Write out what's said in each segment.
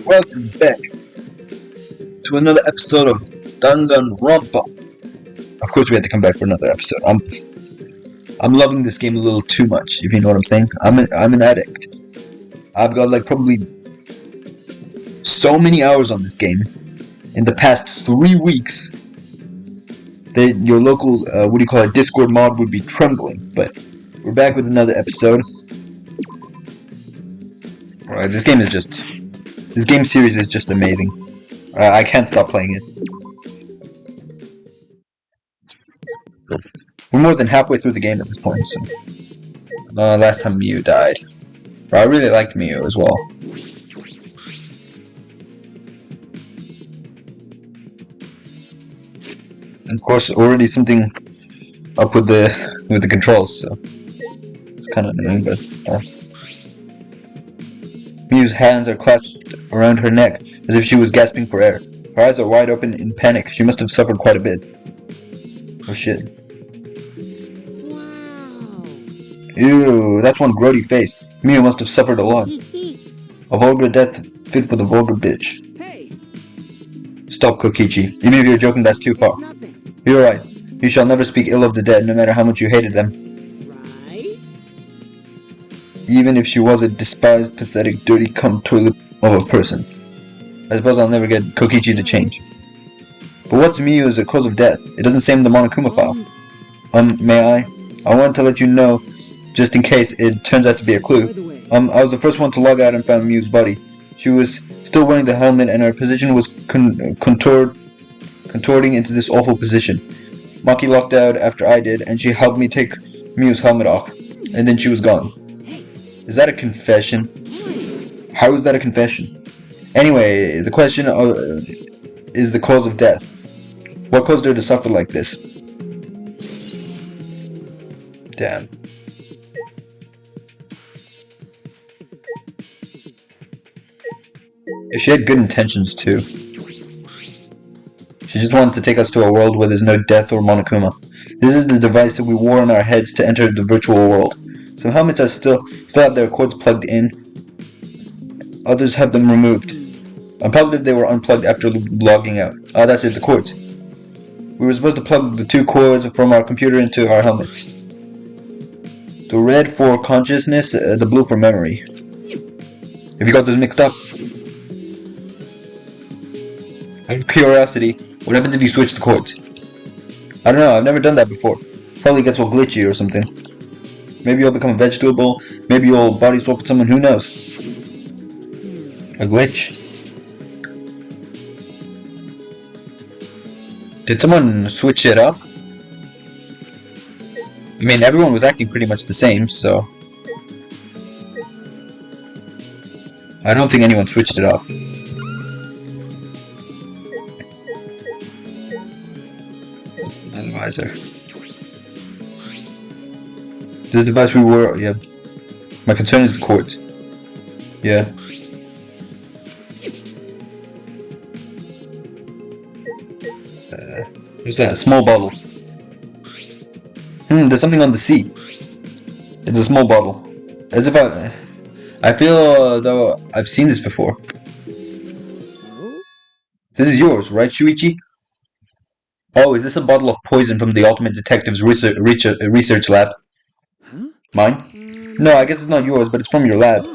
Welcome back to another episode of Danganronpa. Of course, we had to come back for another episode. I'm loving this game a little too much, if you know what I'm saying. I'm an addict. I've got like probably so many hours on this game in the past 3 weeks that your local Discord mod would be trembling. But we're back with another episode. Alright, this game series is just amazing. I can't stop playing it. We're more than halfway through the game at this point, so... last time Miu died. But I really liked Miu as well. And of course, already something up with the controls, so... It's kind of annoying, but... Miu's hands are clasped around her neck, as if she was gasping for air. Her eyes are wide open in panic. She must have suffered quite a bit. Oh shit. Wow. Ew, that's one grody face. Miu must have suffered a lot. A vulgar death fit for the vulgar bitch. Hey. Stop, Kokichi. Even if you're joking, that's too far. Nothing. You're right. You shall never speak ill of the dead, no matter how much you hated them. Right? Even if she was a despised, pathetic, dirty cum toilet of a person. I suppose I'll never get Kokichi to change. But what's Miu as a cause of death? It doesn't say in the Monokuma file. May I? I wanted to let you know, just in case it turns out to be a clue. I was the first one to log out and found Miu's body. She was still wearing the helmet and her position was contorting into this awful position. Maki locked out after I did, and she helped me take Miu's helmet off. And then she was gone. Is that a confession? How is that a confession? Anyway, the question is the cause of death. What caused her to suffer like this? Damn. She had good intentions too. She just wanted to take us to a world where there's no death or Monokuma. This is the device that we wore on our heads to enter the virtual world. Some helmets are still have their cords plugged in. Others have them removed. I'm positive they were unplugged after logging out. That's it, the cords. We were supposed to plug the 2 cords from our computer into our helmets. The red for consciousness, the blue for memory. Have you got those mixed up? Out of curiosity, what happens if you switch the cords? I don't know, I've never done that before. Probably gets all glitchy or something. Maybe you'll become a vegetable, maybe you'll body swap with someone, who knows? A glitch? Did someone switch it up? I mean, everyone was acting pretty much the same, so... I don't think anyone switched it up. Analyzer. This device we were... yeah. My concern is the cords. Yeah. What's that? A small bottle. There's something on the seat. It's a small bottle. As if I feel though I've seen this before. This is yours, right, Shuichi? Oh, is this a bottle of poison from the Ultimate Detective's research lab? Huh? Mine? No, I guess it's not yours, but it's from your lab.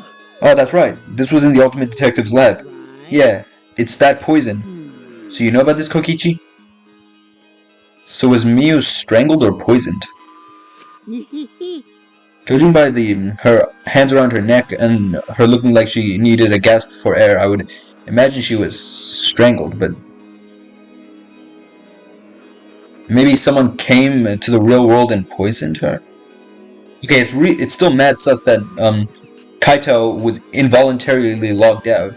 Oh, that's right. This was in the Ultimate Detective's lab. Yeah, it's that poison. So you know about this, Kokichi? So was Miu strangled or poisoned? Judging by her hands around her neck and her looking like she needed a gasp for air, I would imagine she was strangled, but... maybe someone came to the real world and poisoned her? Okay, it's still mad sus that Kaito was involuntarily logged out.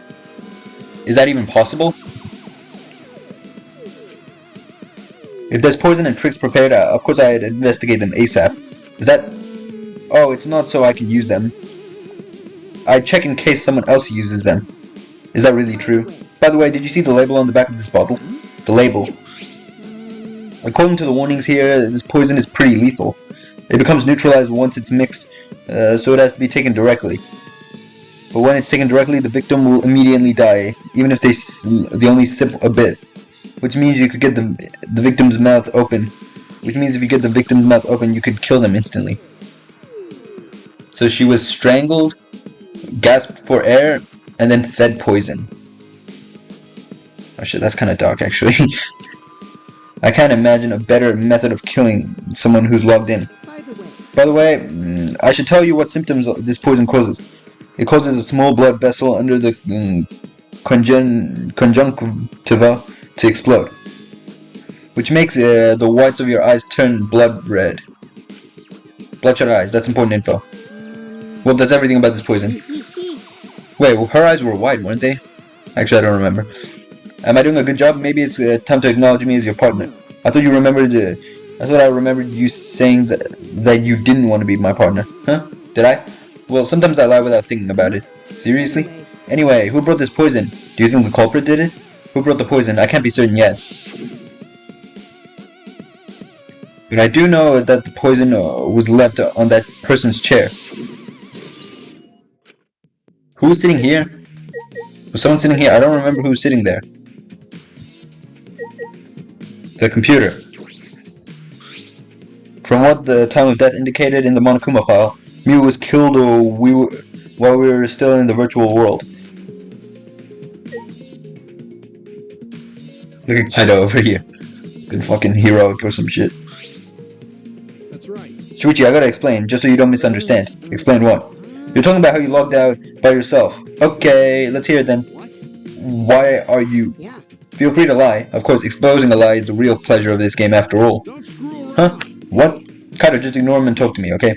Is that even possible? If there's poison and tricks prepared, of course I'd investigate them ASAP. Is that... oh, it's not so I can use them. I'd check in case someone else uses them. Is that really true? By the way, did you see the label on the back of this bottle? The label. According to the warnings here, this poison is pretty lethal. It becomes neutralized once it's mixed, so it has to be taken directly. But when it's taken directly, the victim will immediately die, even if they only sip a bit. Which means you could get the victim's mouth open. Which means if you get the victim's mouth open, you could kill them instantly. So she was strangled, gasped for air, and then fed poison. Oh shit, that's kind of dark actually. I can't imagine a better method of killing someone who's logged in. By the way, I should tell you what symptoms this poison causes. It causes a small blood vessel under the conjunctiva to explode, which makes the whites of your eyes turn blood red. Bloodshot eyes, that's important info. Well, that's everything about this poison. Wait, well, her eyes were white, weren't they? Actually, I don't remember. Am I doing a good job? Maybe it's time to acknowledge me as your partner. I thought you remembered. I thought I remembered you saying that you didn't want to be my partner. Huh? Did I? Well, sometimes I lie without thinking about it. Seriously? Anyway, who brought this poison? Do you think the culprit did it? Who brought the poison? I can't be certain yet. But I do know that the poison was left on that person's chair. Who was sitting here? Was someone sitting here? I don't remember who was sitting there. The computer. From what the time of death indicated in the Monokuma file, Mew was killed while we were still in the virtual world. Look at Kaido over here. Good fucking heroic or some shit. That's right. Shuichi, I gotta explain, just so you don't misunderstand. Explain what? You're talking about how you logged out by yourself. Okay, let's hear it then. What? Why are you? Yeah. Feel free to lie. Of course, exposing a lie is the real pleasure of this game after all. Don't screw Huh? What? Kaido, just ignore him and talk to me, okay?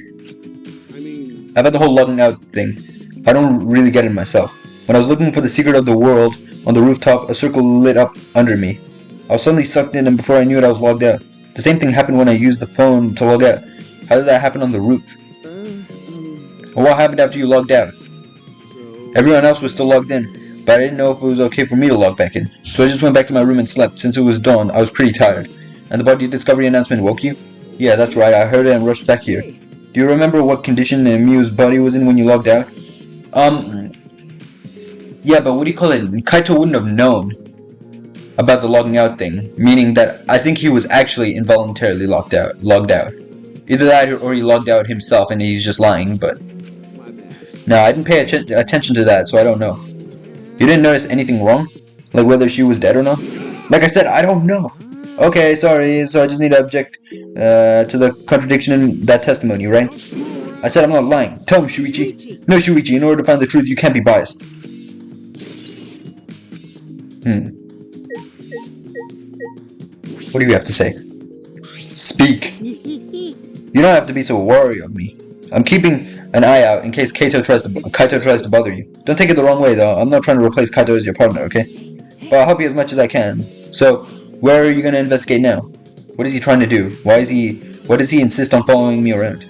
I mean, About the whole logging out thing, I don't really get it myself. When I was looking for the secret of the world on the rooftop, a circle lit up under me. I was suddenly sucked in, and before I knew it, I was logged out. The same thing happened when I used the phone to log out. How did that happen on the roof? And what happened after you logged out? so Everyone else was still logged in, but I didn't know if it was okay for me to log back in. So I just went back to my room and slept. Since it was dawn, I was pretty tired. And the body discovery announcement woke you? Yeah, that's right, I heard it and rushed back here. Do you remember what condition Mew's body was in when you logged out? Yeah, but what do you call it? Kaito wouldn't have known about the logging out thing, meaning that I think he was actually involuntarily logged out. Either that or he logged out himself and he's just lying, but... my bad. No, I didn't pay attention to that, so I don't know. You didn't notice anything wrong? Like whether she was dead or not? Like I said, I don't know. Okay, sorry, so I just need to object to the contradiction in that testimony, right? I said I'm not lying. Tell him, Shuichi. No, Shuichi, in order to find the truth, you can't be biased. What do you have to say? Speak. You don't have to be so wary of me. I'm keeping an eye out in case Kaito tries to bother you. Don't take it the wrong way, though. I'm not trying to replace Kaito as your partner, okay? But I'll help you as much as I can. So, where are you going to investigate now? What is he trying to do? Why does he insist on following me around?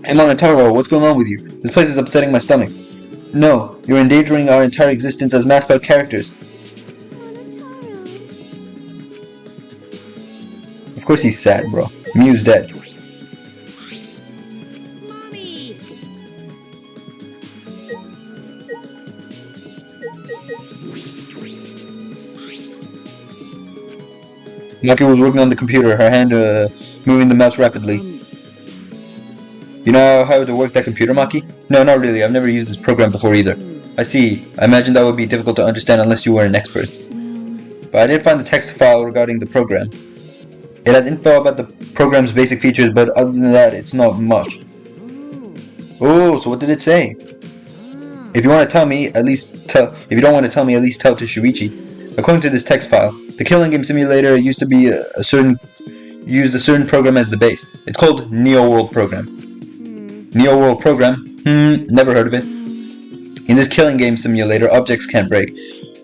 Hey Monotaro, what's going on with you? This place is upsetting my stomach. No, you're endangering our entire existence as mascot characters. Of course he's sad, bro. Mew's dead. Mommy. Maki was working on the computer, her hand moving the mouse rapidly. You know how to work that computer, Maki? No, not really. I've never used this program before either. I see. I imagine that would be difficult to understand unless you were an expert. But I did find the text file regarding the program. It has info about the program's basic features, but other than that, it's not much. Oh, so what did it say? If you want to tell me, at least tell. If you don't want to tell me, at least tell to Shuichi. According to this text file, the killing game simulator used to be used a certain program as the base. It's called Neo World Program. Neo World Program? Never heard of it. In this killing game simulator, objects can't break.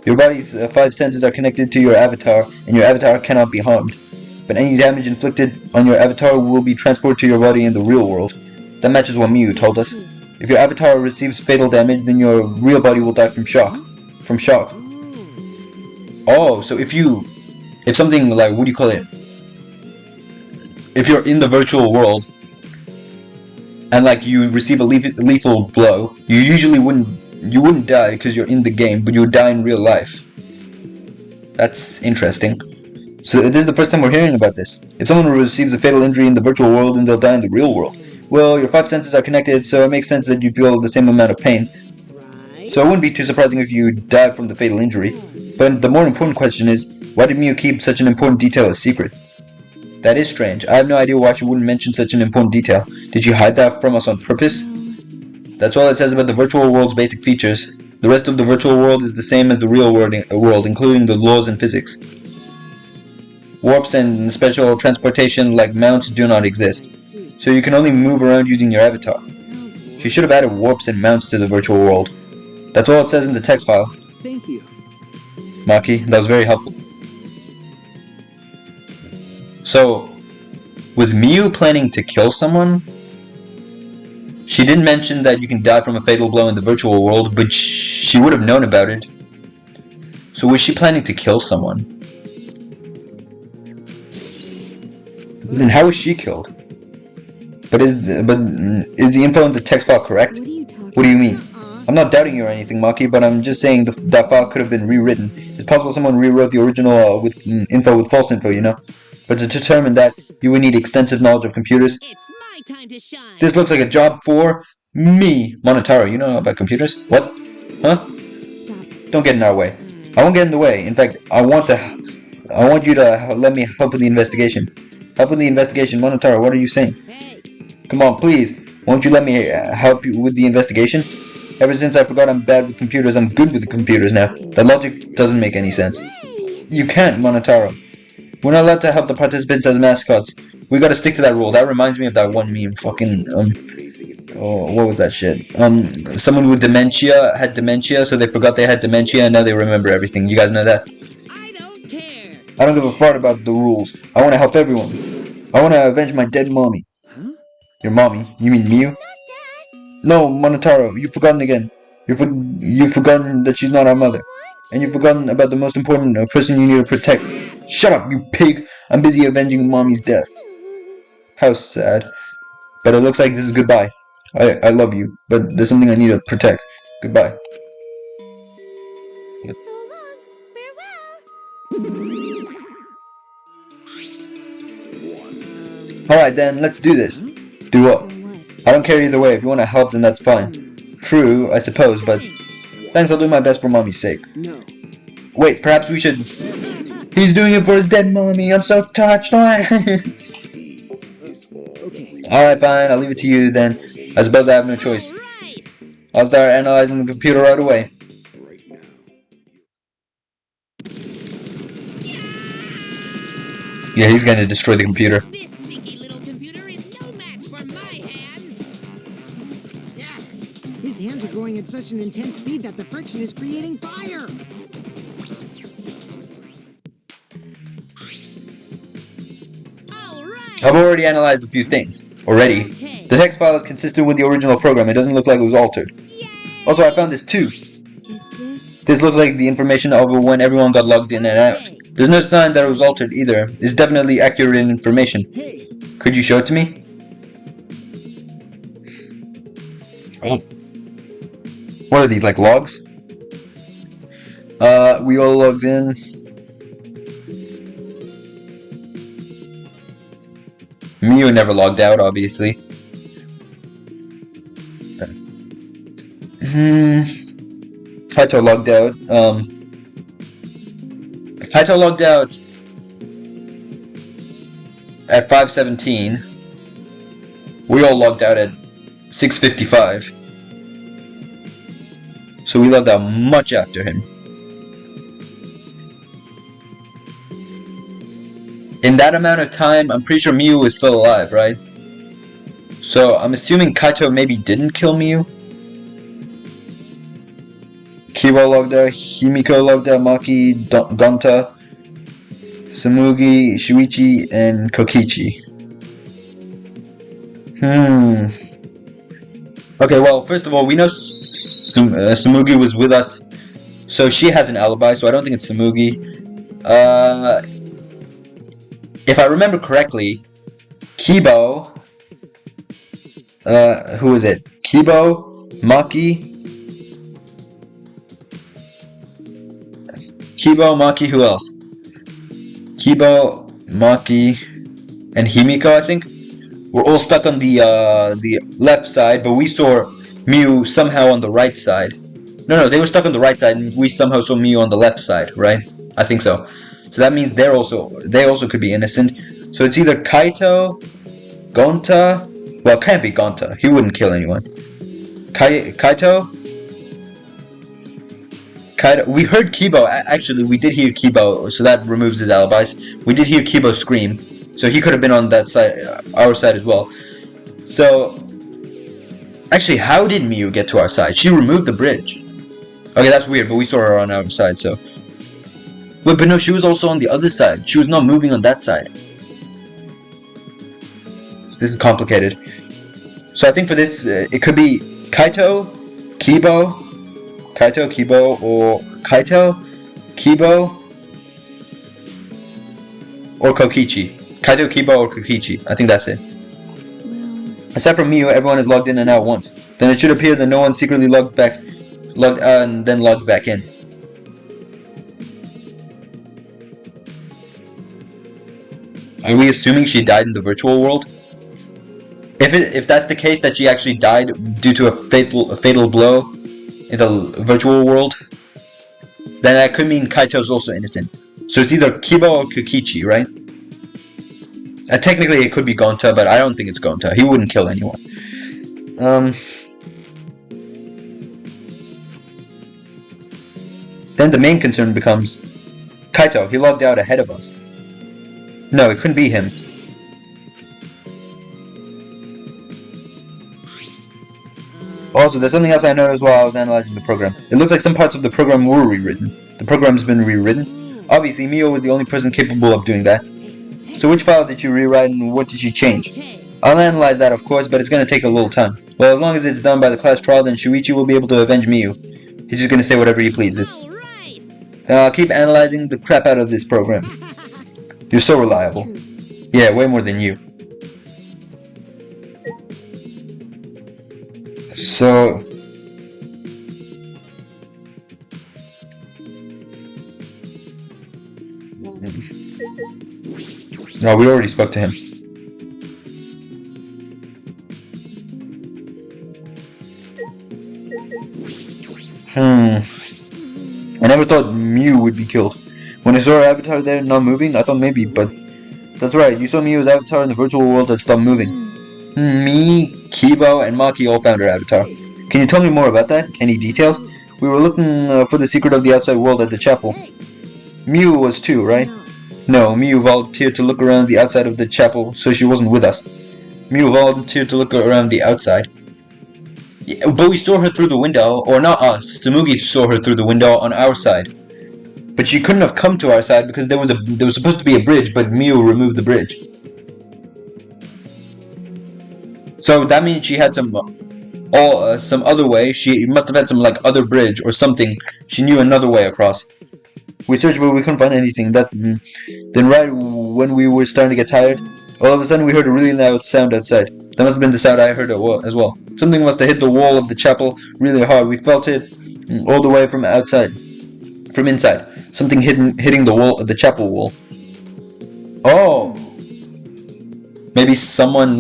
Your body's 5 senses are connected to your avatar, and your avatar cannot be harmed. But any damage inflicted on your avatar will be transferred to your body in the real world. That matches what Miyu told us. If your avatar receives fatal damage, then your real body will die from shock. Oh, so if something like, what do you call it? if you're in the virtual world and like you receive a lethal blow, you usually wouldn't die because you're in the game, but you would die in real life. That's interesting. So this is the first time we're hearing about this. If someone receives a fatal injury in the virtual world and they'll die in the real world, well, your 5 senses are connected, so it makes sense that you feel the same amount of pain. So it wouldn't be too surprising if you died from the fatal injury. But the more important question is, why did Miu keep such an important detail a secret? That is strange. I have no idea why she wouldn't mention such an important detail. Did she hide that from us on purpose? That's all it says about the virtual world's basic features. The rest of the virtual world is the same as the real world, including the laws and physics. Warps and special transportation like mounts do not exist, so you can only move around using your avatar. She should have added warps and mounts to the virtual world. That's all it says in the text file. Thank you. Maki, that was very helpful. So, was Miu planning to kill someone? She didn't mention that you can die from a fatal blow in the virtual world, but she would have known about it. So was she planning to kill someone? Then how was she killed? But is the info in the text file correct? What do you mean? I'm not doubting you or anything, Maki, but I'm just saying that file could have been rewritten. It's possible someone rewrote the original with false info, you know? But to determine that, you would need extensive knowledge of computers. It's my time to shine. This looks like a job for me. Monotaro, you know about computers? What? Huh? Don't get in our way. I won't get in the way. In fact, I want you to let me help with the investigation. Help with the investigation, Monotaro, what are you saying? Hey, Come on, please. Won't you let me help you with the investigation? Ever since I forgot I'm bad with computers, I'm good with the computers now. That logic doesn't make any sense. You can't, Monotaro. We're not allowed to help the participants as mascots. We gotta stick to that rule. That reminds me of that one meme. Fucking, oh, what was that shit? Someone with dementia had dementia, so they forgot they had dementia, and now they remember everything. You guys know that? I don't care. I don't give a fart about the rules. I want to help everyone. I want to avenge my dead mommy. Huh? Your mommy? You mean Miu? No, Monotaro, you've forgotten again. You've forgotten that she's not our mother. And you've forgotten about the most important person you need to protect. Shut up, you pig! I'm busy avenging mommy's death. How sad. But it looks like this is goodbye. I love you, but there's something I need to protect. Goodbye. So long. Farewell. Alright then, let's do this. Do what? I don't care either way. If you want to help, then that's fine. True, I suppose, but thanks, I'll do my best for mommy's sake. No. Wait, perhaps we should... He's doing it for his dead mommy. I'm so touched. Okay. Alright, fine. I'll leave it to you then. I suppose I have no choice. Right. I'll start analyzing the computer right away. Yeah, he's gonna destroy the computer. This stinky little computer is no match for my hands. Yeah. His hands are going at such an intense speed that the friction is creating fire. All right. I've already analyzed a few things. Already. Okay. The text file is consistent with the original program. It doesn't look like it was altered. Yay. Also, I found this too. Is this? This looks like the information of when everyone got logged in and out. There's no sign that it was altered either. It's definitely accurate information. Hey. Could you show it to me? Oh. What are these, like logs? We all logged in. Miu never logged out, obviously. Kaito logged out. Kaito logged out at 5:17. We all logged out at 6:55. So we logged out much after him. In that amount of time, I'm pretty sure Miu is still alive, right? So I'm assuming Kaito maybe didn't kill Miu. Kiba logged out, Himiko logged out, Maki, Gonta, Samugi, Shuichi, and Kokichi. Okay, well, first of all, we know Samugi was with us, so she has an alibi, so I don't think it's Samugi. If I remember correctly, Kibo. Who is it? Kibo, Maki. Kibo, Maki, who else? Kibo, Maki, and Himiko, I think. We're all stuck on the left side, but we saw Miu somehow on the right side. No, they were stuck on the right side, and we somehow saw Miu on the left side, right? I think so. So that means they also could be innocent. So it's either Kaito, Gonta. Well, it can't be Gonta. He wouldn't kill anyone. Kaito. We heard Kibo. Actually, we did hear Kibo, so that removes his alibis. We did hear Kibo scream, so he could have been on that side, our side as well. So, actually, how did Miu get to our side? She removed the bridge. Okay, that's weird, but we saw her on our side, so... Wait, but no, she was also on the other side. She was not moving on that side. So this is complicated. So I think for this, it could be Kaito, Kibo, or Kaito, Kibo, or Kokichi. Kaito, Kibo, or Kokichi. I think that's it. Aside from Miu, everyone is logged in and out once. Then it should appear that no one secretly logged out and then logged back in. Are we assuming she died in the virtual world? If that's the case, that she actually died due to a fatal blow in the virtual world, then that could mean Kaito's also innocent. So it's either Kibo or Kokichi, right? Technically it could be Gonta, but I don't think it's Gonta. He wouldn't kill anyone. Then the main concern becomes Kaito. He logged out ahead of us. No, it couldn't be him. Also, there's something else I noticed while I was analyzing the program. It looks like some parts of the program were rewritten. The program's been rewritten. Obviously, Mio was the only person capable of doing that. So which file did you rewrite and what did you change? I'll analyze that, of course, but it's going to take a little time. Well, as long as it's done by the class trial, then Shuichi will be able to avenge Miu. He's just going to say whatever he pleases. Then I'll keep analyzing the crap out of this program. You're so reliable. Yeah, way more than you. So... No, we already spoke to him. I never thought Miu would be killed. When I saw her avatar there not moving, I thought maybe, but... That's right, you saw Miu's avatar in the virtual world that stopped moving. Me, Kibo, and Maki all found her avatar. Can you tell me more about that? Any details? We were looking for the secret of the outside world at the chapel. Miu was too, right? No, Miu volunteered to look around the outside of the chapel, so she wasn't with us. Miu volunteered to look around the outside. Yeah, but we saw her through the window, or not us, Tsumugi saw her through the window on our side. But she couldn't have come to our side because there was supposed to be a bridge, but Miu removed the bridge. So that means she had some other way. She must have had some other bridge or something. She knew another way across. We searched, but we couldn't find anything. Then right when we were starting to get tired, all of a sudden we heard a really loud sound outside. That must have been the sound I heard as well. Something must have hit the wall of the chapel really hard. We felt it all the way from inside. Something hitting the wall, the chapel wall. Oh, maybe someone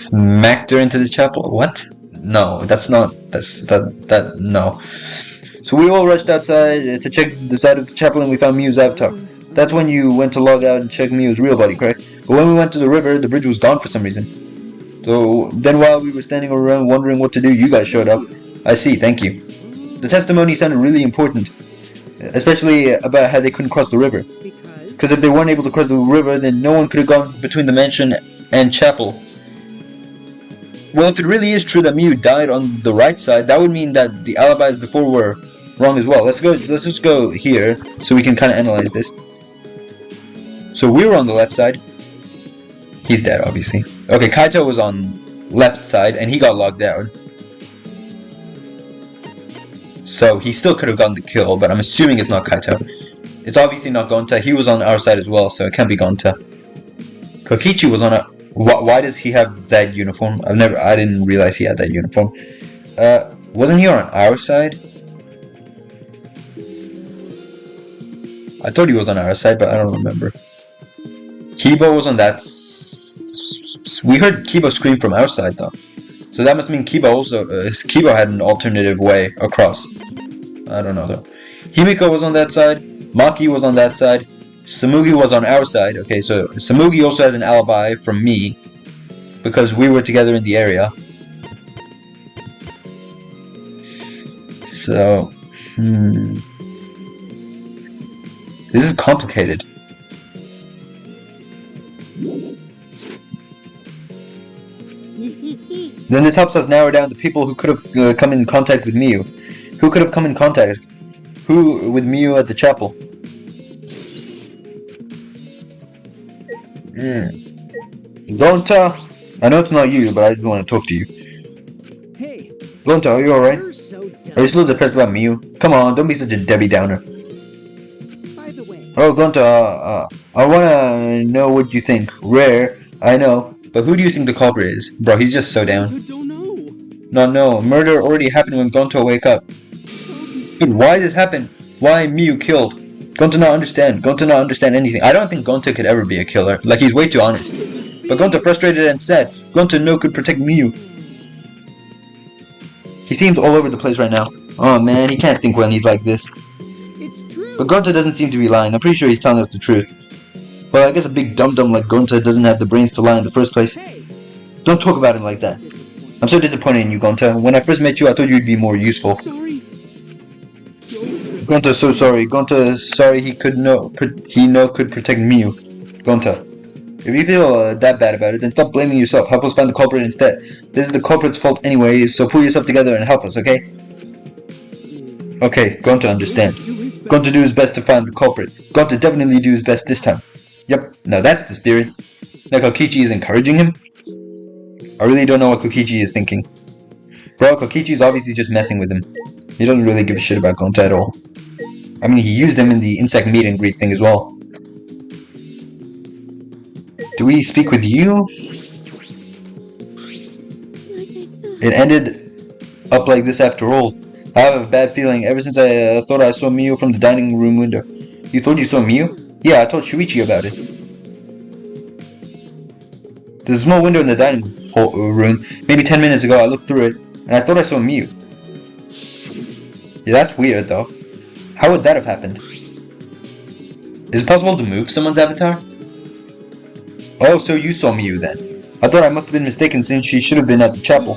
smacked her into the chapel. What? No, no. So we all rushed outside to check the side of the chapel and we found Miu's avatar. That's when you went to log out and check Miu's real body, correct? But when we went to the river, the bridge was gone for some reason. So then while we were standing around wondering what to do, you guys showed up. I see, thank you. The testimony sounded really important, especially about how they couldn't cross the river. Because if they weren't able to cross the river, then no one could have gone between the mansion and chapel. Well, if it really is true that Miu died on the right side, that would mean that the alibis before were wrong as well. Let's just go here so we can kind of analyze this. So we were on the left side. He's dead, obviously. Okay, Kaito was on left side and he got logged out. So he still could have gotten the kill, but I'm assuming it's not Kaito. It's obviously not Gonta. He was on our side as well, so it can't be Gonta. Kokichi was on our... Why does he have that uniform? I didn't realize he had that uniform. Wasn't he on our side? I thought he was on our side, but I don't remember. Kibo was on that... We heard Kibo scream from our side, though. So that must mean Kibo also... Kibo had an alternative way across. I don't know, though. Himiko was on that side. Maki was on that side. Samugi was on our side. Okay, so Samugi also has an alibi from me. Because we were together in the area. So... This is complicated. Then this helps us narrow down the people who could have come in contact with Miyu. Who could have come in contact? Who with Miyu at the chapel? Gonta! I know it's not you, but I just want to talk to you. Hey, Gonta, are you alright? you're so Are you dumb. still depressed about Miyu? Come on, don't be such a Debbie Downer. By the way, Oh, Gonta, I wanna know what you think. Rare, I know. But who do you think the culprit is? Bro, he's just so down. I don't know. No, murder already happened when Gonta wake up. Dude, why this happened? Why Miyu killed? Gonta not understand anything. I don't think Gonta could ever be a killer. Like, he's way too honest. But Gonta frustrated and sad. Gonta no could protect Miyu. He seems all over the place right now. Oh man, he can't think when he's like this. it's true. But Gonta doesn't seem to be lying. I'm pretty sure he's telling us the truth. Well, I guess a big dum-dum like Gonta doesn't have the brains to lie in the first place. Hey, Don't talk about him like that. disappointed. I'm so disappointed in you, Gonta. When I first met you, I thought you'd be more useful. Sorry. Don't. Gonta's so sorry. Gonta is sorry he could protect Miyu. Gonta, if you feel that bad about it, then stop blaming yourself. Help us find the culprit instead. This is the culprit's fault anyway, so pull yourself together and help us, okay? Okay, Gonta understand. Do his best. Gonta do his best to find the culprit. Gonta definitely do his best this time. Yep, now that's the spirit. Like Kokichi is encouraging him? I really don't know what Kokichi is thinking. Bro, Kokichi's obviously just messing with him. He doesn't really give a shit about Gonta at all. I mean, he used him in the insect meet and greet thing as well. Do we speak with you? It ended up like this after all. I have a bad feeling ever since I thought I saw Miyu from the dining room window. You thought you saw Miyu? Yeah, I told Shuichi about it. There's a small window in the dining room. Maybe 10 minutes ago I looked through it, and I thought I saw Miyu. Yeah, that's weird though. How would that have happened? Is it possible to move someone's avatar? Oh, so you saw Miyu then. I thought I must have been mistaken since she should have been at the chapel.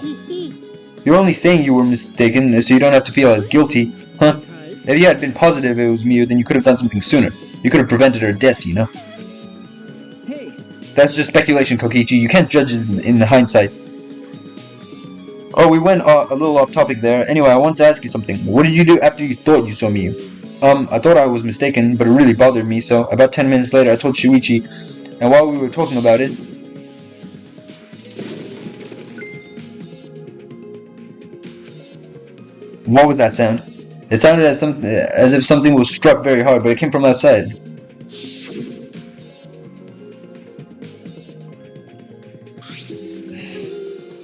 You're only saying you were mistaken so you don't have to feel as guilty. Huh? If you had been positive it was Miyu, then you could have done something sooner. You could have prevented her death, you know? Hey, That's just speculation, Kokichi. You can't judge it in hindsight. Oh, we went a little off topic there. Anyway, I want to ask you something. What did you do after you thought you saw Miyu? I thought I was mistaken, but it really bothered me, so about 10 minutes later I told Shuichi, and while we were talking about it... What was that sound? It sounded as if something was struck very hard, but it came from outside.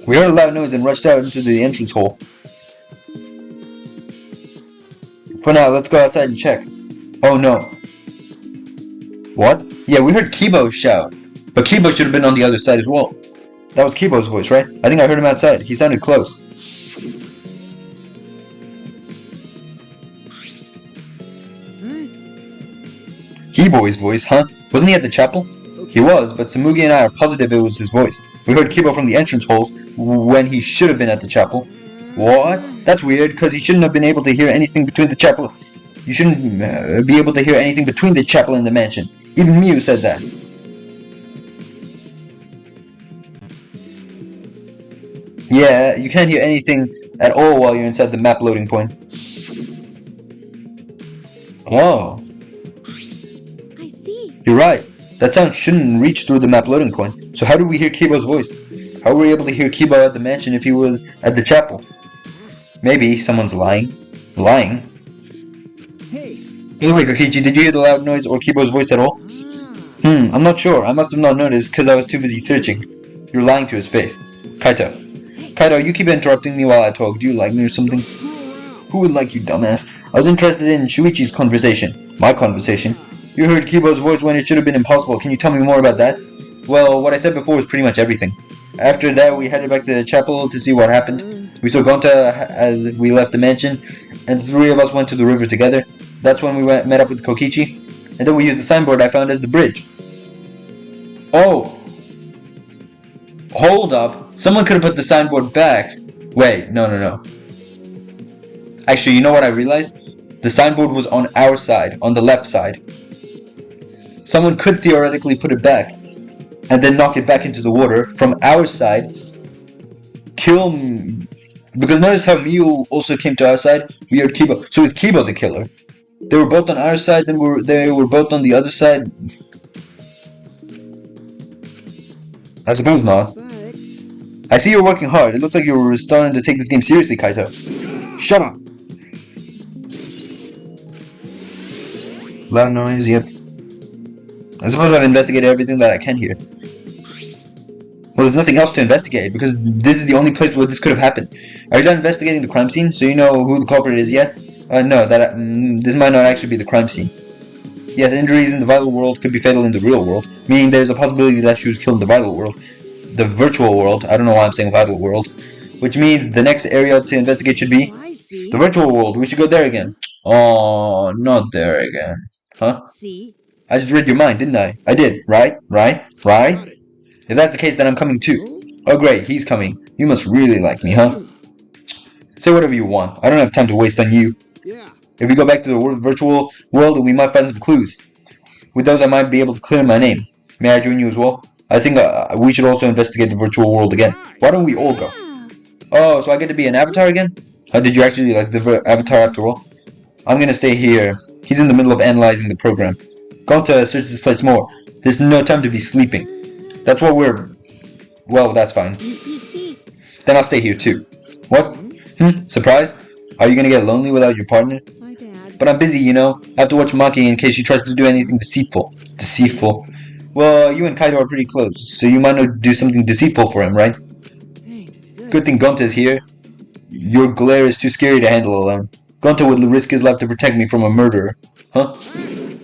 We heard a loud noise and rushed out into the entrance hall. For now, let's go outside and check. Oh no. What? Yeah, we heard Kibo shout. But Kibo should have been on the other side as well. That was Kibo's voice, right? I think I heard him outside. He sounded close. Kibo's voice, huh? Wasn't he at the chapel? He was, but Samugi and I are positive it was his voice. We heard Kibo from the entrance halls when he should have been at the chapel. What? That's weird, because he shouldn't have been able to hear anything between the chapel. You shouldn't be able to hear anything between the chapel and the mansion. Even Miyu said that. Yeah, you can't hear anything at all while you're inside the map loading point. Oh. I see. You're right. That sound shouldn't reach through the map loading point. So how did we hear Kibo's voice? How were we able to hear Kibo at the mansion if he was at the chapel? Maybe someone's lying. Lying? hey, By the way, Kokichi, did you hear the loud noise or Kibo's voice at all? I'm not sure. I must have not noticed because I was too busy searching. You're lying to his face. Kaito, you keep interrupting me while I talk. Do you like me or something? Who would like you, dumbass? I was interested in Shuichi's conversation. My conversation? You heard Kibo's voice when it should have been impossible. Can you tell me more about that? Well, what I said before was pretty much everything. After that, we headed back to the chapel to see what happened. We saw Gonta as we left the mansion, and the three of us went to the river together. That's when we met up with Kokichi, and then we used the signboard I found as the bridge. Oh! Hold up. Someone could have put the signboard back. Wait, no. Actually, you know what I realized? The signboard was on our side, on the left side. Someone could theoretically put it back, and then knock it back into the water from our side. Kill... Because notice how Miu also came to our side? We heard Kibo. So is Kibo the killer? They were both on our side, then they were both on the other side? I suppose not. I see you're working hard. It looks like you're starting to take this game seriously, Kaito. Shut up! Loud noise, yep. I suppose I've investigated everything that I can here. Well, there's nothing else to investigate, because this is the only place where this could have happened. Are you done investigating the crime scene, so you know who the culprit is yet? No, this might not actually be the crime scene. Yes, injuries in the vital world could be fatal in the real world, meaning there's a possibility that she was killed in the vital world. The virtual world, I don't know why I'm saying vital world, which means the next area to investigate should be the virtual world. We should go there again. Oh, not there again. Huh? I just read your mind, didn't I? I did, right? If that's the case, then I'm coming too. Oh great, he's coming. You must really like me, huh? Say whatever you want. I don't have time to waste on you. If we go back to the virtual world, we might find some clues. With those, I might be able to clear my name. May I join you as well? I think we should also investigate the virtual world again. Why don't we all go? Oh, so I get to be an avatar again? Did you actually like the avatar after all? I'm gonna stay here. He's in the middle of analyzing the program. Going to search this place more. There's no time to be sleeping. That's what we're... Well, that's fine. Then I'll stay here too. What? Surprise? Are you gonna get lonely without your partner? But I'm busy, you know. I have to watch Maki in case she tries to do anything deceitful. Deceitful? Well, you and Kaito are pretty close, so you might not do something deceitful for him, right? Good thing Gonta's here. Your glare is too scary to handle alone. Gonta would risk his life to protect me from a murderer. Huh?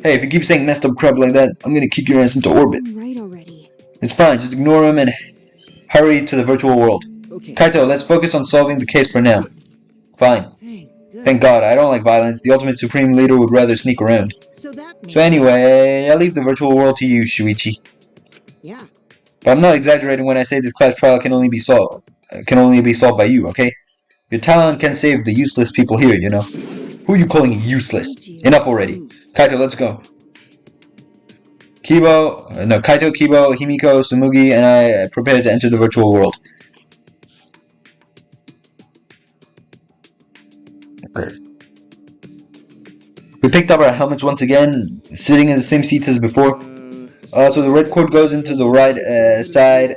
Hey, if you keep saying messed up crap like that, I'm gonna kick your ass into orbit. Right already. It's fine, just ignore him and hurry to the virtual world. Kaito, let's focus on solving the case for now. Fine. Thank God, I don't like violence. The ultimate supreme leader would rather sneak around. So anyway, I'll leave the virtual world to you, Shuichi. Yeah. But I'm not exaggerating when I say this class trial can only be solved by you, okay? Your talent can save the useless people here, you know. Who are you calling useless? Enough already. Kaito, let's go. Kaito, Kibo, Himiko, Sumugi, and I prepare to enter the virtual world. We picked up our helmets once again, sitting in the same seats as before. So the red cord goes into the right side,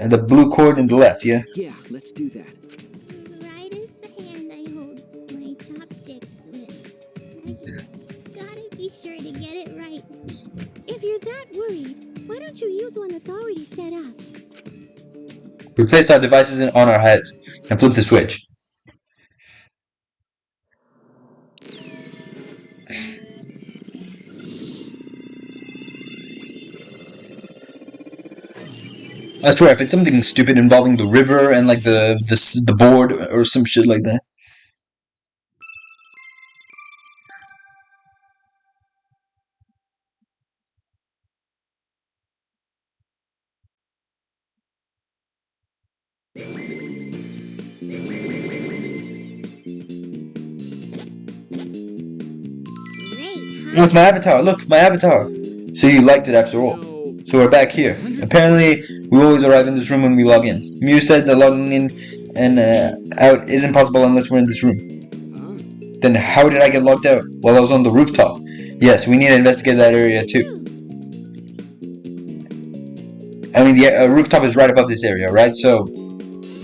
and the blue cord in the left, yeah? Yeah, let's do that. Right is the hand I hold my chopsticks with. I gotta be sure to get it right. If you're that worried, why don't you use one that's already set up? We place our devices on our heads and flip the switch. I swear, if it's something stupid involving the river and like the board or some shit like that. Great, Oh, it's my avatar. Look, my avatar. So you liked it after all. So we're back here. Apparently, we always arrive in this room when we log in. Mew said that logging in and out isn't possible unless we're in this room. Then how did I get logged out? Well, I was on the rooftop. Yes, we need to investigate that area too. I mean, the rooftop is right above this area, right? So,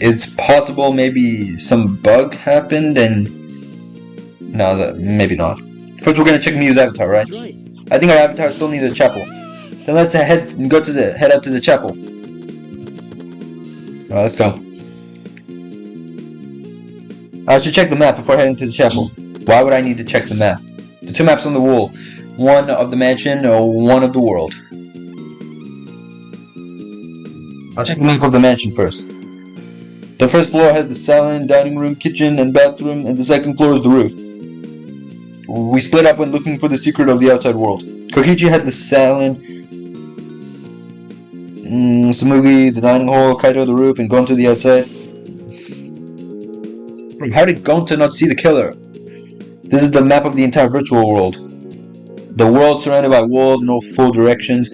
it's possible maybe some bug happened and... No, maybe not. First, we're gonna check Mew's avatar, right? That's right. I think our avatar still needs a chapel. Then let's head out to the chapel. Alright, let's go. I should check the map before heading to the chapel. Why would I need to check the map? The two maps on the wall. One of the mansion or one of the world. I'll check the map of the mansion first. The first floor has the salon, dining room, kitchen, and bathroom, and the second floor is the roof. We split up when looking for the secret of the outside world. Kokichi had the salon, Samugi the dining hall, Kaito the roof, and Gonto the outside. How did Gonto not see the killer? This is the map of the entire virtual world. The world surrounded by walls in all four directions.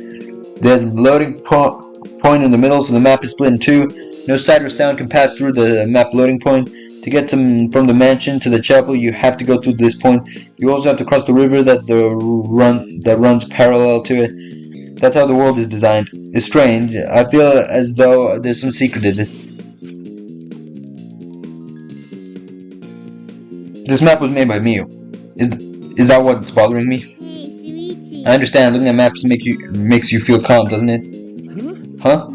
There's a loading point in the middle, so the map is split in two. No sight or sound can pass through the map loading point. To get from the mansion to the chapel, you have to go through this point. You also have to cross the river that runs parallel to it. That's how the world is designed. It's strange. I feel as though there's some secret in this. This map was made by Mew. Is that what's bothering me? Hey, Shuichi. I understand. Looking at maps makes you feel calm, doesn't it? Huh?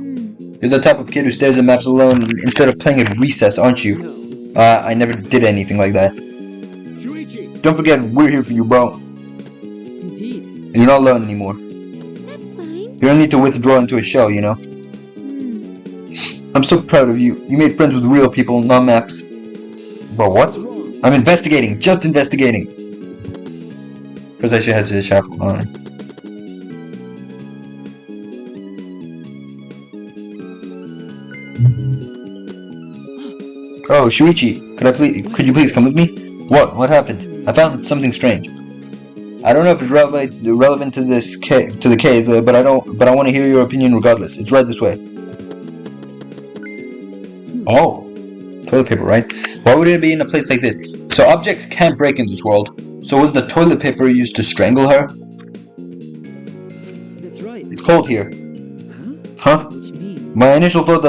You're the type of kid who stares at maps alone instead of playing at recess, aren't you? No. I never did anything like that. Shuichi. Don't forget, we're here for you, bro. Indeed. You're not alone anymore. That's fine. You don't need to withdraw into a shell, you know? I'm so proud of you. You made friends with real people, not maps. Bro, what? What's wrong? I'm investigating. Just investigating. First I should head to the chapel. Alright. Oh, Shuichi, could you please come with me? What happened? I found something strange. I don't know if it's relevant to the case, but I want to hear your opinion regardless. It's right this way. Oh, toilet paper, right? Why would it be in a place like this? So objects can't break in this world. So was the toilet paper used to strangle her? That's right. It's cold here. Huh? Huh? Which means My initial thought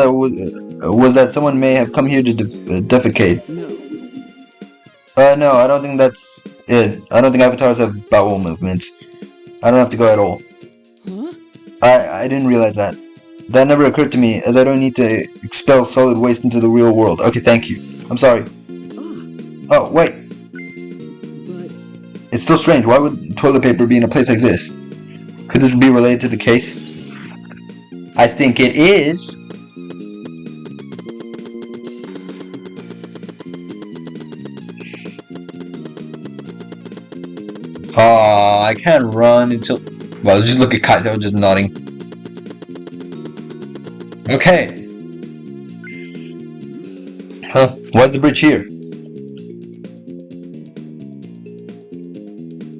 was that someone may have come here to defecate. no. No, I don't think that's it. I don't think avatars have bowel movements. I don't have to go at all. Huh? I didn't realize that. That never occurred to me, as I don't need to expel solid waste into the real world. Okay, thank you. I'm sorry. Oh, wait. But It's still strange. Why would toilet paper be in a place like this? Could this be related to the case? I think it is. I can't run until... Well, just look at Kaito just nodding. Okay. Huh? Why's the bridge here?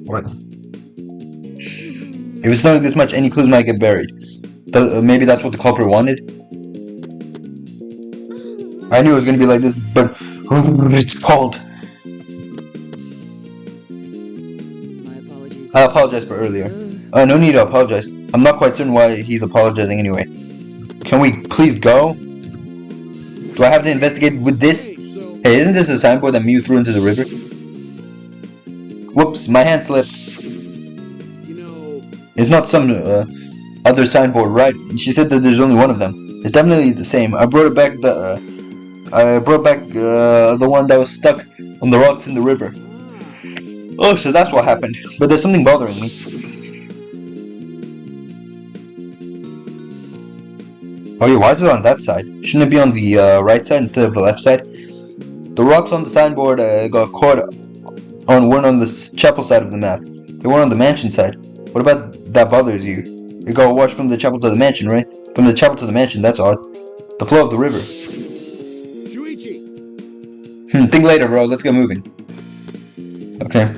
What? If it's snowing this much, any clues might get buried. Maybe that's what the culprit wanted? I knew it was gonna be like this, but... It's cold. my apologies. I apologize for earlier. No need to apologize. I'm not quite certain why he's apologizing anyway. Can we please go? Do I have to investigate with this? So Hey, isn't this a signboard that Mew threw into the river? Whoops, my hand slipped. you know, It's not some other signboard, right? She said that there's only one of them. It's definitely the same. I brought back the one that was stuck on the rocks in the river. Oh, so that's what happened. But there's something bothering me. Oh yeah, why is it on that side? Shouldn't it be on the right side instead of the left side? The rocks on the signboard got caught weren't on the chapel side of the map. They weren't on the mansion side. What about that bothers you? It got washed from the chapel to the mansion, right? From the chapel to the mansion, that's odd. The flow of the river. Shuichi. Think later, bro. Let's get moving. Okay.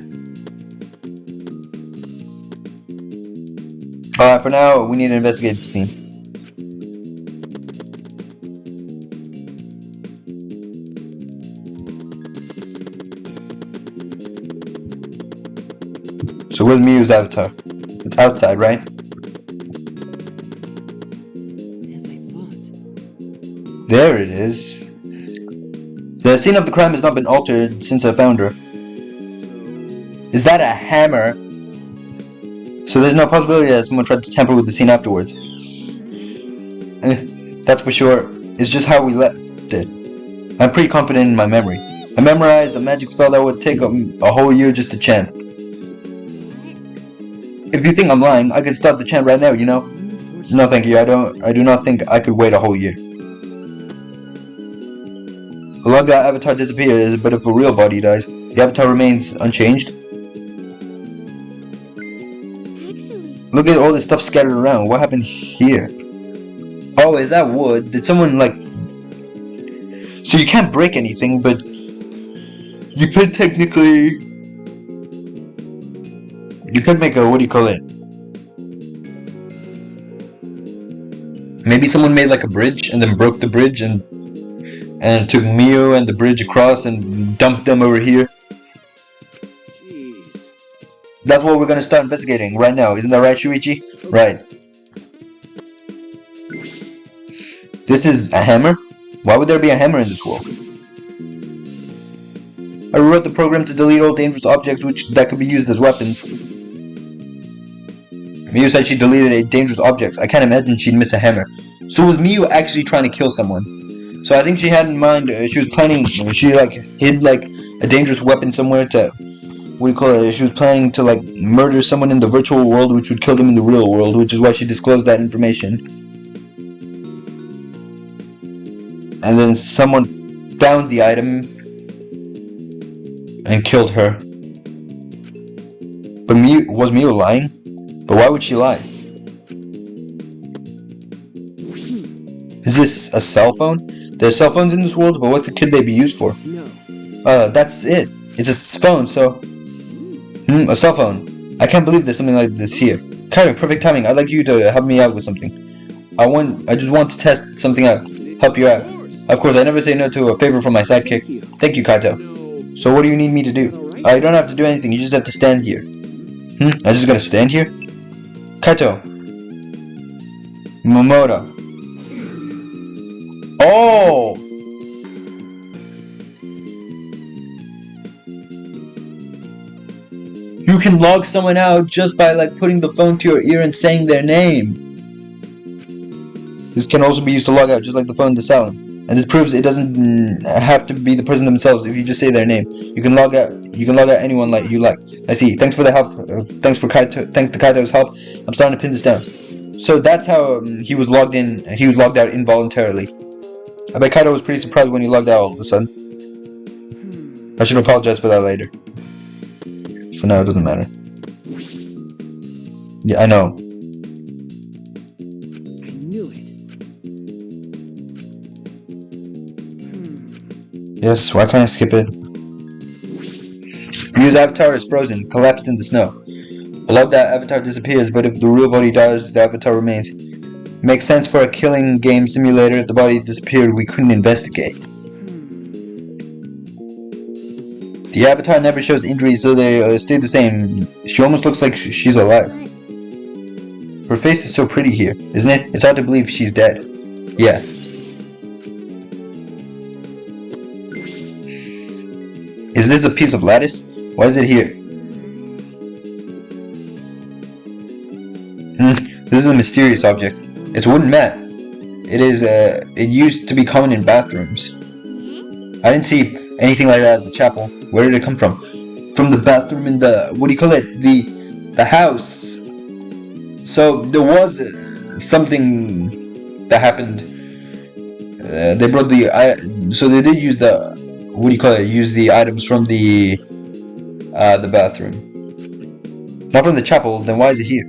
Alright, for now, we need to investigate the scene. So where's Mew's avatar? It's outside, right? As I thought. There it is. The scene of the crime has not been altered since I found her. So Is that a hammer? So there's no possibility that someone tried to tamper with the scene afterwards. That's for sure. It's just how we left it. I'm pretty confident in my memory. I memorized a magic spell that would take a whole year just to chant. If you think I'm lying, I could start the chant right now, you know? No, thank you. I do not think I could wait a whole year. The logged out avatar disappears, but if a real body dies, the avatar remains unchanged. Actually, Look at all this stuff scattered around. What happened here? Oh, is that wood? Did someone like... So you can't break anything, but... You could technically... You could make a... What do you call it? Maybe someone made like a bridge and then broke the bridge and took Mio and the bridge across and dumped them over here. Jeez. That's what we're gonna start investigating right now. Isn't that right, Shuichi? Right. This is a hammer? Why would there be a hammer in this world? I rewrote the program to delete all dangerous objects that could be used as weapons. Miyu said she deleted 8 dangerous objects. I can't imagine she'd miss a hammer. So was Miyu actually trying to kill someone? So I think she had in mind, she was planning, she like hid like a dangerous weapon somewhere to, what do you call it, she was planning to like murder someone in the virtual world which would kill them in the real world, which is why she disclosed that information. And then someone found the item and killed her. But was Miyu lying? But why would she lie? Is this a cell phone? There are cell phones in this world, but what could they be used for? No. That's it. It's a phone, so... a cell phone. I can't believe there's something like this here. Kaito, perfect timing. I'd like you to help me out with something. I just want to test something out. Help you out. Of course, I never say no to a favor from my sidekick. Thank you, Kaito. No. So what do you need me to do? I don't have to do anything, you just have to stand here. I just gotta stand here? Kaito. Momoda. Oh! You can log someone out just by like putting the phone to your ear and saying their name. This can also be used to log out just like the phone to Salem. And this proves it doesn't have to be the person themselves if you just say their name. You can log out anyone like you like. I see. Thanks for the help. Thanks to Kaito's help. I'm starting to pin this down. So that's how he was logged in. He was logged out involuntarily. I bet Kaito was pretty surprised when he logged out all of a sudden. I should apologize for that later. For now, it doesn't matter. Yeah, I know. I knew it. Yes, why can't I skip it? Ryu's avatar is frozen, collapsed in the snow. I love that avatar disappears, but if the real body dies, the avatar remains. Makes sense for a killing game simulator. If the body disappeared, we couldn't investigate. The avatar never shows injuries, so they stay the same. She almost looks like she's alive. Her face is so pretty here, isn't it? It's hard to believe she's dead. Yeah. Is this a piece of lattice? Why is it here? This is a mysterious object. It's a wooden mat. It used to be common in bathrooms. I didn't see anything like that at the chapel. Where did it come from? From the bathroom in the, what do you call it? The house. So there was something that happened. They brought so they did use the, what do you call it? Use the items from the bathroom. Not from the chapel. Then why is it here?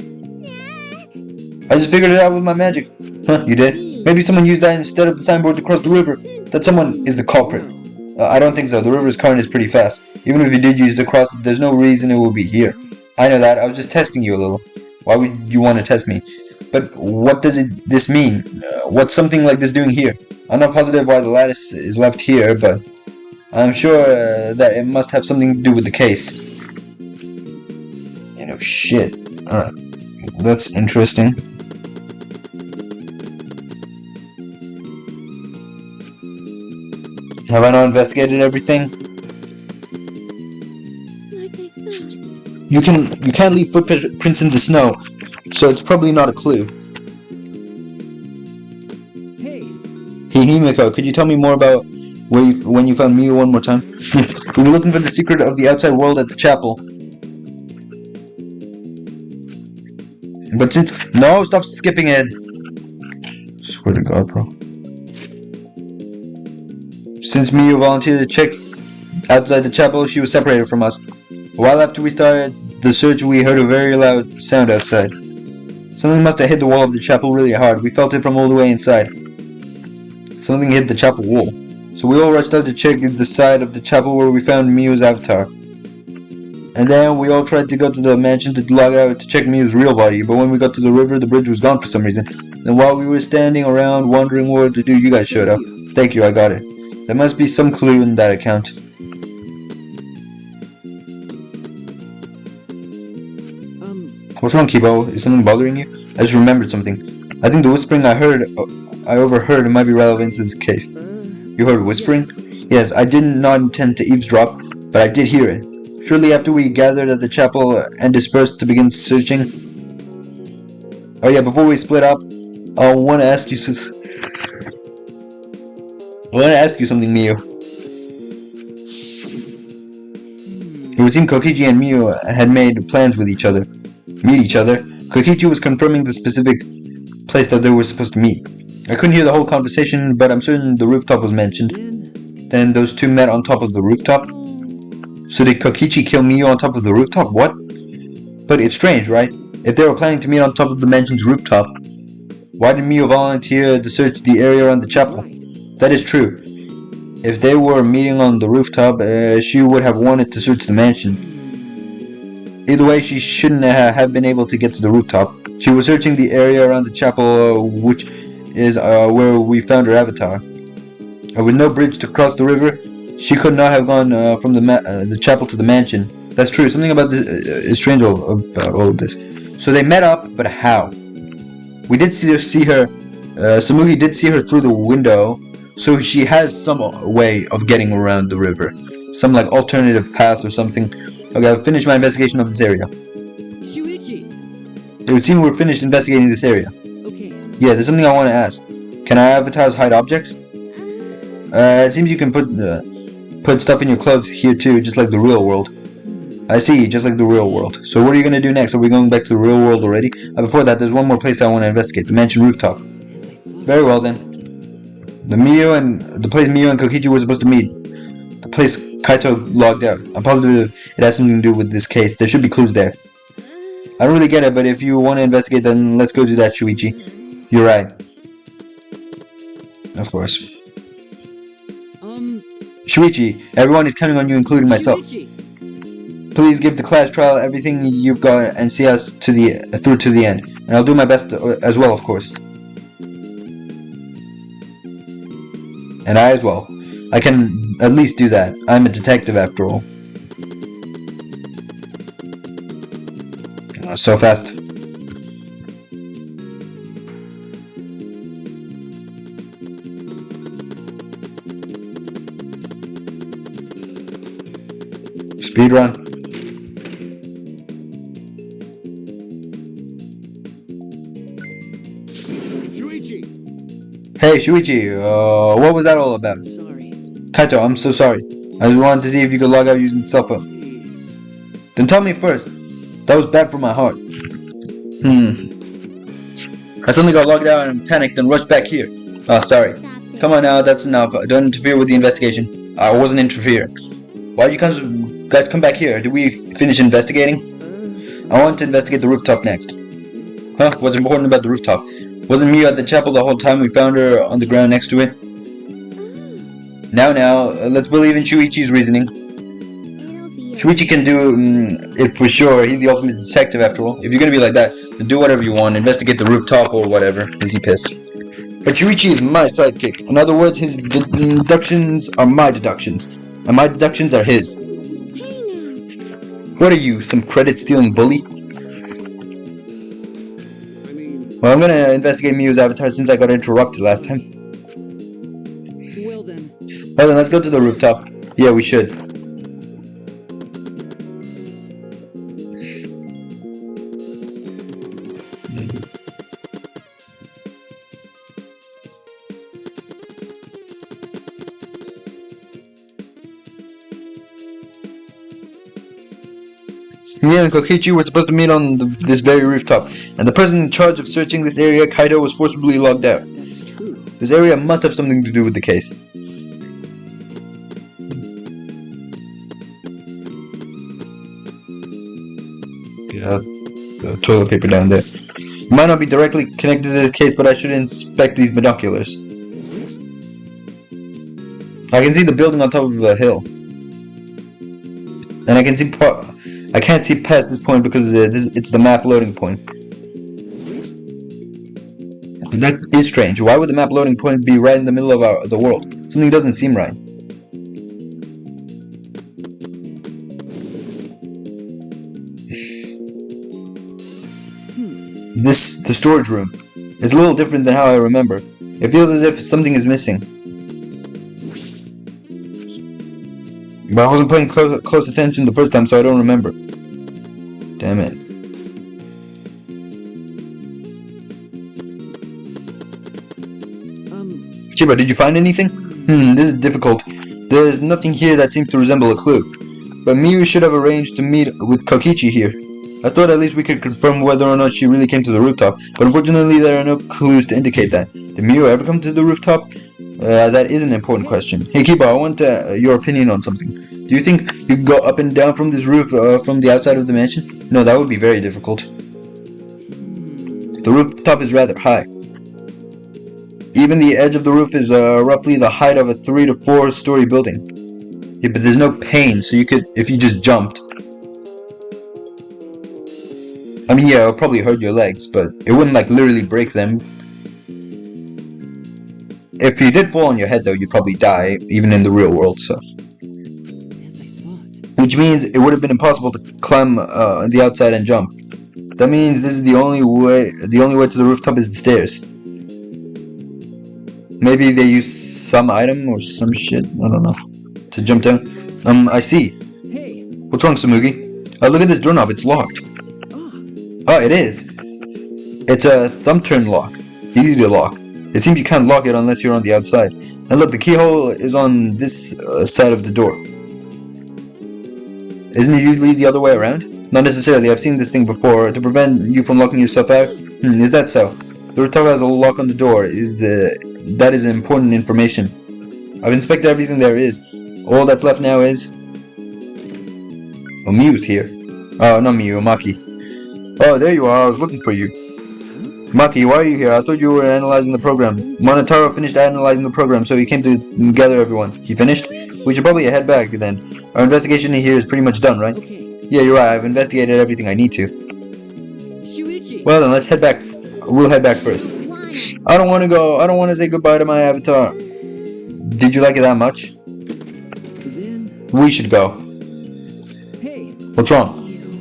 I just figured it out with my magic. Huh, you did? Maybe someone used that instead of the signboard to cross the river. That someone is the culprit. I don't think so. The river's current is pretty fast. Even if you did use the cross, there's no reason it will be here. I know that. I was just testing you a little. Why would you want to test me? But what does this mean? What's something like this doing here? I'm not positive why the lattice is left here, but I'm sure that it must have something to do with the case. You know, shit. Alright. That's interesting. Have I not investigated everything? like I thought. You can't leave footprints in the snow, so it's probably not a clue. Hey, Hey Himiko, could you tell me more about when you found Miu one more time? We were looking for the secret of the outside world at the chapel. But no, stop skipping it. Swear to God, bro. Since Miu volunteered to check outside the chapel, she was separated from us. A while after we started the search, we heard a very loud sound outside. Something must have hit the wall of the chapel really hard. We felt it from all the way inside. Something hit the chapel wall. So we all rushed out to check the side of the chapel where we found Miu's avatar. And then we all tried to go to the mansion to log out to check Miu's real body, but when we got to the river, the bridge was gone for some reason. And while we were standing around wondering what to do, you guys showed up. Thank you, I got it. There must be some clue in that account. What's wrong, Kibo? Is something bothering you? I just remembered something. I think the whispering I overheard might be relevant to this case. You heard whispering? Yes, I did not intend to eavesdrop, but I did hear it. Shortly after we gathered at the chapel and dispersed to begin searching. Oh yeah, before we split up, I want to ask you something, Miu. It would seem Kokiji and Miu had made plans with meet each other. Kokichi was confirming the specific place that they were supposed to meet. I couldn't hear the whole conversation, but I'm certain the rooftop was mentioned. Then those two met on top of the rooftop. So did Kokichi kill Miu on top of the rooftop? What? But it's strange, right? If they were planning to meet on top of the mansion's rooftop, why did Miu volunteer to search the area around the chapel? That is true. If they were meeting on the rooftop, she would have wanted to search the mansion. Either way, she shouldn't have been able to get to the rooftop. She was searching the area around the chapel, which is where we found her avatar. With no bridge to cross the river, she could not have gone from the chapel to the mansion. That's true. Something about this is strange about all of this. So they met up, but how? We did see her. Samugi did see her through the window, so she has some way of getting around the river. Some like alternative path or something. Okay, I've finished my investigation of this area. Shuichi. It would seem we're finished investigating this area. Okay. Yeah, there's something I want to ask. Can our avatars hide objects? It seems you can put stuff in your clothes here too, just like the real world. I see, just like the real world. So what are you going to do next? Are we going back to the real world already? Before that, there's one more place I want to investigate. The mansion rooftop. Very well then. The place Miu and Kokichi were supposed to meet. The place Kaito logged out. I'm positive it has something to do with this case. There should be clues there. I don't really get it, but if you want to investigate, then let's go do that, Shuichi. You're right. Of course. Shuichi, everyone is counting on you, including myself. Shuichi. Please give the class trial everything you've got and see us through to the end. And I'll do my best as well, of course. And I as well. I can at least do that. I'm a detective after all. So fast. Speed run. Shuichi. Hey Shuichi, what was that all about? Sorry. Kaito, I'm so sorry. I just wanted to see if you could log out using the cell phone. Please. Then tell me first. That was bad for my heart. I suddenly got logged out and panicked and rushed back here. Oh, sorry. Come on now, that's enough. Don't interfere with the investigation. I wasn't interfering. Why did you guys come back here? Did we finish investigating? I want to investigate the rooftop next. Huh? What's important about the rooftop? Wasn't Miu at the chapel the whole time we found her on the ground next to it? Now, let's believe in Shuichi's reasoning. Shuichi can do it for sure. He's the ultimate detective after all. If you're gonna be like that, then do whatever you want. Investigate the rooftop or whatever. Is he pissed? But Shuichi is my sidekick. In other words, his deductions are my deductions. And my deductions are his. What are you, some credit-stealing bully? I mean, Well, I'm gonna investigate Miu's avatar since I got interrupted last time. well then. Well then, let's go to the rooftop. Yeah, we should. Me and Kokichi were supposed to meet on this very rooftop, and the person in charge of searching this area, Kaido, was forcibly logged out. That's true. This area must have something to do with the case. Yeah, the toilet paper down there. It might not be directly connected to this case, but I should inspect these binoculars. I can see the building on top of a hill, and I can't see past this point because it's the map loading point. That is strange. Why would the map loading point be right in the middle of the world? Something doesn't seem right. The storage room. It's a little different than how I remember. It feels as if something is missing. But I wasn't paying close attention the first time, so I don't remember. Damn it. Chiba, did you find anything? This is difficult. There's nothing here that seems to resemble a clue. But Miyu should have arranged to meet with Kokichi here. I thought at least we could confirm whether or not she really came to the rooftop, but unfortunately there are no clues to indicate that. Did Miyu ever come to the rooftop? That is an important question. Hey Kiba, I want your opinion on something. Do you think you can go up and down from this roof from the outside of the mansion? No, that would be very difficult. The rooftop is rather high. Even the edge of the roof is roughly the height of a 3 to 4 story building. Yeah, but there's no pane, so you could, if you just jumped. I mean, yeah, it'll probably hurt your legs, but it wouldn't like literally break them. If you did fall on your head though, you'd probably die, even in the real world, so. As I thought. Which means it would have been impossible to climb the outside and jump. That means this is the only way to the rooftop is the stairs. Maybe they use some item or some shit, I don't know, to jump down. I see. Hey. What's wrong, Samugi? Look at this doorknob, it's locked. Oh, it is. It's a thumb turn lock. Easy to lock. It seems you can't lock it unless you're on the outside. And look, the keyhole is on this side of the door. Isn't it usually the other way around? Not necessarily. I've seen this thing before. To prevent you from locking yourself out. Is that so? The rooftop has a lock on the door. That is important information. I've inspected everything there is. All that's left now is... Oh, Miyu's here. Oh, not Miyu, Maki. Oh, there you are. I was looking for you. Maki, why are you here? I thought you were analyzing the program. Monotaro finished analyzing the program, so he came to gather everyone. He finished? We should probably head back then. Our investigation here is pretty much done, right? Okay. Yeah, you're right. I've investigated everything I need to. Shuichi. Well then, let's head back. We'll head back first. Why? I don't want to go. I don't want to say goodbye to my avatar. Did you like it that much? Then. We should go. Hey. What's wrong?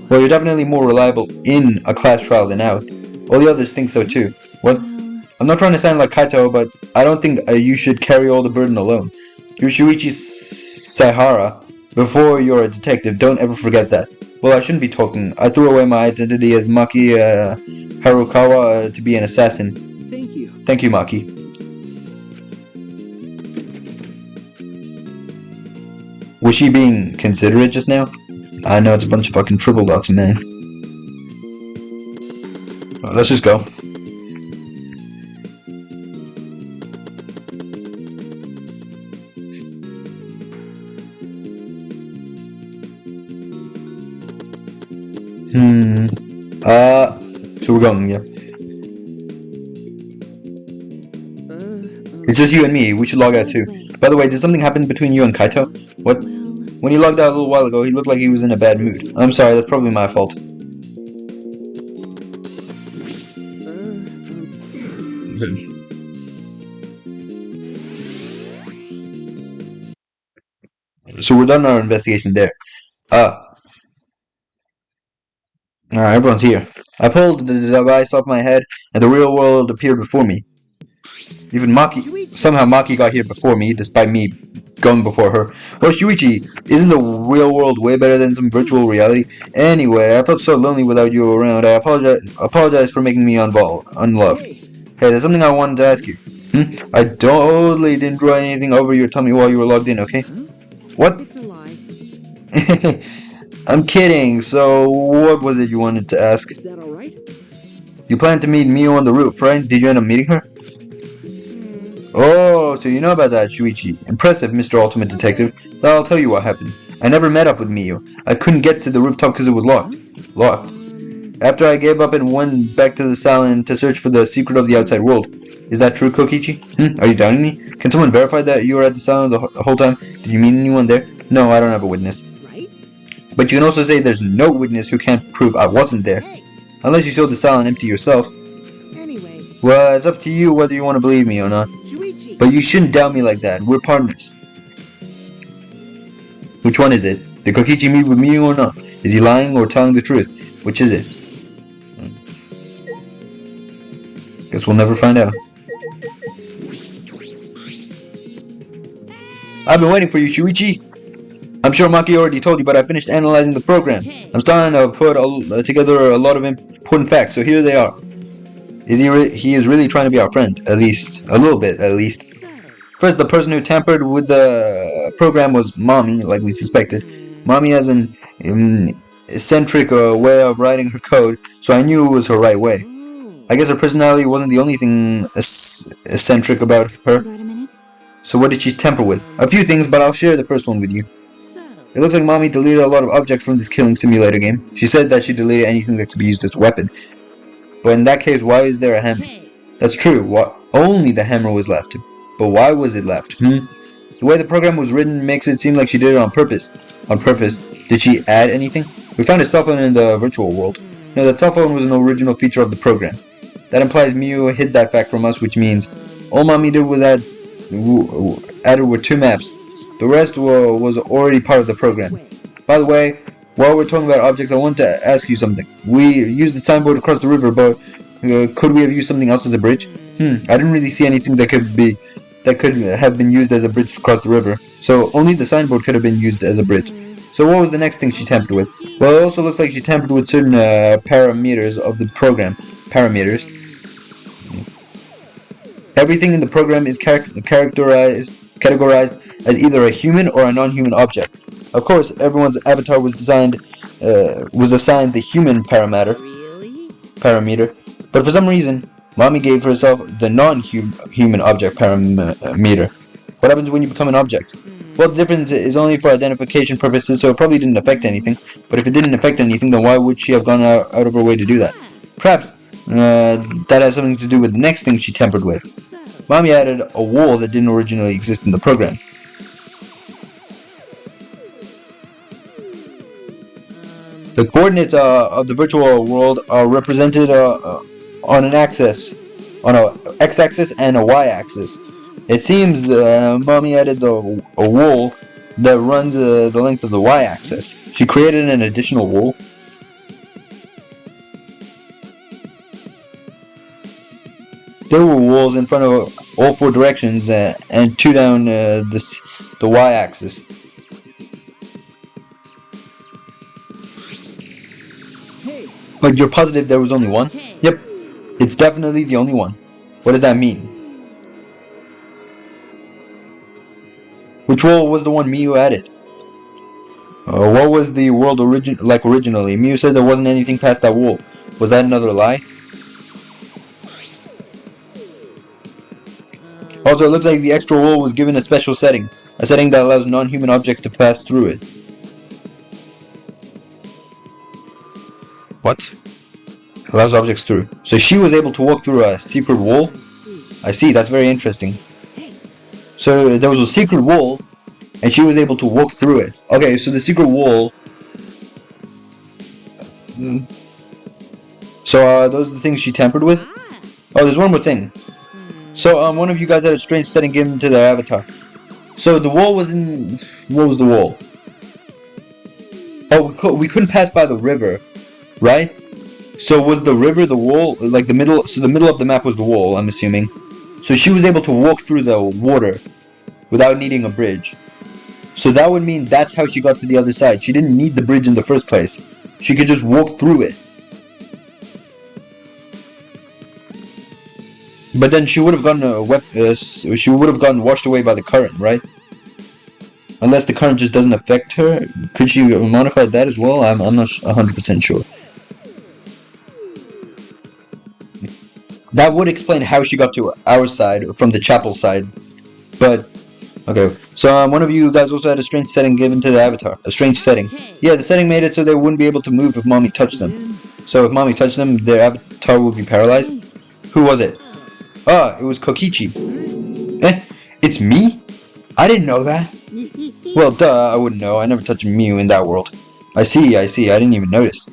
Well, you're definitely more reliable in a class trial than out. All the others think so too. What? I'm not trying to sound like Kaito, but I don't think you should carry all the burden alone. You're Shuichi Saihara. Before you're a detective, don't ever forget that. Well, I shouldn't be talking. I threw away my identity as Maki Harukawa to be an assassin. Thank you. Thank you, Maki. Was she being considerate just now? I know it's a bunch of fucking triple dots, man. Let's just go. So we're going, yeah. It's just you and me. We should log out too. By the way, did something happen between you and Kaito? What? When he logged out a little while ago, he looked like he was in a bad mood. I'm sorry, that's probably my fault. So we're done our investigation there. Alright, everyone's here. I pulled the device off my head, and the real world appeared before me. Even Maki... Somehow Maki got here before me, despite me going before her. Well, Shuichi, isn't the real world way better than some virtual reality? Anyway, I felt so lonely without you around. I apologize for making me unloved. Hey, there's something I wanted to ask you. I totally didn't draw anything over your tummy while you were logged in, okay? What? It's a lie. I'm kidding. So, what was it you wanted to ask? Is that alright? You planned to meet Mio on the roof, right? Did you end up meeting her? Oh, so you know about that, Shuichi. Impressive, Mr. Ultimate Detective. Well, I'll tell you what happened. I never met up with Mio. I couldn't get to the rooftop because it was locked. Locked. After I gave up and went back to the salon to search for the secret of the outside world. Is that true, Kokichi? Are you doubting me? Can someone verify that you were at the salon the whole time? Did you meet anyone there? No, I don't have a witness. Right? But you can also say there's no witness who can't prove I wasn't there. Hey, Unless you sold the salon empty yourself. anyway, Well, it's up to you whether you want to believe me or not. Shuichi. But you shouldn't doubt me like that. We're partners. Which one is it? Did Kokichi meet with me or not? Is he lying or telling the truth? Which is it? Guess we'll never find out. I've been waiting for you, Shuichi. I'm sure Maki already told you, but I finished analyzing the program. I'm starting to put together a lot of important facts, so here they are. He is really trying to be our friend, at least. A little bit, at least. First, the person who tampered with the program was Mommy, like we suspected. Mommy has an eccentric way of writing her code, so I knew it was her right way. I guess her personality wasn't the only thing eccentric about her. Got a minute? So what did she tamper with? A few things, but I'll share the first one with you. It looks like Mommy deleted a lot of objects from this killing simulator game. She said that she deleted anything that could be used as a weapon. But in that case, why is there a hammer? That's true, only the hammer was left. But why was it left? The way the program was written makes it seem like she did it on purpose. On purpose? Did she add anything? We found a cell phone in the virtual world. No, that cell phone was an original feature of the program. That implies Miu hid that fact from us, which means all Mommy did was added were 2 maps. The rest was already part of the program. By the way, while we're talking about objects, I want to ask you something. We used the signboard across the river, but could we have used something else as a bridge? I didn't really see anything that could have been used as a bridge to cross the river. So only the signboard could have been used as a bridge. So what was the next thing she tampered with? Well, it also looks like she tampered with certain parameters of the program. Parameters. Everything in the program is categorized as either a human or a non-human object. Of course, everyone's avatar was assigned the human parameter, but for some reason, Mommy gave herself the non-human object parameter. What happens when you become an object? Well, the difference is only for identification purposes, so it probably didn't affect anything. But if it didn't affect anything, then why would she have gone out of her way to do that? Perhaps that has something to do with the next thing she tampered with. Mommy added a wall that didn't originally exist in the program. The coordinates of the virtual world are represented on an axis, on a x-axis and a y-axis. It seems Mommy added a wall that runs the length of the y-axis. She created an additional wall. There were walls in front of all 4 directions and 2 down the y-axis. Hey, But you're positive there was only one? Yep, it's definitely the only one. What does that mean? Which wall was the one Miu added? What was the world originally? Miu said there wasn't anything past that wall. Was that another lie? Also, it looks like the extra wall was given a special setting. A setting that allows non-human objects to pass through it. What? Allows objects through. So she was able to walk through a secret wall? I see, that's very interesting. So there was a secret wall, and she was able to walk through it. Okay, so the secret wall... So those are the things she tampered with? Oh, there's one more thing. So one of you guys had a strange setting given to their avatar. So the wall was in... What was the wall? Oh, we couldn't pass by the river, right? So was the river the wall? Like the middle... So the middle of the map was the wall, I'm assuming. So she was able to walk through the water without needing a bridge. So that would mean that's how she got to the other side. She didn't need the bridge in the first place. She could just walk through it. But then she would have gotten washed away by the current, right? Unless the current just doesn't affect her. Could she modify that as well? I'm not 100% sure. That would explain how she got to our side from the chapel side. But, okay. So one of you guys also had a strange setting given to the avatar. A strange setting. Yeah, the setting made it so they wouldn't be able to move if mommy touched them. So if mommy touched them, their avatar would be paralyzed. Who was it? Ah, it was Kokichi. Eh? It's me? I didn't know that. Well, duh, I wouldn't know. I never touched Mew in that world. I see. I didn't even notice.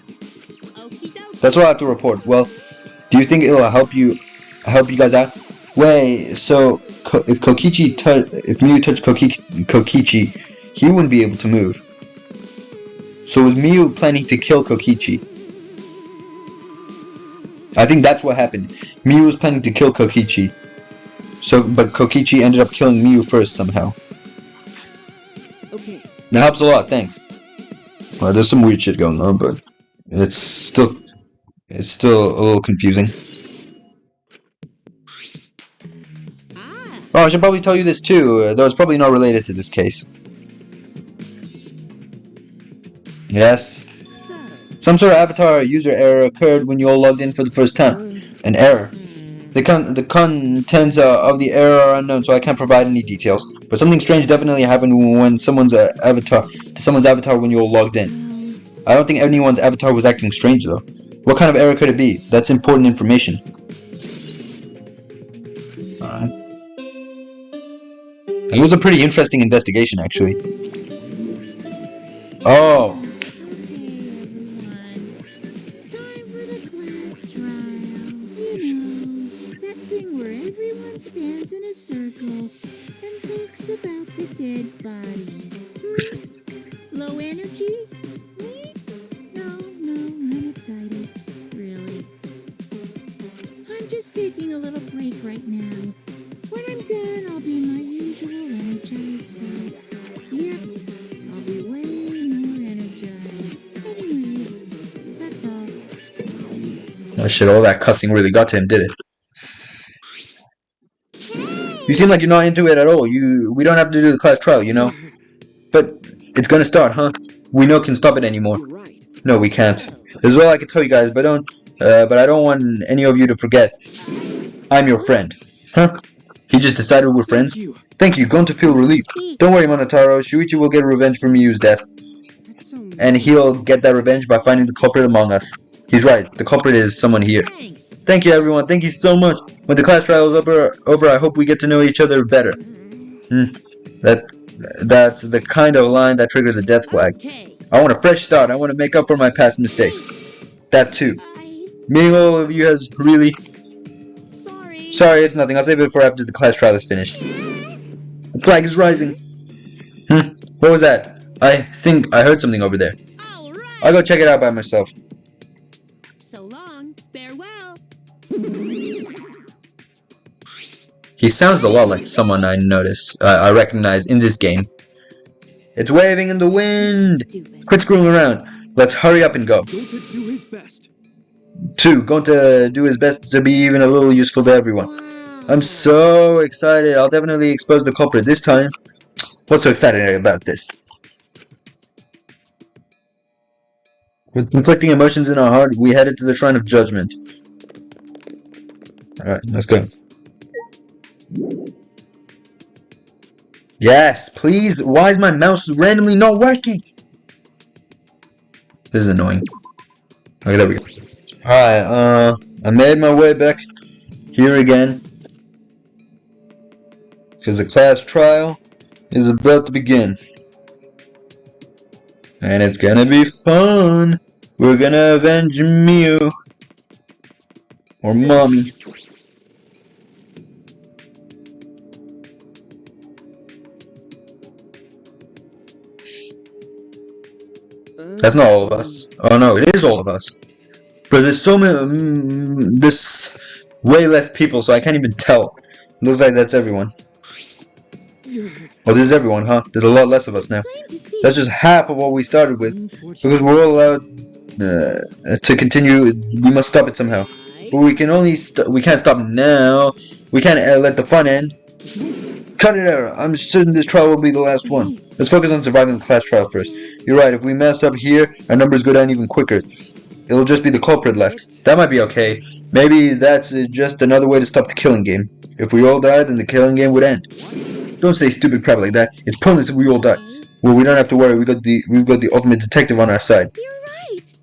That's what I have to report. Well, do you think it'll help you guys out? Wait, so if Mew touched Kokichi, he wouldn't be able to move. So was Mew planning to kill Kokichi? I think that's what happened. Mew was planning to kill Kokichi. But Kokichi ended up killing Mew first somehow. Okay. That helps a lot, thanks. Well, there's some weird shit going on, but it's still a little confusing. Oh, I should probably tell you this too, though it's probably not related to this case. Yes. Some sort of avatar user error occurred when you all logged in for the first time. An error. The contents of the error are unknown, so I can't provide any details. But something strange definitely happened when someone's avatar when you all logged in. I don't think anyone's avatar was acting strange though. What kind of error could it be? That's important information. Alright. It was a pretty interesting investigation, actually. Oh. Stands in a circle and talks about the dead body. Low energy? Me? No, I'm excited. Really. I'm just taking a little break right now. When I'm done, I'll be my usual energized self. Yep, I'll be way more energized. Anyway, that's all. Oh shit, all that cussing really got to him, did it? You seem like you're not into it at all. We don't have to do the class trial, you know? But it's gonna start, huh? We know can stop it anymore. No, we can't. This is all I can tell you guys, but I don't want any of you to forget. I'm your friend. Huh? He just decided we're friends? Thank you, going to feel relief. Don't worry, Monotaro. Shuichi will get revenge for Miyu's death. And he'll get that revenge by finding the culprit among us. He's right. The culprit is someone here. Thank you, everyone. Thank you so much. When the class trial is over, I hope we get to know each other better. That's the kind of line that triggers a death flag. I want a fresh start. I want to make up for my past mistakes. That too. Meeting all of you has really... Sorry, it's nothing. I'll save it for after the class trial is finished. The flag is rising. What was that? I think I heard something over there. I'll go check it out by myself. So long. Farewell. He sounds a lot like someone I recognize in this game. It's waving in the wind! Quit screwing around. Let's hurry up and go. Going to do his best. 2. Going to do his best to be even a little useful to everyone. I'm so excited. I'll definitely expose the culprit this time. What's so exciting about this? With conflicting emotions in our heart, we headed to the Shrine of Judgment. Alright, let's go. Yes, please. Why is my mouse randomly not working? This is annoying. Okay, there we go. Alright, I made my way back here again. Because the class trial is about to begin. And it's gonna be fun. We're gonna avenge Mew. Or Mommy. That's not all of us. Oh no, it is all of us. But there's so many, there's way less people, so I can't even tell. Looks like that's everyone. Oh, this is everyone, huh? There's a lot less of us now. That's just half of what we started with. Because we're all allowed to continue, we must stop it somehow. But we can only we can't stop now. We can't let the fun end. Cut it out. I'm certain this trial will be the last one. Let's focus on surviving the class trial first. You're right, if we mess up here, our numbers go down even quicker. It'll just be the culprit left. That might be okay. Maybe that's just another way to stop the killing game. If we all die, then the killing game would end. Don't say stupid crap like that. It's pointless if we all die. Well, we don't have to worry. We've got the ultimate detective on our side. You're right.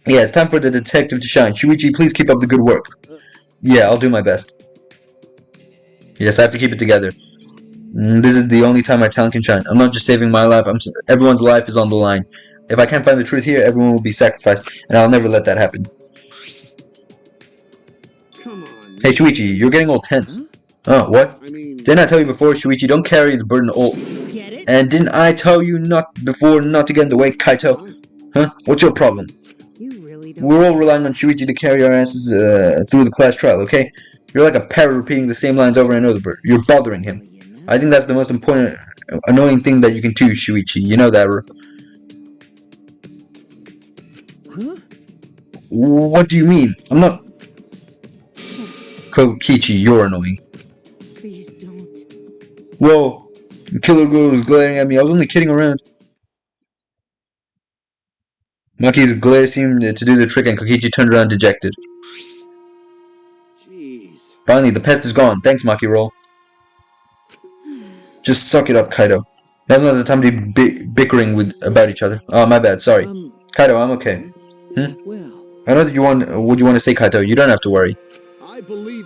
Yeah, it's time for the detective to shine. Shuichi, please keep up the good work. Yeah, I'll do my best. Yes, I have to keep it together. This is the only time my talent can shine. I'm not just saving my life. Everyone's life is on the line. If I can't find the truth here, everyone will be sacrificed, and I'll never let that happen. Come on. Hey, Shuichi, you're getting all tense. Oh, what? Didn't I tell you before, Shuichi, don't carry the burden all... Get it? And didn't I tell you not to get in the way, Kaito? Huh? What's your problem? You really don't. We're all relying on Shuichi to carry our asses through the class trial, okay? You're like a parrot repeating the same lines over and over. You're bothering him. I think that's the most important, annoying thing that you can do, Shuichi. You know that, Huh? What do you mean? I'm not... Kokichi, you're annoying. Please don't. Whoa. Killer Girl was glaring at me. I was only kidding around. Maki's glare seemed to do the trick and Kokichi turned around dejected. Jeez. Finally, the pest is gone. Thanks, Maki Roll. Just suck it up, Kaido. Now's not the time to be bickering about each other. Oh, my bad. Sorry. Kaido, I'm okay. Well, I know that you want what you want to say, Kaito. You don't have to worry.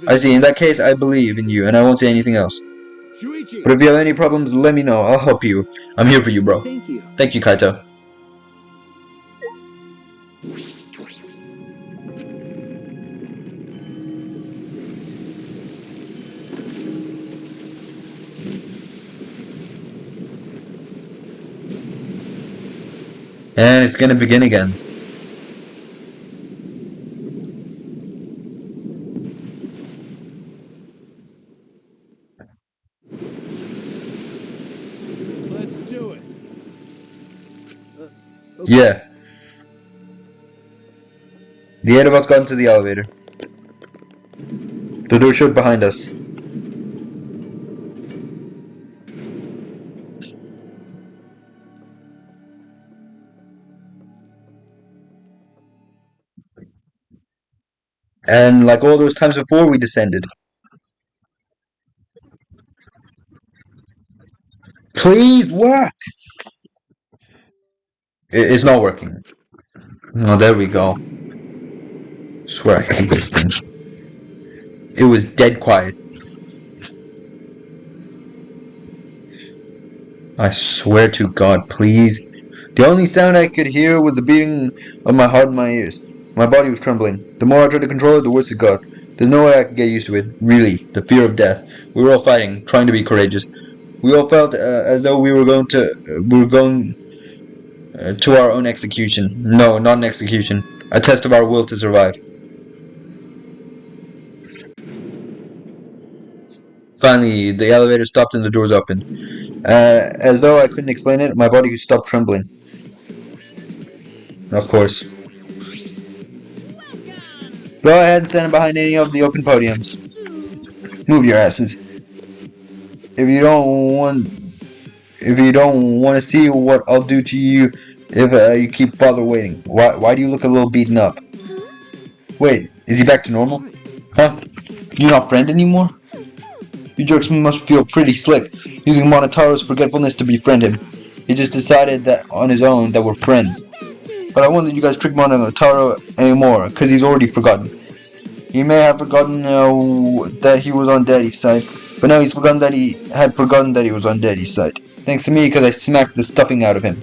I see. In that case, I believe in you, and I won't say anything else. But if you have any problems, let me know. I'll help you. I'm here for you, bro. thank you. Thank you, Kaito. And it's gonna begin again. Let's do it. Yeah. The 8 of us got into the elevator. The door shut behind us. And like all those times before, we descended. Please work! It's not working. Oh, there we go. Swear I hate this thing. It was dead quiet. I swear to God, please. The only sound I could hear was the beating of my heart in my ears. My body was trembling. The more I tried to control it, the worse it got. There's no way I could get used to it. Really, the fear of death. We were all fighting, trying to be courageous. We all felt as though we were going to our own execution. No, not an execution. A test of our will to survive. Finally, the elevator stopped and the doors opened. As though I couldn't explain it, my body stopped trembling. Of course. Go ahead and stand behind any of the open podiums. Move your asses. If you don't want to see what I'll do to you if you keep Father waiting. Why do you look a little beaten up? Wait, is he back to normal? Huh? You're not friend anymore? You jerks must feel pretty slick, using Monotaro's forgetfulness to befriend him. He just decided that on his own that we're friends. But I won't let you guys trick Monotaro anymore, cause he's already forgotten. He may have forgotten that he was on Daddy's side, but now he's forgotten that he was on Daddy's side. Thanks to me, cause I smacked the stuffing out of him.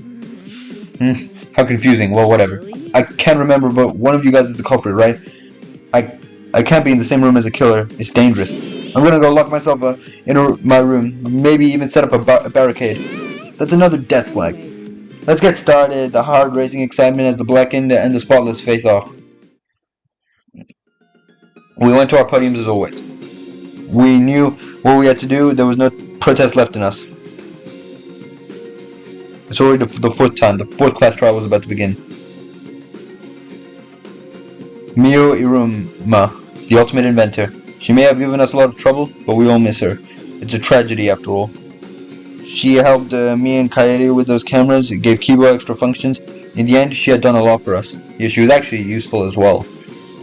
How confusing. Well, whatever. I can't remember, but one of you guys is the culprit, right? I can't be in the same room as a killer. It's dangerous. I'm gonna go lock myself in my room. Maybe even set up a barricade. That's another death flag. Let's get started. The hard-racing excitement as the blackened and the spotless face off. We went to our podiums as always. We knew what we had to do. There was no protest left in us. It's already the fourth time. The fourth class trial was about to begin. Mio Iruma, the ultimate inventor. She may have given us a lot of trouble, but we all miss her. It's a tragedy after all. She helped me and Kaede with those cameras. It gave Kiba extra functions. In the end, she had done a lot for us. Yeah, she was actually useful as well.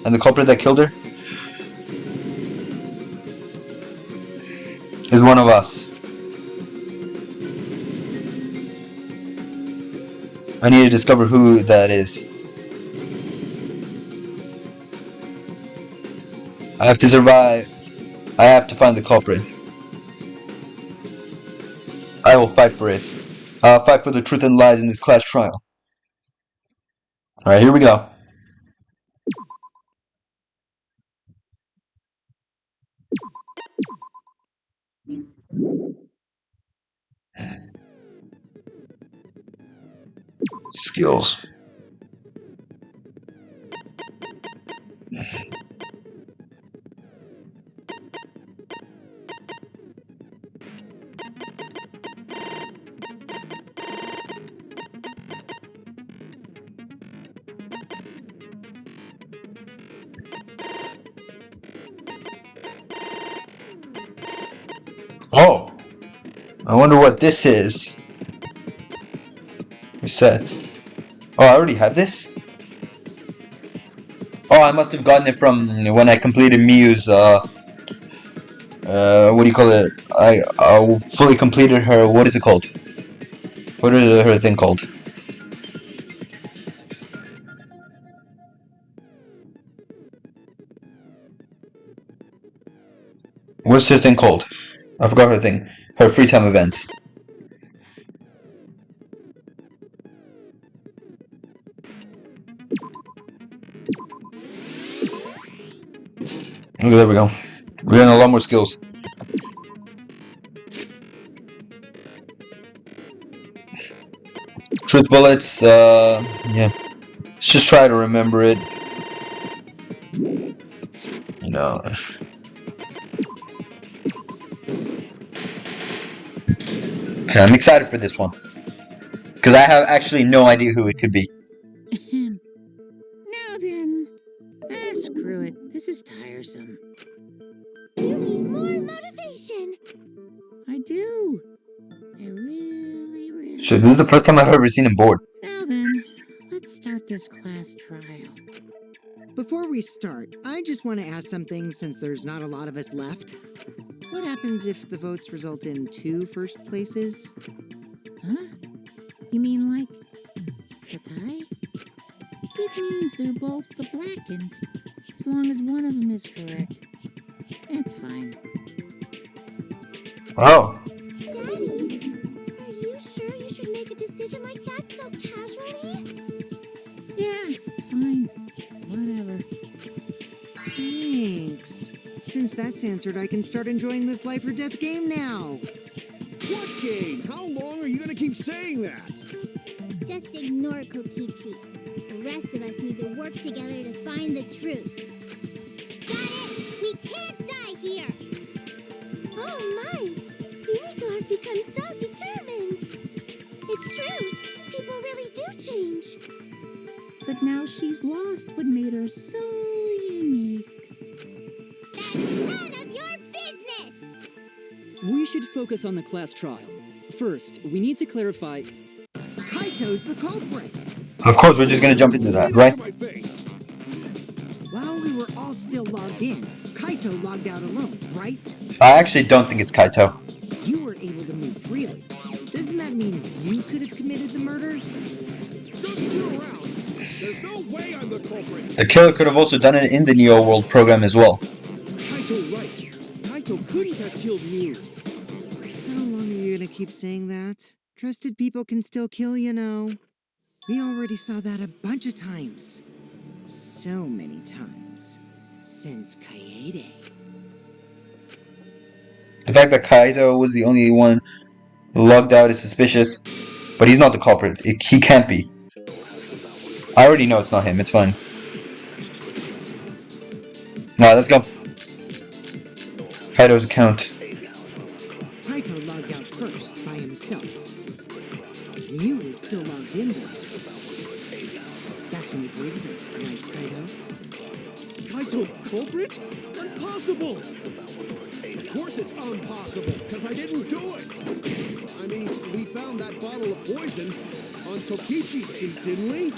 And the culprit that killed her is one of us. I need to discover who that is. I have to survive. I have to find the culprit. I will fight for it. I'll fight for the truth and lies in this class trial. Alright, here we go. Skills. Oh! I wonder what this is. Reset. Oh, I already have this? Oh, I must have gotten it from when I completed Miyu's, what do you call it? I fully completed her, what is it called? What is her thing called? What's her thing called? I forgot her thing. Her free time events. Okay, there we go. We're getting a lot more skills. Truth bullets, yeah. Let's just try to remember it. You know. Okay, I'm excited for this one. Because I have actually no idea who it could be. Now then. Screw it. This is tiresome. You need more motivation. I do. I really Shit, this is the first time I've ever seen him bored. Now then, let's start this class trial. Before we start, I just want to ask something since there's not a lot of us left. What happens if the votes result in 2 first places? Huh? You mean like the tie? It means they're both the blackened. As long as one of them is correct. It's fine. Oh. Daddy, are you sure you should make a decision like that so casually? Yeah, it's fine. Whatever. Thanks. Since that's answered, I can start enjoying this life or death game now. What game? How long are you gonna keep saying that? Just ignore Kokichi. The rest of us need to work together to find the truth. Got it! We can't die here! Oh my! Himiko has become so determined! It's true! People really do change! But now she's lost what made her so unique. That's none of your business! We should focus on the class trial. First, we need to clarify... Kaito's the culprit! Of course, we're just gonna jump into that, right? My face. While we were all still logged in, Kaito logged out alone, right? I actually don't think it's Kaito. You were able to move freely. Doesn't that mean you could have committed the murder? Don't screw around. There's no way I'm the culprit. The killer could have also done it in the Neo World program as well. Kaito right. Kaito couldn't have killed Miu. How long are you gonna keep saying that? Trusted people can still kill, you know. We already saw that a bunch of times. So many times. Since Kaede. The fact that Kaito was the only one who logged out is suspicious, but he's not the culprit. He can't be. I already know it's not him, it's fine. Now, let's go. Kaito's account. Kaito logged out first by himself. You were still logged in though. That's when you poisoned her, right, Kaito? Kaito culprit? Impossible! Of course it's impossible, because I didn't do it. I mean, we found that bottle of poison on Tokichi's seat, didn't we?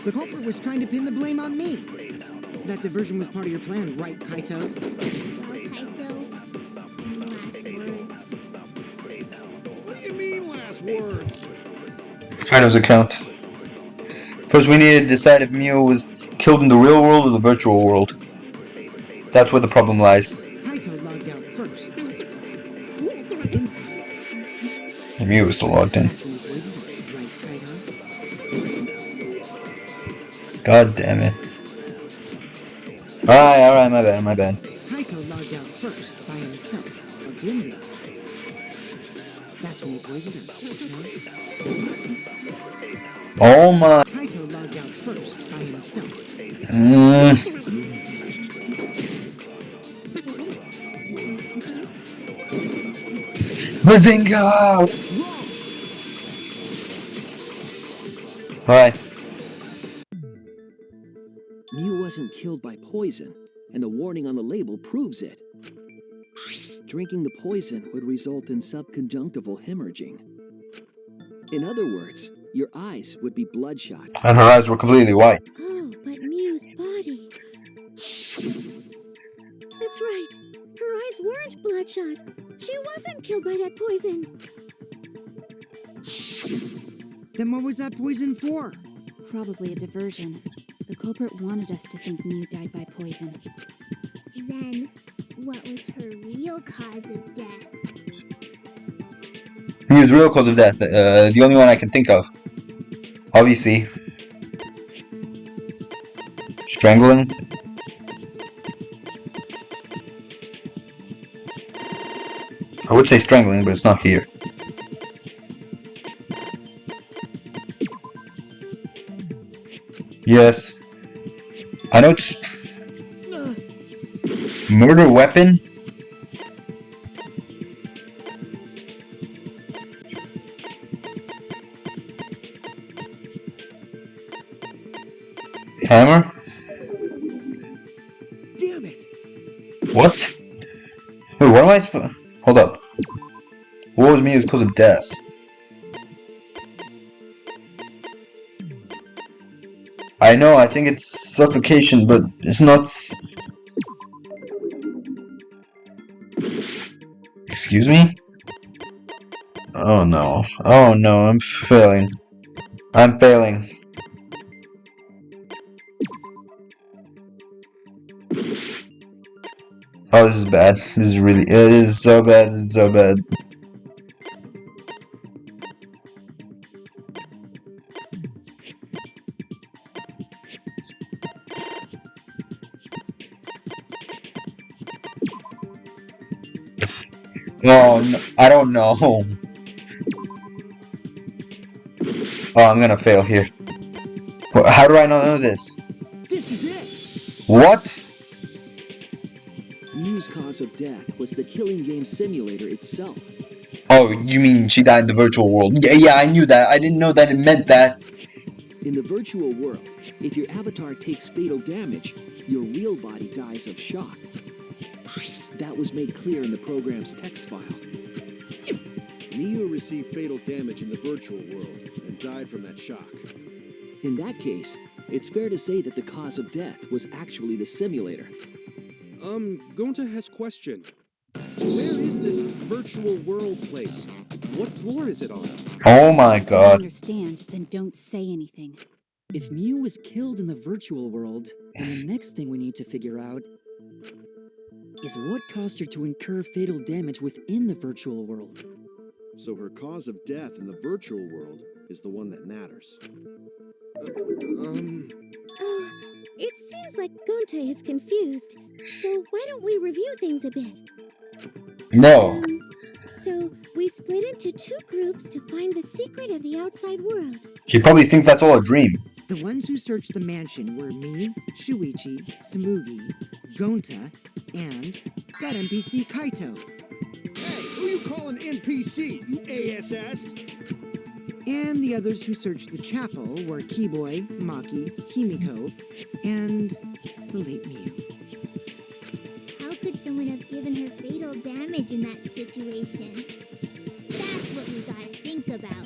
The culprit was trying to pin the blame on me. That diversion was part of your plan, right, Kaito? Well, Kaito, any last words? What do you mean, last words? Kaito's account. First, we need to decide if Mio was killed in the real world or the virtual world. That's where the problem lies. Kaito logged out first. And Mio was still logged in. That's when you poisoned her, right, Kaito? God damn it. Alright, my bad. Kaito logged out first by himself. Again, there. That's when you poisoned her. Oh my. Kaito logged out first by himself. Bazinga! Alright. Mew wasn't killed by poison, and the warning on the label proves it. Drinking the poison would result in subconjunctival hemorrhaging. In other words, your eyes would be bloodshot. And her eyes were completely white. Oh, but Mew's body. That's right. Her eyes weren't bloodshot. She wasn't killed by that poison. Then what was that poison for? Probably a diversion. The culprit wanted us to think Mew died by poison. Then, what was her real cause of death? Mew's real cause of death. The only one I can think of. Obviously. Strangling. I would say strangling, but it's not here. Yes. I know it's... Murder weapon? Hammer? Damn it! What? Wait, what am I supposed... Hold up. What was Mio's cause of death? I know, I think it's suffocation, but it's not... Excuse me? Oh no. Oh no, I'm failing. I'm failing. Oh, this is bad. This is really... It is so bad. This is so bad. Oh, no, I don't know. Oh, I'm gonna fail here. How do I not know this? This is it! What? Mew's cause of death was the killing game simulator itself. Oh, you mean she died in the virtual world? Yeah, I knew that. I didn't know that it meant that. In the virtual world, if your avatar takes fatal damage, your real body dies of shock. That was made clear in the program's text file. Miu received fatal damage in the virtual world and died from that shock. In that case, it's fair to say that the cause of death was actually the simulator. Gonta has question. Where is this virtual world place? What floor is it on? Oh my If you god. understand, then don't say anything. If Mew was killed in the virtual world, then the next thing we need to figure out is what caused her to incur fatal damage within the virtual world. So her cause of death in the virtual world is the one that matters. Oh, it seems like Gonta is confused. So why don't we review things a bit? No. So we split into two groups to find the secret of the outside world. She probably thinks that's all a dream. The ones who searched the mansion were me, Shuichi, Samugi, Gonta, and that NPC Kaito. Hey, who you calling NPC, you ASS? And the others who searched the chapel were Keyboy, Maki, Himiko, and the late Mew. How could someone have given her fatal damage in that situation. That's what we gotta think about.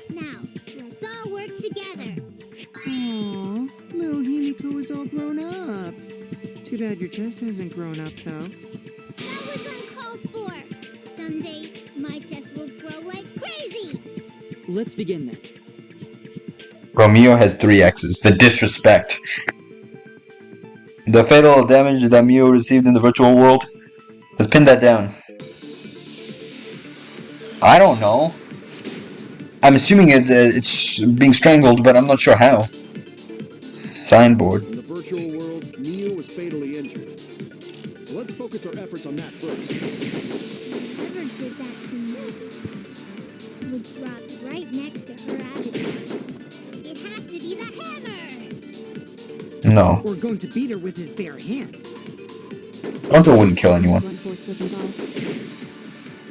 Now, let's all work together. Aww, little Himiko is all grown up. Too bad your chest hasn't grown up, though. That was uncalled for. Someday, my chest will grow like crazy. Let's begin then. Romeo has 3 X's. The disrespect. The fatal damage that Mio received in the virtual world. Let's pin that down. I don't know. I'm assuming it's being strangled, but I'm not sure how. Signboard. In the virtual world, Mio was fatally injured. So let's focus our efforts on that first. Whoever did that to me was dropped right next to her avatar. It has to be the hammer! No. We're going to beat her with his bare hands. Uncle wouldn't kill anyone. Blunt force was involved.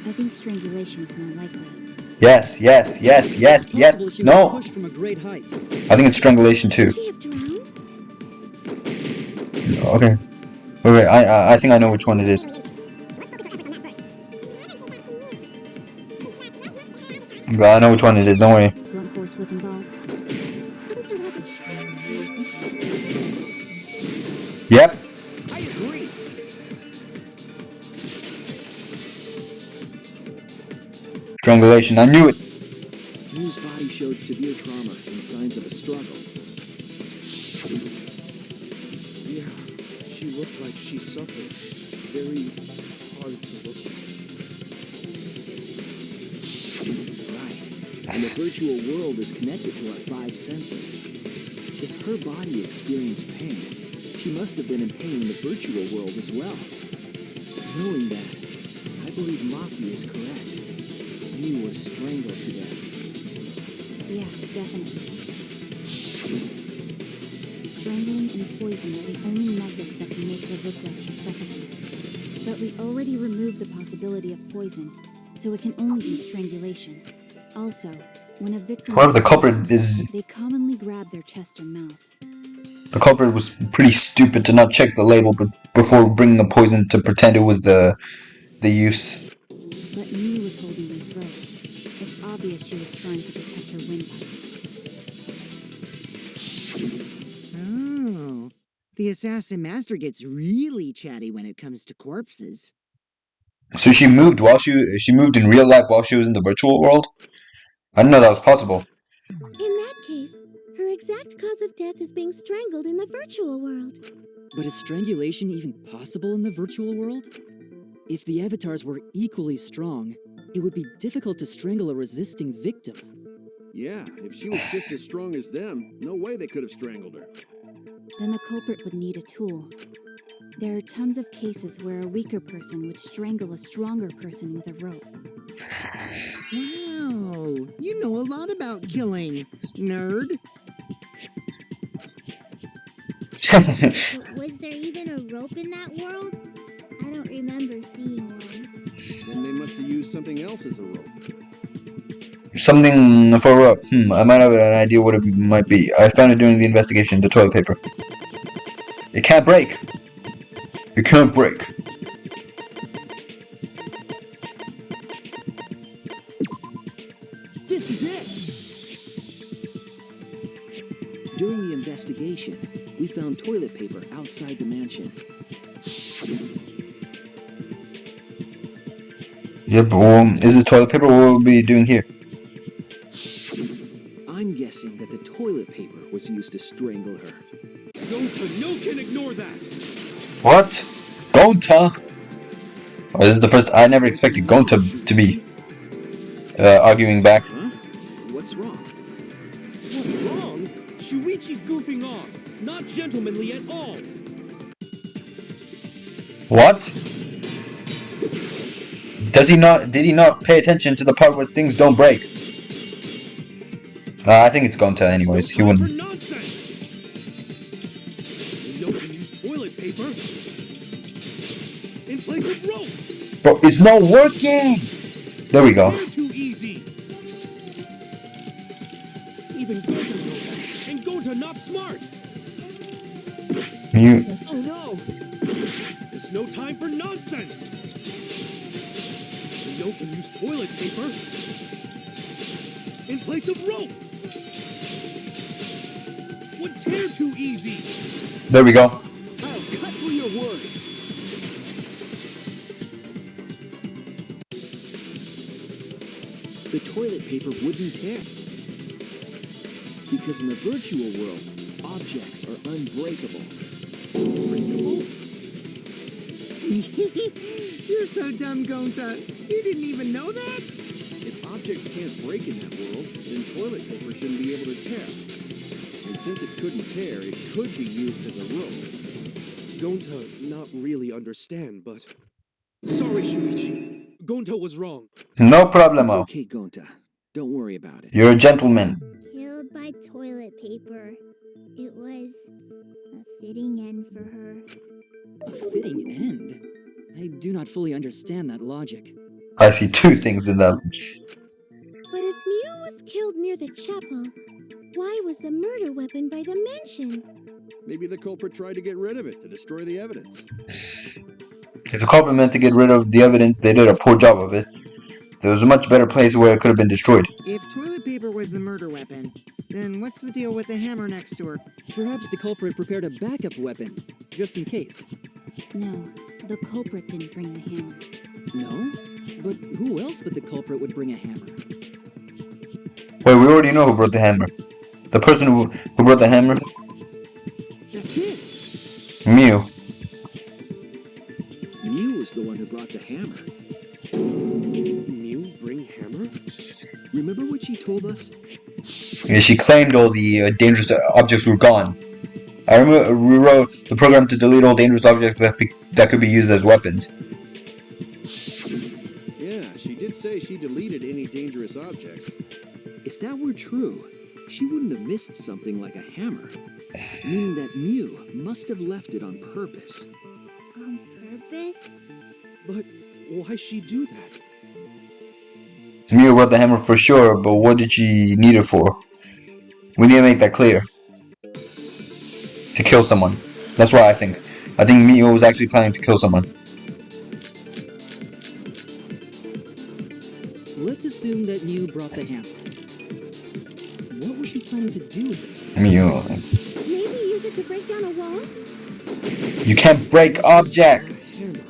I think strangulation is more likely. Yes, yes, yes, yes, yes. Possible she was No. pushed from a great height. I think it's strangulation too. Could she have drowned? Okay. Wait, I think I know which one it is. I know which one it is, don't worry. Blunt force was involved. Yep. I agree. Strangulation, I knew it. Mew's body showed severe trauma and signs of a struggle. Yeah, she looked like she suffered. Very hard to look at. Right. And the virtual world is connected to our 5 senses. If her body experienced pain, she must have been in pain in the virtual world as well. Knowing that, I believe Maki is correct. Mew was strangled to death. Yeah, definitely. Strangling and poison are the only methods that can make her look like she suffocated. But we already removed the possibility of poison, so it can only be strangulation. Also, when a victim However, the culprit is... they commonly grab their chest or mouth. The culprit was pretty stupid to not check the label before bringing the poison to pretend it was the use. But Mew was holding her throat. It's obvious she was trying to protect her windpipe. Oh, the assassin master gets really chatty when it comes to corpses. So she moved while she moved in real life while she was in the virtual world? I didn't know that was possible. In that case, her exact cause of death is being strangled in the virtual world. But is strangulation even possible in the virtual world? If the avatars were equally strong, it would be difficult to strangle a resisting victim. Yeah, if she was just as strong as them, no way they could have strangled her. Then the culprit would need a tool. There are tons of cases where a weaker person would strangle a stronger person with a rope. Wow, you know a lot about killing, nerd. But was there even a rope in that world? I don't remember seeing one. Then they must have used something else as a rope. Something for a rope. I might have an idea what it might be. I found it during the investigation, the toilet paper. It can't break. It can't break. This is it! During the investigation, we found toilet paper outside the mansion. Yep, is this toilet paper? What will we be doing here? I'm guessing that the toilet paper was used to strangle her. Gonta, no can ignore that! What? Gonta? Oh, this is the first... I never expected Gonta to be arguing back. Huh? What's wrong? What's wrong? Shuichi's goofing off. Not gentlemanly at all. What? Does he not... Did he not pay attention to the part where things don't break? I think it's Gonta anyways. He wouldn't... For nonsense! We know we use toilet paper in place of rope. Bro, it's not working! There we go. Way too easy. Even Gonta knows that, and Gonta not smart. You... Oh no! There's no time for nonsense. Gunto can use toilet paper in place of rope. Would tear too easy. There we go. I'll cut through your words. The toilet paper wouldn't tear. Because in the virtual world, objects are unbreakable. Unbreakable? You're so dumb, Gonta. You didn't even know that? If objects can't break in that world, then toilet paper shouldn't be able to tear. And since it couldn't tear, it could be used as a rope. Gonta not really understand, but... Sorry, Shuichi. Gonta was wrong. No It's problemo. okay, Gonta. Don't worry about it. You're a gentleman. Killed by toilet paper. It was a fitting end for her. A fitting end? I do not fully understand that logic. I see two things in that. But if Mew was killed near the chapel, why was the murder weapon by the mansion? Maybe the culprit tried to get rid of it to destroy the evidence. If the culprit meant to get rid of the evidence, they did a poor job of it. There was a much better place where it could have been destroyed. If toilet paper was the murder weapon, then what's the deal with the hammer next to her? Perhaps the culprit prepared a backup weapon, just in case. No, the culprit didn't bring the hammer. No? But who else but the culprit would bring a hammer? Wait, we already know who brought the hammer. The person who brought the hammer? That's it. Mew. Mew was the one who brought the hammer. Mew bring hammer? Remember what she told us? Yeah, she claimed all the dangerous objects were gone. I rewrote the program to delete all dangerous objects that could be used as weapons. Yeah, she did say she deleted any dangerous objects. If that were true, she wouldn't have missed something like a hammer. Meaning that Mew must have left it on purpose. On purpose? But why'd she do that? Mew brought the hammer for sure, but what did she need it for? We need to make that clear. To kill someone. That's what I think. I think Mew was actually planning to kill someone. Let's assume that Mew brought the hammer. What was she planning to do with it? Mew. Maybe use it to break down a wall? You can't break objects! Hammer.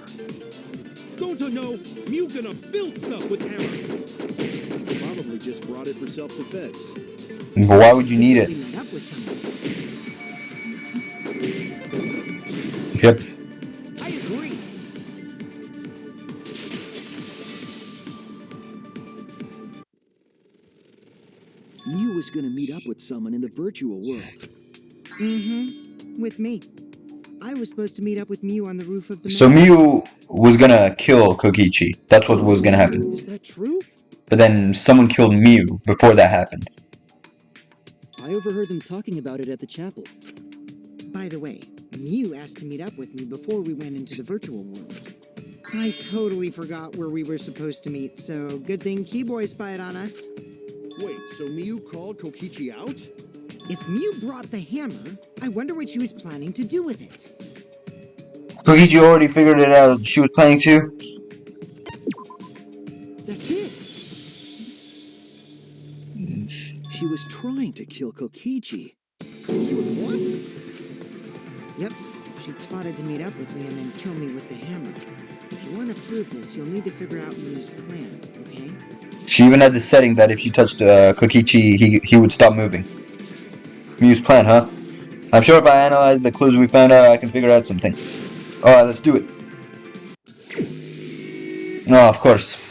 Gonta no! Mew gonna build stuff with hammer! Probably just brought it for self-defense. But why would you need it? He met up with someone. Yep. I agree. Mew was gonna meet up with someone in the virtual world. Mm-hmm. With me. I was supposed to meet up with Mew on the roof of the So Mew was gonna kill Kokichi. That's what was gonna happen. Is that true? But then someone killed Mew before that happened. I overheard them talking about it at the chapel. By the way, Mew asked to meet up with me before we went into the virtual world. I totally forgot where we were supposed to meet, so good thing Keyboy spied on us. Wait, so Mew called Kokichi out? If Mew brought the hammer, I wonder what she was planning to do with it. Kokichi already figured it out. She was planning to. That's it. She was trying to kill Kokichi. She was what? Yep, she plotted to meet up with me and then kill me with the hammer. If you want to prove this, you'll need to figure out Mew's plan, okay? She even had the setting that if she touched Kokichi, he would stop moving. Mew's plan, huh? I'm sure if I analyze the clues we found out, I can figure out something. Alright, let's do it. No, of course.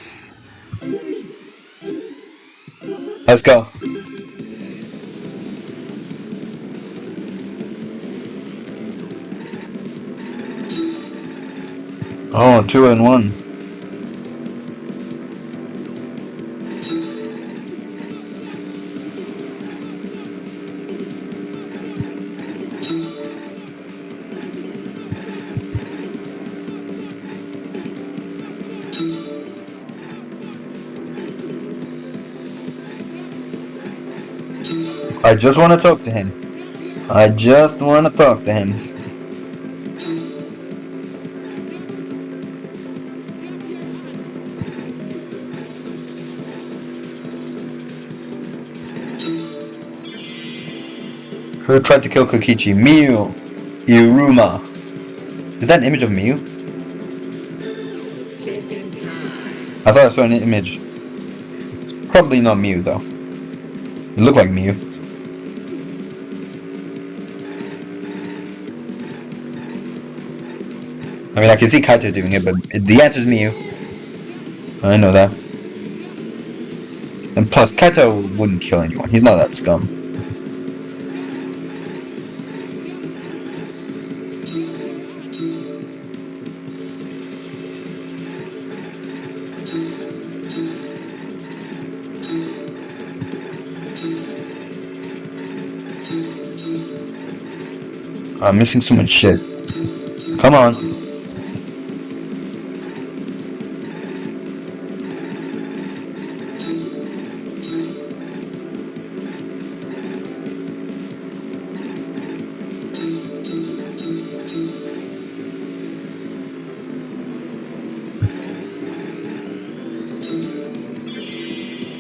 Let's go. Oh, 2 in 1. I just want to talk to him. I just want to talk to him. Who tried to kill Kokichi? Miu. Iruma. Is that an image of Miu? I thought I saw an image. It's probably not Miu though. It looked like Miu. I mean, I can see Kaito doing it, but the answer's Miu. I know that. And plus, Kaito wouldn't kill anyone. He's not that scum. I'm missing so much shit. Come on.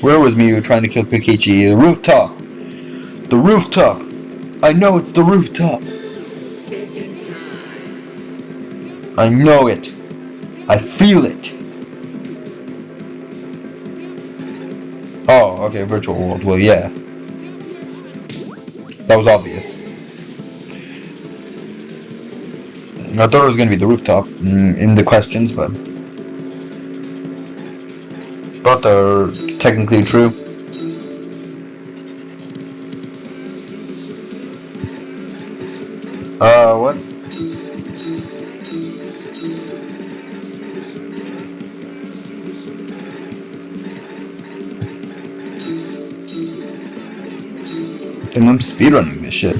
Where was Miu trying to kill Kokichi? The rooftop! The rooftop! I know it's the rooftop! I know it! I feel it! Oh, okay, virtual world. Well, yeah. That was obvious. I thought it was gonna be the rooftop in the questions, but both are technically true. What? Damn, I'm speedrunning this shit.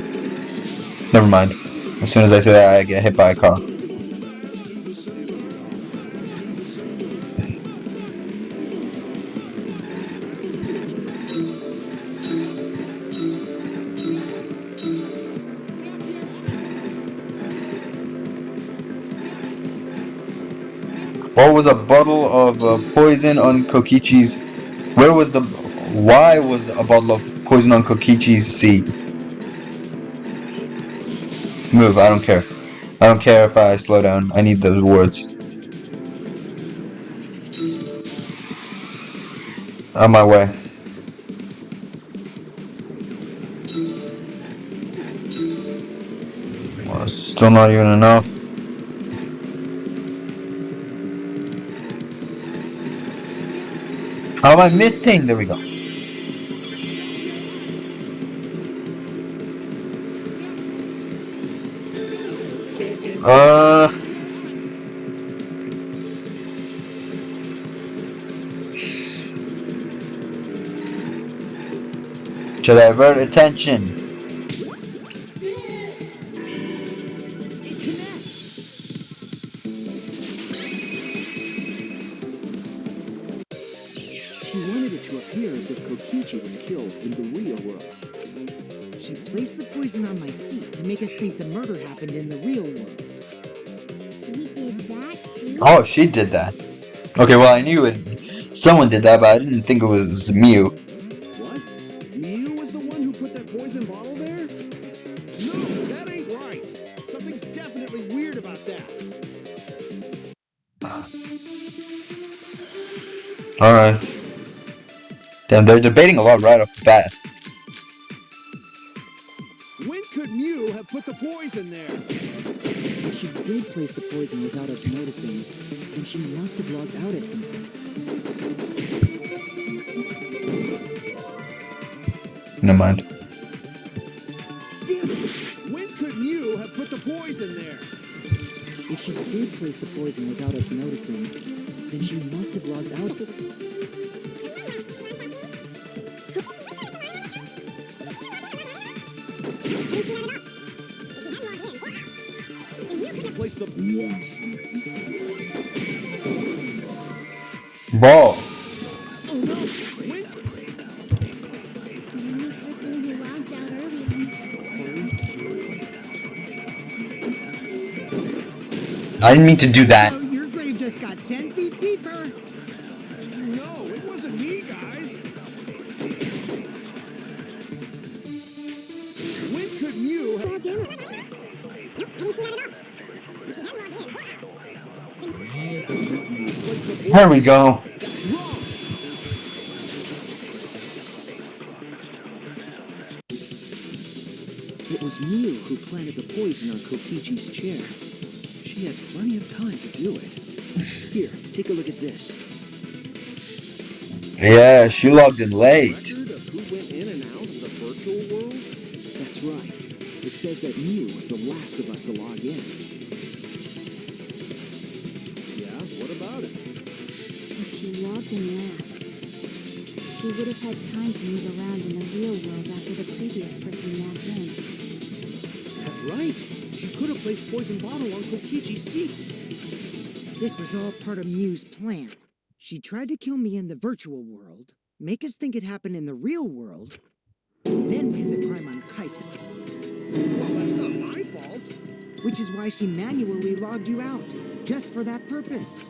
Never mind. As soon as I say that, I get hit by a car. What was a bottle of poison on Kokichi's... Why was a bottle of poison on Kokichi's seat? Move, I don't care. I don't care if I slow down. I need those words. On my way. Well, it's still not even enough. How am I missing? There we go. To divert attention. She wanted it to appear as if Kokichi was killed in the real world. She placed the poison on my seat to make us think the murder happened in the real world. She did that too? Oh, she did that. Okay, well, I knew it. Someone did that, but I didn't think it was Miu. What? Miu was the one who put that poison bottle there? No, that ain't right. Something's definitely weird about that. Alright. Damn, they're debating a lot right off the bat. When could Miu have put the poison there? If she did place the poison without us noticing, then she must have logged out at some point. Never mind. Damn it! When could Miu have put the poison there? If she did place the poison without us noticing, then she must have logged out. Place the... Bro. Oh no! When... The only person who logged out early. I didn't mean to do that. Oh, your grave just got 10 feet deeper. No, it wasn't me, guys. When could log in. There we go. It was Mew who planted the poison on Kokichi's chair. She had plenty of time to do it. Here, take a look at this. Yeah, she logged in late. Record of who went in and out of the virtual world? That's right. It says that Mew was the last of us to log in. Yeah, what about it? If she logged in last, she would have had time to move around in the real world after the previous person logged in. That's right. She could have placed poison bottle on Kokichi's seat. This was all part of Mew's plan. She tried to kill me in the virtual world, make us think it happened in the real world, then pin the crime on Kaito. Well, that's not my fault. Which is why she manually logged you out, just for that purpose.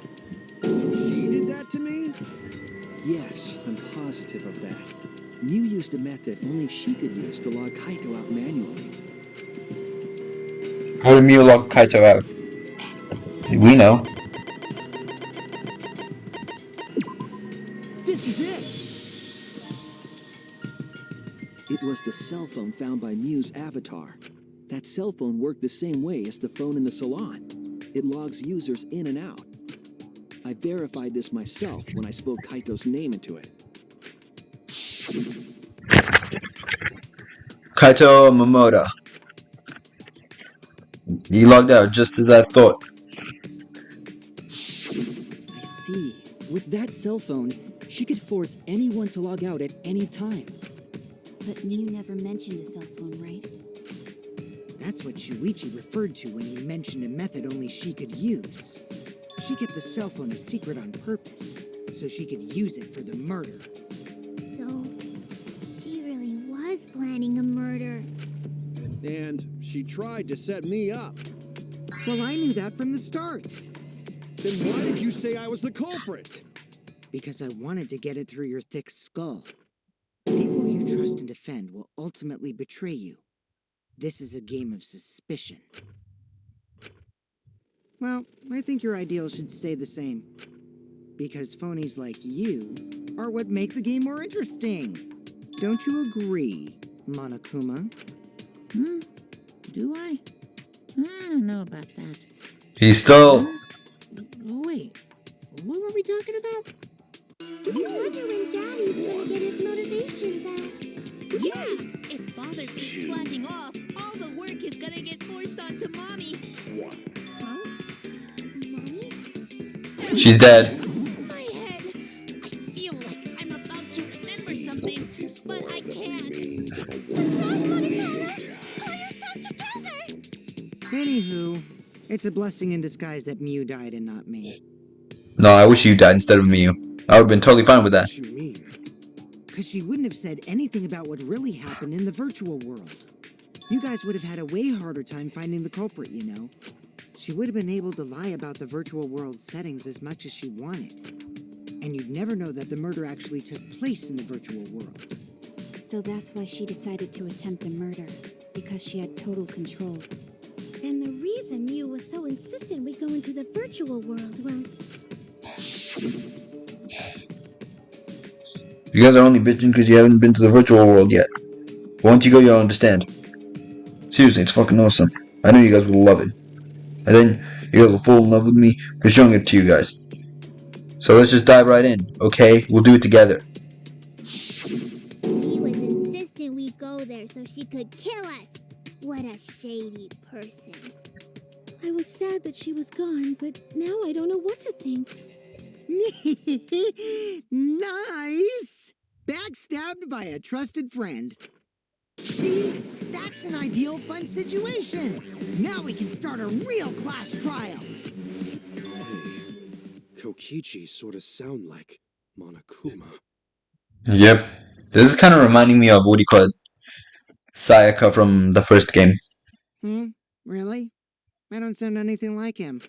So she did that to me? Yes, I'm positive of that. Mew used a method only she could use to log Kaito out manually. How did Mew log Kaito out? We know. This is it! It was the cell phone found by Mew's avatar. That cell phone worked the same way as the phone in the salon. It logs users in and out. I verified this myself when I spoke Kaito's name into it. Kaito Momoda. He logged out just as I thought. I see. With that cell phone, she could force anyone to log out at any time. But Mew never mentioned the cell phone, right? That's what Shuichi referred to when he mentioned a method only she could use. She kept the cell phone a secret on purpose, so she could use it for the murder. So, she really was planning a murder. And she tried to set me up. Well, I knew that from the start, Then why did you say I was the culprit? because I wanted to get it through your thick skull. People you trust and defend will ultimately betray you. This is a game of suspicion. Well, I think your ideals should stay the same. Because phonies like you are what make the game more interesting. Don't you agree, Monokuma? Do I? I don't know about that. He's still... Oh, wait. What were we talking about? I wonder when Daddy's gonna get his motivation back. Yeah, if Father keeps slacking off, all the work is gonna get forced onto Mommy. Huh? Mommy? She's dead. My head. I feel like I'm about to remember something, but I can't. I'm sorry, Monotana. Pull yourself together. Anywho, it's a blessing in disguise that Mew died and not me. No, I wish you died instead of Mew. I would have been totally fine with that. What you mean? Because she wouldn't have said anything about what really happened in the virtual world. You guys would have had a way harder time finding the culprit, you know. She would have been able to lie about the virtual world settings as much as she wanted. And you'd never know that the murder actually took place in the virtual world. So that's why she decided to attempt a murder, because she had total control. And the reason Mew was so insistent we go into the virtual world was... You guys are only bitching because you haven't been to the virtual world yet. But once you go, you'll understand. Seriously, it's fucking awesome. I know you guys will love it. And then you guys will fall in love with me for showing it to you guys. So let's just dive right in, okay? We'll do it together. She was insistent we go there so she could kill us. What a shady person. I was sad that she was gone, but now I don't know what to think. Nice! Backstabbed by a trusted friend. See? That's an ideal fun situation. Now we can start a real class trial. Kokichi sort of sound like Monokuma. Yep. This is kind of reminding me of, what do you call it? Sayaka from the first game. Really? I don't sound anything like him.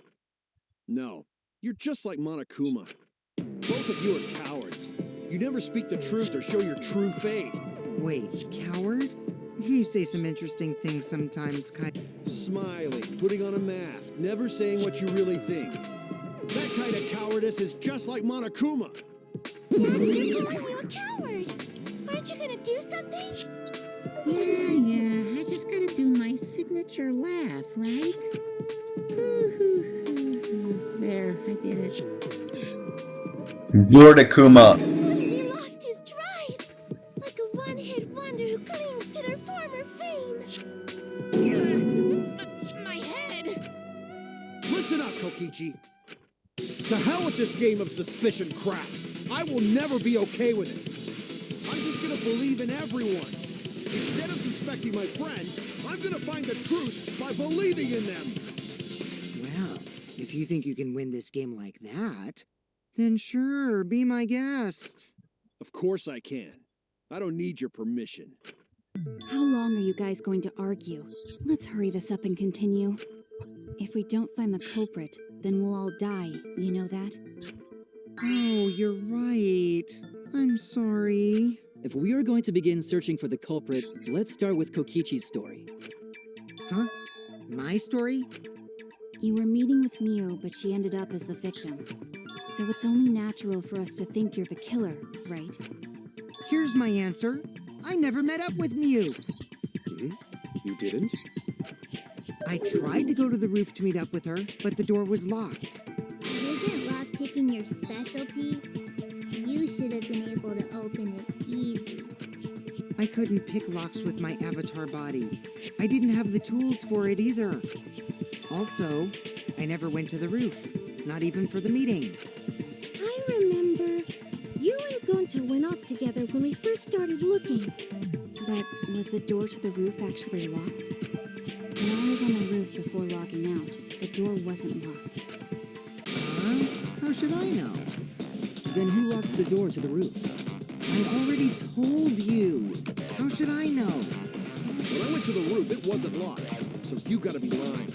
No, you're just like Monokuma. Both of you are cowards. You never speak the truth or show your true face. Wait, coward? You say some interesting things sometimes, Kai. Smiling, putting on a mask, never saying what you really think. That kind of cowardice is just like Monokuma. Daddy, they're calling you a coward. Aren't you gonna do something? Yeah, I just gotta do my signature laugh, right? There, I did it. Lord Akuma. He lost his drive. Like a one-hit wonder who clings to their former fame. My head. Listen up, Kokichi. To hell with this game of suspicion crap. I will never be okay with it. I'm just gonna believe in everyone. Instead of suspecting my friends, I'm gonna find the truth by believing in them. Well, if you think you can win this game like that, then sure, be my guest. Of course I can. I don't need your permission. How long are you guys going to argue? Let's hurry this up and continue. If we don't find the culprit, then we'll all die, you know that? Oh, you're right. I'm sorry. If we are going to begin searching for the culprit, let's start with Kokichi's story. Huh? My story? You were meeting with Miu, but she ended up as the victim. So it's only natural for us to think you're the killer, right? Here's my answer. I never met up with Miu. You didn't? I tried to go to the roof to meet up with her, but the door was locked. Isn't lockpicking your specialty? You should have been able to open it easy. I couldn't pick locks with my avatar body. I didn't have the tools for it either. Also, I never went to the roof, not even for the meeting. I remember. You and Gonta went off together when we first started looking. But was the door to the roof actually locked? When I was on the roof before logging out, the door wasn't locked. Huh? How should I know? Then who locks the door to the roof? I already told you. How should I know? When I went to the roof, it wasn't locked. So you gotta be lying.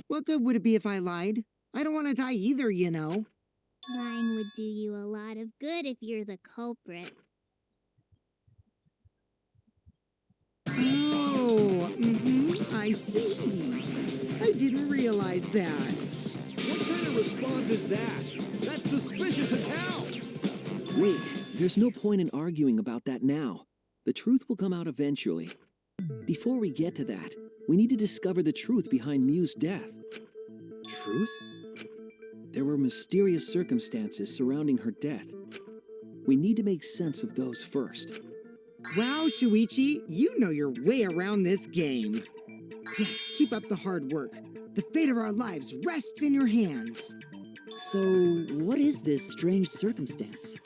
What good would it be if I lied? I don't want to die either, you know. Lying would do you a lot of good if you're the culprit. Oh, I see. I didn't realize that. What kind of response is that? That's suspicious as hell! Wait, there's no point in arguing about that now. The truth will come out eventually. Before we get to that, we need to discover the truth behind Miu's death. Truth? There were mysterious circumstances surrounding her death. We need to make sense of those first. Wow, Shuichi, you know your way around this game. Yes, keep up the hard work. The fate of our lives rests in your hands. So, what is this strange circumstance?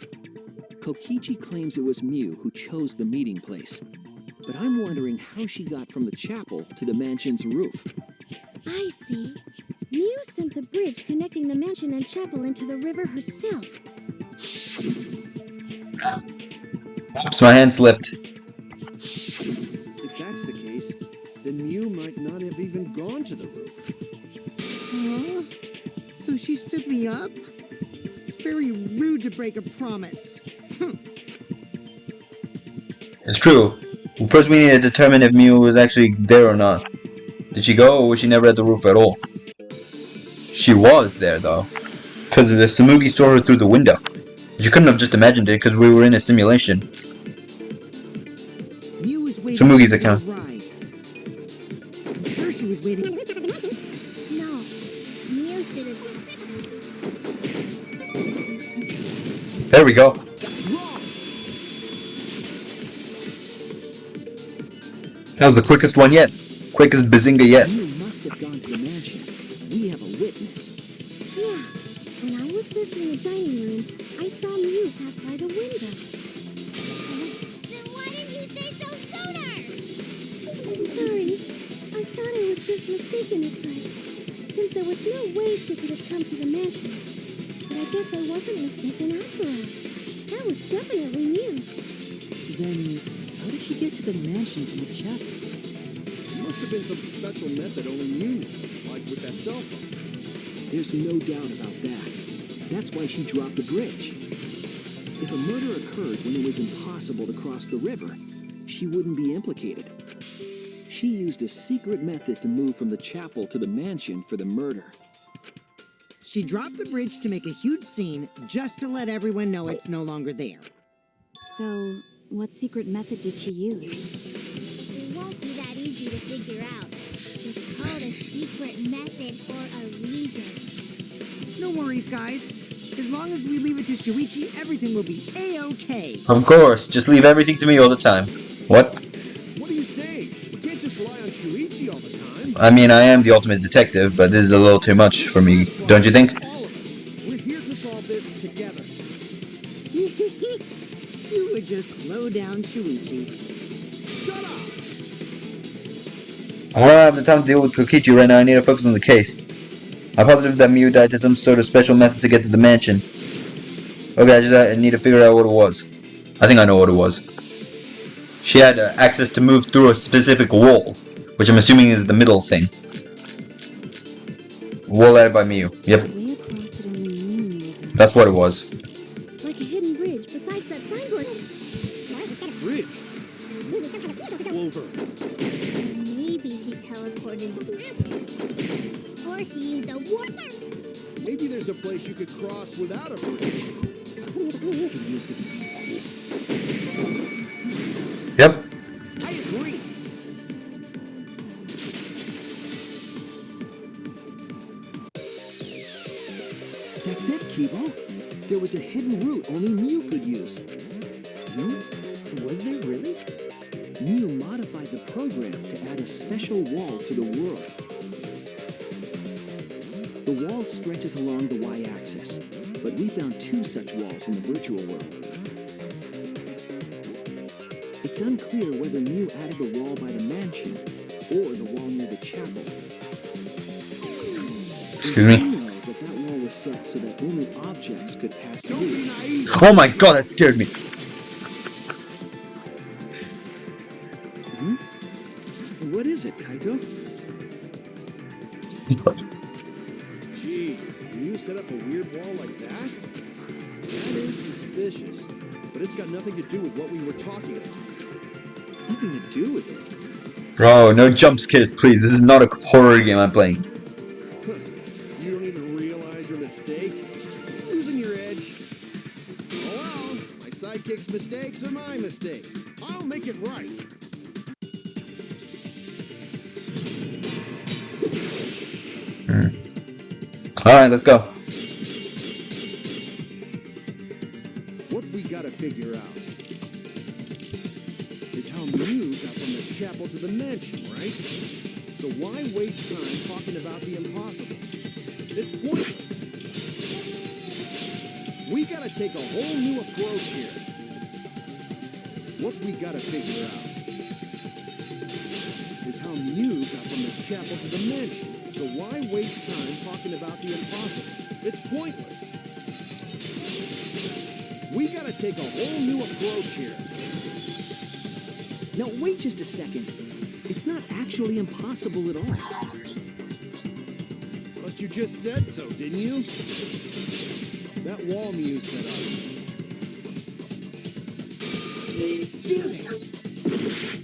Kokichi claims it was Miu who chose the meeting place. But I'm wondering how she got from the chapel to the mansion's roof. I see. Miu sent the bridge connecting the mansion and chapel into the river herself. Oops, my hand slipped. If that's the case, then Miu might not have even gone to the roof. Huh? So she stood me up? It's very rude to break a promise. It's true. First we need to determine if Miu was actually there or not. Did she go or was she never at the roof at all? She was there though. Because the Samugi saw her through the window. She couldn't have just imagined it because we were in a simulation. Miu was waiting Samugi's for account. the ride. I'm sure she was waiting. No, Miu should have. There we go. That was the quickest one yet. Quickest bazinga yet. Miu must have gone to the mansion. We have a witness. Yeah, when I was searching the dining room, I saw Miu pass by the window. Then why didn't you say so sooner? Sorry, I thought I was just mistaken at first, since there was no way she could have come to the mansion. But I guess I wasn't mistaken after all. That was definitely Miu. Then, how did she get to the mansion from the chapel? It must have been some special method only Miu knew, like with that cell phone. There's no doubt about that. That's why she dropped the bridge. If a murder occurred when it was impossible to cross the river, she wouldn't be implicated. She used a secret method to move from the chapel to the mansion for the murder. She dropped the bridge to make a huge scene just to let everyone know it's no longer there. So, what secret method did she use? It won't be that easy to figure out. It's called a secret method for a reason. No worries, guys. As long as we leave it to Shuichi, everything will be A-okay. Of course, just leave everything to me all the time. What? What are you saying? We can't just rely on Shuichi all the time. I mean, I am the ultimate detective, but this is a little too much for me, don't you think? All of us. We're here to solve this together. You would just slow down Shuichi. Shut up! I don't have the time to deal with Kokichi right now. I need to focus on the case. I'm positive that Miu died to some sort of special method to get to the mansion. Okay, I need to figure out what it was. I think I know what it was. She had access to move through a specific wall, which I'm assuming is the middle thing. Wall added by Miu. Yep, Way across it only Miu knew about. that's what it was. Like a hidden bridge besides that signboard. Bridge. Clover. Maybe she teleported. Or she used a warp. Maybe there's a place you could cross without a bridge. Yep. I agree. That's it, Kibo. There was a hidden route only Miu could use. Was there really? Miu modified the program to add a special wall to the world. The wall stretches along the y-axis, but we found two such walls in the virtual world. It's unclear whether Miu added the wall by the mansion or the wall near the chapel. Excuse me. We know that that wall was set so that only objects could pass Don't be through. naive. Oh my god, that scared me. What is it, Kaito? Jeez, can you set up a weird wall like that? That is suspicious. But it's got nothing to do with what we were talking about. Nothing to do with it. Bro, no jump scares, please. This is not a horror game I'm playing. You don't even realize your mistake? Losing your edge? Oh well, my sidekick's mistakes are my mistakes. I'll make it right. Alright, let's go. What we gotta figure out is how Mew got from the chapel to the mansion, right? So why waste time talking about the impossible? It's pointless. We gotta take a whole new approach here. What we gotta figure out is how Mew got from the chapel to the mansion. So why waste time talking about the impossible? It's pointless. We gotta take a whole new approach here. Now, wait just a second. It's not actually impossible at all. But you just said so, didn't you? That wall Mew set up.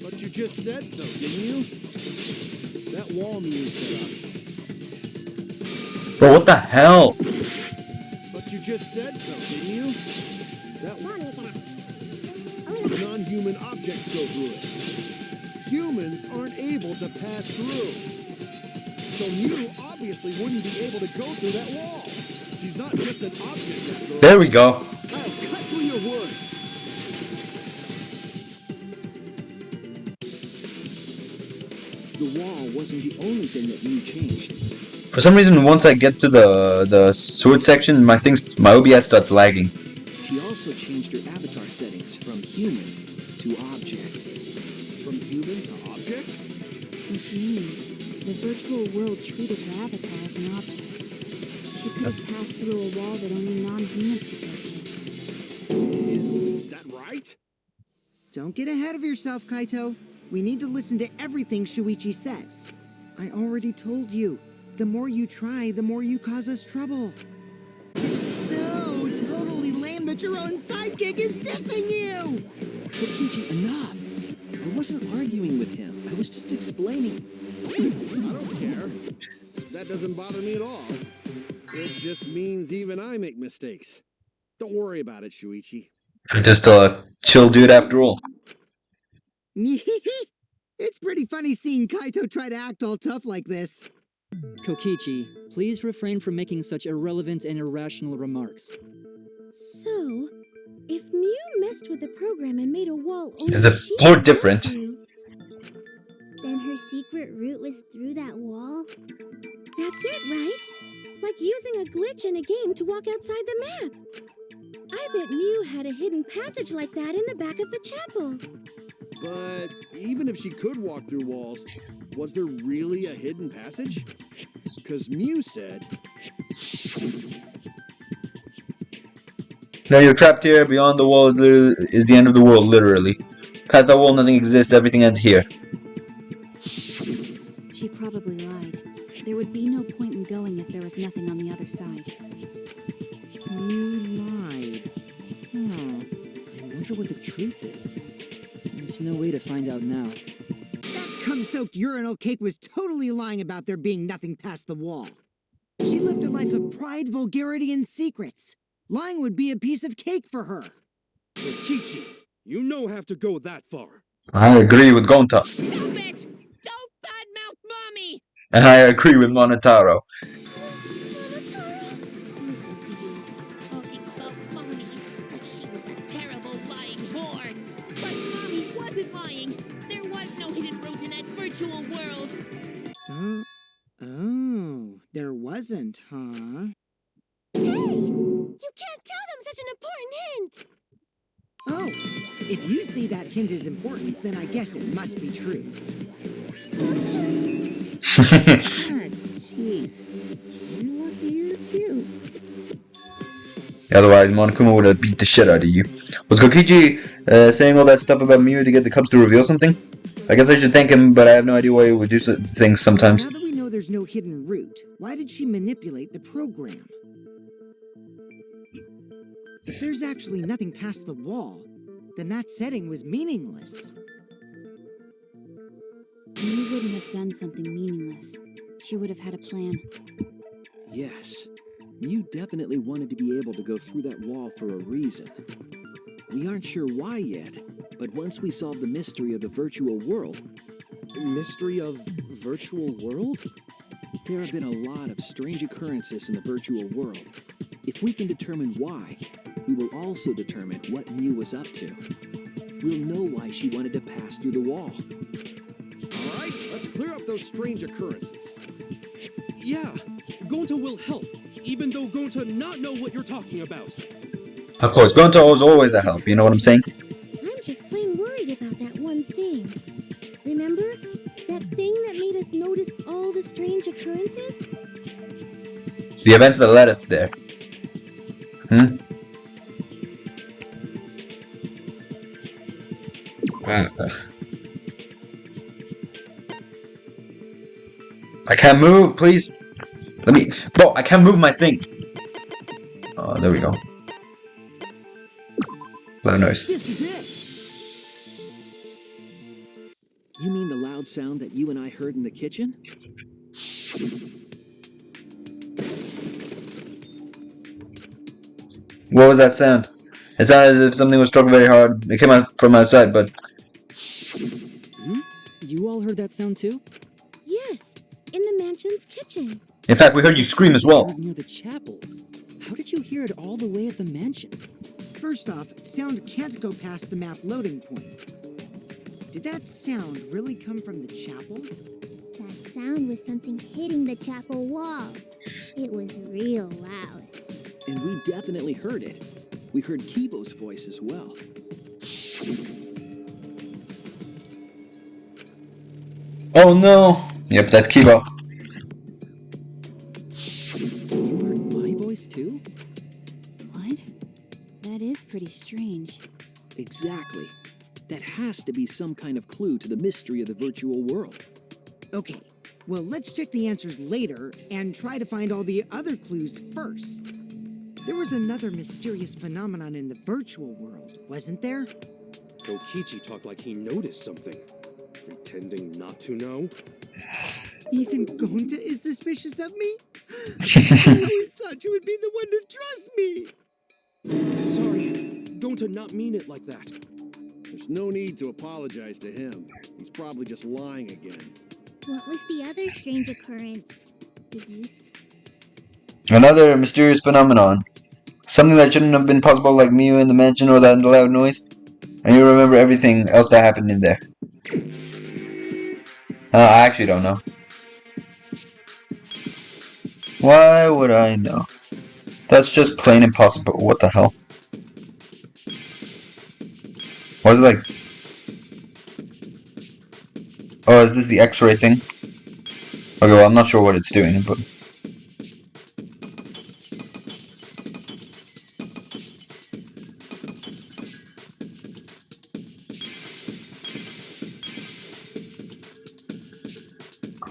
But you just said so, didn't you? That wall Mew set up. Bro, what the hell? But you just said so, didn't you? That wall Mew set up. Non-human objects go through it. Humans aren't able to pass through. So Mew obviously wouldn't be able to go through that wall. She's not just an object after all. There we go. I'll cut through your words. The wall wasn't the only thing that Mew changed. For some reason, once I get to the sword section, my OBS starts lagging. She also changed her avatar settings from human to object. From human to object? Which means the virtual world treated her avatar as an object. She could have passed through a wall that only non-humans could go through. Is that right? Don't get ahead of yourself, Kaito. We need to listen to everything Shuichi says. I already told you. The more you try, the more you cause us trouble. So totally lame that your own sidekick is dissing you! Kokichi, enough! wasn't arguing with him. I was just explaining. I don't care. That doesn't bother me at all. It just means even I make mistakes. Don't worry about it, Shuichi. You're just a chill dude after all. It's pretty funny seeing Kaito try to act all tough like this. Kokichi, please refrain from making such irrelevant and irrational remarks. So, if Mew messed with the program and made a wall only Is the she floor could different? go through, Then her secret route was through that wall? that's it, right? Like using a glitch in a game to walk outside the map. I bet Mew had a hidden passage like that in the back of the chapel. But even if she could walk through walls, was there really a hidden passage? Because Mew said... No, you're trapped here. Beyond the wall is the end of the world, literally. Past that wall, nothing exists. Everything ends here. She probably lied. There would be no point in going if there was nothing on the other side. You lied. I wonder what the truth is. There's no way to find out now. That cum-soaked urinal cake was totally lying about there being nothing past the wall. She lived a life of pride, vulgarity, and secrets. Lying would be a piece of cake for her. Kokichi, you no have to go that far. I agree with Gonta. Stop it! Don't badmouth Mommy! And I agree with Monotaro. Listen to you, talking about Mommy, like she was a terrible lying whore. But Mommy wasn't lying. There was no hidden route in that virtual world. Oh, there wasn't, huh? Hey! You can't tell them such an important hint! Oh, if you say that hint is important, then I guess it must be true. God, jeez. You're lucky you're cute. Otherwise, Monokuma would have beat the shit out of you. Was Kokichi saying all that stuff about Mew to get the Cubs to reveal something? I guess I should thank him, but I have no idea why he would do things sometimes. Now that we know there's no hidden route, why did she manipulate the program? If there's actually nothing past the wall, then that setting was meaningless. Mew wouldn't have done something meaningless. She would have had a plan. Yes, Mew definitely wanted to be able to go through that wall for a reason. We aren't sure why yet, but once we solve the mystery of the virtual world... Mystery of virtual world? There have been a lot of strange occurrences in the virtual world. If we can determine why, we will also determine what Mew was up to. We'll know why she wanted to pass through the wall. All right, let's clear up those strange occurrences. Yeah, Gonta will help, even though Gonta not know what you're talking about. Of course, Gonta is always a help, you know what I'm saying? I'm just plain worried about that one thing. Remember? That thing that made us notice all the strange occurrences? The events that led us there. I can't move, please. Let me. Bro, I can't move my thing. Oh, there we go. Loud noise. This is it! You mean the loud sound that you and I heard in the kitchen? What was that sound? It sounded as if something was struck very hard. It came out from outside, but... You all heard that sound too? Yes, in the mansion's kitchen. In fact, we heard you scream as well. Near the chapel. How did you hear it all the way at the mansion? First off, sound can't go past the map loading point. Did that sound really come from the chapel? That sound was something hitting the chapel wall. It was real loud. And we definitely heard it. We heard Kibo's voice as well. Oh no! Yep, that's Kibo. You heard my voice too? What? That is pretty strange. Exactly. That has to be some kind of clue to the mystery of the virtual world. Okay, well, let's check the answers later and try to find all the other clues first. There was another mysterious phenomenon in the virtual world, wasn't there? Kokichi talked like he noticed something. Pretending not to know? Even Gonta is suspicious of me? I always thought you would be the one to trust me! Sorry, Gonta not mean it like that. There's no need to apologize to him. He's probably just lying again. What was the other strange occurrence? Did you see? Another mysterious phenomenon. Something that shouldn't have been possible, like Mew in the mansion or that loud noise. And you remember everything else that happened in there. I actually don't know. Why would I know? That's just plain impossible. What the hell? Why is it like... Oh, is this the X-ray thing? Okay, well, I'm not sure what it's doing, but...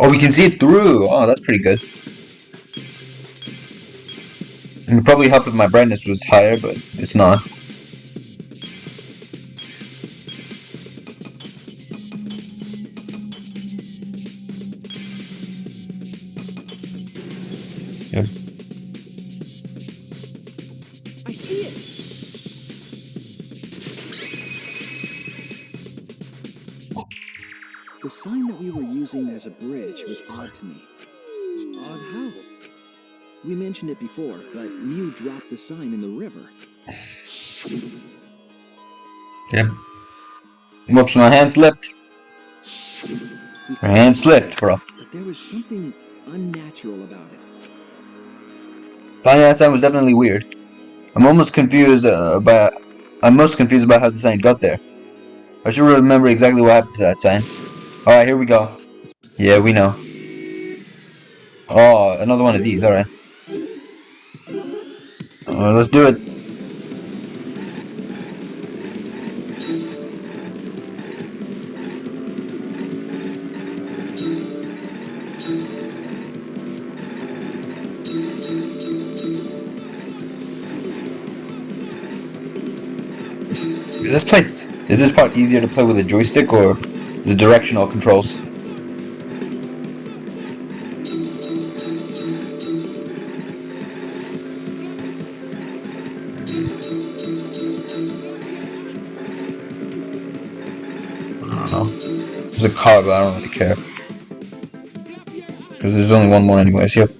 Oh, we can see it through! Oh, that's pretty good. It would probably help if my brightness was higher, but it's not. Yep. I see it. The sign that we were using as a bridge was odd to me. Odd how? We mentioned it before, but Mew dropped the sign in the river. Yep. Whoops, my hand slipped. My hand slipped, bro. But there was something unnatural about it. Finding that sign was definitely weird. I'm most confused about how the sign got there. I should remember exactly what happened to that sign. Alright, here we go. Yeah, we know. Oh, another one of these, alright. Let's do it. Is this part easier to play with a joystick or the directional controls? I don't know. There's a car, but I don't really care. Because there's only one more anyways, yep.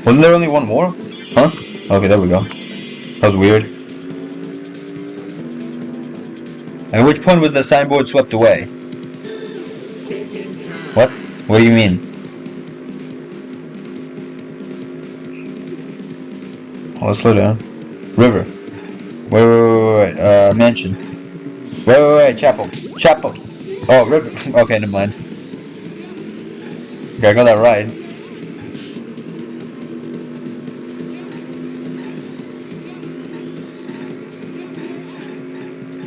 Wasn't there only one more? Huh? Okay, there we go. That was weird. At which point was the signboard swept away? What? What do you mean? Oh, let's slow down. River. Wait. Mansion. Wait. Chapel. Oh, river. Okay, never mind. Okay, I got that right.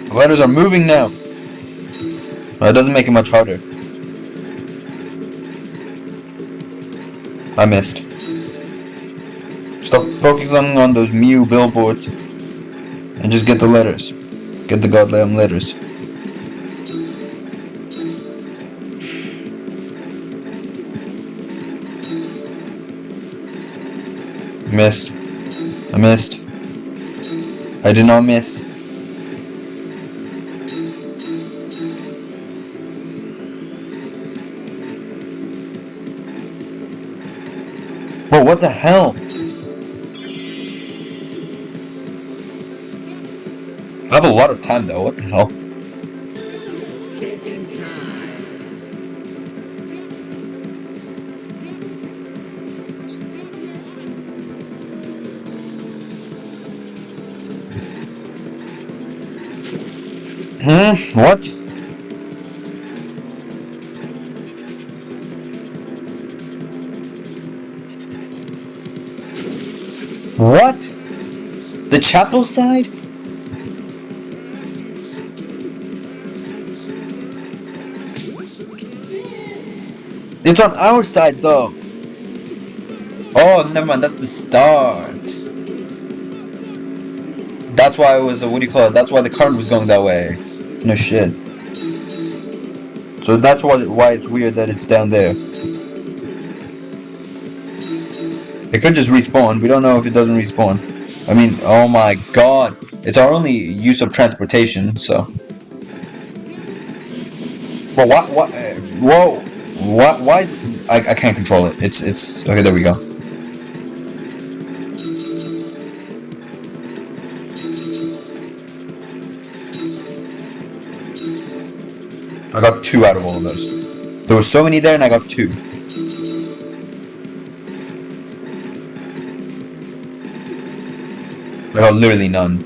The letters are moving now. Well, it doesn't make it much harder. I missed. Stop focusing on those Mew billboards and just get the letters. Get the goddamn letters. Missed. I missed. I did not miss. Whoa, what the hell? I have a lot of time though, what the hell? What? What? The chapel side? It's on our side though. Oh, never mind, that's the start. That's why it was, what do you call it? That's why the current was going that way. No shit. So that's why it's weird that it's down there. It could just respawn. We don't know if it doesn't respawn. I mean, oh my god. It's our only use of transportation, so. Well, what, whoa. Why, I can't control it. It's, okay, there we go. I got 2 out of all of those. There were so many there and I got 2. I got literally none.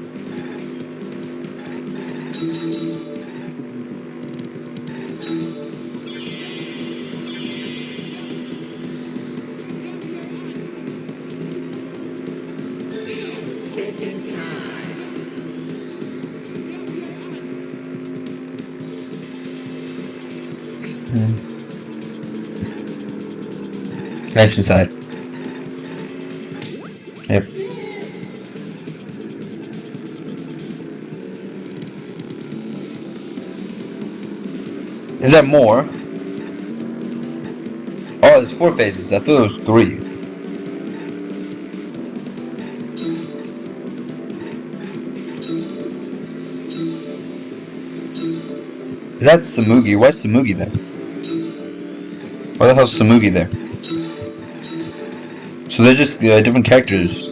Connection side. Yep. Is there more? Oh, there's 4 phases. I thought there was 3. Is that Samugi? Why is Samugi there? Why the hell's Samugi there? So they're just different characters.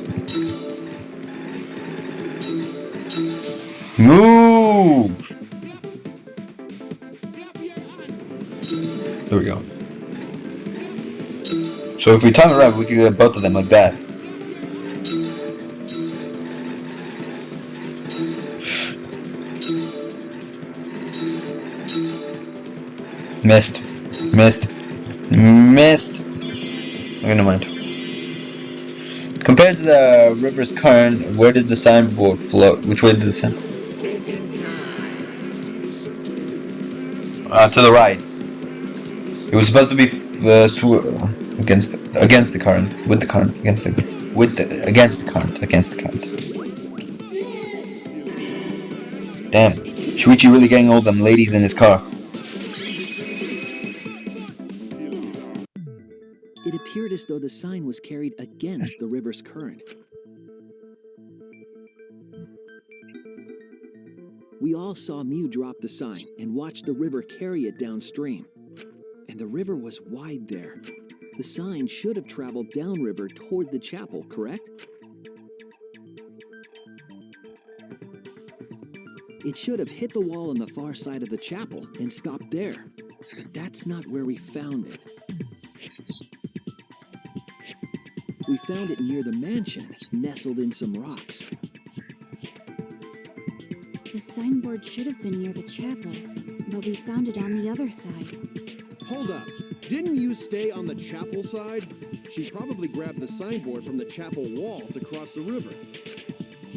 Move! There we go. So if we time it right, we can get both of them like that. Missed. Missed. Missed. Okay, never mind. Compared to the river's current, where did the signboard flow? Which way did the sign? To the right. It was supposed to be against the current, with the current, against the current. Damn, Shuichi really getting all them ladies in his car. It appeared as though the sign was carried against the river's current. We all saw Mew drop the sign and watched the river carry it downstream. And the river was wide there. The sign should have traveled downriver toward the chapel, correct? It should have hit the wall on the far side of the chapel and stopped there. But that's not where we found it. We found it near the mansion, nestled in some rocks. The signboard should have been near the chapel, but we found it on the other side. Hold up. Didn't you stay on the chapel side? She probably grabbed the signboard from the chapel wall to cross the river.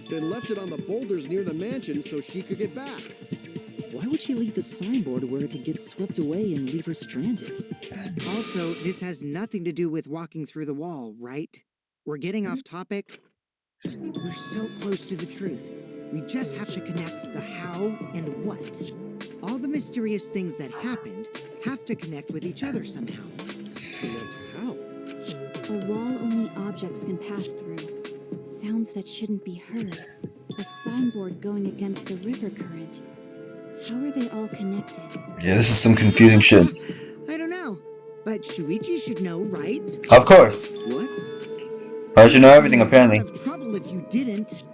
Then left it on the boulders near the mansion so she could get back. Why would she leave the signboard where it could get swept away and leave her stranded? Also, this has nothing to do with walking through the wall, right? We're getting off topic. We're so close to the truth. We just have to connect the how and what. All the mysterious things that happened have to connect with each other somehow. Connect how? A wall only objects can pass through. Sounds that shouldn't be heard. A signboard going against the river current. How are they all connected? Yeah, this is some confusing shit. I don't know, but Shuichi should know, right? Of course. What? I should know everything, apparently. You'd have trouble if you didn't.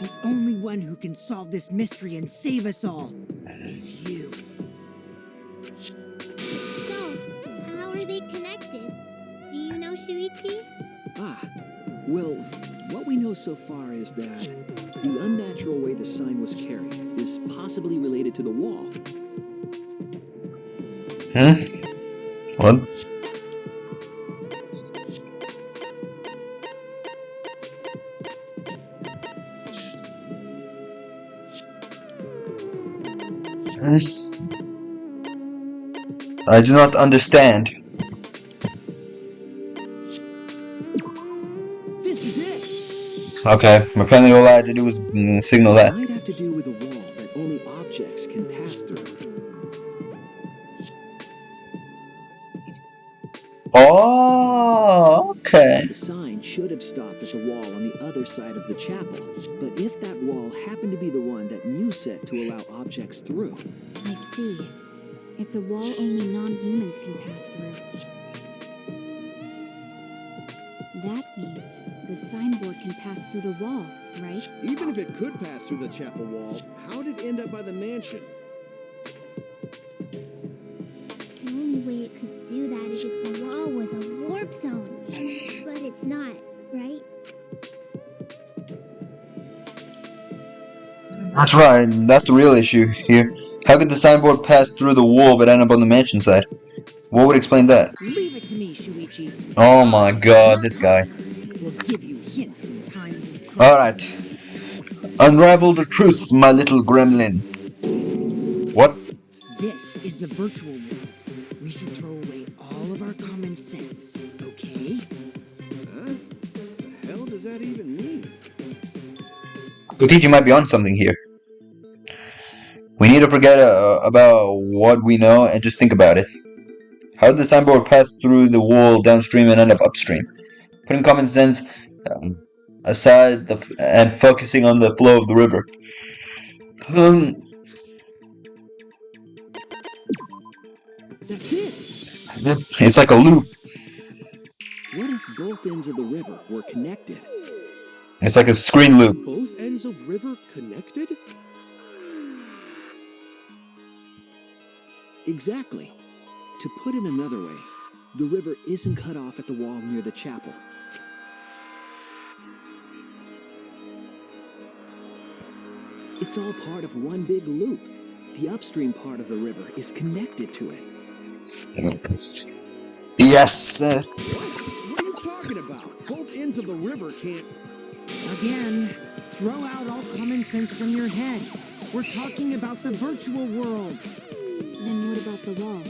The only one who can solve this mystery and save us all is you. So, how are they connected? Do you know Shuichi? Well, what we know so far is that the unnatural way the sign was carried is possibly related to the wall. What? I do not understand. This is it! Okay, apparently all I had to do was signal It that. might have to do with a wall that only objects can pass through. Oh, okay. The sign should have stopped at the wall on the other side of the chapel, but if that wall happened to be the one that Mew set to allow objects through, I see. It's a wall only non-humans can pass through. That means the signboard can pass through the wall, right? Even if it could pass through the chapel wall, how did it end up by the mansion? The only way it could do that is if the wall was a warp zone. But it's not, right? That's right, that's the real issue here. How could the signboard pass through the wall but end up on the mansion side? What would explain that? Leave it to me, Shuichi. Oh my god, this guy. We'll give you hints in times of trouble. Alright. Unravel the truth, my little gremlin. What? This is the virtual world. We should throw away all of our common sense, okay? Huh? What the hell does that even mean? Kokichi might be on something here. We need to forget about what we know and just think about it. How did the signboard pass through the wall downstream and end up upstream? Putting common sense aside and focusing on the flow of the river. that's it. It's like a loop. What if both ends of the river were connected? It's like a screen loop. Both ends of river connected? Exactly. To put it another way, the river isn't cut off at the wall near the chapel. It's all part of one big loop. The upstream part of the river is connected to it. Yes. What? What are you talking about? Both ends of the river can't... Again, throw out all common sense from your head. We're talking about the virtual world. Then what about the wall?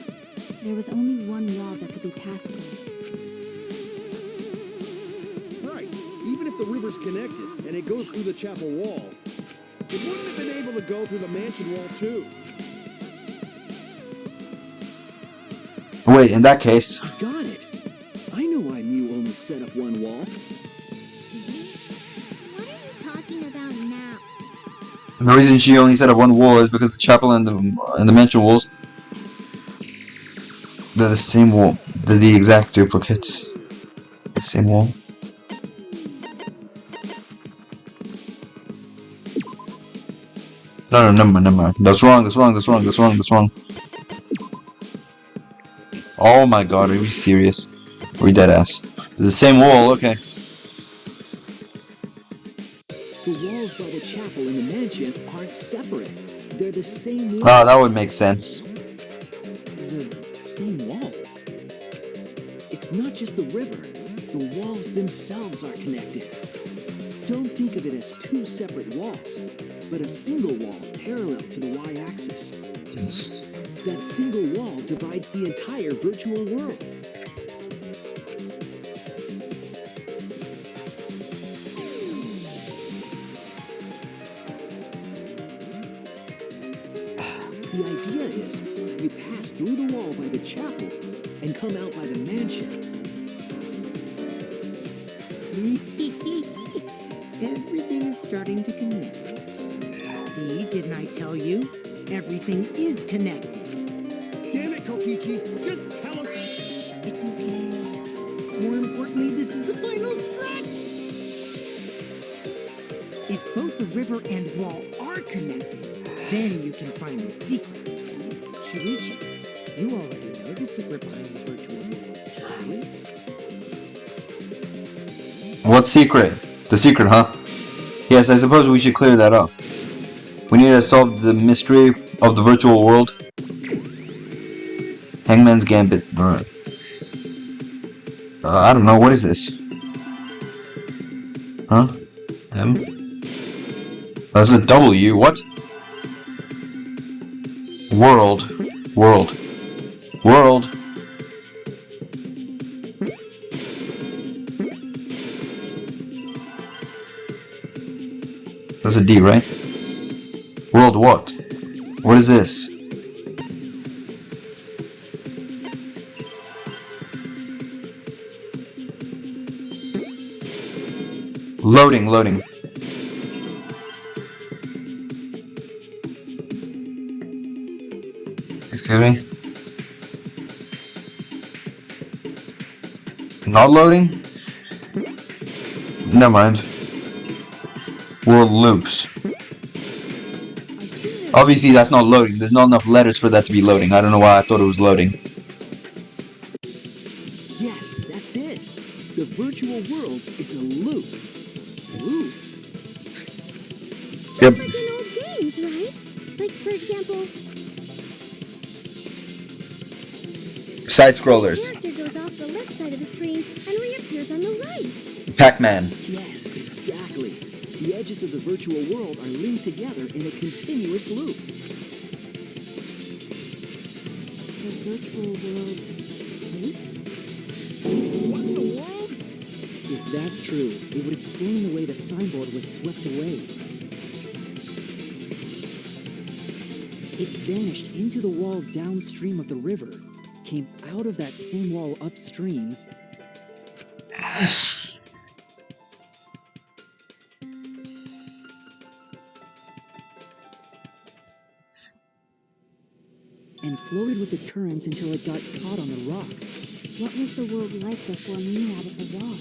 There was only one wall that could be passed through. Right. Even if the river's connected and it goes through the chapel wall, it wouldn't have been able to go through the mansion wall too. Wait, in that case, I got it. I know why Mew only set up one wall. What are you talking about now? the reason she only set up one wall is because the chapel and the mansion walls, they're the same wall. They're the exact duplicates. The same wall. No, never mind. That's wrong. Oh my god, are you serious? Are you dead ass? The same wall, okay. The walls by the chapel and the mansion aren't separate. They're the same wall. Ah, that would make sense. The same wall. It's not just the river. The walls themselves are connected. Don't think of it as two separate walls, but a single wall parallel to the y-axis. That single wall divides the entire virtual world. The idea is you pass through the wall by the chapel and come out by the mansion. Everything's starting to connect. See, didn't I tell you? Everything is connected. Damn it, Kokichi! Just tell us... It's okay. More importantly, this is the final stretch! If both the river and wall are connected, then you can find the secret. Shuichi, you already know the secret behind the virtual world, right? What secret? The secret, huh? Yes, I suppose we should clear that up. We need to solve the mystery of the virtual world. Hangman's Gambit. Alright. I don't know, what is this? Huh? M? That's a W, what? World. That's a D, right? World what? What is this? Loading, loading. Excuse me? Not loading? Never mind. World loops. Obviously that's not loading. There's not enough letters for that to be loading. I don't know why I thought it was loading. Yes, that's it. The virtual world is a loop. Loop? Yep. Like in old games, right? Like, for example, Side scrollers. character goes off the left side of the screen and reappears on the right. Pac-Man. Yes, exactly. The edges of the virtual world are linked together in a continuous loop. The virtual world loops? What in the world? If that's true, it would explain the way the signboard was swept away. It vanished into the wall downstream of the river, came out of that same wall upstream, and floated with the current until it got caught on the rocks. What was the world like before Mew added the wall?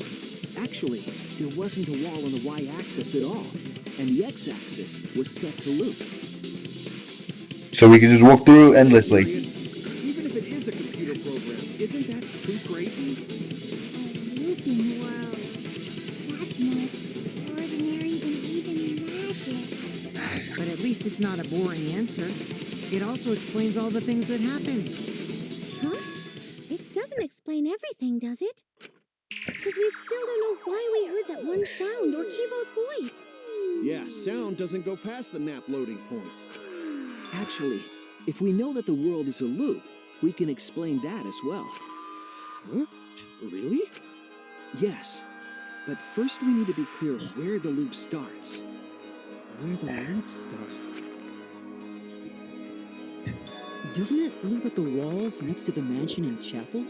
Actually, there wasn't a wall on the y-axis at all, and the x-axis was set to loop. So we can just walk through endlessly. Even if it is a computer program, isn't that too crazy? A looping world. That's nuts. Ordinary and even magic. But at least it's not a boring answer. It also explains all the things that happened. Huh? It doesn't explain everything, does it? Because we still don't know why we heard that one sound or Kibo's voice. Yeah, sound doesn't go past the map loading point. Actually, if we know that the world is a loop, we can explain that as well. Huh? Really? Yes, but first we need to be clear where the loop starts. where the loop starts. Doesn't it loop at the walls next to the mansion and chapel?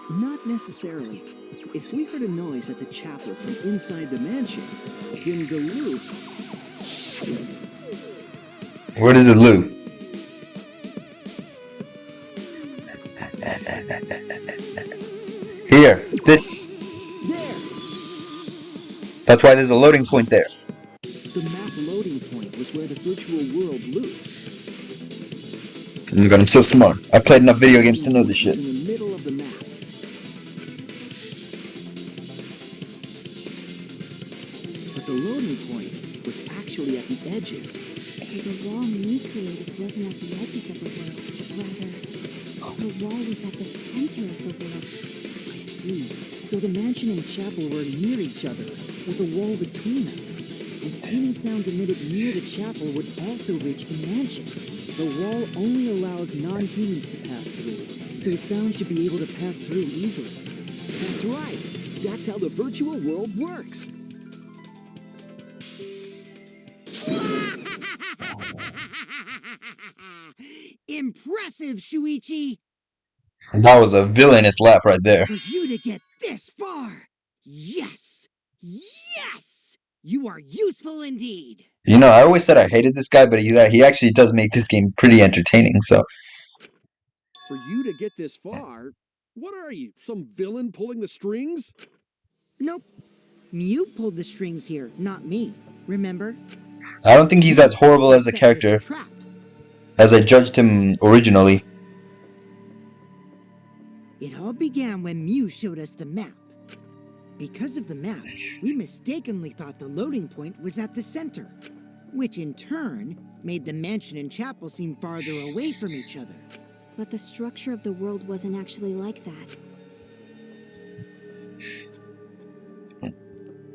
Not necessarily. If we heard a noise at the chapel from inside the mansion, then the loop... Where does it loop? Here. This. There! That's why there's a loading point there. The map loading point was where the virtual world looped. Oh my god, I'm so smart. I played enough video games to know this shit. In the middle of the map. But the loading point was actually at the edges. So the wall Mew created wasn't at the edges of the world, but rather, the wall was at the center of the world. I see. So the mansion and chapel were near each other, with a wall between them. And any sound emitted near the chapel would also reach the mansion. The wall only allows non-humans to pass through, so sound should be able to pass through easily. That's right. That's how the virtual world works. Impressive, Shuichi! That was a villainous laugh right there. For you to get this far! Yes! Yes! You are useful indeed! You know, I always said I hated this guy, but he actually does make this game pretty entertaining, so... For you to get this far, what are you, some villain pulling the strings? Nope. Mew pulled the strings here, not me. Remember? I don't think he's as horrible as a Set this character trap. as I judged him originally. It all began when Mew showed us the map. Because of the map, we mistakenly thought the loading point was at the center, which in turn made the mansion and chapel seem farther away from each other. But the structure of the world wasn't actually like that.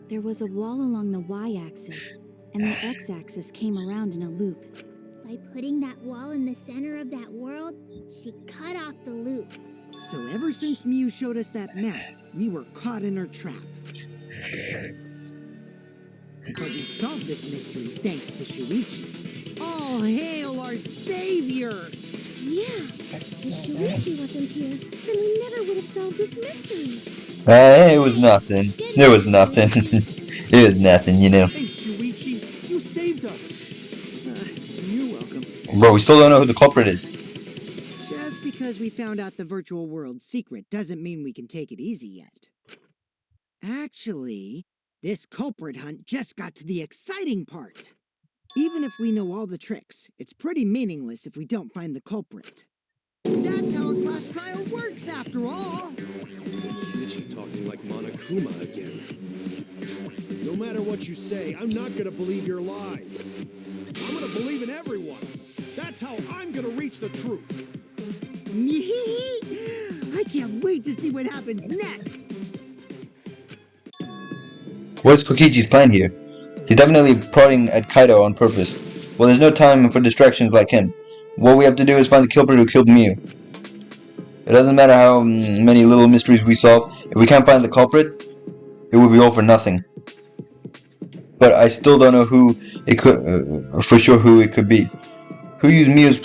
There was a wall along the y-axis, and the x-axis came around in a loop. By putting that wall in the center of that world, she cut off the loop. So ever since Mew showed us that map, we were caught in her trap. But we solved this mystery thanks to Shuichi. All hail our savior! Yeah, if Shuichi wasn't here, then we never would have solved this mystery. It was nothing. It was nothing. It was nothing, you know. Thanks, Shuichi. You saved us. You're welcome. Bro, we still don't know who the culprit is. Just because we found out the virtual world's secret doesn't mean we can take it easy yet. Actually, this culprit hunt just got to the exciting part. Even if we know all the tricks, it's pretty meaningless if we don't find the culprit. That's how a class trial works, after all. Kokichi talking like Monokuma again. No matter what you say, I'm not gonna believe your lies. I'm gonna believe in everyone. That's how I'm gonna reach the truth. I can't wait to see what happens next. What's Kokichi's plan here? He's definitely prodding at Kaido on purpose. Well, there's no time for distractions like him. What we have to do is find the culprit who killed Miu. It doesn't matter how many little mysteries we solve. If we can't find the culprit, it will be all for nothing. But I still don't know who it could, for sure who it could be. Who used Miu's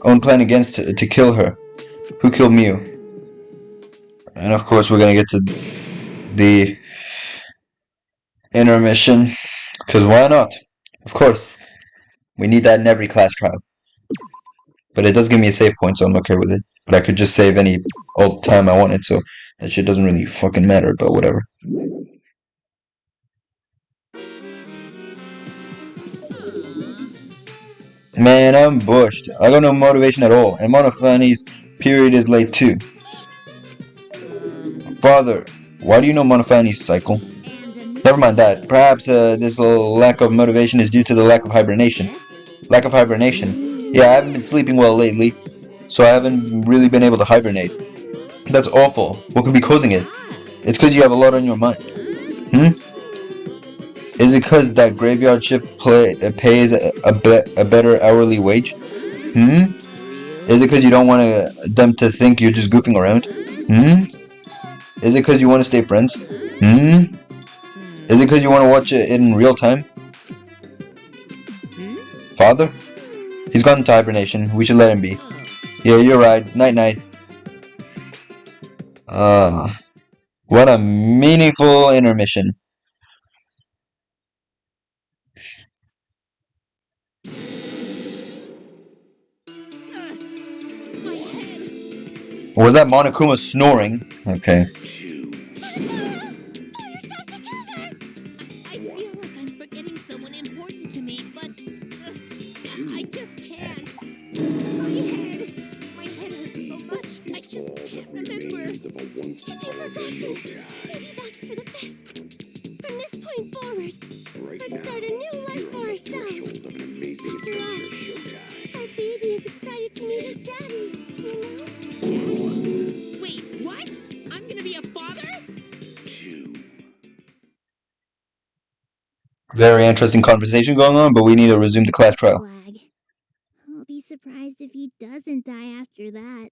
own plan against to kill her? Who killed Miu? And of course, we're gonna get to the intermission, because why not? Of course, we need that in every class trial. But it does give me a save point, so I'm okay with it. But I could just save any old time I wanted, so that shit doesn't really fucking matter, but whatever. Man, I'm bushed. I got no motivation at all, and Monofani's period is late too. Father, why do you know Monofani's cycle? Never mind that. Perhaps this little lack of motivation is due to the lack of hibernation. Lack of hibernation? Yeah, I haven't been sleeping well lately, so I haven't really been able to hibernate. That's awful. What could be causing it? It's because you have a lot on your mind. Is it because that graveyard shift pays a better hourly wage? Is it because you don't want them to think you're just goofing around? Is it because you want to stay friends? Is it because you want to watch it in real time? Father? He's gone into hibernation. We should let him be. Yeah, you're right. Night-night. What a meaningful intermission. Was that Monokuma snoring? Okay. I feel like I'm forgetting someone important to me, but I just can't. My head hurts so much. I just can't remember. If you forgot to, maybe that's for the best. From this point forward, let's start a new life for ourselves. After all, our baby is excited to meet his daddy, you know? Wait, what? I'm gonna be a father? Very interesting conversation going on, but we need to resume the class trial. Flag. I'll be surprised if he doesn't die after that.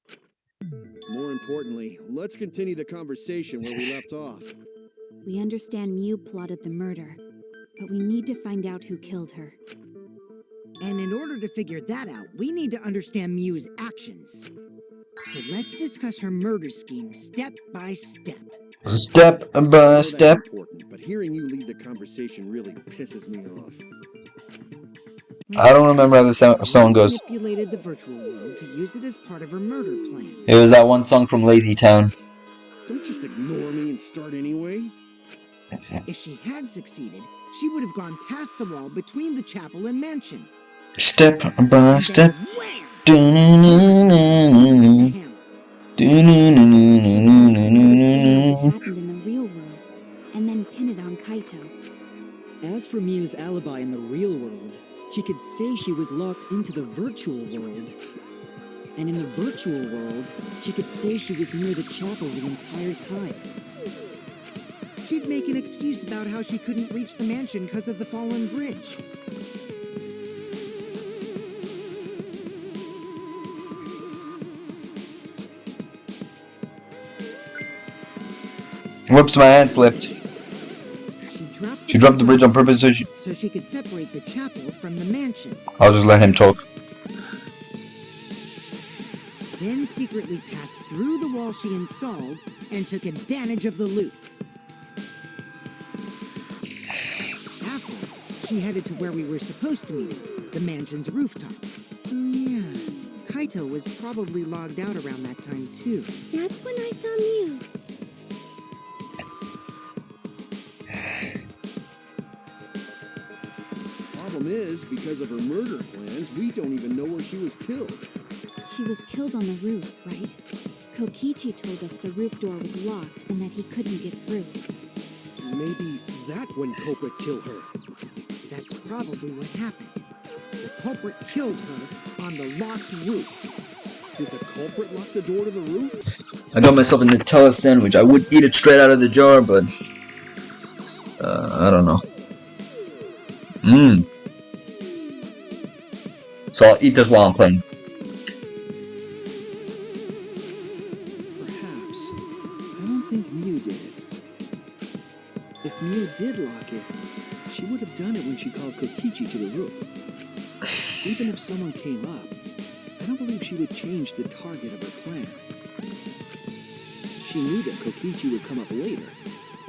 More importantly, let's continue the conversation where we left off. We understand Miu plotted the murder, but we need to find out who killed her. And in order to figure that out, we need to understand Miu's actions. So let's discuss her murder scheme step by step. Step by step. That's important, but hearing you lead the conversation really pisses me off. I don't remember how the song goes. Manipulated the virtual world to use it as part of her murder plan. It was that one song from Lazy Town. Don't just ignore me and start anyway. If she had succeeded, she would have gone past the wall between the chapel and mansion. Step by step. Wham! Do-do-do-do-do-do. Do-do-do-do-do-do-do. Happened in the real world, and then pin it on Kaito. As for Miu's alibi in the real world, she could say she was locked into the virtual world. And in the virtual world, she could say she was near the chapel the entire time. She'd make an excuse about how she couldn't reach the mansion because of the fallen bridge. Whoops, my hand slipped. She dropped She dropped the bridge on purpose so she could separate the chapel from the mansion. I'll just let him talk. Then secretly passed through the wall she installed and took advantage of the loop. After, she headed to where we were supposed to meet, the mansion's rooftop. Oh yeah, Kaito was probably logged out around that time too. That's when I saw Mew. Problem is, because of her murder plans, we don't even know where she was killed. She was killed on the roof, right? Kokichi told us the roof door was locked and that he couldn't get through. Maybe that's when culprit killed her. That's probably what happened. The culprit killed her on the locked roof. Did the culprit lock the door to the roof? I got myself a Nutella sandwich. I would eat it straight out of the jar, but I don't know. So I'll eat this while I'm playing. Perhaps. I don't think Mew did it. If Mew did lock it, she would have done it when she called Kokichi to the roof. Even if someone came up, I don't believe she would change the target of her plan. She knew that Kokichi would come up later.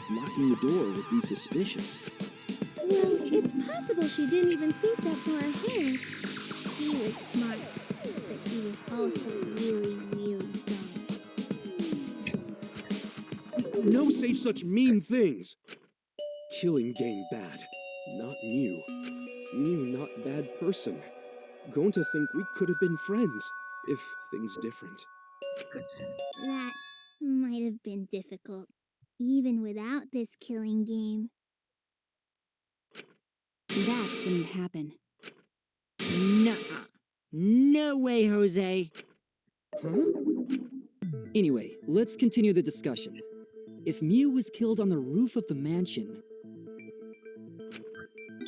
Locking the door would be suspicious. Well, it's possible she didn't even think that far ahead. He was smart, but he was also really, really dumb. No say such mean things. Killing game bad. Not Mew. Mew not bad person. Going to think we could have been friends if things different. That might have been difficult, even without this killing game. That didn't happen. Nuh-uh. No way, Jose. Huh? Anyway, let's continue the discussion. If Mew was killed on the roof of the mansion,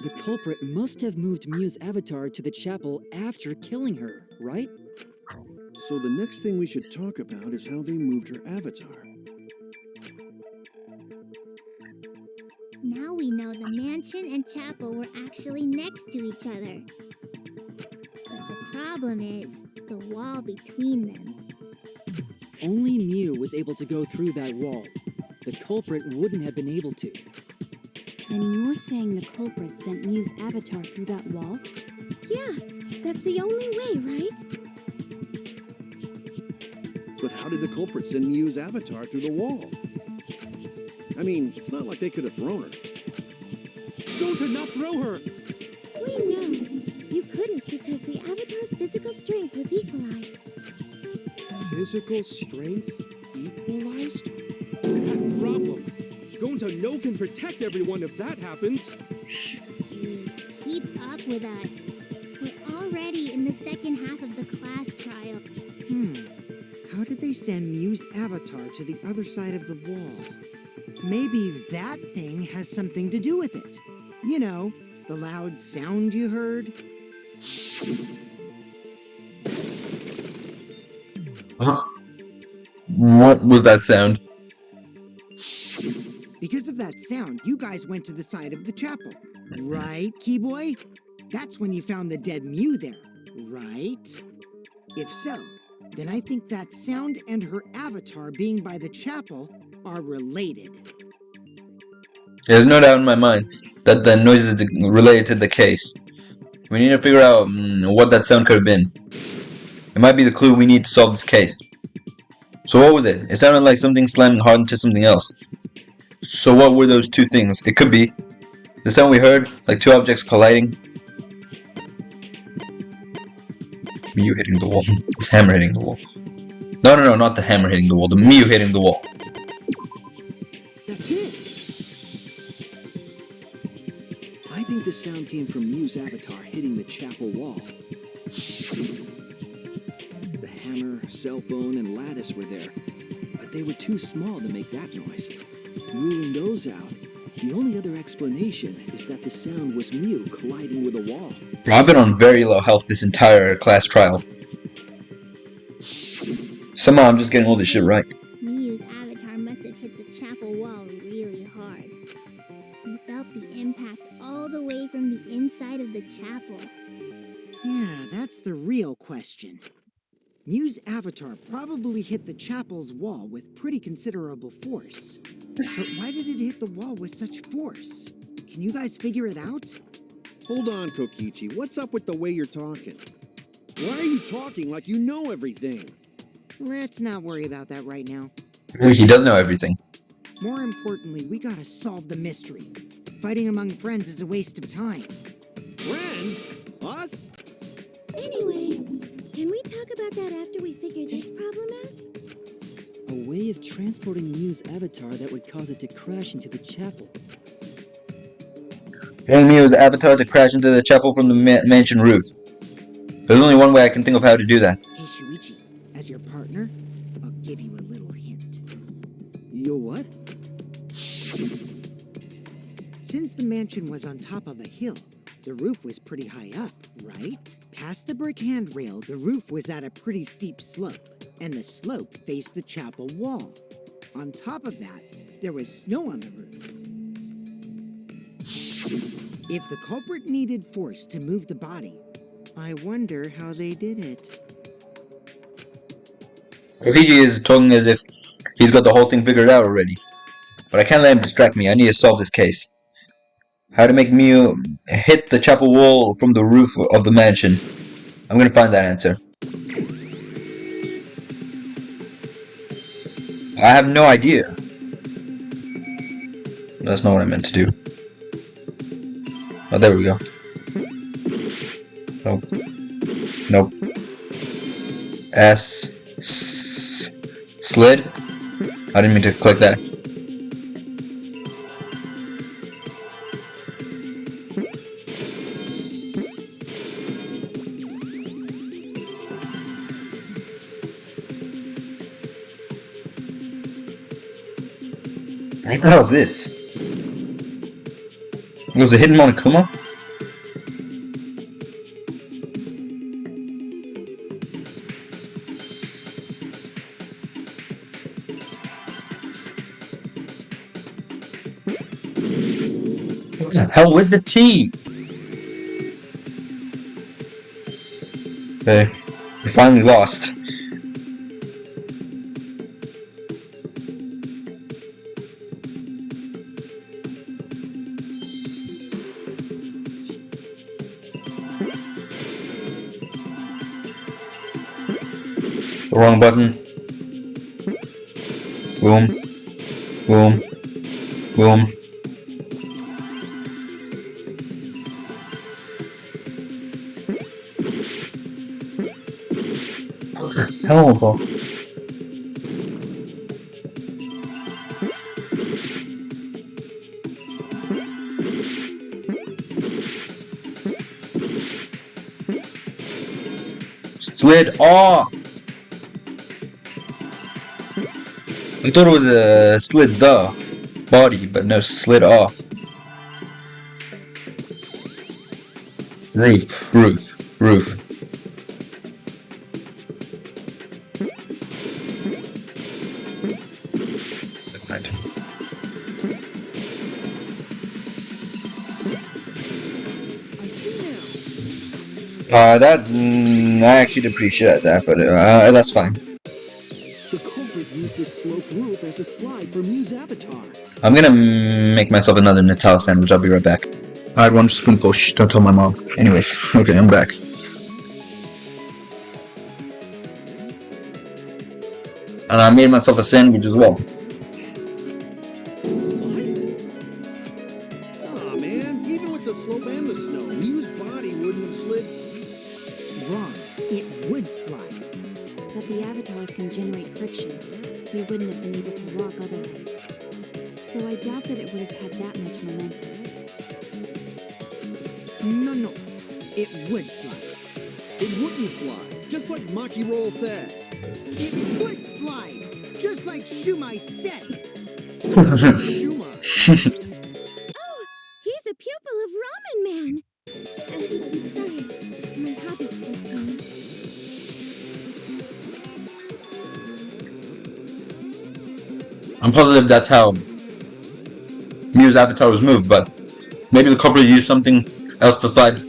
the culprit must have moved Mew's avatar to the chapel after killing her, right? So the next thing we should talk about is how they moved her avatar. Now we know the mansion and chapel were actually next to each other. But the problem is the wall between them. Only Mew was able to go through that wall. The culprit wouldn't have been able to. Then you're saying the culprit sent Mew's avatar through that wall? Yeah, that's the only way, right? But how did the culprit send Mew's avatar through the wall? I mean, it's not like they could have thrown her. Don't to not throw her! We know. You couldn't because the avatar's physical strength was equalized. Physical strength equalized? That problem. Gonta no can protect everyone if that happens. Jeez, keep up with us. We're already in the second half of the class trial. How did they send Mew's avatar to the other side of the wall? Maybe that thing has something to do with it. You know, the loud sound you heard? What was that sound? Because of that sound, you guys went to the side of the chapel. Right, Keyboy? That's when you found the dead Mew there, right? If so, then I think that sound and her avatar being by the chapel are related. There's no doubt in my mind that the noise is related to the case. We need to figure out what that sound could have been. It might be the clue we need to solve this case. So what was it? It sounded like something slamming hard into something else. So what were those two things? It could be the sound we heard, like two objects colliding. Mew hitting the wall. It's hammer hitting the wall. No, not the hammer hitting the wall. The Mew hitting the wall. That's it! I think the sound came from Mew's avatar hitting the chapel wall. The hammer, cell phone, and lattice were there, but they were too small to make that noise. Ruling those out, the only other explanation is that the sound was Mew colliding with a wall. Bro, I've been on very low health this entire class trial. Somehow I'm just getting all this shit right. Mew's avatar must have hit the chapel wall really hard. He felt the impact Yeah, that's the real question. Mew's avatar probably hit the chapel's wall with pretty considerable force. But why did it hit the wall with such force? Can you guys figure it out? Hold on, Kokichi. What's up with the way you're talking? Why are you talking like you know everything? Let's not worry about that right now. Maybe he does know everything. More importantly, we gotta solve the mystery. Fighting among friends is a waste of time. Friends? Us? Anyway, can we talk about that after we figure this problem out? A way of transporting Mew's avatar that would cause it to crash into the chapel. Getting Mew's avatar to crash into the chapel from the mansion roof. There's only one way I can think of how to do that. Hey Shuichi, as your partner, I'll give you a little hint. You what? Since the mansion was on top of a hill, the roof was pretty high up, right? Past the brick handrail, the roof was at a pretty steep slope, and the slope faced the chapel wall. On top of that, there was snow on the roof. If the culprit needed force to move the body, I wonder how they did it. Kokichi is talking as if he's got the whole thing figured out already. But I can't let him distract me. I need to solve this case. How to make Mew hit the chapel wall from the roof of the mansion. I'm gonna find that answer. I have no idea. That's not what I meant to do. Oh, there we go. Nope. Nope. Slid? I didn't mean to click that. What the hell is this? It was a hidden Monokuma? What the hell was the T? Okay, we finally lost. The wrong button. Boom. Boom. Boom. Hell, bro. Slid off. I thought it was a slid the body, but no, slid off. Roof, roof, roof. I actually did pretty shit at that, but that's fine. The culprit used this sloped roof as a slide for Mew's avatar. I'm gonna make myself another Nutella sandwich. I'll be right back. I had one spoonful. Shh, don't tell my mom. Anyways, okay, I'm back. And I made myself a sandwich as well. Slide? Aw, man. Even with the slope and the snow, Mew's body wouldn't have slid. Wrong. It would slide. But the avatars can generate friction. We wouldn't have been able to walk otherwise. So I doubt that it would have had that much momentum. No. It would slide. It wouldn't slide, just like Maki Roll said. It would slide, just like Shumai said. Shuma. Oh, he's a pupil of Ramen Man. Sorry, my hobby slipped on. I'm positive that's how Mew's avatar was moved, but maybe the culprit used something else to slide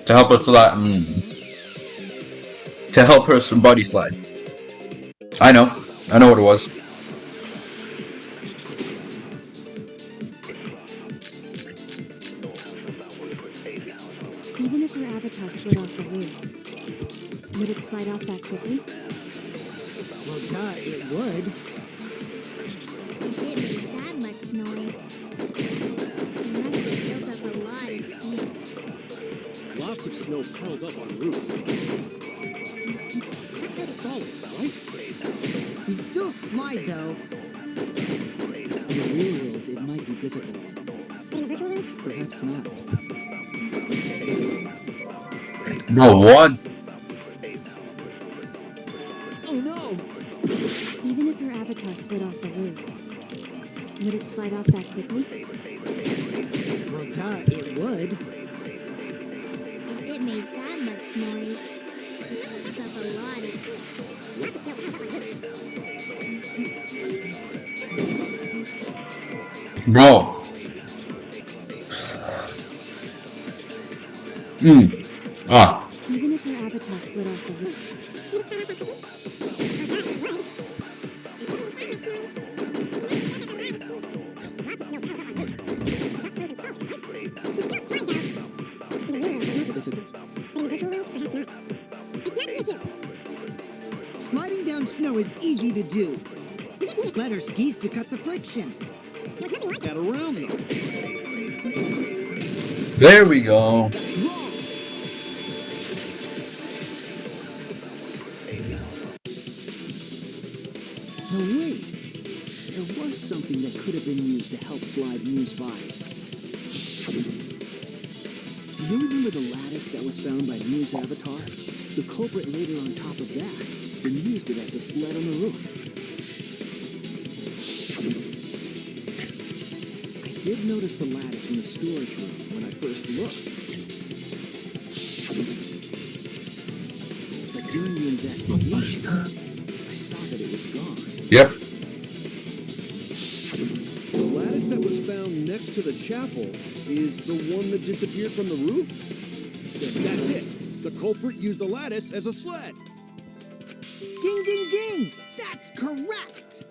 To help her slide. To help her body slide. I know what it was. Even if her avatar slid off the roof, would it slide off that quickly? Well, duh, it would. It didn't make that much noise. It must have built up a lot of steam. Lots of snow piled up on the roof. Solid, right? You'd still slide, though. In the real world, it might be difficult. In the virtual world? Perhaps not. No, what? Oh no! Even if her avatar slid off the roof, would it slide off that quickly? Well, duh, it would. If it made that much noise, it built up a lot of... Lots of snow piled up on the roof. Bro. Even if her avatar slid off the roof, Sliding down snow is easy to do. Let her skis to cut the friction. Get around them. There we go. No, wait. There was something that could have been used to help slide Mew's body. Do you remember the lattice that was found by Mew's avatar? The culprit laid it on top of that and used it as a sled on the roof. I did notice the lattice in the storage room when I first looked. But during the investigation, I saw that it was gone. Yep. The lattice that was found next to the chapel is the one that disappeared from the roof? Then that's it. The culprit used the lattice as a sled. Ding, ding, ding! That's correct!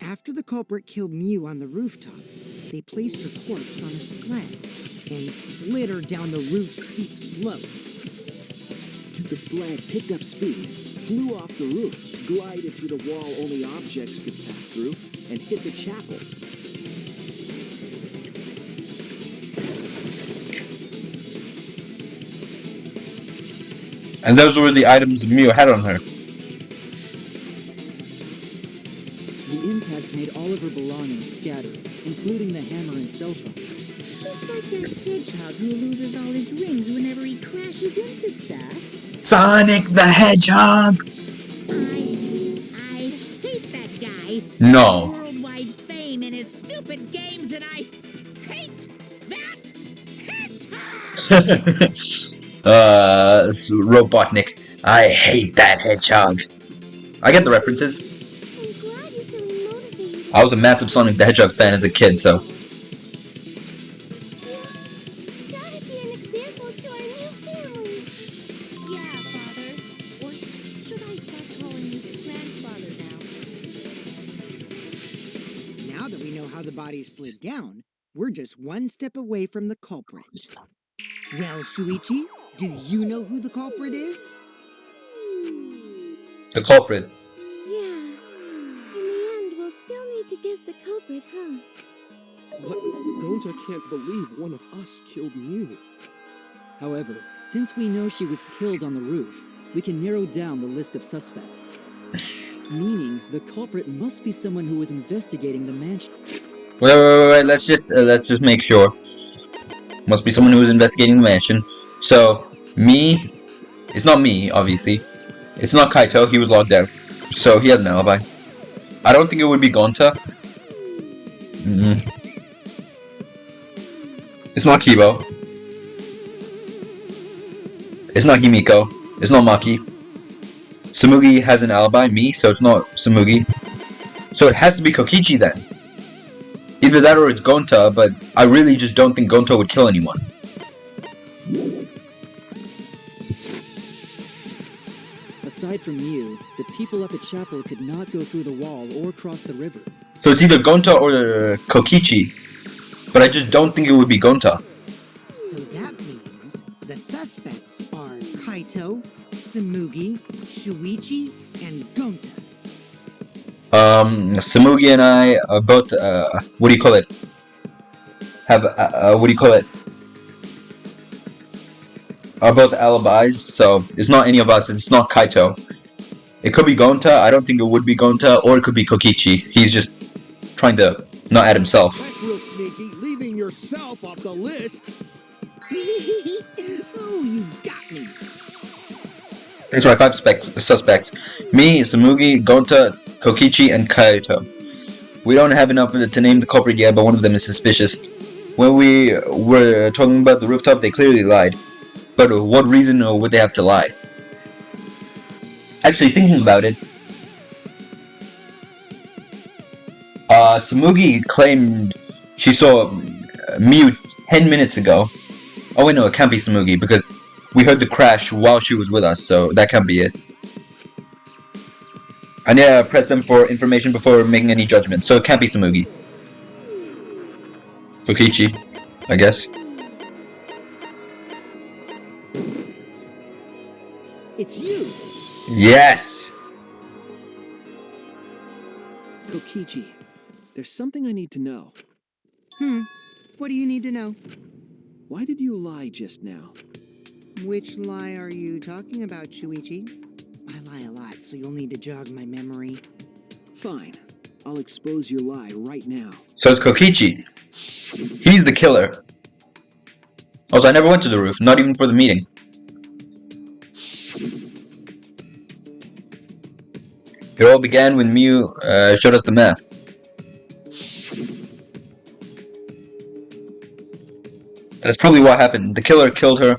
After the culprit killed Mew on the rooftop, they placed her corpse on a sled and slid her down the roof's steep slope. The sled picked up speed, flew off the roof, glided through the wall only objects could pass through, and hit the chapel. And those were the items Mew had on her. The impacts made all of her belongings scatter, including the hammer and cell phone. Just like that hedgehog who loses all his rings whenever he crashes into stuff. Sonic the Hedgehog! I hate that guy. No. Worldwide fame and his stupid games, and I hate that hedgehog! Robotnik. I hate that hedgehog. I get the references. I'm glad you're feeling motivated. I was a massive Sonic the Hedgehog fan as a kid, so. That'd be an example to our new family. Yeah, Father. Or should I start calling you grandfather now? Now that we know how the body slid down, we're just one step away from the culprit. Well, Shuichi, do you know who the culprit is? The culprit. Yeah. In the end, we'll still need to guess the culprit, huh? But Gonta can't believe one of us killed Mew. However, since we know she was killed on the roof, we can narrow down the list of suspects. Meaning, the culprit must be someone who was investigating the mansion. Wait. Let's just make sure. Must be someone who was investigating the mansion. So, me. It's not me, obviously. It's not Kaito. He was logged out, so he has an alibi. I don't think it would be Gonta. It's not Kibo. It's not Himiko. It's not Maki. Samugi has an alibi, me, so it's not Samugi. So it has to be Kokichi then. Either that or it's Gonta, but I really just don't think Gonta would kill anyone. Aside from you, the people at the chapel could not go through the wall or cross the river. So it's either Gonta or Kokichi, but I just don't think it would be Gonta. So that means the suspects are Kaito, Samugi, Shuichi, and Gonta. Samugi and I are both, what do you call it? Are both alibis, so it's not any of us, it's not Kaito. It could be Gonta, I don't think it would be Gonta, or it could be Kokichi. He's just trying to not add himself. That's real sneaky, leaving yourself off the list. Oh, you got me. That's right, 5 suspects. Me, Samugi, Gonta, Kokichi, and Kaito. We don't have enough to name the culprit yet, but one of them is suspicious. When we were talking about the rooftop, they clearly lied. But what reason would they have to lie? Actually, thinking about it, Samugi claimed she saw Miu 10 minutes ago. Oh wait, no, it can't be Samugi, because we heard the crash while she was with us, so that can't be it. I need to press them for information before making any judgment, so it can't be Samugi. Kokichi, I guess. It's you! Yes! Kokichi, there's something I need to know. What do you need to know? Why did you lie just now? Which lie are you talking about, Shuichi? I lie a lot, so you'll need to jog my memory. Fine. I'll expose your lie right now. So it's Kokichi. He's the killer. Also, I never went to the roof, not even for the meeting. It all began when Miu showed us the map. That's probably what happened. The killer killed her.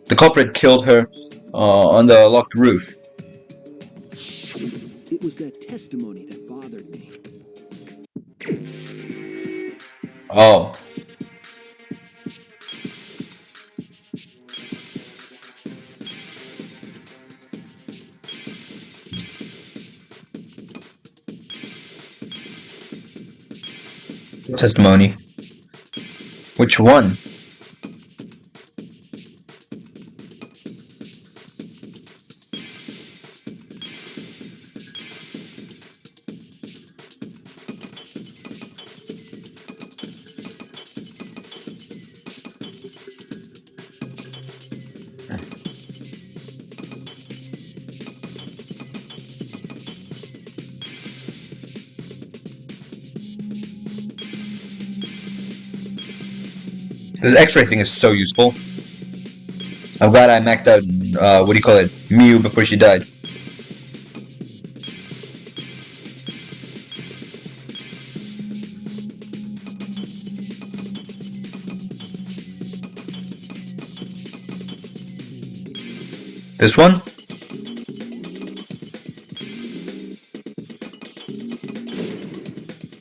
The culprit killed her on the locked roof. It was that testimony that bothered me. Oh. Testimony. Which one? This X-ray thing is so useful. I'm glad I maxed out, Miu before she died. This one?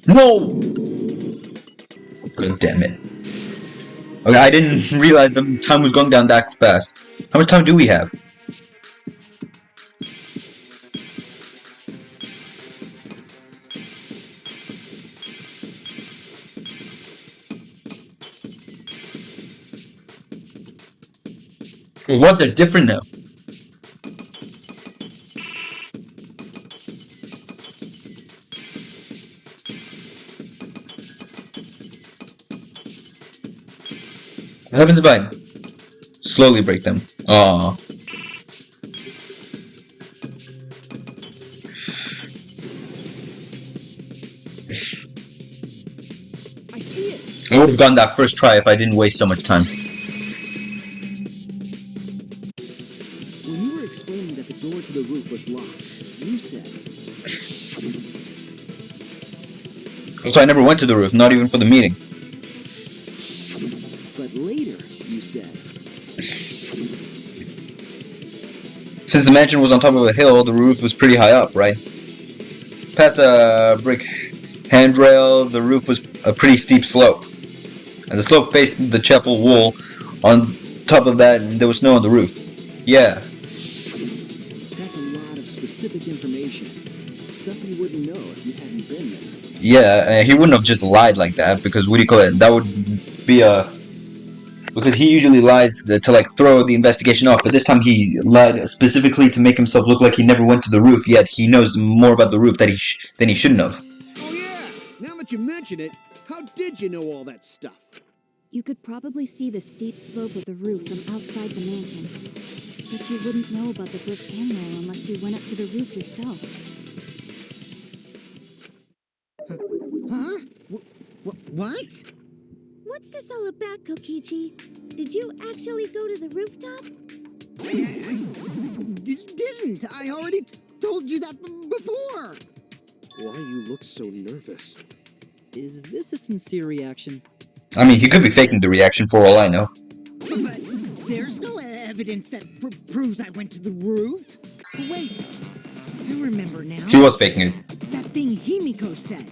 No! God damn it. Okay, I didn't realize the time was going down that fast. How much time do we have? What? They're different now. What happens if I slowly break them? Aww. I see it! I would have gone that first try if I didn't waste so much time. When you were explaining that the door to the roof was locked, you said... So I never went to the roof, not even for the meeting. But later, you said... Since the mansion was on top of a hill, the roof was pretty high up, right? Past a brick handrail, the roof was a pretty steep slope. And the slope faced the chapel wall. On top of that, there was snow on the roof. Yeah. That's a lot of specific information. Stuff you wouldn't know if you hadn't been there. Yeah, he wouldn't have just lied like that, because what do you call it? That would be a... Because he usually lies to like throw the investigation off, but this time he lied specifically to make himself look like he never went to the roof, yet he knows more about the roof than he shouldn't have. Oh yeah, now that you mention it, how did you know all that stuff? You could probably see the steep slope of the roof from outside the mansion. But you wouldn't know about the brick handrail unless you went up to the roof yourself. Huh? What? What's this all about, Kokichi? Did you actually go to the rooftop? Didn't. I already told you that before. Why you look so nervous? Is this a sincere reaction? I mean, he could be faking the reaction for all I know. But there's no evidence that proves I went to the roof. Wait, I remember now. He was faking it. That thing Himiko said.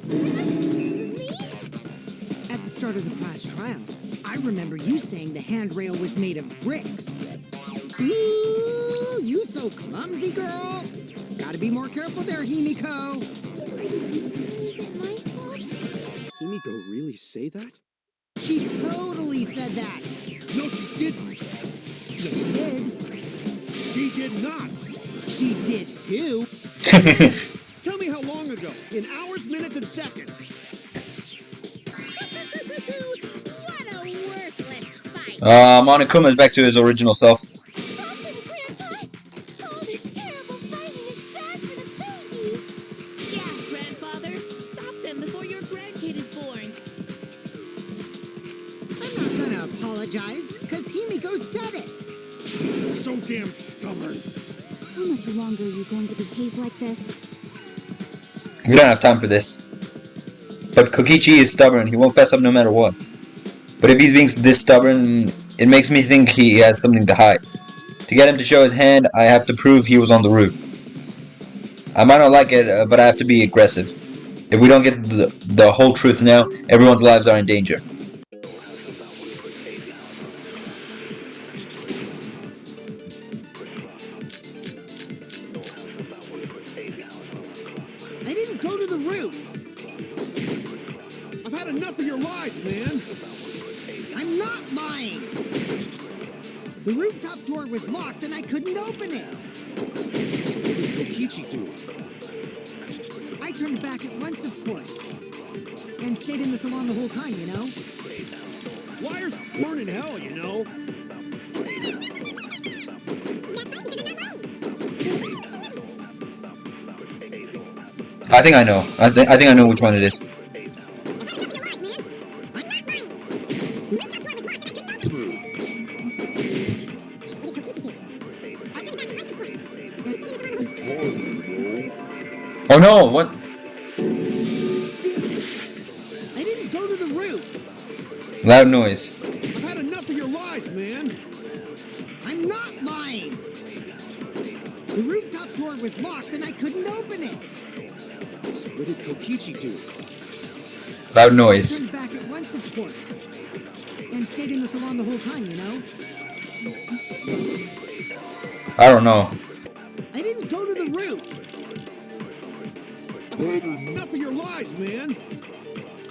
Me? At the start of the class trial, I remember you saying the handrail was made of bricks. Ooh, you so clumsy, girl. Gotta be more careful there, Himiko. Is it my fault? Himiko really say that? She totally said that. No, she didn't. Yes, she did. She did not. She did too. Tell me how long ago, in hours, minutes, and seconds. What a worthless fight! Monokuma's back to his original self. Stop him, Grandpa! All this terrible fighting is bad for the baby! Yeah, Grandfather. Stop them before your grandkid is born. I'm not gonna apologize, because Himiko said it. So damn stubborn. How much longer are you going to behave like this? We don't have time for this. But Kokichi is stubborn. He won't fess up no matter what. But if he's being this stubborn, it makes me think he has something to hide. To get him to show his hand, I have to prove he was on the roof. I might not like it, but I have to be aggressive. If we don't get the whole truth now, everyone's lives are in danger. I didn't go to the roof. I've had enough of your lies, man. I'm not lying. The rooftop door was locked and I couldn't open it. What did Kokichi do? I turned back at once, of course. And stayed in the salon the whole time, you know? Liars burn in hell, you know. I think I know. I think I know which one it is. Oh no! What? I didn't go to the roof. Loud noise. I've had enough of your lies, man. I'm not lying. The rooftop door was locked and I couldn't open it. So what did Kokichi do? Loud I noise. turned back at once, of course. And stayed in the salon the whole time, you know? I don't know. I didn't go to the roof. Enough of your lies, man.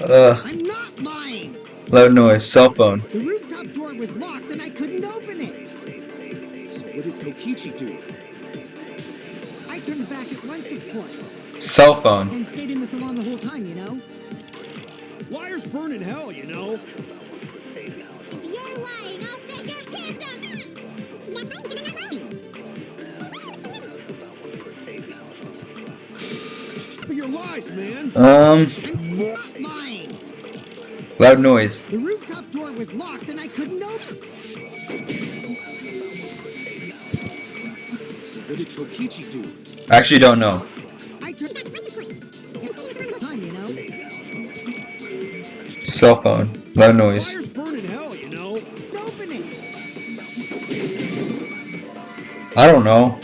I'm not lying. Loud noise. Cell phone. The rooftop door was locked and I couldn't open it. So what did Kokichi do? I turned back at once, of course. Cell phone. And stayed in the salon the whole time, you know? Liars burn in hell, you know. If you're lying, I'll set your pants on! For your lies, man. I'm not lying. Loud noise. The rooftop door was locked and I couldn't open it. So what did Kokichi do? I actually don't know. I turned back at once, of course. And stayed in the salon the whole time, you know? Cell phone. Loud noise. Liars burn in hell, you know. Open it. I don't know.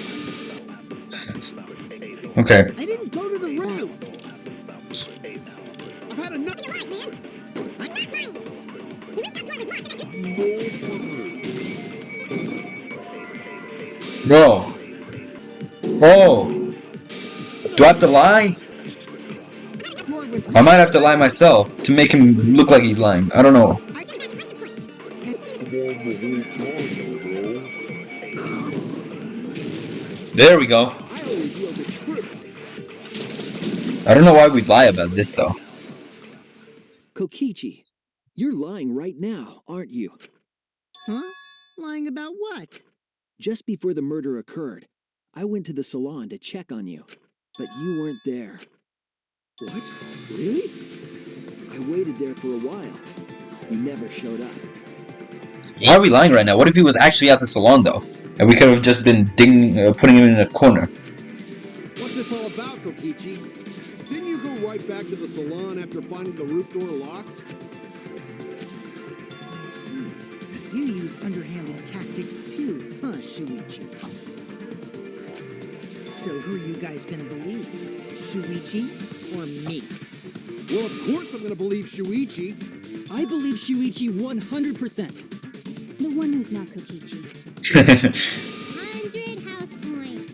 Okay. I didn't go to the roof. I've had enough. Bro. Oh. Do I have to lie? I might have to lie myself to make him look like he's lying. I don't know. There we go. I don't know why we'd lie about this though. Kokichi, you're lying right now, aren't you? Huh? Lying about what? Just before the murder occurred, I went to the salon to check on you, but you weren't there. What? Really? I waited there for a while. You never showed up. Why are we lying right now? What if he was actually at the salon though? And we could have just been putting him in a corner. What's this all about, Kokichi? Didn't you go right back to the salon after finding the roof door locked? You use underhanded tactics too, huh, Shuichi? So who are you guys gonna believe? Shuichi or me? Well, of course I'm gonna believe Shuichi. I believe Shuichi 100%. The one who's not Kokichi. 100 house points.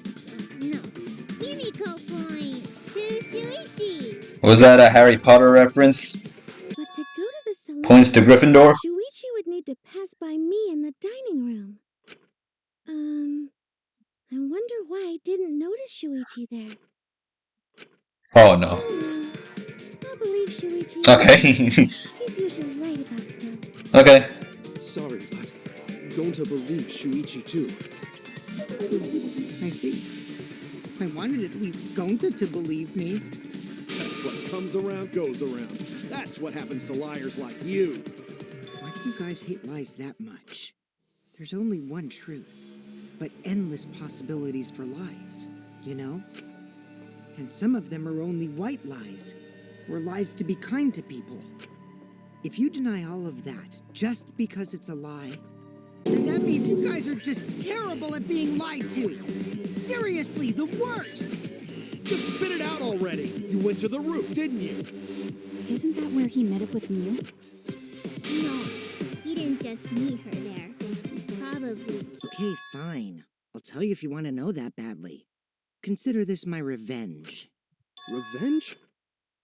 No, Himiko points to Shuichi. Was that a Harry Potter reference? But to go to the salon, Points to Gryffindor? Shuichi would need to pass by me in the dining room. I wonder why I didn't notice Shuichi there. Oh no. Oh, well, I'll believe Shuichi. Okay. He's usually right about stuff. Okay. Sorry, but I'm going to believe Shuichi too. I see. I wanted at least Gonta to believe me. What comes around goes around. That's what happens to liars like you. Why do you guys hate lies that much? There's only one truth, but endless possibilities for lies, you know? And some of them are only white lies, or lies to be kind to people. If you deny all of that just because it's a lie, then that means you guys are just terrible at being lied to. Seriously, the worst! Just spit it out already. You went to the roof, didn't you? Isn't that where he met up with Mew? No, he didn't just meet her there. Probably. Okay, fine. I'll tell you if you want to know that badly. Consider this my revenge. Revenge?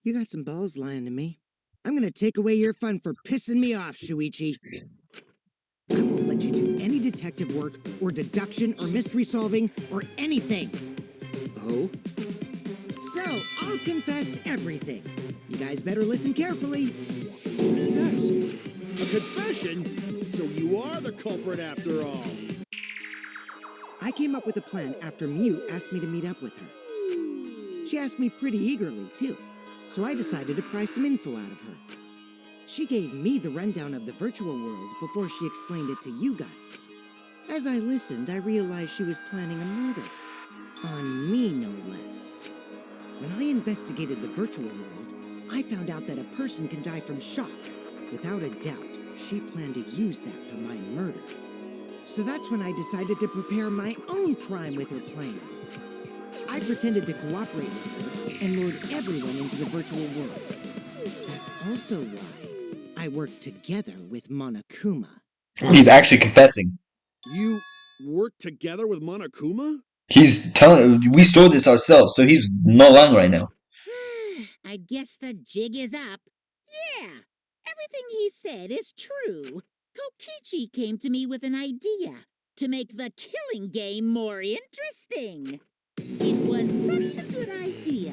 You got some balls lying to me. I'm gonna take away your fun for pissing me off, Shuichi. I won't let you do any detective work, or deduction, or mystery solving, or anything. Oh? So, I'll confess everything. You guys better listen carefully. Yes. A confession? So you are the culprit after all. I came up with a plan after Mew asked me to meet up with her. She asked me pretty eagerly, too, so I decided to pry some info out of her. She gave me the rundown of the virtual world before she explained it to you guys. As I listened, I realized she was planning a murder. On me, no less. When I investigated the virtual world, I found out that a person can die from shock. Without a doubt, she planned to use that for my murder. So that's when I decided to prepare my own crime with her plan. I pretended to cooperate with her and lured everyone into the virtual world. That's also why I worked together with Monokuma. He's actually confessing. You worked together with Monokuma? He's telling. We stole this ourselves, so he's not lying right now. I guess the jig is up. Yeah, everything he said is true. Kokichi came to me with an idea to make the killing game more interesting. It was such a good idea,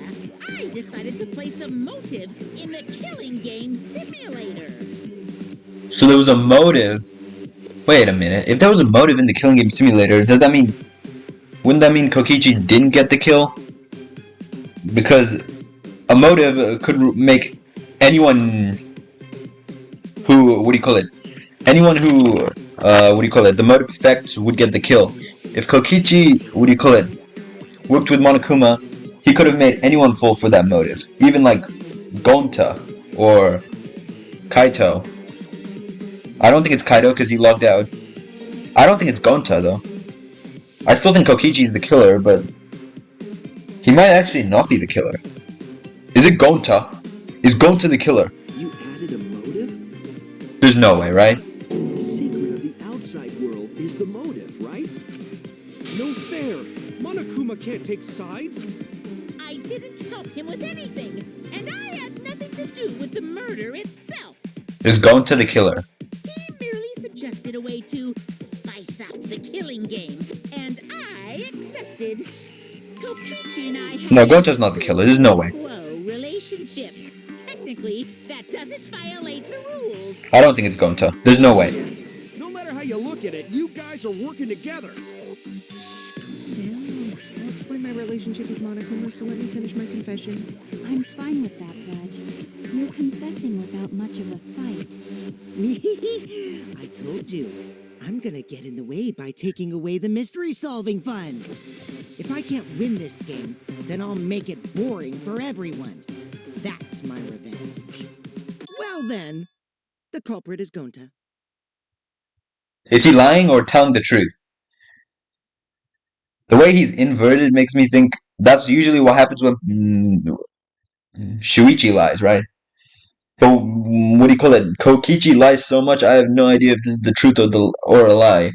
I decided to place a motive in the killing game simulator. So there was a motive. Wait a minute. If there was a motive in the killing game simulator, does that mean? Wouldn't that mean Kokichi didn't get the kill? Because a motive could make anyone who, what do you call it? Anyone who, the motive effect would get the kill. If Kokichi, what do you call it, worked with Monokuma, he could have made anyone fall for that motive. Even like Gonta or Kaito. I don't think it's Kaito because he logged out. I don't think it's Gonta though. I still think Kokichi's the killer, but he might actually not be the killer. Is it Gonta? Is Gonta the killer? You added a motive? There's no way, right? And the secret of the outside world is the motive, right? No fair. Monokuma can't take sides. I didn't help him with anything, and I had nothing to do with the murder itself. Is Gonta the killer? He merely suggested a way to spice up the killing game, and I accepted. Kokichi and I had No, Gonta's not the killer. There's no way. Whoa, relationship. Technically, that doesn't violate the rules. I don't think it's Gonta. There's no way. No matter how you look at it, you guys are working together. Yeah, I'll explain my relationship with Monokuma, so let me finish my confession. I'm fine with that, but you're confessing without much of a fight. I told you. I'm gonna get in the way by taking away the mystery-solving fun. If I can't win this game, then I'll make it boring for everyone. That's my revenge. Well then, the culprit is Gonta. Is he lying or telling the truth? The way he's inverted makes me think that's usually what happens when Shuichi lies, right? But what do you call it? Kokichi lies so much, I have no idea if this is the truth or a lie.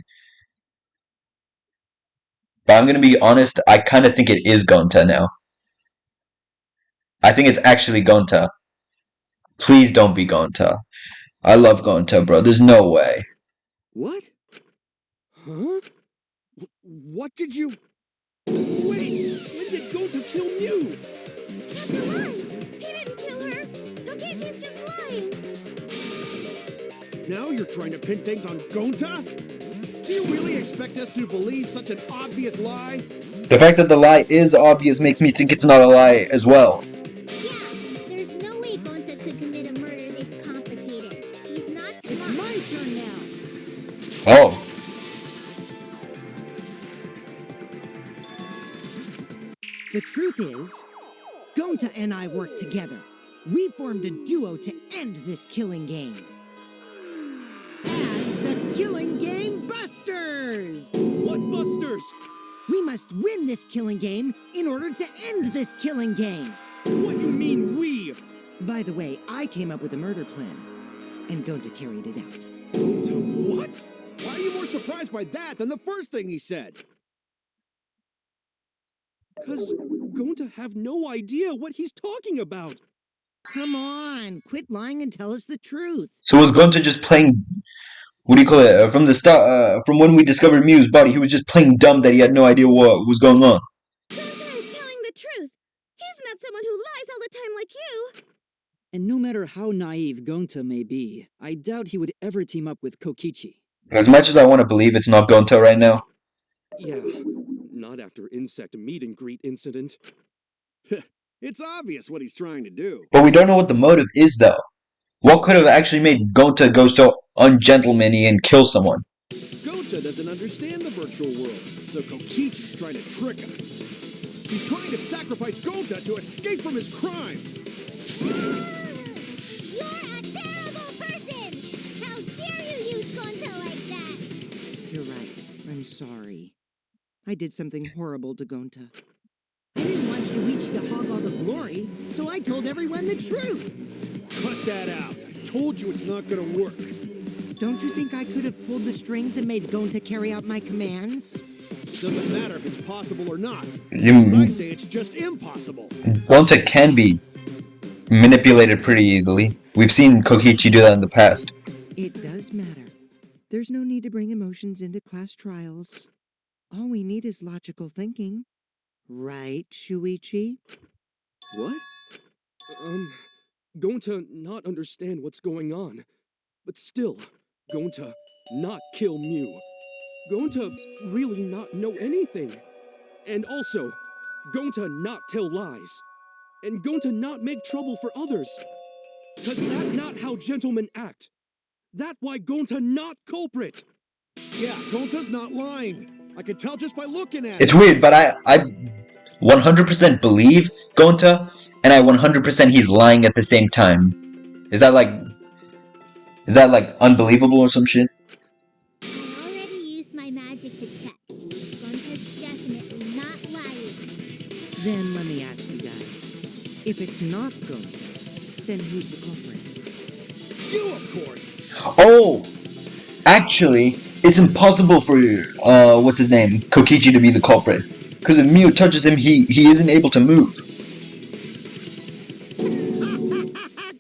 But I'm gonna be honest, I kind of think it is Gonta now. I think it's actually Gonta. Please don't be Gonta. I love Gonta, bro. There's no way. What? Huh? What did you... Wait! When did Gonta kill Mew? That's a lie! He didn't kill her! Kokichi's just lying! Now you're trying to pin things on Gonta? Do you really expect us to believe such an obvious lie? The fact that the lie is obvious makes me think it's not a lie as well. Yeah, there's no way Gonta could commit a murder this complicated. He's not smart. It's my turn now. Oh. The truth is, Gonta and I worked together. We formed a duo to end this killing game. As the Killing Game Busters! What busters? We must win this killing game in order to end this killing game. What you mean we? By the way, I came up with a murder plan, and Gonta carried it out. Gonta what? Why are you more surprised by that than the first thing he said? Cause Gonta have no idea what he's talking about. Come on, quit lying and tell us the truth. So was Gonta just playing... What do you call it? From the start, from when we discovered Mew's body, he was just playing dumb that he had no idea what was going on. Gonta is telling the truth. He's not someone who lies all the time like you. And no matter how naive Gonta may be, I doubt he would ever team up with Kokichi. As much as I want to believe it's not Gonta right now. Yeah, not after insect meet and greet incident. It's obvious what he's trying to do. But we don't know what the motive is, though. What could have actually made Gonta go so ungentlemanly and kill someone? Gonta doesn't understand the virtual world, so Kokichi's trying to trick him. He's trying to sacrifice Gonta to escape from his crime. You're a terrible person! How dare you use Gonta like that? You're right. I'm sorry. I did something horrible to Gonta. I didn't want Shuichi to hog all the glory, so I told everyone the truth. Cut that out. I told you it's not gonna work. Don't you think I could have pulled the strings and made Gonta carry out my commands? Doesn't matter if it's possible or not. You- As I say, it's just impossible. Gonta can be manipulated pretty easily. We've seen Kokichi do that in the past. It does matter. There's no need to bring emotions into class trials. All we need is logical thinking. Right, Shuichi? What? Gonta not understand what's going on. But still, Gonta not kill Mew. Gonta really not know anything. And also, Gonta not tell lies. And Gonta not make trouble for others. Cause that not how gentlemen act. That why Gonta not culprit. Yeah, Gonta's not lying. I can tell just by looking at It's it. weird, but I 100% believe Gonta, and I 100% he's lying at the same time. Is that like unbelievable or some shit? I already used my magic to check. Gonta's definitely not lying. Then let me ask you guys. If it's not Gonta, Then who's the culprit? You, of course. Oh! Actually, it's impossible for, what's his name? Kokichi to be the culprit. Because if Mew touches him, he isn't able to move.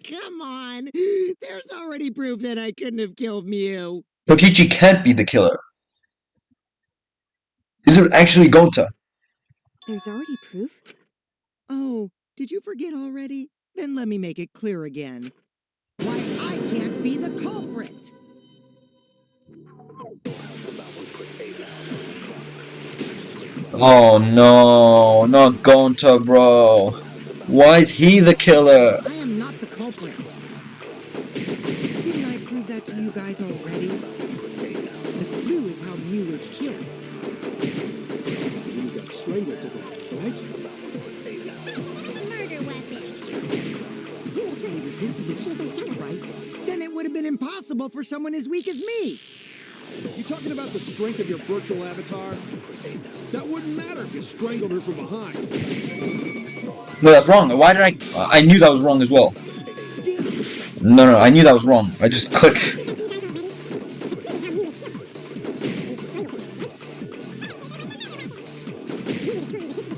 Come on! There's already proof that I couldn't have killed Mew. Kokichi can't be the killer. Is it actually Gonta? There's already proof? Oh, did you forget already? Then let me make it clear again. Why, I can't be the culprit! Oh no, not Gonta, bro. Why is he the killer? I am not the culprit. Didn't I prove that to you guys already? The clue is how Mew was killed. You got strangled to death, right? Murder weapon. He resisted if she was killed, right? Then it would have been impossible for someone as weak as me. You talking about the strength of your virtual avatar? That wouldn't matter if you strangled her from behind. No, that's wrong. Why did I knew that was wrong as well. No, I knew that was wrong. I just click.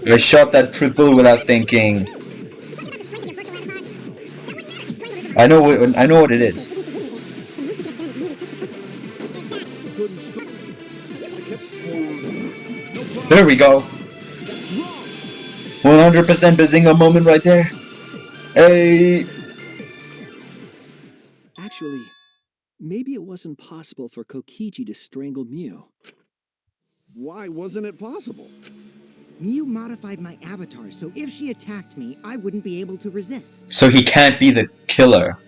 I shot that triple without thinking. I know what it is. There we go. 100% Bazinga moment right there. Hey. Actually, maybe it wasn't possible for Kokichi to strangle Mew. Why wasn't it possible? Mew modified my avatar, so if she attacked me, I wouldn't be able to resist. So he can't be the killer.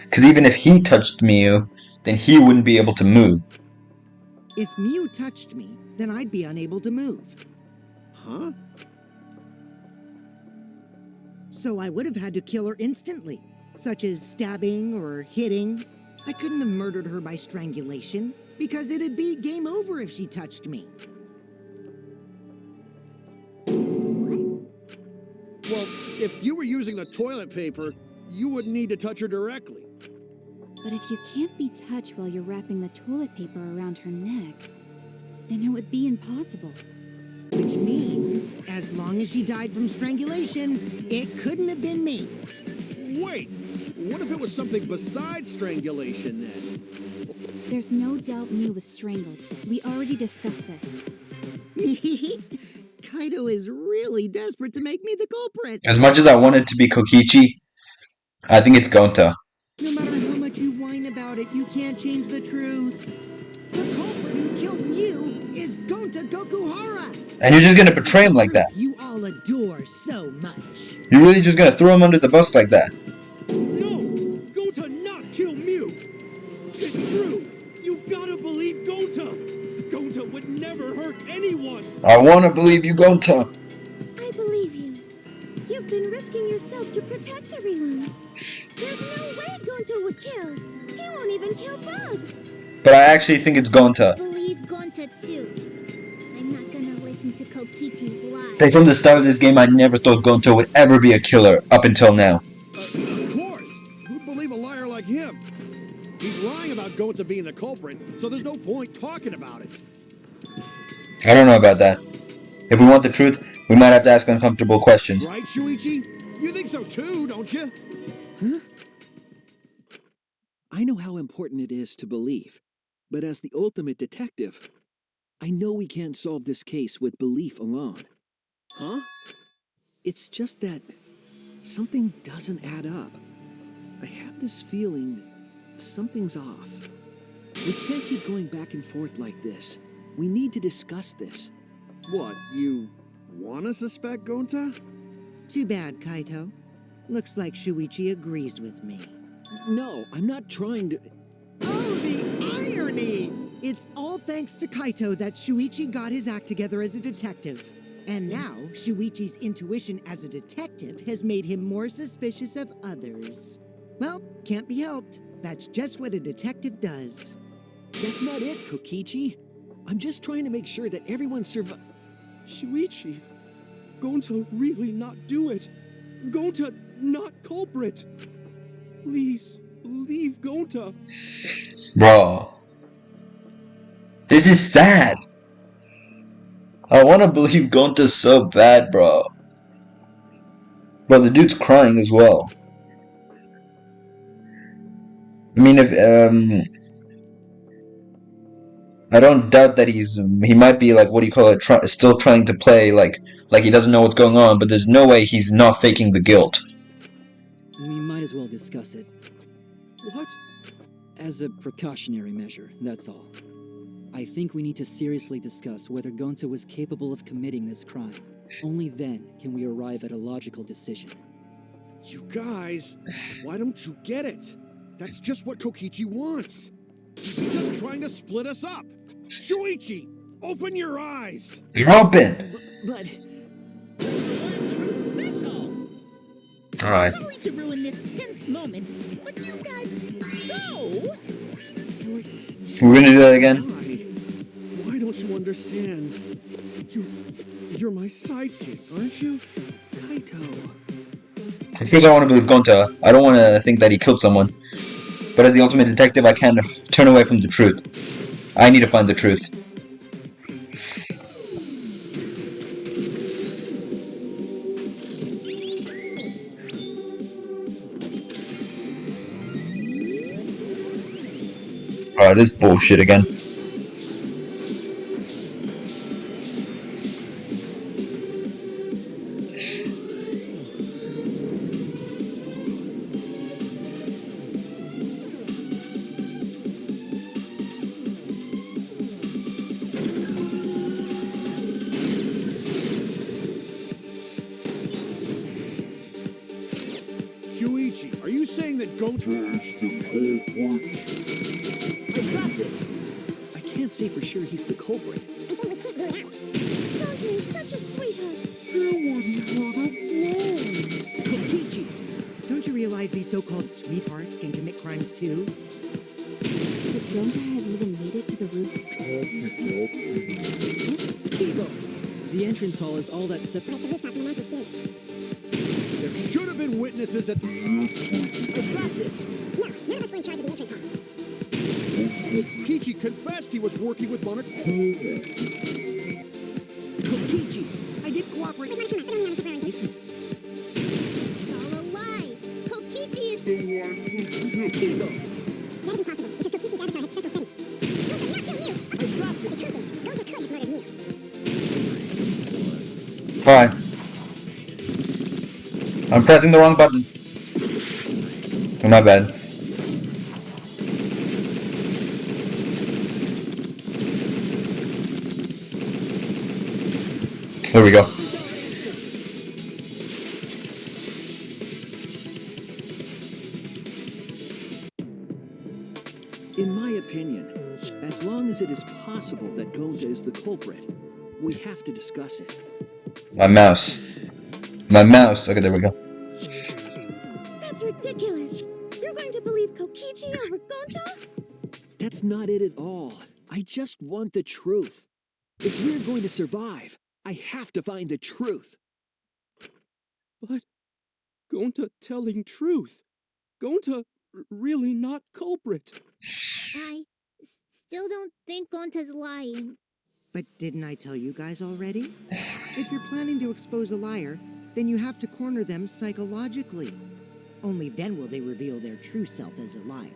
Because even if he touched Mew, then he wouldn't be able to move. If Mew touched me, then I'd be unable to move. Huh? So I would have had to kill her instantly, such as stabbing or hitting. I couldn't have murdered her by strangulation, because it'd be game over if she touched me. Well, if you were using the toilet paper, you wouldn't need to touch her directly. But if you can't be touched while you're wrapping the toilet paper around her neck, then it would be impossible. Which means, as long as she died from strangulation, it couldn't have been me. Wait, what if it was something besides strangulation then? There's no doubt Mew was strangled. We already discussed this. Kaito is really desperate to make me the culprit. As much as I want it to be Kokichi, I think it's Gonta. No matter how much you whine about it, you can't change the truth. The culprit who killed Mew is Gonta Gokuhara. And you're just gonna betray him like that. You all adore so much. You're really just gonna throw him under the bus like that. No! Gonta not kill Mew! It's true! You gotta believe Gonta! Gonta would never hurt anyone! I wanna believe you, Gonta. I believe you. You've been risking yourself to protect everyone. There's no way Gonta would kill. He won't even kill bugs. But I actually think it's Gonta. Believe Gonta too. I'm not gonna listen to Kokichi's lies. Like from the start of this game, I never thought Gonta would ever be a killer up until now. Of course! Who'd believe a liar like him? He's lying about Gonta being the culprit, so there's no point talking about it. I don't know about that. If we want the truth, we might have to ask uncomfortable questions. Right, Shuichi? You think so too, don't you? Huh? I know how important it is to believe, but as the ultimate detective, I know we can't solve this case with belief alone. Huh? It's just that something doesn't add up. I have this feeling something's off. We can't keep going back and forth like this. We need to discuss this. What, you wanna suspect Gonta? Too bad, Kaito. Looks like Shuichi agrees with me. No, I'm not trying to... Oh, the irony! It's all thanks to Kaito that Shuichi got his act together as a detective. And now, Shuichi's intuition as a detective has made him more suspicious of others. Well, can't be helped. That's just what a detective does. That's not it, Kokichi. I'm just trying to make sure that everyone Shuichi, Gonta really not do it. Gonta not culprit. Please, leave Gonta. Bro. This is sad. I want to believe Gonta so bad, bro. Bro, the dude's crying as well. I mean, if I don't doubt that he might be like, what do you call it, still trying to play like he doesn't know what's going on, but there's no way he's not faking the guilt. We might as well discuss it. What? As a precautionary measure, that's all. I think we need to seriously discuss whether Gonta was capable of committing this crime. Only then can we arrive at a logical decision. You guys, why don't you get it? That's just what Kokichi wants. He's just trying to split us up. Shuichi, open your eyes. You're open. But One truth special. Alright. Sorry to ruin this tense moment, but you guys so. We're gonna do that again? Why don't you understand? You're my sidekick, aren't you? Kaito. Of course I want to believe Gonta. I don't want to think that he killed someone. But as the ultimate detective, I can't turn away from the truth. I need to find the truth. Alright, this bullshit again. Shuichi, are you saying that Gonta... I got this! I can't say for sure he's the culprit. I'm saying we can't rule it out. Gonta is such a sweetheart. Kokichi! Don't you realize these so-called sweethearts can commit crimes too? Could Gonta have even made it to the roof? Kibo! The entrance hall is all that separate. There should have been witnesses at the... I got this! No, none of us were in charge of the entrance hall. Kokichi confessed he was working with Monarch... Kokichi! I did cooperate. Wait, come on, we don't need to have a separate It's all a lie. Kokichi is... Kibo! That is impossible, because Kokichi's avatar had special settings. Gonta did not kill you! I got The this! truth is, Gonta could have murdered me. Fine. I'm pressing the wrong button. Oh, my bad. There we go. In my opinion, as long as it is possible that Gonta is the culprit, we have to discuss it. My mouse. My mouse. Okay, there we go. That's ridiculous. You're going to believe Kokichi over Gonta? That's not it at all. I just want the truth. If we're going to survive, I have to find the truth. But Gonta telling truth. Gonta really not culprit. I still don't think Gonta's lying. But didn't I tell you guys already? If you're planning to expose a liar, then you have to corner them psychologically. Only then will they reveal their true self as a liar,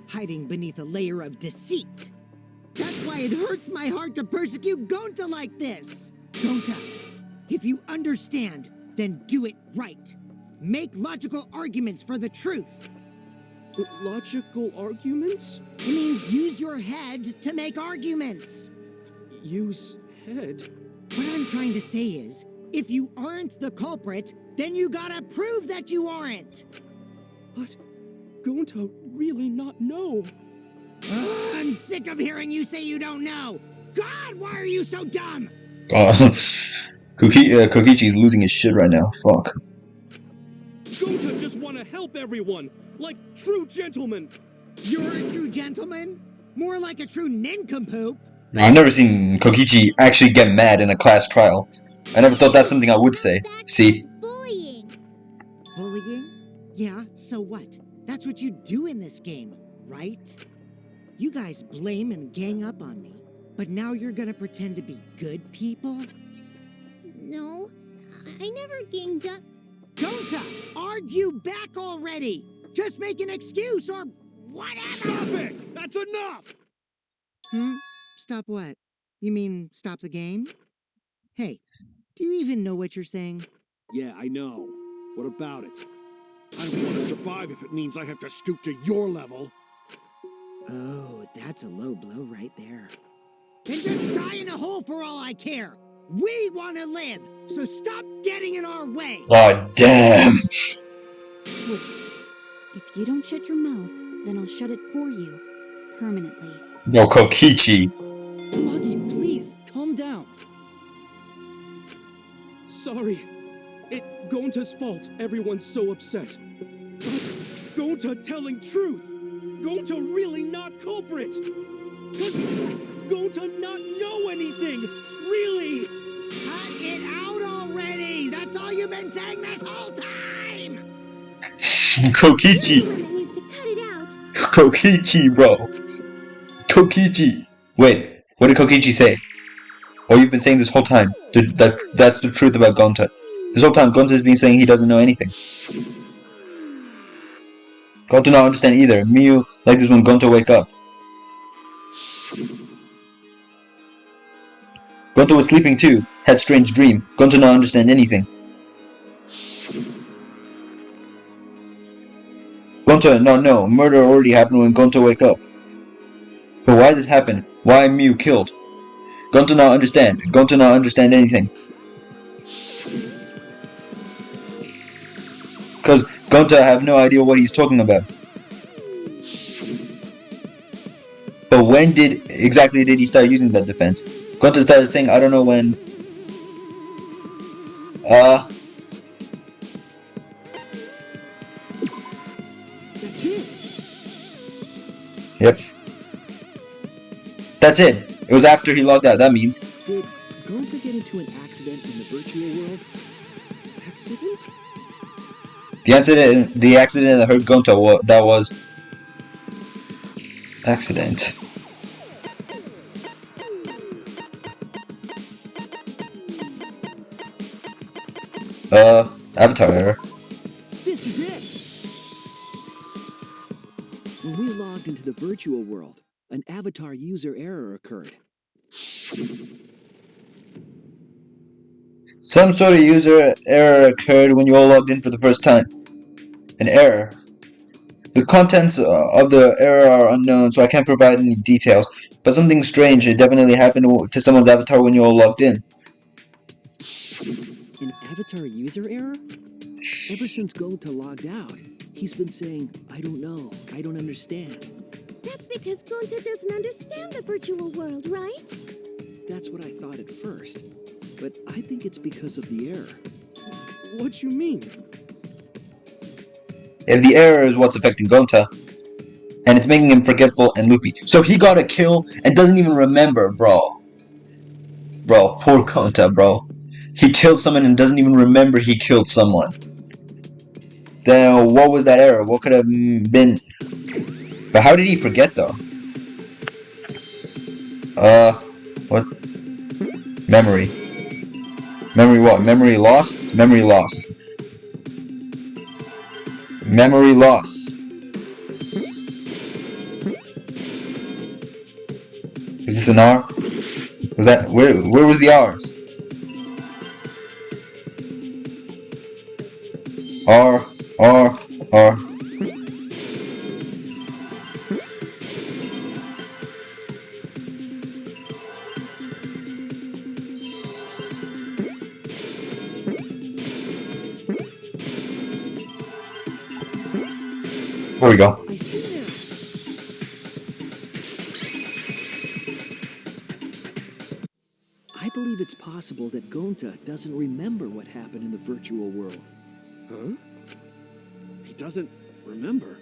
hiding beneath a layer of deceit. That's why it hurts my heart to persecute Gonta like this. Gonta, if you understand, then do it right. Make logical arguments for the truth. Logical arguments? It means use your head to make arguments. Use head? What I'm trying to say is, if you aren't the culprit, then you gotta prove that you aren't. But Gonta really not know. I'm sick of hearing you say you don't know. God, why are you so dumb? Kokichi's losing his shit right now. Fuck. Gonta just want to help everyone, like true gentlemen. You're a true gentleman? More like a true nincompoop. I've never seen Kokichi actually get mad in a class trial. I never thought that's something I would say. That's See? just bullying. Bullying? Yeah, so what? That's what you do in this game, right? You guys blame and gang up on me, but now you're gonna pretend to be good people? No, I never ganged up. Gonta, argue back already! Just make an excuse or whatever! Stop it! That's enough! Stop what? You mean stop the game? Hey, do you even know what you're saying? Yeah, I know. What about it? I don't want to survive if it means I have to stoop to your level. Oh, that's a low blow right there. Then just die in a hole for all I care! We want to live, so stop getting in our way! Oh, damn. Wait. If you don't shut your mouth, then I'll shut it for you. Permanently. Yo, Kokichi. Muggy, please, calm down. Sorry. It Gonta's fault everyone's so upset. But Gonta telling truth. Gonta really not culprit. Does Gonta not know anything? Really? Cut it out already! That's all you've been saying this whole time! Kokichi. You're the one that needs to cut it out. Kokichi, bro. Kokichi. Wait, what did Kokichi say? Oh, you've been saying this whole time. That's the truth about Gonta. This whole time, Gonta's been saying he doesn't know anything. Gonta not understand either. Miyu like this when Gonta wake up. Gonta was sleeping too. Had strange dream. Gonta not understand anything. Gonta not know. Murder already happened when Gonta wake up. But why this happen? Why Miyu killed? Gonta not understand. Gonta not understand anything. Cause Gonta have no idea what he's talking about. But when exactly did he start using that defense? Gonta started saying, I don't know when. That's it. Yep. That's it. It was after he logged out. That means. Did Gonta get into an accident in the virtual world? Accident? The accident that hurt Gonta, that was accident. Avatar error. This is it! When we logged into the virtual world, an avatar user error occurred. Some sort of user error occurred when you all logged in for the first time. An error. The contents of the error are unknown, so I can't provide any details. But something strange definitely happened to someone's avatar when you all logged in. An avatar user error? Ever since Gonta logged out, he's been saying, I don't know, I don't understand. That's because Gonta doesn't understand the virtual world, right? That's what I thought at first. But I think it's because of the error. What you mean? If the error is what's affecting Gonta, and it's making him forgetful and loopy. So he got a kill and doesn't even remember, bro. Bro, poor Gonta, bro. He killed someone and doesn't even remember he killed someone. Then what was that error? What could have been? But how did he forget though? What? Memory. Memory what? Memory loss? Memory loss. Memory loss. Is this an R? Was that where was the R's? R. There we go. I see now. I believe it's possible that Gonta doesn't remember what happened in the virtual world. Huh? He doesn't remember.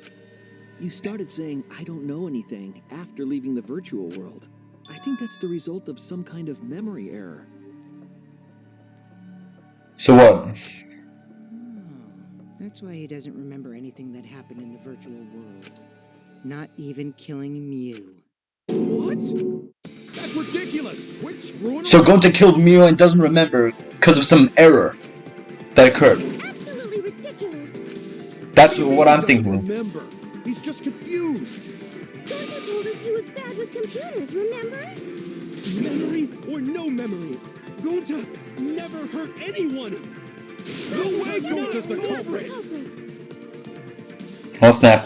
You started saying, I don't know anything, after leaving the virtual world. I think that's the result of some kind of memory error. So what? That's why he doesn't remember anything that happened in the virtual world. Not even killing Mew. What? That's ridiculous! Quit screwing So around! Gonta killed Mew and doesn't remember because of some error that occurred. Absolutely ridiculous. That's What do you what mean I'm he thinking. doesn't remember? He's just confused. Gonta told us he was bad with computers, remember? Memory or no memory, Gonta never hurt anyone. No way Gonta's the culprit. Oh snap.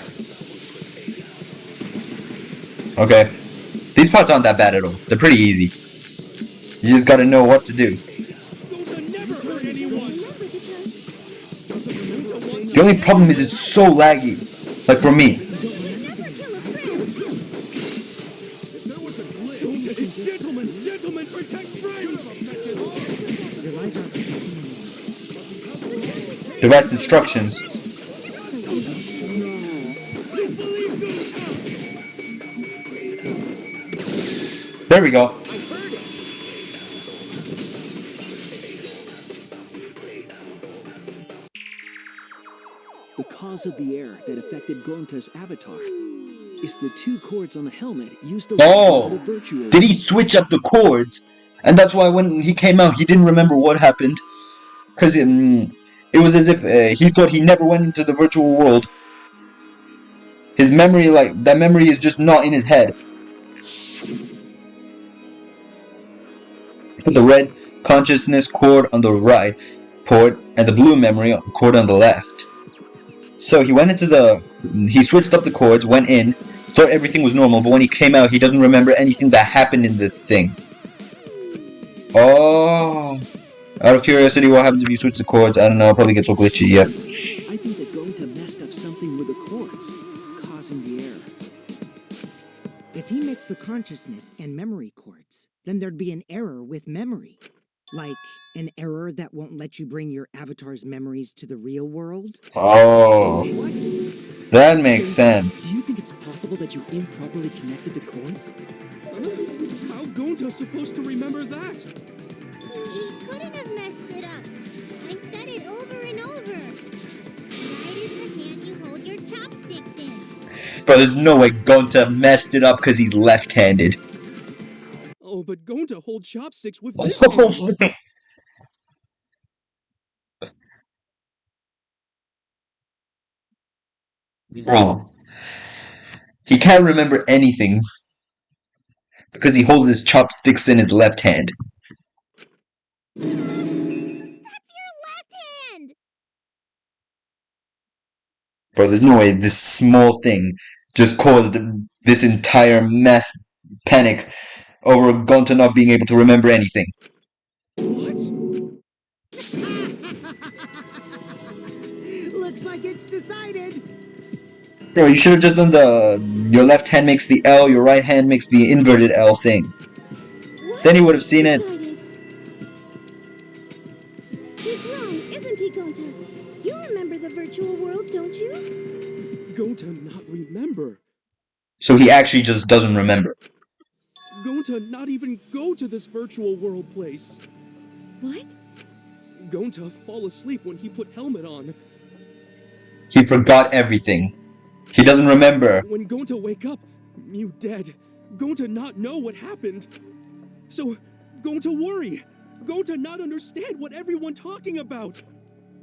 Okay. These parts aren't that bad at all. They're pretty easy. You just gotta know what to do. Gonta never hurt anyone. The only problem is it's so laggy. Like for me. If there was a glitch, it's gentlemen, protect friends. Your lies aren't protecting anyone. Device instructions. There we go. The cause of the error that affected Gonta's avatar is the two cords on the helmet used to link Oh, into the virtual did he switch up the chords? And that's why when he came out, he didn't remember what happened. Because it was as if he thought he never went into the virtual world. His memory, that memory is just not in his head. Put the red consciousness cord on the right port and the blue memory cord on the left. So he went into he switched up the cords, went in, thought everything was normal, but when he came out, he doesn't remember anything that happened in the thing. Oh. Out of curiosity, what happens if you switch the cords? I don't know, I'll probably get so glitchy, yeah. I think that Gonta messed up something with the cords, causing the error. If he mixed the consciousness and memory cords, then there'd be an error with memory. Like an error that won't let you bring your avatar's memories to the real world. Oh. That makes sense. Do you think it's possible that you improperly connected the cords? How Gonta's supposed to remember that? He couldn't have messed it up. I said it over and over. Right is the hand you hold your chopsticks in. Bro, there's no way Gonta messed it up because he's left-handed. Oh, but Gonta holds chopsticks with this hand. Bro. He can't remember anything because he holds his chopsticks in his left hand. That's your left hand! Bro, there's no way this small thing just caused this entire mass panic over Gonta not being able to remember anything. What? Looks like it's decided. Bro, you should have just done your left hand makes the L, your right hand makes the inverted L thing. What? Then he would have seen it. He's wrong, isn't he, Gonta? You remember the virtual world, don't you? Gonta not remember. So he actually just doesn't remember. Gonta not even go to this virtual world place. What? Gonta fall asleep when he put helmet on. He forgot everything. He doesn't remember. When Gonta wake up, Mew dead. Gonta not know what happened. So, Gonta worry. Gonta not understand what everyone talking about.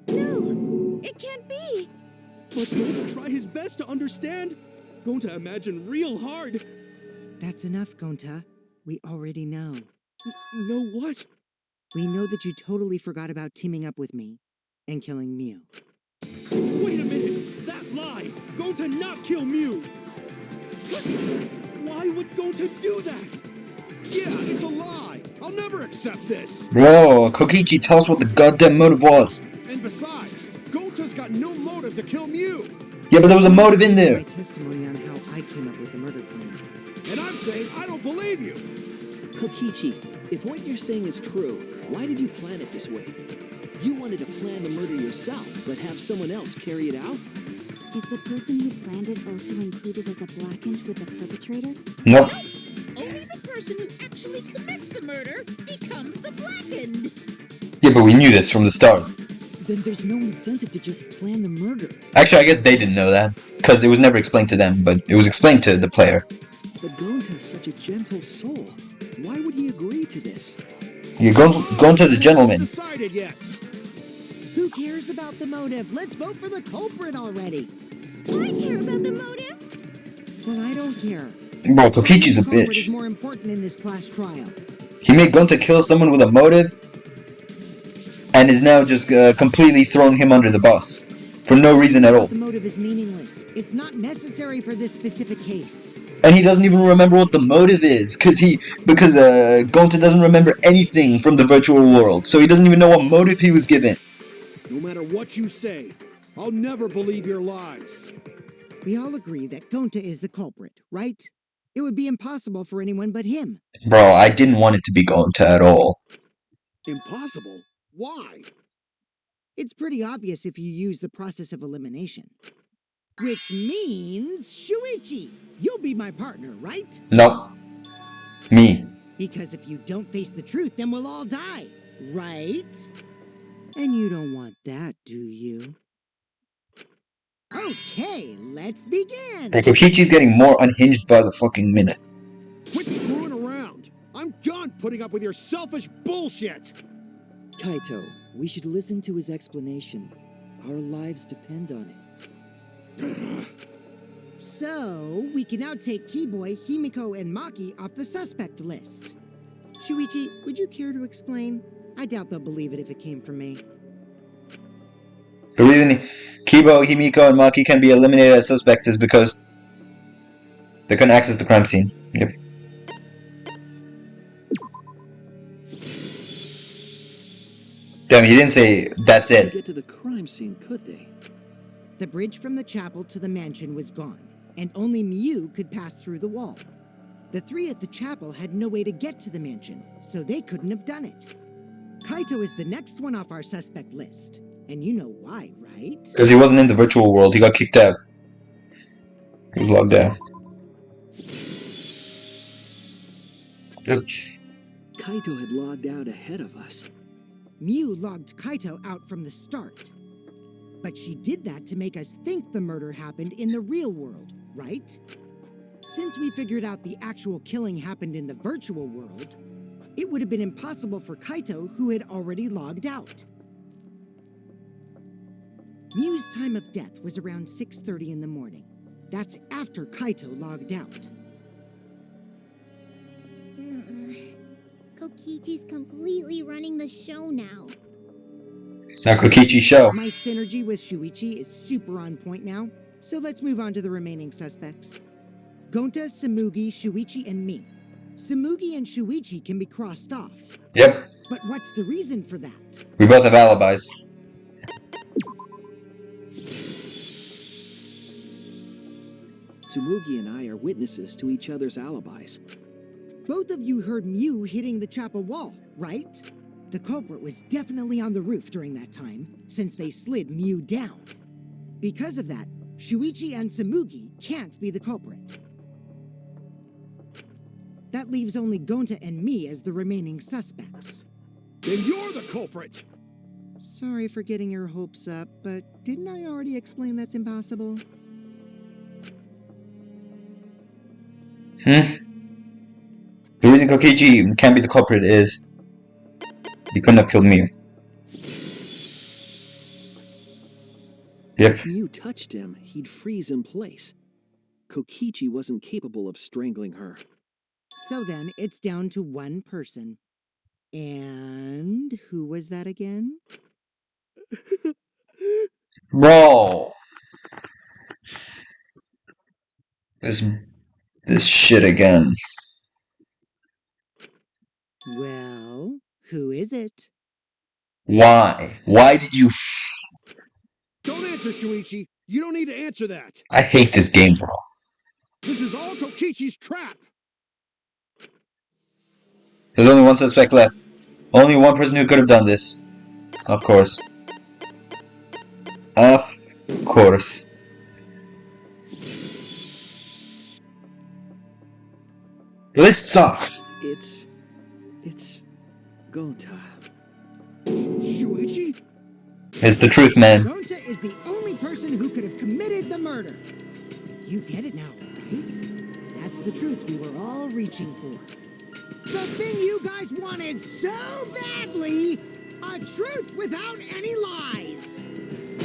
No, it can't be. But Gonta try his best to understand. Gonta imagine real hard. That's enough, Gonta. We already know. Know what? We know that you totally forgot about teaming up with me and killing Mew. Wait a minute! That lie! Gonta not kill Mew! Listen, why would Gonta do that? Yeah, it's a lie. I'll never accept this. Bro, Kokichi, tell us what the goddamn motive was. And besides, Gonta's got no motive to kill Mew. Yeah, but there was a motive in there. My testimony on how I came up with the murder plan. And I'm saying I don't believe you. Kokichi, if what you're saying is true, why did you plan it this way? You wanted to plan the murder yourself, but have someone else carry it out? Is the person who planned it also included as a blackened with the perpetrator? Nope. Only the person who actually commits the murder becomes the blackened. Yeah, but we knew this from the start. Then there's no incentive to just plan the murder. Actually, I guess they didn't know that, because it was never explained to them, but it was explained to the player. But Gonta's such a gentle soul. Why would he agree to this? Yeah, Gonta's a gentleman. Decided yet? Who cares about the motive? Let's vote for the culprit already. I care about the motive. Well, I don't care. Bro, Kokichi's a The culprit is bitch. more important in this class trial. He made Gonta kill someone with a motive, and is now just completely throwing him under the bus. For no reason at all. The motive is meaningless. It's not necessary for this specific case. And he doesn't even remember what the motive is, because Gonta doesn't remember anything from the virtual world, so he doesn't even know what motive he was given. No matter what you say, I'll never believe your lies. We all agree that Gonta is the culprit, right? It would be impossible for anyone but him. Bro, I didn't want it to be Gonta at all. Impossible? Why? It's pretty obvious if you use the process of elimination. Which means, Shuichi, you'll be my partner, right? No. Me. Because if you don't face the truth, then we'll all die, right? And you don't want that, do you? Okay, let's begin! Bro, Kokichi's getting more unhinged by the fucking minute. Quit screwing around. I'm done putting up with your selfish bullshit. Kaito, we should listen to his explanation. Our lives depend on it. So, we can now take Keyboy, Himiko, and Maki off the suspect list. Shuichi, would you care to explain? I doubt they'll believe it if it came from me. The reason Kibo, Himiko, and Maki can be eliminated as suspects is because they couldn't access the crime scene. Yep. Damn, he didn't say that's it. Get to the crime scene, could they? The bridge from the chapel to the mansion was gone, and only Miu could pass through the wall. The three at the chapel had no way to get to the mansion, so they couldn't have done it. Kaito is the next one off our suspect list, and you know why, right? Because he wasn't in the virtual world, he got kicked out. He was logged out. Yep. Kaito had logged out ahead of us. Miu logged Kaito out from the start. But she did that to make us think the murder happened in the real world, right? Since we figured out the actual killing happened in the virtual world, it would have been impossible for Kaito, who had already logged out. Miu's time of death was around 6:30 in the morning. That's after Kaito logged out. Kokichi's completely running the show now. It's not Kokichi's show. My synergy with Shuichi is super on point now, so let's move on to the remaining suspects. Gonta, Samugi, Shuichi, and me. Samugi and Shuichi can be crossed off. Yep. But what's the reason for that? We both have alibis. Tsumugi and I are witnesses to each other's alibis. Both of you heard Miu hitting the chapel wall, right? The culprit was definitely on the roof during that time, since they slid Miu down. Because of that, Shuichi and Samugi can't be the culprit. That leaves only Gonta and me as the remaining suspects. Then you're the culprit. Sorry for getting your hopes up, but didn't I already explain that's impossible? The reason Kokichi can't be the culprit is he couldn't have killed Miu. Yep. If Miu touched him, he'd freeze in place. Kokichi wasn't capable of strangling her. So then, it's down to one person. And who was that again? Bro. This shit again. Well, who is it? Why? Why did you... Don't answer, Shuichi. You don't need to answer that. I hate this game, bro. This is all Kokichi's trap. There's only one suspect left. Only one person who could have done this. Of course. Of course. This sucks. It's Gonta. Shuichi? It's the truth, man. Gonta is the only person who could have committed the murder. You get it now, right? That's the truth we were all reaching for. The thing you guys wanted so badly, a truth without any lies.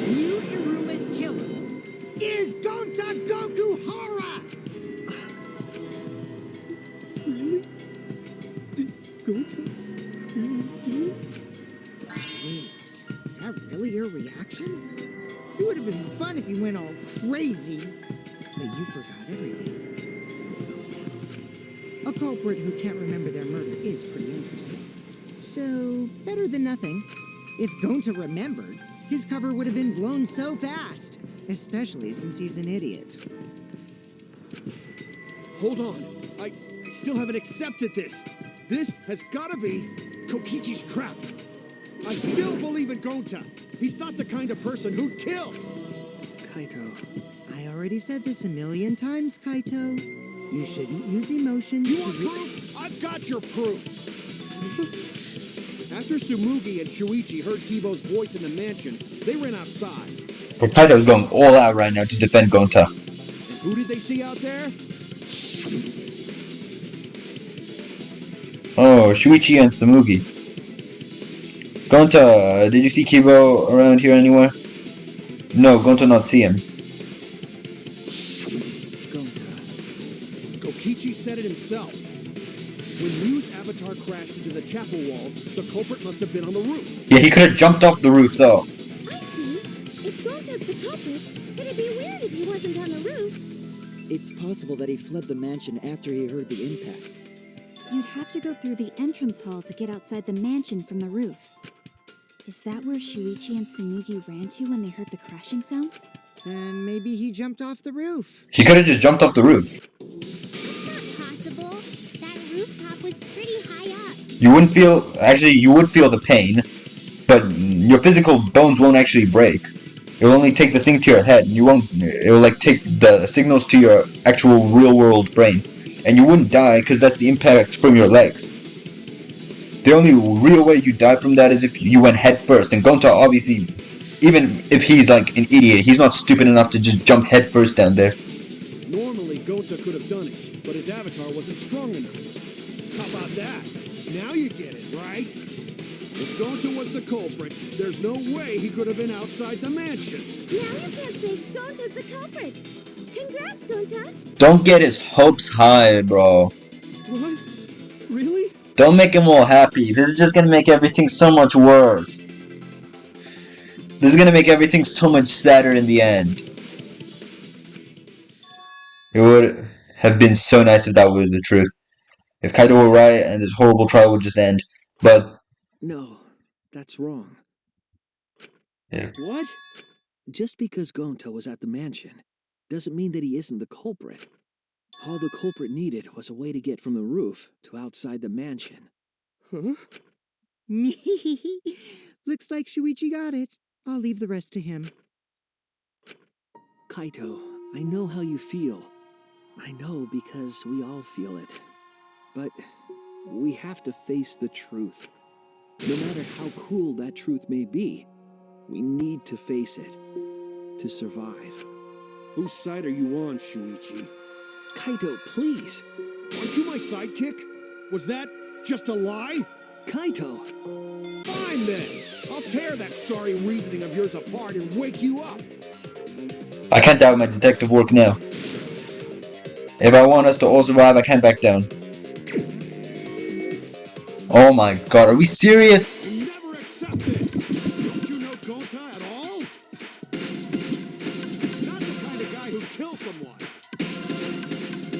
New Iruma's killer is Gonta Gokuhara. Really? Did Gonta really do it? Please, is that really your reaction? It would have been fun if you went all crazy, but you forgot everything. So, a culprit who can't remember their murder is pretty interesting. So, better than nothing. If Gonta remembered, his cover would have been blown so fast, especially since he's an idiot. Hold on. I still haven't accepted this. This has got to be Kokichi's trap. I still believe in Gonta. He's not the kind of person who'd kill. Kaito, I already said this a million times, Kaito. You shouldn't use emotions You to want proof? I've got your proof. After Tsumugi and Shuichi heard Kibo's voice in the mansion, they ran outside. But Kaito's going all out right now to defend Gonta. And who did they see out there? Oh, Shuichi and Tsumugi. Gonta, did you see Kibo around here anywhere? No, Gonta not see him. Kokichi said it himself. When Ryu's avatar crashed into the chapel wall, the culprit must have been on the roof. Yeah, he could have jumped off the roof though. I see. If Gonta's the culprit, it'd be weird if he wasn't on the roof. It's possible that he fled the mansion after he heard the impact. You'd have to go through the entrance hall to get outside the mansion from the roof. Is that where Shuichi and Tsumugi ran to when they heard the crashing sound? Then maybe he jumped off the roof. He could have just jumped off the roof. It's not possible. That rooftop was pretty high up. You wouldn't feel, actually you would feel the pain, but your physical bones won't actually break. It will only take the thing to your head. You won't, it will like take the signals to your actual real world brain. And you wouldn't die because that's the impact from your legs. The only real way you die from that is if you went head first. And Gonta obviously, even if he's like an idiot, he's not stupid enough to just jump head first down there. Normally, Gonta could have done it, but his avatar wasn't strong enough. How about that? Now you get it, right? If Gonta was the culprit, there's no way he could have been outside the mansion. Now you can't say Gonta's the culprit. Congrats, Gonta. Don't get his hopes high, bro. What? Really? Don't make him all happy. This is just gonna make everything so much worse. This is gonna make everything so much sadder in the end. It would have been so nice if that were the truth. If Kaido were right and this horrible trial would just end. But no, that's wrong. yeah. What? Just because Gonta was at the mansion doesn't mean that he isn't the culprit. All the culprit needed was a way to get from the roof to outside the mansion. Huh? Looks like Shuichi got it. I'll leave the rest to him. Kaito, I know how you feel. I know because we all feel it. But we have to face the truth. No matter how cruel that truth may be, we need to face it to survive. Whose side are you on, Shuichi? Kaito, please. Aren't you my sidekick? Was that just a lie? Kaito! Fine then. I'll tear that sorry reasoning of yours apart and wake you up. I can't doubt my detective work now. If I want us to all survive, I can't back down. Oh my god, are we serious? Never accept this. Don't you know Gonta at all? Not the kind of guy who'd kill someone.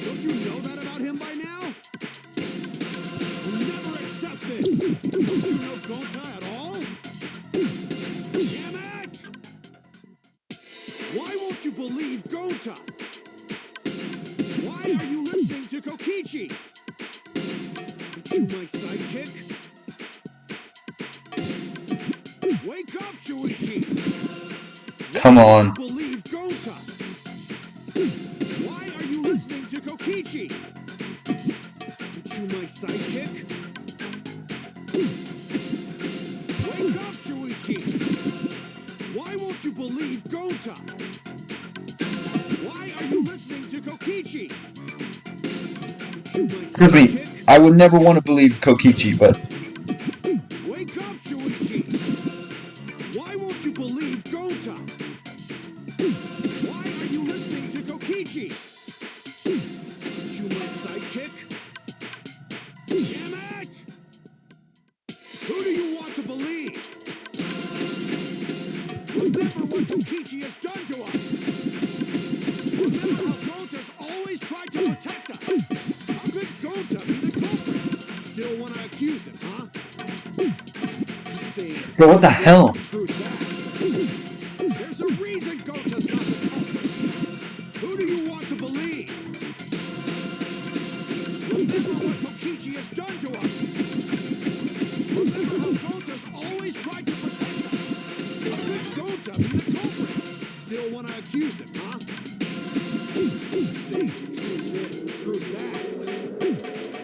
Don't you know that about him by now? Never accept this. Don't you know Gonta at all? Damn it! Why won't you believe Gonta? Why are you listening to Kokichi? Aren't you my sidekick? Wake up, Shuichi! Come on. Believe Gonta! Why are you listening to Kokichi? Aren't you my sidekick? Wake up, Shuichi! won't you believe Gonta? Why are you listening to Kokichi? Excuse me, I would never want to believe Kokichi, but Wake up, Shuichi! Why won't you believe Gonta? Why are you listening to Kokichi? Aren't you my sidekick? Damn it! Who do you want to believe? Remember what Kokichi has done to us! Remember how Gonta's always tried to protect us! How could Gonta be the culprit? Still want to accuse him, huh? See, bro, what the hell? truth that. There's a reason Gonta's not the culprit. Who do you want to believe? Remember what Kokichi has done to us. Remember how Gonta's always tried to protect us. How could Gonta be the culprit? Still want to accuse him, huh? See, truth this, truth that.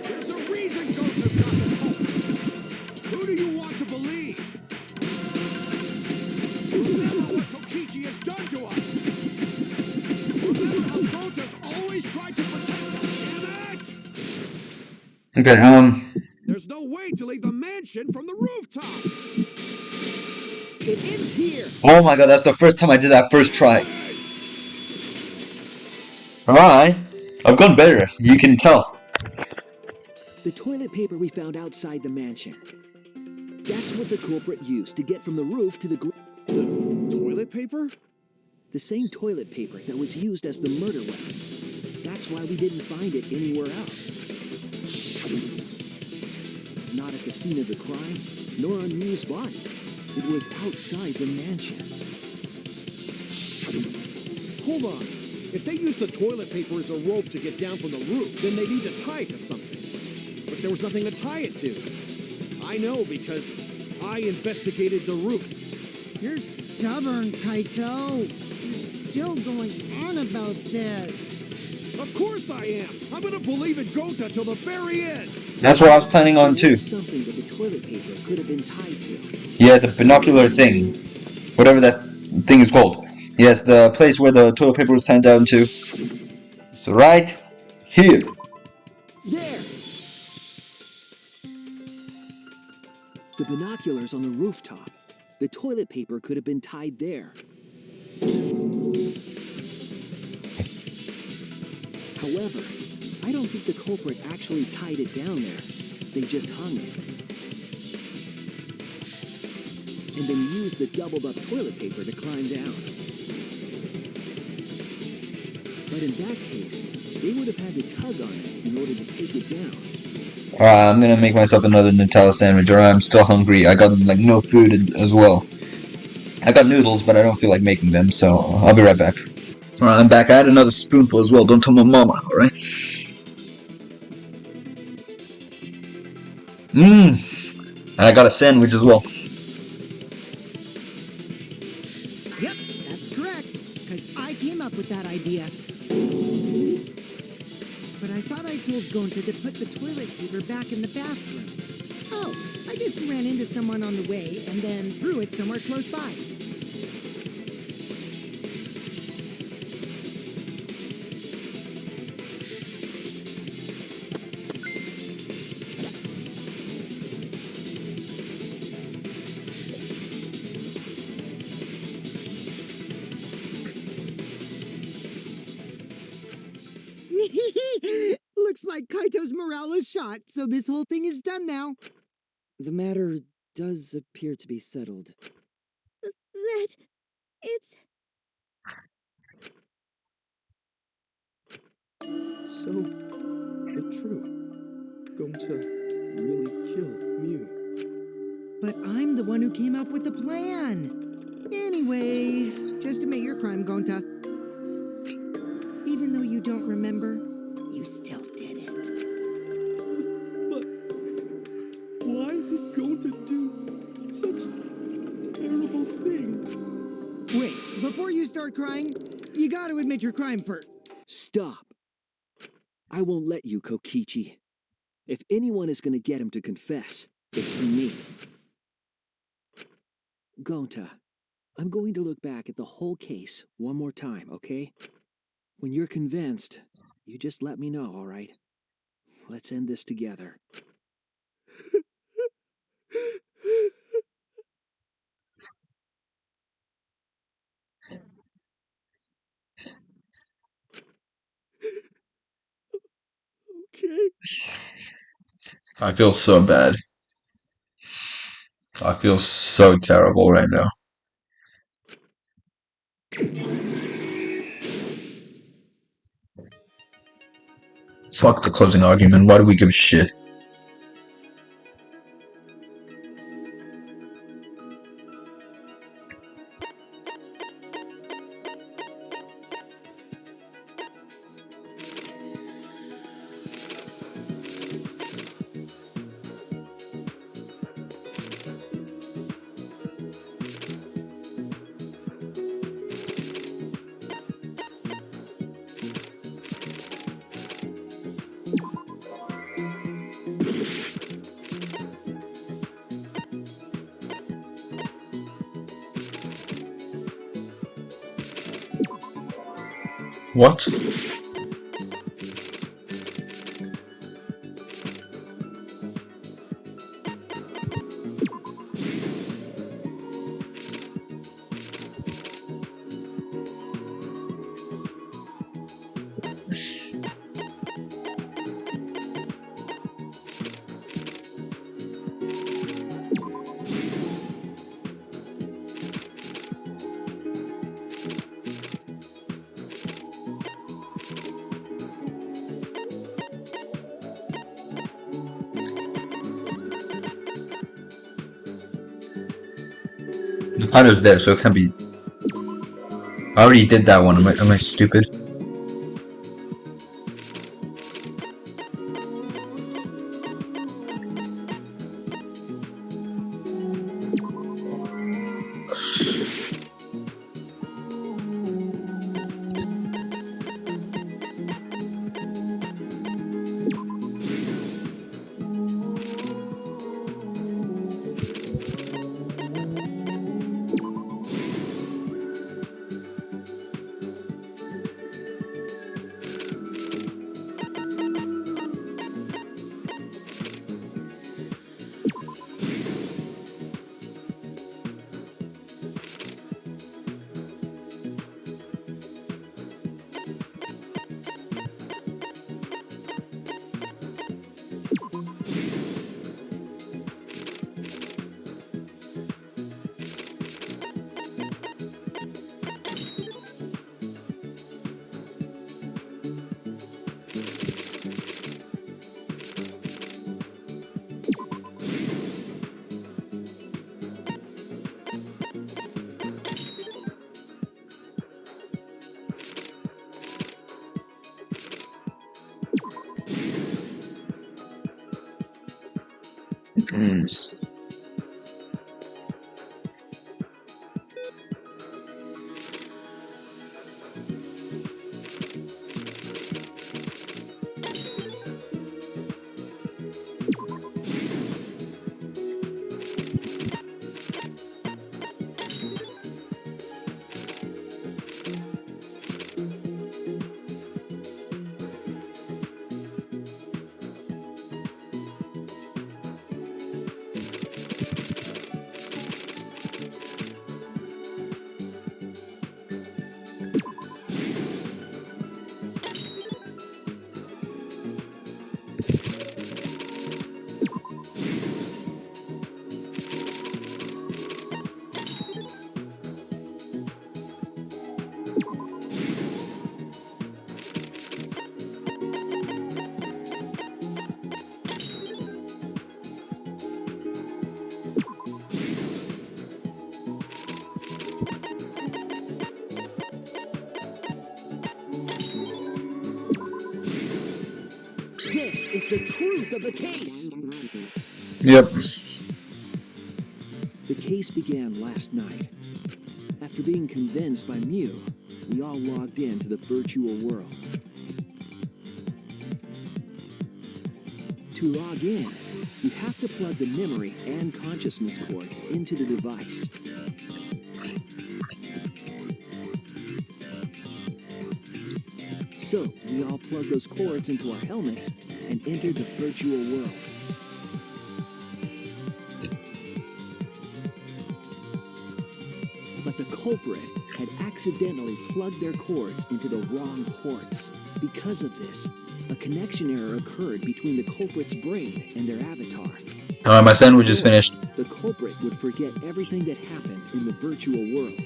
There's a reason Gonta's not the culprit. Who do you want to believe? Remember what Kokichi has done to us. Remember how Gonta's always tried to protect us. Damn it! Okay, There's no way to leave the mansion from the rooftop. It ends here. oh my god, that's the first time I did that first try. Alright, I've gone better, you can tell. The toilet paper we found outside the mansion. That's what the culprit used to get from the roof to the Toilet paper? the same toilet paper that was used as the murder weapon. That's why we didn't find it anywhere else. Not at the scene of the crime, nor on Ryu's body. It was outside the mansion. Hold on. If they used the toilet paper as a rope to get down from the roof, then they need to tie it to something. But there was nothing to tie it to. I know because I investigated the roof. You're stubborn, Kaito. You're still going on about this. Of course I am. I'm gonna believe in Gonta till the very end. That's what I was planning on too. Something that the toilet paper could have been tied to. Yeah, the binocular thing. Whatever that thing is called. Yes, the place where the toilet paper was sent down to. It's right here. There! The binoculars on the rooftop. The toilet paper could have been tied there. However, I don't think the culprit actually tied it down there. They just hung it. And then used the doubled up toilet paper to climb down. But in that case, they would have had to tug on it in order to take it down. Alright, I'm gonna make myself another Nutella sandwich, or I'm still hungry. I got like no food as well. I got noodles, but I don't feel like making them, so I'll be right back. Alright, I'm back. I had another spoonful as well. Don't tell my mama, alright? And I got a sandwich as well. Yep, that's correct. Because I came up with that idea. But I thought I told Gonta to put the toilet paper back in the bathroom. Oh, I just ran into someone on the way and then threw it somewhere close by. Looks like Kaito's morale is shot, so this whole thing is done now. The matter does appear to be settled. That... it's... So, the truth. Gonta really killed Mew. But I'm the one who came up with the plan. Anyway, just admit your crime, Gonta. Even though you don't remember, you still did it. But why did Gonta do such a terrible thing? Wait, before you start crying, you gotta admit your crime first. Stop. I won't let you, Kokichi. If anyone is going to get him to confess, it's me. Gonta, I'm going to look back at the whole case one more time, okay? When you're convinced, you just let me know, all right? Let's end this together. Okay. I feel so bad. I feel so terrible right now. Fuck the closing argument. Why do we give a shit? What? The pilot's there, so it can't be. I already did that one. Am I stupid? This is the truth of the case. Yep. The case began last night. After being convinced by Mew, we all logged into the virtual world. To log in, you have to plug the memory and consciousness cords into the device. So we all plugged those cords into our helmets and entered the virtual world. But the culprit had accidentally plugged their cords into the wrong ports. Because of this, a connection error occurred between the culprit's brain and their avatar. Alright, my sandwich is finished. The culprit would forget everything that happened in the virtual world.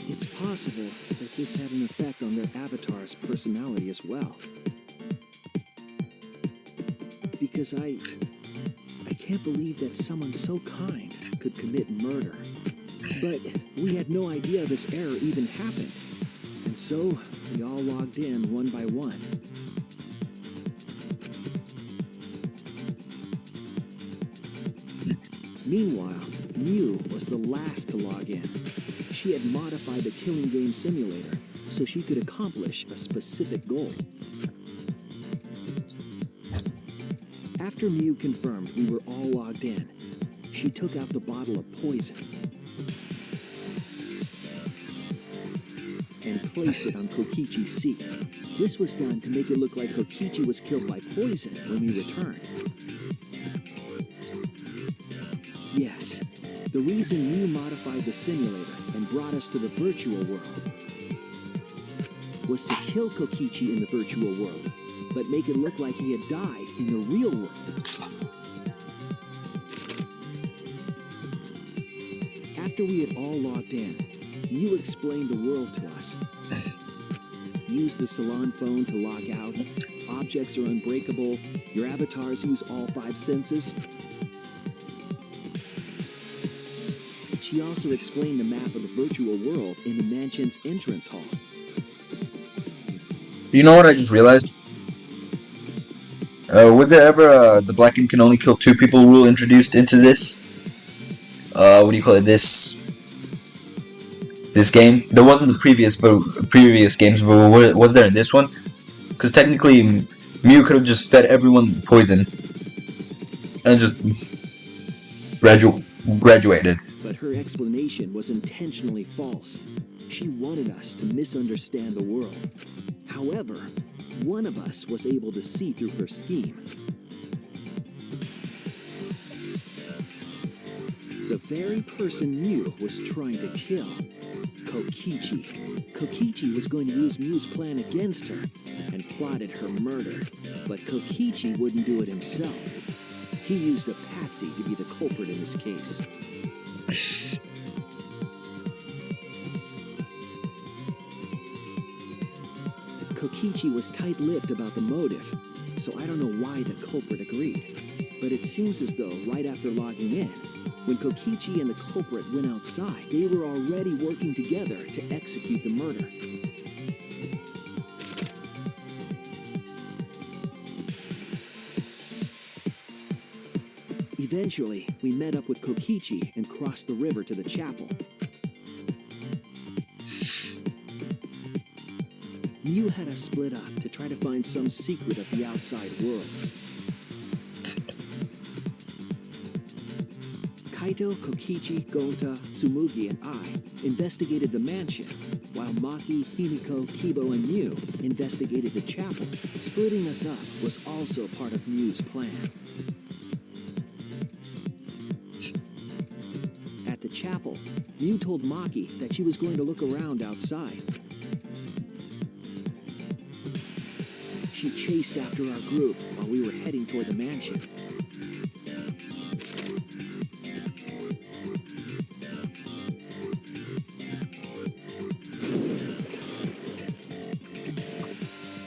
It's possible that this had an effect on their avatar's personality as well. Because I can't believe that someone so kind could commit murder. But we had no idea this error even happened. And so we all logged in one by one. Meanwhile, Mew was the last to log in. She had modified the killing game simulator so she could accomplish a specific goal. After Mew confirmed we were all logged in, she took out the bottle of poison and placed it on Kokichi's seat. This was done to make it look like Kokichi was killed by poison when we returned. Yes, the reason Mew modified the simulator and brought us to the virtual world was to kill Kokichi in the virtual world, but make it look like he had died in the real world. After we had all logged in, Mew explained the world to us. Use the salon phone to log out. Objects are unbreakable. Your avatars use all 5 senses. She also explained the map of the virtual world in the mansion's entrance hall. You know what I just realized? Was there ever the Blackened can only kill 2 people rule introduced into this? What do you call it? This game? There wasn't the previous games, but was there in this one? Because technically, Mew could have just fed everyone poison and just graduated. But her explanation was intentionally false. She wanted us to misunderstand the world. However, one of us was able to see through her scheme. The very person Mew was trying to kill, Kokichi. Kokichi was going to use Mew's plan against her and plotted her murder. But Kokichi wouldn't do it himself. He used a patsy to be the culprit in this case. Kokichi was tight-lipped about the motive, so I don't know why the culprit agreed. But it seems as though right after logging in, when Kokichi and the culprit went outside, they were already working together to execute the murder. Eventually, we met up with Kokichi and crossed the river to the chapel. Mew had us split up to try to find some secret of the outside world. Kaito, Kokichi, Gonta, Tsumugi, and I investigated the mansion, while Maki, Himiko, Kibo, and Mew investigated the chapel. Splitting us up was also part of Mew's plan. At the chapel, Mew told Maki that she was going to look around outside. She chased after our group while we were heading toward the mansion.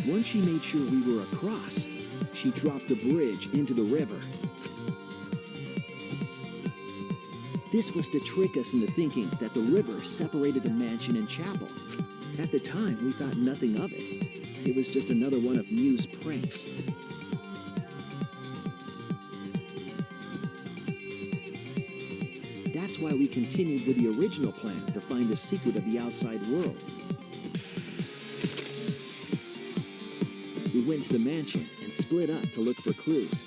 Once she made sure we were across, she dropped the bridge into the river. This was to trick us into thinking that the river separated the mansion and chapel. At the time, we thought nothing of it. It was just another one of Mew's pranks. That's why we continued with the original plan to find the secret of the outside world. We went to the mansion and split up to look for clues.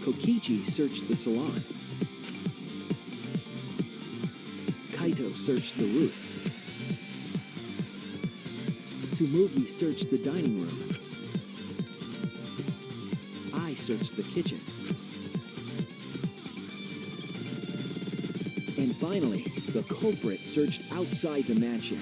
Kokichi searched the salon. Kaito searched the roof. Tsumugi searched the dining room. I searched the kitchen. And finally, the culprit searched outside the mansion.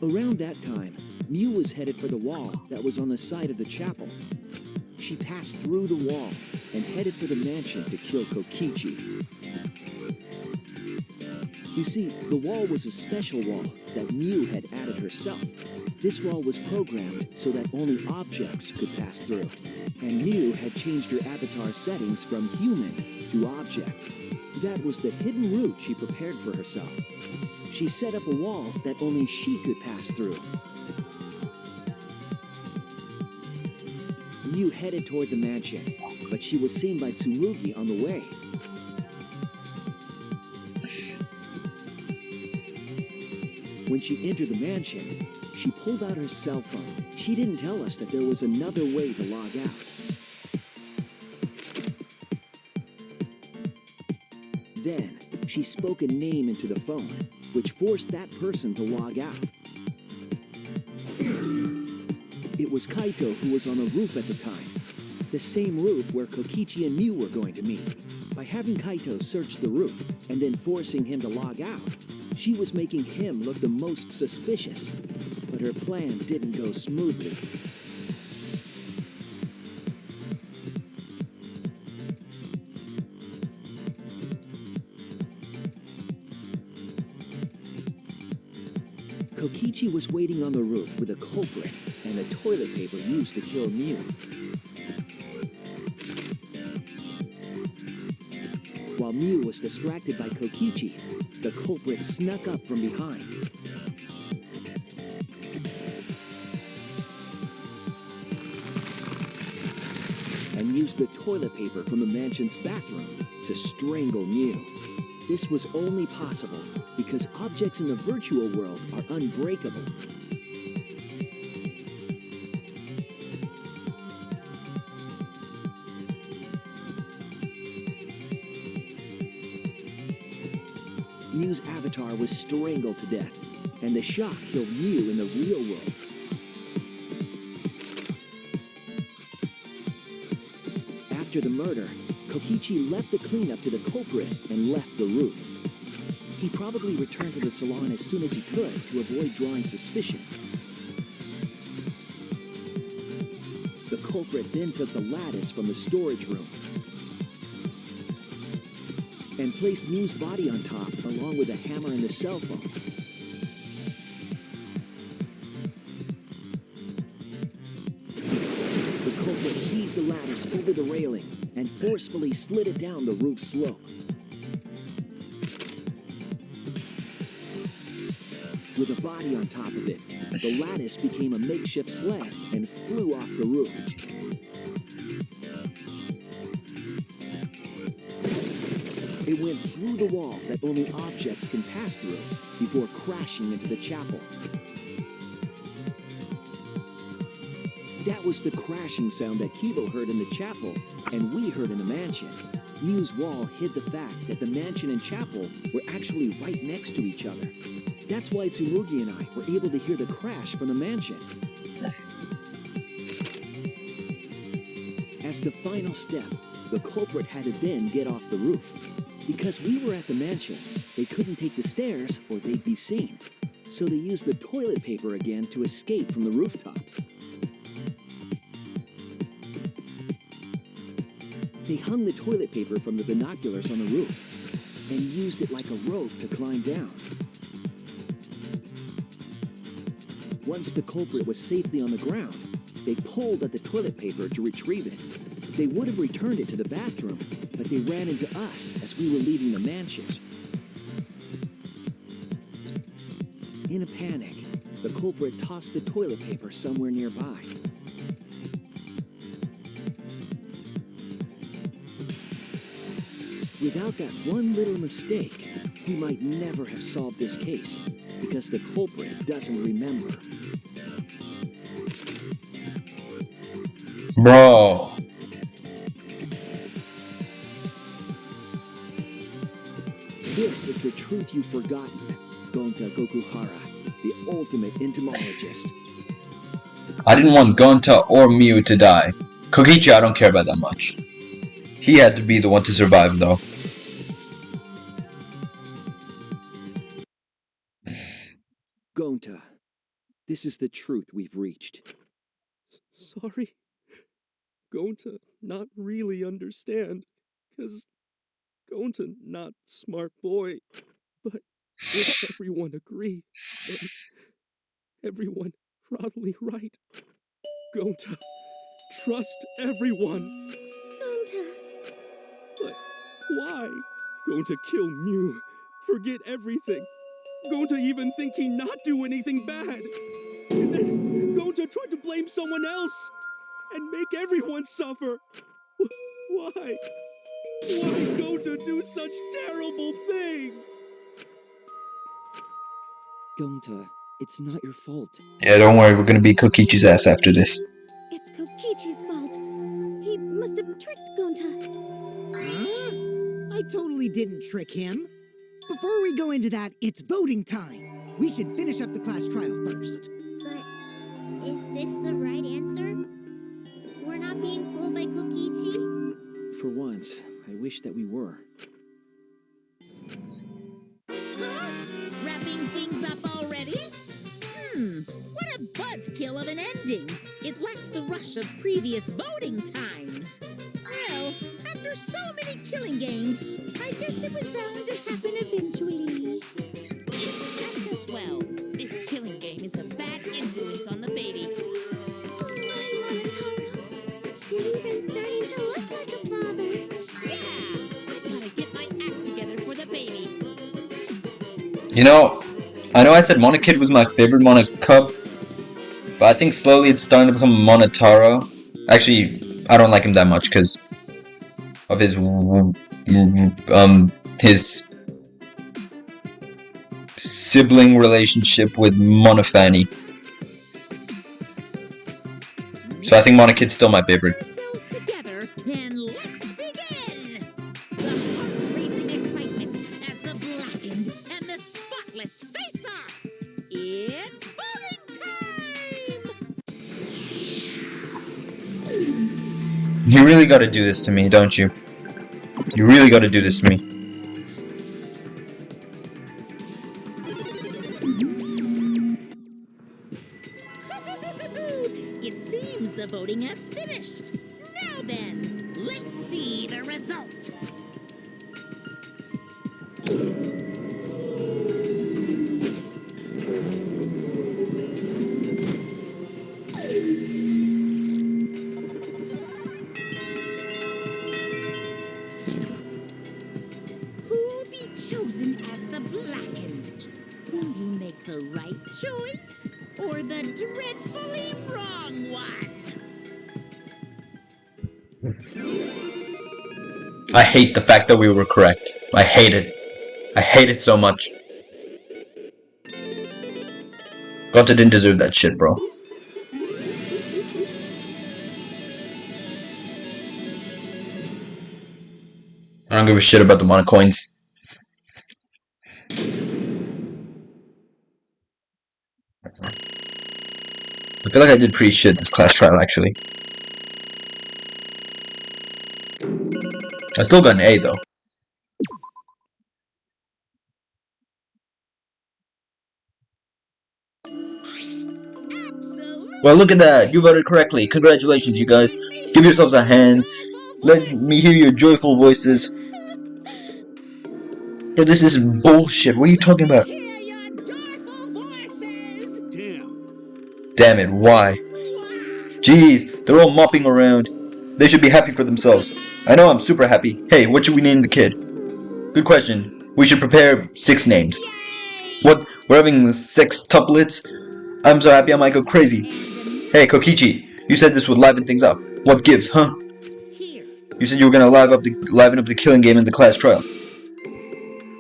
Around that time, Mew was headed for the wall that was on the side of the chapel. She passed through the wall and headed for the mansion to kill Kokichi. You see, the wall was a special wall that Mew had added herself. This wall was programmed so that only objects could pass through. And Mew had changed her avatar settings from human to object. That was the hidden route she prepared for herself. She set up a wall that only she could pass through. Mew headed toward the mansion, but she was seen by Tsumugi on the way. When she entered the mansion, she pulled out her cell phone. She didn't tell us that there was another way to log out. Then, she spoke a name into the phone, which forced that person to log out. It was Kaito who was on the roof at the time, the same roof where Kokichi and Mew were going to meet. By having Kaito search the roof and then forcing him to log out, she was making him look the most suspicious, but her plan didn't go smoothly. Kokichi was waiting on the roof with a culprit and the toilet paper used to kill Mew. While Mew was distracted by Kokichi, the culprit snuck up from behind. And used the toilet paper from the mansion's bathroom to strangle Mew. This was only possible because objects in the virtual world are unbreakable. Mew's avatar was strangled to death, and the shock killed Mew in the real world. After the murder, Kokichi left the cleanup to the culprit and left the roof. He probably returned to the salon as soon as he could to avoid drawing suspicion. The culprit then took the lattice from the storage room and placed Mew's body on top along with a hammer and the cell phone. The culprit heaved the lattice over the railing and forcefully slid it down the roof slope. With a body on top of it, the lattice became a makeshift sled and flew off the roof. It went through the wall that only objects can pass through before crashing into the chapel. That was the crashing sound that Kibo heard in the chapel and we heard in the mansion. Mew's wall hid the fact that the mansion and chapel were actually right next to each other. That's why Tsumugi and I were able to hear the crash from the mansion. As the final step, the culprit had to then get off the roof. Because we were at the mansion, they couldn't take the stairs or they'd be seen. So they used the toilet paper again to escape from the rooftop. They hung the toilet paper from the binoculars on the roof and used it like a rope to climb down. Once the culprit was safely on the ground, they pulled at the toilet paper to retrieve it. They would have returned it to the bathroom, but they ran into us as we were leaving the mansion. In a panic, the culprit tossed the toilet paper somewhere nearby. Without that one little mistake, we might never have solved this case, because the culprit doesn't remember. Bro. This is the truth you've forgotten, Gonta Gokuhara, the ultimate entomologist. I didn't want Gonta or Miu to die. Kokichi I don't care about that much. He had to be the one to survive though. Gonta, this is the truth we've reached. Sorry. Going to not really understand. Because going to not smart boy. But if everyone agree, then everyone probably right. Going to trust everyone. Gonta. But why? Going to kill Mew. Forget everything. Going to even think he not do anything bad. And then going to try to blame someone else. And make everyone suffer. Why? Why going to do such terrible thing? Gonta, it's not your fault. Yeah, don't worry, we're gonna beat Kokichi's ass after this. It's Kokichi's fault. He must have tricked Gonta. Huh? I totally didn't trick him. Before we go into that, it's voting time. We should finish up the class trial first. But is this the right answer? We're not being fooled by Kokichi? For once, I wish that we were. Huh? Wrapping things up already? What a buzzkill of an ending. It lacks the rush of previous voting times. Well, after so many killing games, I guess it was bound to happen eventually. It's just as well. This killing game is a bad influence on the baby. Oh my, Monotaro. You're even starting to look like a father. Yeah! I gotta get my act together for the baby. You know I said Monokid was my favorite Monokub, but I think slowly it's starting to become Monotaro. Actually, I don't like him that much because of his sibling relationship with Monofani. So I think Monokid's still my favorite. Ourselves together, and let's begin! The heart-racing excitement as the blackened and the spotless face off! It's voting time! You really gotta do this to me, don't you? You really gotta do this to me. It seems the voting has finished. Now then, let's see the result. Who'll be chosen as the blackened? Will you make the right choice or the dreadfully wrong one? I hate the fact that we were correct. I hate it. I hate it so much. Gonta didn't deserve that shit, bro. I don't give a shit about the amount of coins. I feel like I did pretty shit this class trial, actually. I still got an A, though. Absolutely. Well, look at that. You voted correctly. Congratulations, you guys. Give yourselves a hand. Let me hear your joyful voices. Bro, this is bullshit. What are you talking about? Hear your joyful voices. Damn it, why? Jeez, they're all mopping around. They should be happy for themselves. I know I'm super happy. Hey, what should we name the kid? Good question. We should prepare 6 names. What? We're having 6 tuplets? I'm so happy I might go crazy. Hey, Kokichi, you said this would liven things up. What gives, huh? Here. You said you were gonna liven up the killing game in the class trial.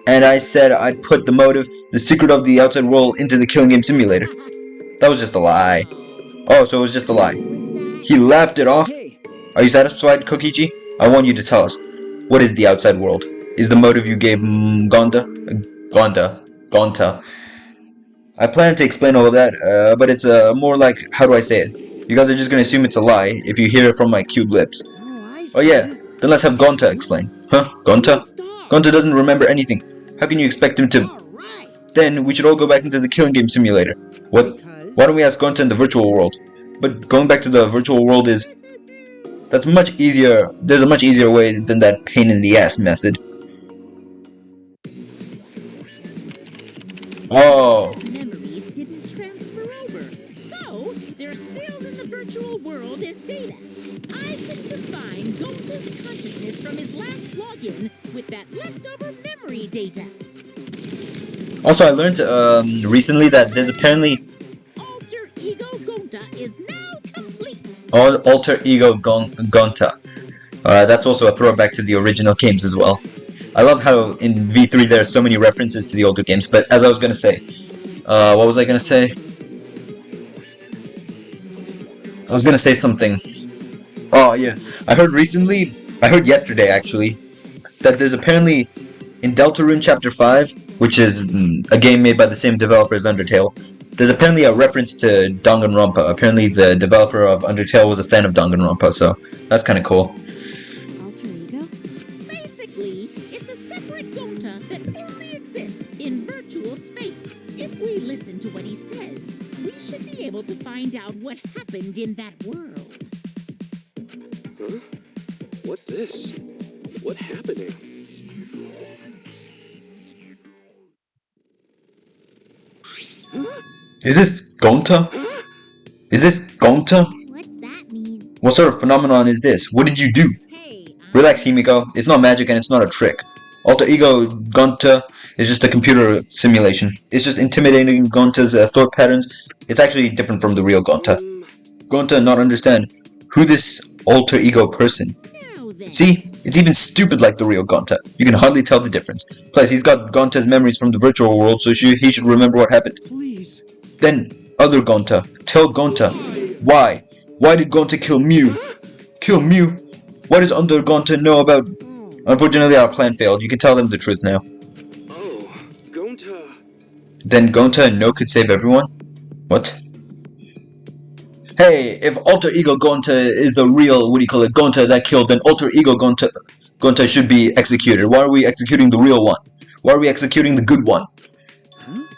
And I said I'd put the motive, the secret of the outside world into the killing game simulator. That was just a lie. Oh, so it was just a lie. He laughed it off? Hey, Are you satisfied, Kokichi? I want you to tell us. What is the outside world? is the motive you gave Gonta. I plan to explain all of that, but it's more like, how do I say it? You guys are just gonna assume it's a lie if you hear it from my cute lips. Oh, I see. Oh yeah, then let's have Gonta explain. Huh? Gonta? Gonta doesn't remember anything. How can you expect him to? All right. Then we should all go back into the killing game simulator. What? Why don't we ask Gonta in the virtual world? But going back to the virtual world that's much easier. There's a much easier way than that pain in the ass method. Oh. His memories didn't transfer over, so they're still in the virtual world as data. I can combine Gonta's consciousness from his last login with that leftover memory data. Also, I learned recently that there's apparently Alter Ego Gonta is now complete. Alter Ego Gonta. That's also a throwback to the original games as well. I love how in V3 there are so many references to the older games, but as I was gonna say, what was I gonna say? I was gonna say something. Oh yeah, I heard yesterday actually, that there's apparently, in Deltarune Chapter 5, which is a game made by the same developer as Undertale, there's apparently a reference to Danganronpa. Apparently the developer of Undertale was a fan of Danganronpa, so that's kinda cool. Alter ego? Basically, it's a separate Gonta that only exists in virtual space. If we listen to what he says, we should be able to find out what happened in that world. Huh? What this? What happening? Is this Gonta? Is this Gonta? What's that mean? What sort of phenomenon is this? What did you do? Hey, Relax, Himiko. It's not magic and it's not a trick. Alter Ego Gonta is just a computer simulation. It's just intimidating Gonta's thought patterns. It's actually different from the real Gonta. Gonta not understand who this alter ego person. now then. See? It's even stupid like the real Gonta. You can hardly tell the difference. Plus, he's got Gonta's memories from the virtual world, so he should remember what happened. Please. Then, other Gonta. Tell Gonta. Why? Why did Gonta kill Mew? Kill Mew? What does other Gonta know about... Unfortunately, our plan failed. You can tell them the truth now. Oh, Gonta. Then Gonta and No could save everyone? What? Hey, if Alter Ego Gonta is the real, Gonta that killed, then Alter Ego Gonta should be executed. Why are we executing the real one? Why are we executing the good one?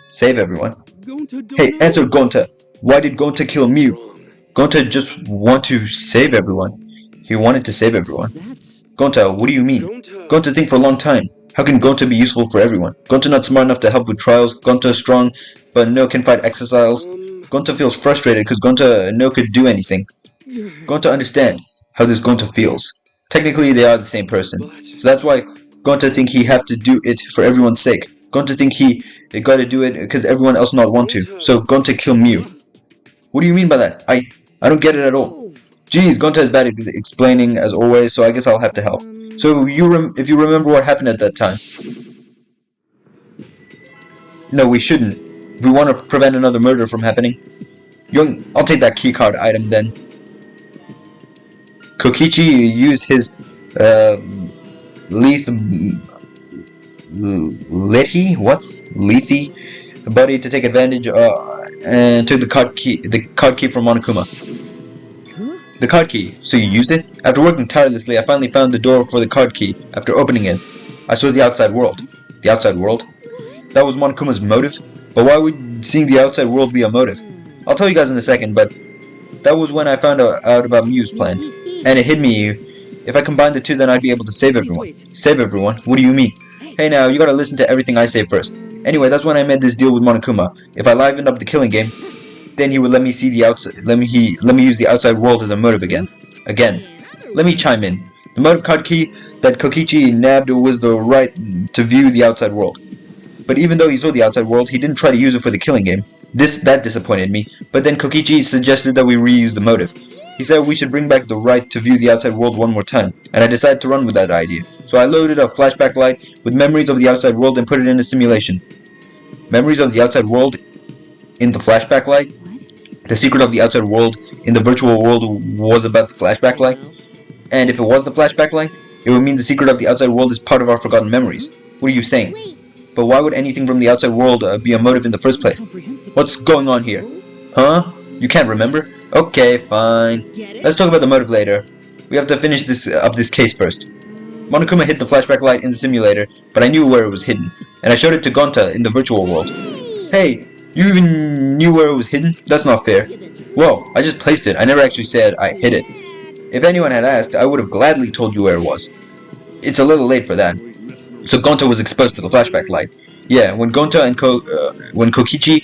Save everyone. Gonta don't Hey, know. answer Gonta. Why did Gonta kill Mew? Wrong. Gonta just want to save everyone. He wanted to save everyone. That's... Gonta, what do you mean? Gonta think for a long time. How can Gonta be useful for everyone? Gonta not smart enough to help with trials. Gonta strong, but no can fight exiles. Gonta feels frustrated because Gonta no could do anything. Gonta understand how this Gonta feels. Technically, they are the same person. So that's why Gonta think he have to do it for everyone's sake. Gonta think he gotta do it because everyone else not want to. So Gonta kill Mew. What do you mean by that? I don't get it at all. Geez, Gonta is bad at explaining as always, so I guess I'll have to help. So if you remember what happened at that time. No, we shouldn't. If we want to prevent another murder from happening. I'll take that keycard item then. Kokichi used his lethy buddy to take advantage and took the card key from Monokuma. The card key. So you used it? After working tirelessly, I finally found the door for the card key. After opening it, I saw the outside world. The outside world? That was Monokuma's motive? But why would seeing the outside world be a motive? I'll tell you guys in a second, but that was when I found out about Mew's plan. And it hit me, if I combined the two, then I'd be able to save everyone. Save everyone? What do you mean? Hey now, you gotta listen to everything I say first. Anyway, that's when I made this deal with Monokuma. If I livened up the killing game, then he would let me see the outside. Let me use the outside world as a motive again. Let me chime in. The motive card key that Kokichi nabbed was the right to view the outside world. But even though he saw the outside world, he didn't try to use it for the killing game. That disappointed me. But then Kokichi suggested that we reuse the motive. He said we should bring back the right to view the outside world one more time, and I decided to run with that idea. So I loaded a flashback light with memories of the outside world and put it in a simulation. Memories of the outside world in the flashback light? The secret of the outside world in the virtual world was about the flashback light? And if it was the flashback light, It would mean the secret of the outside world is part of our forgotten memories. What are you saying? Wait, But why would anything from the outside world be a motive in the first place? Incomprehensible. What's going on here? Huh? You can't remember? Okay, fine. Get it? Let's talk about the motive later. We have to finish this case first. Monokuma hid the flashback light in the simulator, but I knew where it was hidden, and I showed it to Gonta in the virtual world. Hey, you even knew where it was hidden? That's not fair. Whoa, I just placed it. I never actually said I hid it. If anyone had asked, I would have gladly told you where it was. It's a little late for that. So Gonta was exposed to the flashback light. Yeah, when Gonta and Kokichi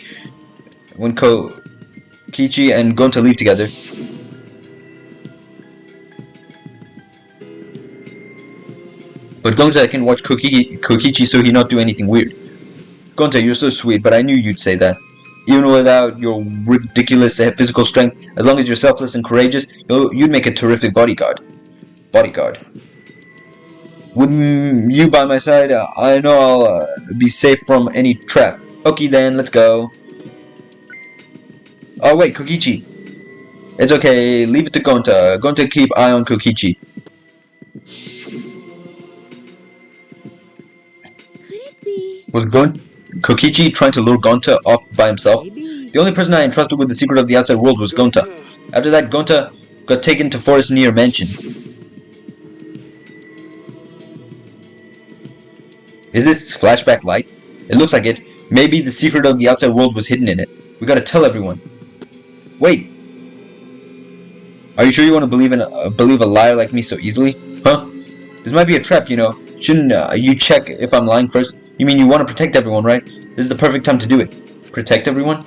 and Gonta leave together. But Gonta can watch Kokichi so he not do anything weird. Gonta, you're so sweet, but I knew you'd say that. Even without your ridiculous physical strength, as long as you're selfless and courageous, you'd make a terrific bodyguard. With you by my side, I know I'll be safe from any trap. Okay then, let's go. Oh wait, Kokichi. It's okay, leave it to Gonta. Gonta keep eye on Kokichi. could it be? Was Kokichi trying to lure Gonta off by himself? The only person I entrusted with the secret of the outside world was Gonta. After that, Gonta got taken to Forest near Mansion. Is this flashback light? It looks like it. Maybe the secret of the outside world was hidden in it. We gotta tell everyone. Wait. Are you sure you want to believe a liar like me so easily? Huh? This might be a trap, you know. Shouldn't you check if I'm lying first? You mean you want to protect everyone, right? This is the perfect time to do it. Protect everyone?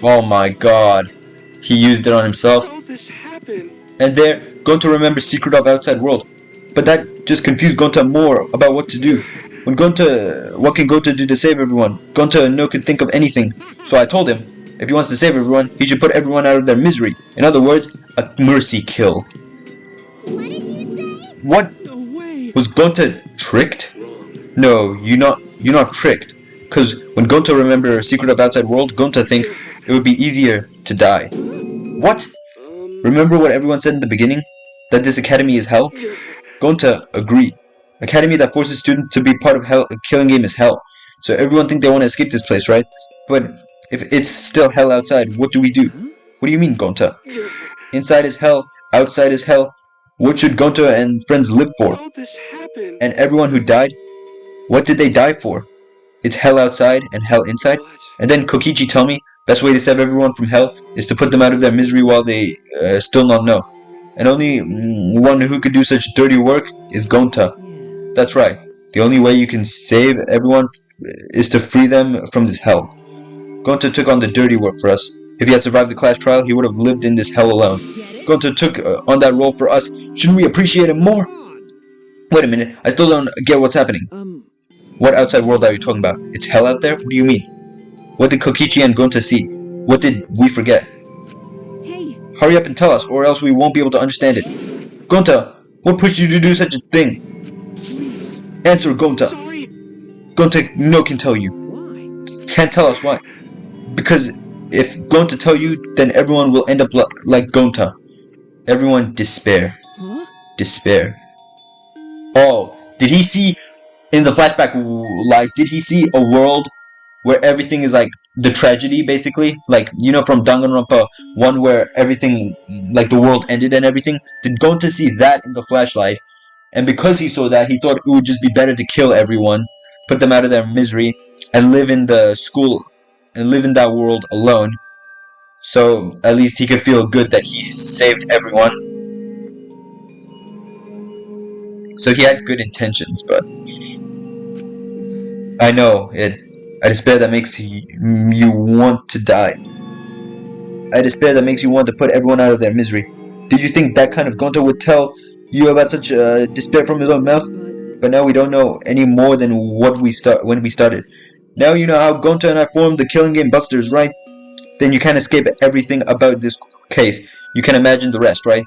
Oh my god. He used it on himself. How did this happen? And there, Gonta remembers secret of outside world. But that just confused Gonta more about what to do. What can Gonta do to save everyone? Gonta no could think of anything. So I told him, if he wants to save everyone, he should put everyone out of their misery. In other words, a mercy kill. What did you say? What? No way. Was Gonta tricked? No, you're not tricked. Cause when Gonta remember secret of outside world, Gonta think it would be easier to die. What? Remember what everyone said in the beginning? That this academy is hell? Gonta agree. Academy that forces students to be part of hell, a killing game is hell. So everyone think they want to escape this place, right? But if it's still hell outside, what do we do? What do you mean, Gonta? Inside is hell, outside is hell. What should Gonta and friends live for? How did this happen? And everyone who died? What did they die for? It's hell outside and hell inside? And then Kokichi tell me, best way to save everyone from hell is to put them out of their misery while they still not know. And only one who could do such dirty work is Gonta. That's right. The only way you can save everyone is to free them from this hell. Gonta took on the dirty work for us. If he had survived the class trial, he would have lived in this hell alone. Gonta took on that role for us. Shouldn't we appreciate him more? Wait a minute. I still don't get what's happening. What outside world are you talking about? It's hell out there? What do you mean? What did Kokichi and Gonta see? What did we forget? Hey, Hurry up and tell us, or else we won't be able to understand it. Gonta, what pushed you to do such a thing? Answer, Gonta. Sorry. Gonta no can tell you. Why? Can't tell us why. Because if Gonta tell you, then everyone will end up like Gonta. Everyone despair. Huh? Despair. Oh, did he see in the flashback, like, did he see a world where everything is like the tragedy, basically? Like, you know, from Danganronpa 1 where everything, like the world ended and everything? Did Gonta see that in the flashlight? And because he saw that, he thought it would just be better to kill everyone, put them out of their misery, and live in the school, and live in that world alone. So, at least he could feel good that he saved everyone. So he had good intentions, but I know it. A despair that makes you want to die. A despair that makes you want to put everyone out of their misery. Did you think that kind of Gonta would tell you about such despair from his own mouth? But now we don't know any more than when we started. Now you know how Gonta and I formed the Killing Game Busters, right? Then you can't escape everything about this case. You can imagine the rest, right?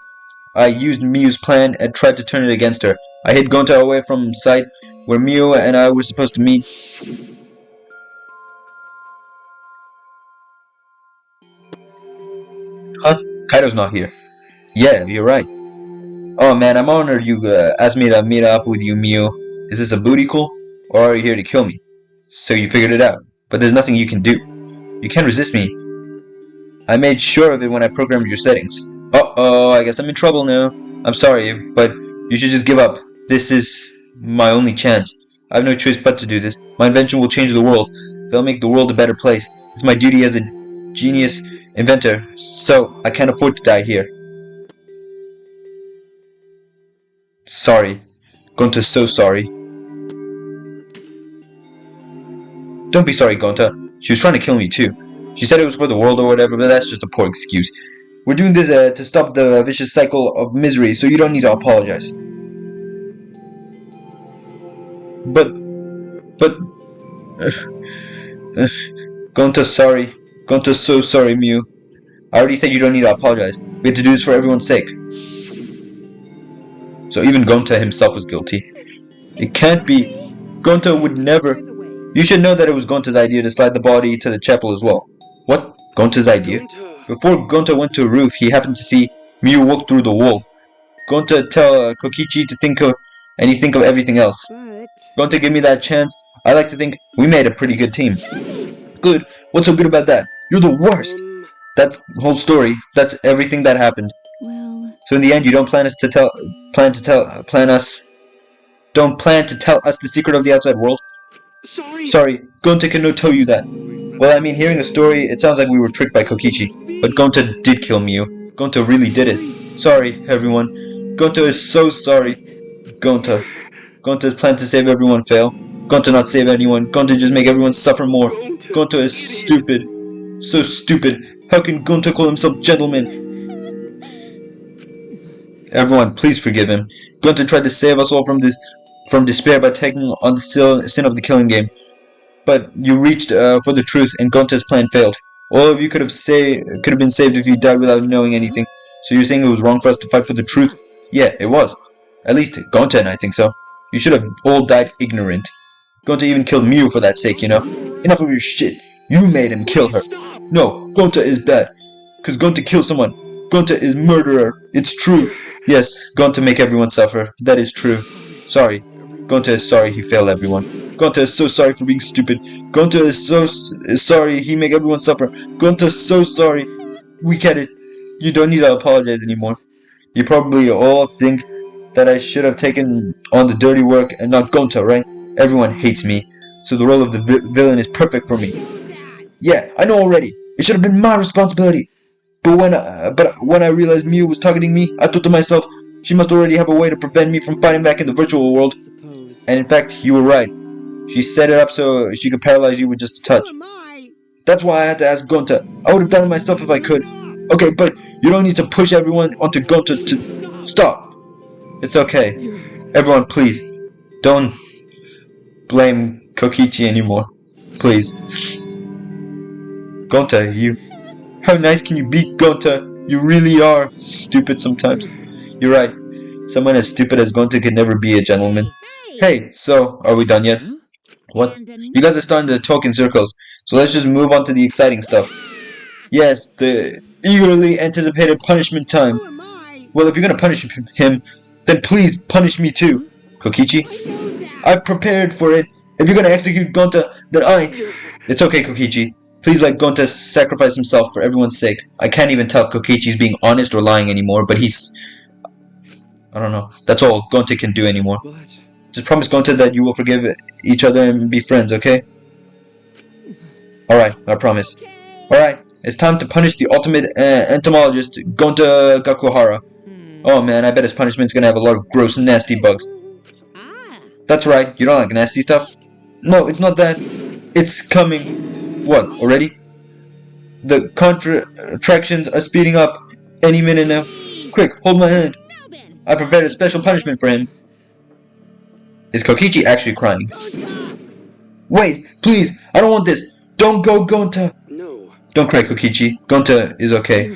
I used Miyu's plan and tried to turn it against her. I hid Gonta away from sight where Miyu and I were supposed to meet. Huh? Kaido's not here. Yeah, you're right. Oh man, I'm honored you asked me to meet up with you, Mew. Is this a booty call? Or are you here to kill me? So you figured it out. But there's nothing you can do. You can't resist me. I made sure of it when I programmed your settings. Uh-oh, I guess I'm in trouble now. I'm sorry, but you should just give up. This is my only chance. I have no choice but to do this. My invention will change the world. They'll make the world a better place. It's my duty as a genius inventor, so I can't afford to die here. Sorry. Gonta's so sorry. Don't be sorry, Gonta. She was trying to kill me too. She said it was for the world or whatever, but that's just a poor excuse. We're doing this to stop the vicious cycle of misery, so you don't need to apologize. But... Gonta's sorry. Gonta's so sorry, Mew. I already said you don't need to apologize. We have to do this for everyone's sake. So even Gonta himself was guilty. It can't be. Gonta would never. You should know that it was Gonta's idea to slide the body to the chapel as well. What? Gonta's idea? Before Gonta went to a roof, he happened to see Mew walk through the wall. Gonta tell Kokichi to think of, and he think of everything else. Gonta give me that chance. I like to think we made a pretty good team. Good? What's so good about that? You're the worst! That's the whole story. That's everything that happened. Well, So in the end, you don't plan to tell us the secret of the outside world? Sorry, Gonta cannot tell you that. Well, I mean, hearing the story, it sounds like we were tricked by Kokichi. But Gonta did kill Mew. Gonta really did it. Sorry, everyone. Gonta is so sorry. Gonta's plan to save everyone fail. Gonta not save anyone. Gonta just make everyone suffer more. Gonta is stupid. So stupid. How can Gonta call himself gentleman? Everyone, please forgive him. Gonta tried to save us all from despair by taking on the sin of the killing game. But you reached for the truth, and Gonta's plan failed. All of you could have been saved if you died without knowing anything. So you're saying it was wrong for us to fight for the truth? Yeah, it was. At least Gonta and I think so. You should have all died ignorant. Gonta even killed Mew for that sake, you know. Enough of your shit. You made him kill her. No, Gonta is bad. Cause Gonta killed someone. Gonta is murderer. It's true. Yes, Gonta make everyone suffer. That is true. Sorry. Gonta is sorry he failed everyone. Gonta is so sorry for being stupid. Gonta is sorry he make everyone suffer. Gonta is so sorry. We get it. You don't need to apologize anymore. You probably all think that I should have taken on the dirty work and not Gonta, right? Everyone hates me, so the role of the villain is perfect for me. Yeah, I know already. It should have been my responsibility. But when I realized Mew was targeting me, I thought to myself, she must already have a way to prevent me from fighting back in the virtual world. And in fact, you were right. She set it up so she could paralyze you with just a touch. That's why I had to ask Gonta. I would have done it myself if I could. Okay, but you don't need to push everyone onto Gonta to... Stop! It's okay. Everyone, please. Don't blame Kokichi anymore. Please. Gonta, you... How nice can you be, Gonta? You really are stupid sometimes. You're right. Someone as stupid as Gonta could never be a gentleman. Hey, so, are we done yet? What? You guys are starting to talk in circles, so let's just move on to the exciting stuff. Yes, the eagerly anticipated punishment time. Well, if you're gonna punish him, then please punish me too. Kokichi? I've prepared for it. If you're gonna execute Gonta, then I... It's okay, Kokichi. Please let Gonta sacrifice himself for everyone's sake. I can't even tell if Kokichi's being honest or lying anymore, but he's... I don't know. That's all Gonta can do anymore. Just promise Gonta that you will forgive each other and be friends, okay? Alright, I promise. Alright, it's time to punish the ultimate entomologist, Gonta Gakuhara. Oh man, I bet his punishment's gonna have a lot of gross and nasty bugs. That's right, you don't like nasty stuff? No, it's not that. It's coming. What, already? The contractions are speeding up any minute now. Quick, hold my hand. I prepared a special punishment for him. Is Kokichi actually crying? Wait, please, I don't want this. Don't go, Gonta. No. Don't cry, Kokichi. Gonta is okay.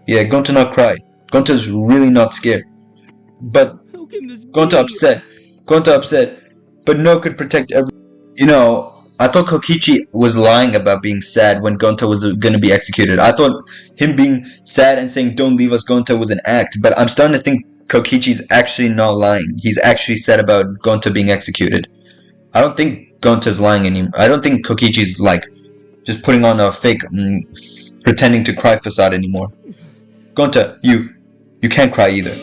Yeah, Gonta not cry. Gonta's really not scared. But Gonta upset. Gonta upset. But no could protect every... You know, I thought Kokichi was lying about being sad when Gonta was gonna be executed. I thought him being sad and saying don't leave us Gonta was an act. But I'm starting to think Kokichi's actually not lying. He's actually sad about Gonta being executed. I don't think Gonta's lying anymore. I don't think Kokichi's like just putting on a fake, pretending to cry facade anymore. Gonta, you can't cry either.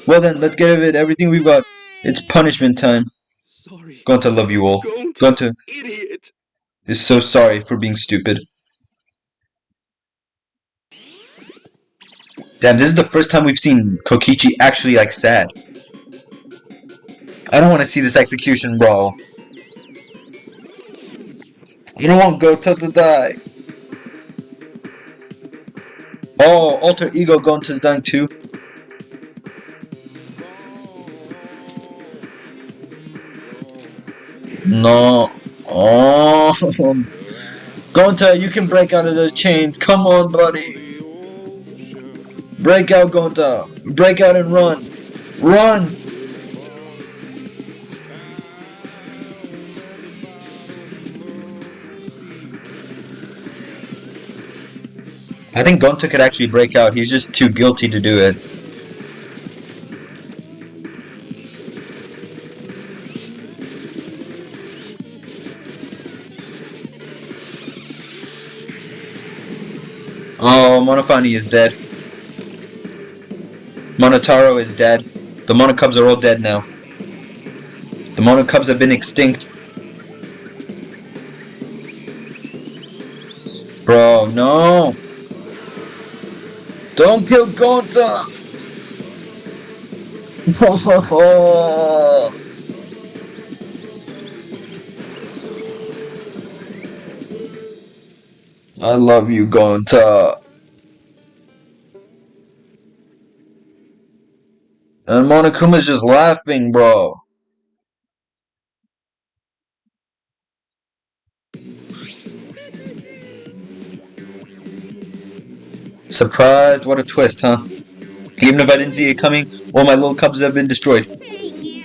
Well then, let's get rid of everything we've got. It's punishment time. Sorry. Gonta, love you all. Gonta Idiot. is so sorry for being stupid. Damn, this is the first time we've seen Kokichi actually like sad. I don't want to see this execution, bro. You don't want Gonta to die. Oh, alter ego Gonta's dying too. No. Oh. Gonta, you can break out of those chains. Come on, buddy. Break out, Gonta. Break out and run. Run! I think Gonta could actually break out. He's just too guilty to do it. Oh, Monofani is dead. Monotaro is dead. The Monocubs are all dead now. The Monocubs have been extinct. Bro, no! Don't kill Gonta! I love you, Gonta. And Monokuma's just laughing, bro. Surprised? What a twist, huh? Even if I didn't see it coming, all my little cubs have been destroyed.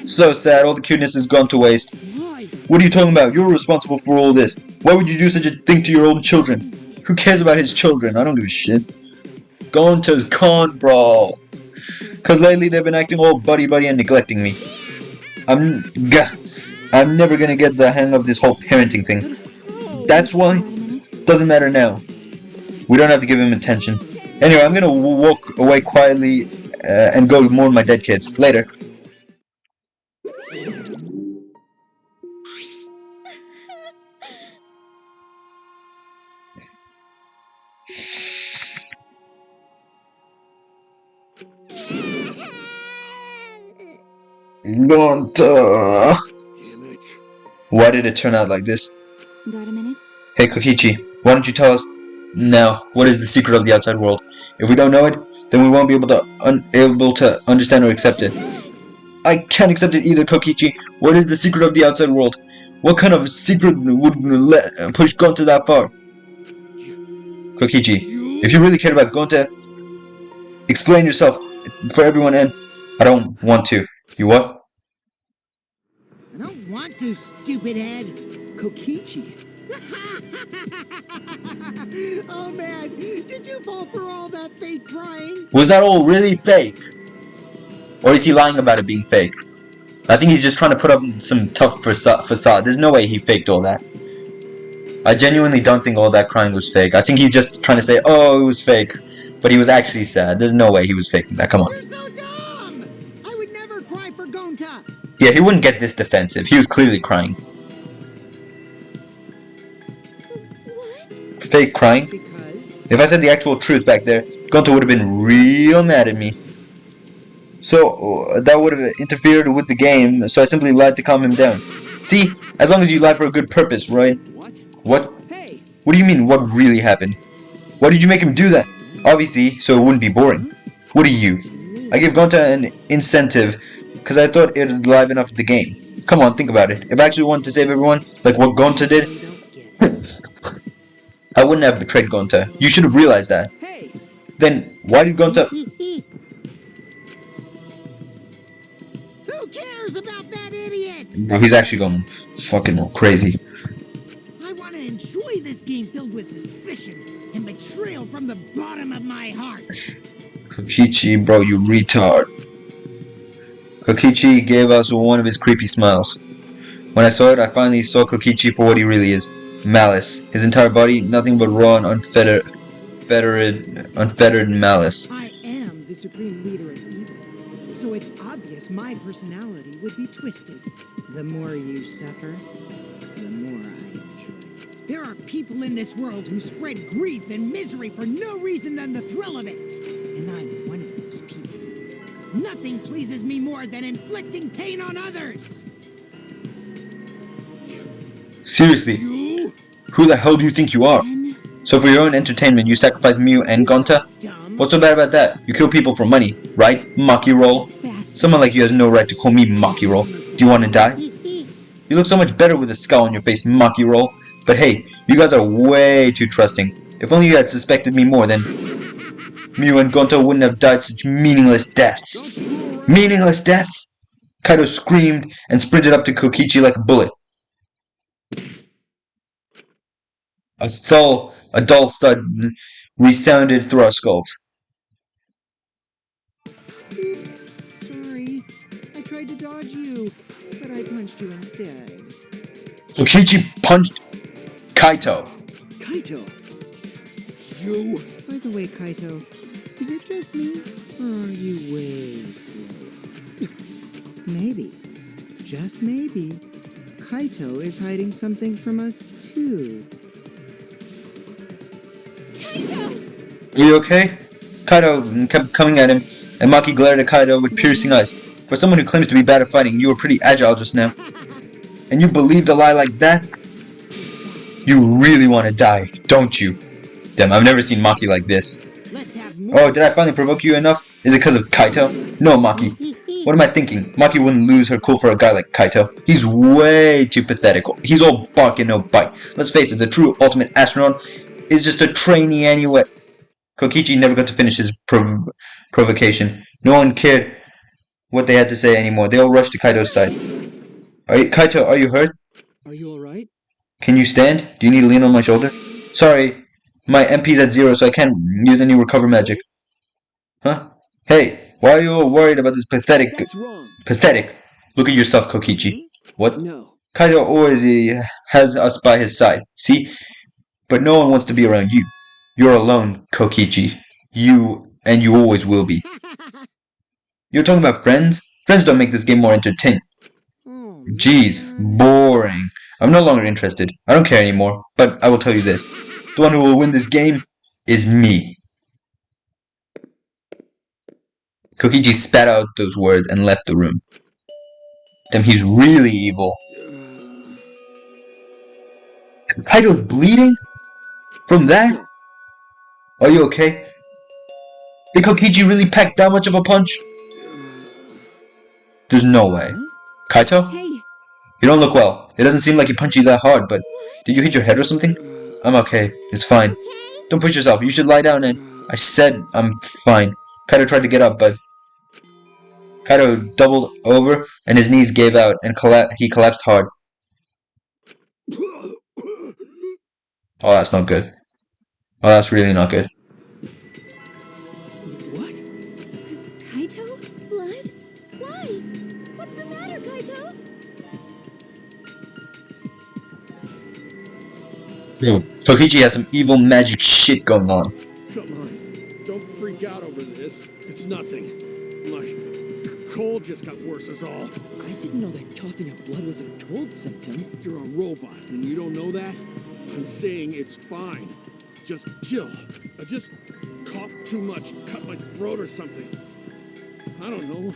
So sad, all the cuteness has gone to waste. What are you talking about? You're responsible for all this. Why would you do such a thing to your own children? Who cares about his children? I don't give a shit. Gonta's con, bro. Cause lately they've been acting all buddy-buddy and neglecting me. I'm never gonna get the hang of this whole parenting thing. That's why. Doesn't matter now. We don't have to give him attention. Anyway, I'm gonna walk away quietly and go mourn my dead kids. Later. Gonta! Damn it. Why did it turn out like this? Got a minute? Hey Kokichi, why don't you tell us now what is the secret of the outside world? If we don't know it, then we won't be able to understand or accept it. I can't accept it either, Kokichi. What is the secret of the outside world? What kind of secret would push Gonta that far? Kokichi, if you really care about Gonta, explain yourself for everyone, and I don't want to. You what? I don't want to, stupid head. Kokichi. Oh man, did you fall for all that fake crying? Was that all really fake? Or is he lying about it being fake? I think he's just trying to put up some tough facade. There's no way he faked all that. I genuinely don't think all that crying was fake. I think he's just trying to say, oh, it was fake. But he was actually sad. There's no way he was faking that. Come on. You're so dumb! I would never cry for Gonta! Yeah, he wouldn't get this defensive. He was clearly crying. What? Fake crying? Because... If I said the actual truth back there, Gonta would have been real mad at me. So, that would have interfered with the game, so I simply lied to calm him down. See? As long as you lied for a good purpose, right? What? What? Hey! What do you mean, what really happened? Why did you make him do that? Obviously, so it wouldn't be boring. What are you? I gave Gonta an incentive, because I thought it would liven up the game. Come on, think about it. If I actually wanted to save everyone, like what Gonta did, I wouldn't have betrayed Gonta. You should have realized that. Hey! Then, why did Gonta... Who cares about that idiot? Bro, he's actually going fucking crazy. I want to enjoy this game filled with suspicion and betrayal from the bottom of my heart. Kokichi, bro, you retard. Kokichi gave us one of his creepy smiles. When I saw it, I finally saw Kokichi for what he really is. Malice. His entire body, nothing but raw and unfettered malice. I am the supreme leader of evil, so it's obvious my personality would be twisted. The more you suffer, the more I enjoy. There are people in this world who spread grief and misery for no reason than the thrill of it. And I'm one of those people. Nothing pleases me more than inflicting pain on others. Seriously, who the hell do you think you are? So for your own entertainment, you sacrifice Miu and Gonta? What's so bad about that? You kill people for money, right? Maki roll. Someone like you has no right to call me Maki roll. Do you want to die? You look so much better with a scowl on your face, Maki roll. But hey, you guys are way too trusting. If only you had suspected me more, then Miu and Gonta wouldn't have died such meaningless deaths. Meaningless deaths? Kaido screamed and sprinted up to Kokichi like a bullet. A dull thud resounded through our skulls. Oops, sorry. I tried to dodge you, but I punched you instead. Kokichi punched Kaito. Kaito? You... By the way, Kaito, is it just me, or are you way slow? Maybe, just maybe, Kaito is hiding something from us too. Are you okay? Kaito kept coming at him, and Maki glared at Kaito with piercing eyes. For someone who claims to be bad at fighting, you were pretty agile just now. And you believed a lie like that? You really want to die, don't you? Damn, I've never seen Maki like this. Oh, did I finally provoke you enough? Is it because of Kaito? No, Maki. What am I thinking? Maki wouldn't lose her cool for a guy like Kaito. He's way too pathetic. He's all bark and no bite. Let's face it, the true ultimate astronaut is just a trainee anyway. Kokichi never got to finish his provocation. No one cared what they had to say anymore. They all rushed to Kaito's side. Kaito, are you hurt? Are you alright? Can you stand? Do you need to lean on my shoulder? Sorry, my MP's at 0, so I can't use any recover magic. Huh? Hey, why are you all worried about this pathetic... That's wrong. Pathetic. Look at yourself, Kokichi. What? No. Kaito always has us by his side. See? But no one wants to be around you. You're alone, Kokichi. You always will be. You're talking about friends? Friends don't make this game more entertaining. Jeez, boring. I'm no longer interested. I don't care anymore. But I will tell you this. The one who will win this game is me. Kokichi spat out those words and left the room. Damn, he's really evil. Kaito's bleeding? From that? Are you okay? Did Kokichi really pack that much of a punch? There's no way. Kaito? Hey, You don't look well. It doesn't seem like he punched you that hard, but did you hit your head or something? I'm okay. It's fine. Don't push yourself. You should lie down and... I said I'm fine. Kaito tried to get up, but... Kaito doubled over and his knees gave out and he collapsed hard. Oh, that's not good. Oh, that's really not good. What? Kaito? Blood? Why? What's the matter, Kaito? Kokichi has some evil magic shit going on. Come on. Don't freak out over this. It's nothing. My cold just got worse is all. I didn't know that coughing up blood was a cold symptom. You're a robot and you don't know that? I'm saying it's fine. Just chill. I just coughed too much, cut my throat or something. I don't know.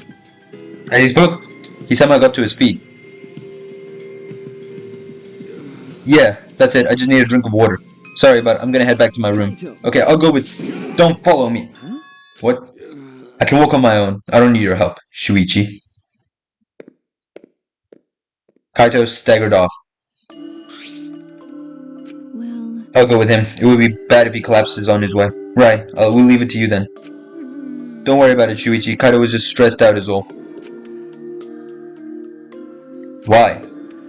And he spoke. He somehow got to his feet. Yeah, that's it. I just need a drink of water. Sorry, but I'm gonna head back to my room. Okay, I'll go with... Don't follow me. What? I can walk on my own. I don't need your help, Shuichi. Kaito staggered off. well, I'll go with him. It would be bad if he collapses on his way. Right, we'll leave it to you then. Don't worry about it, Shuichi. Kaito was just stressed out is all. Why?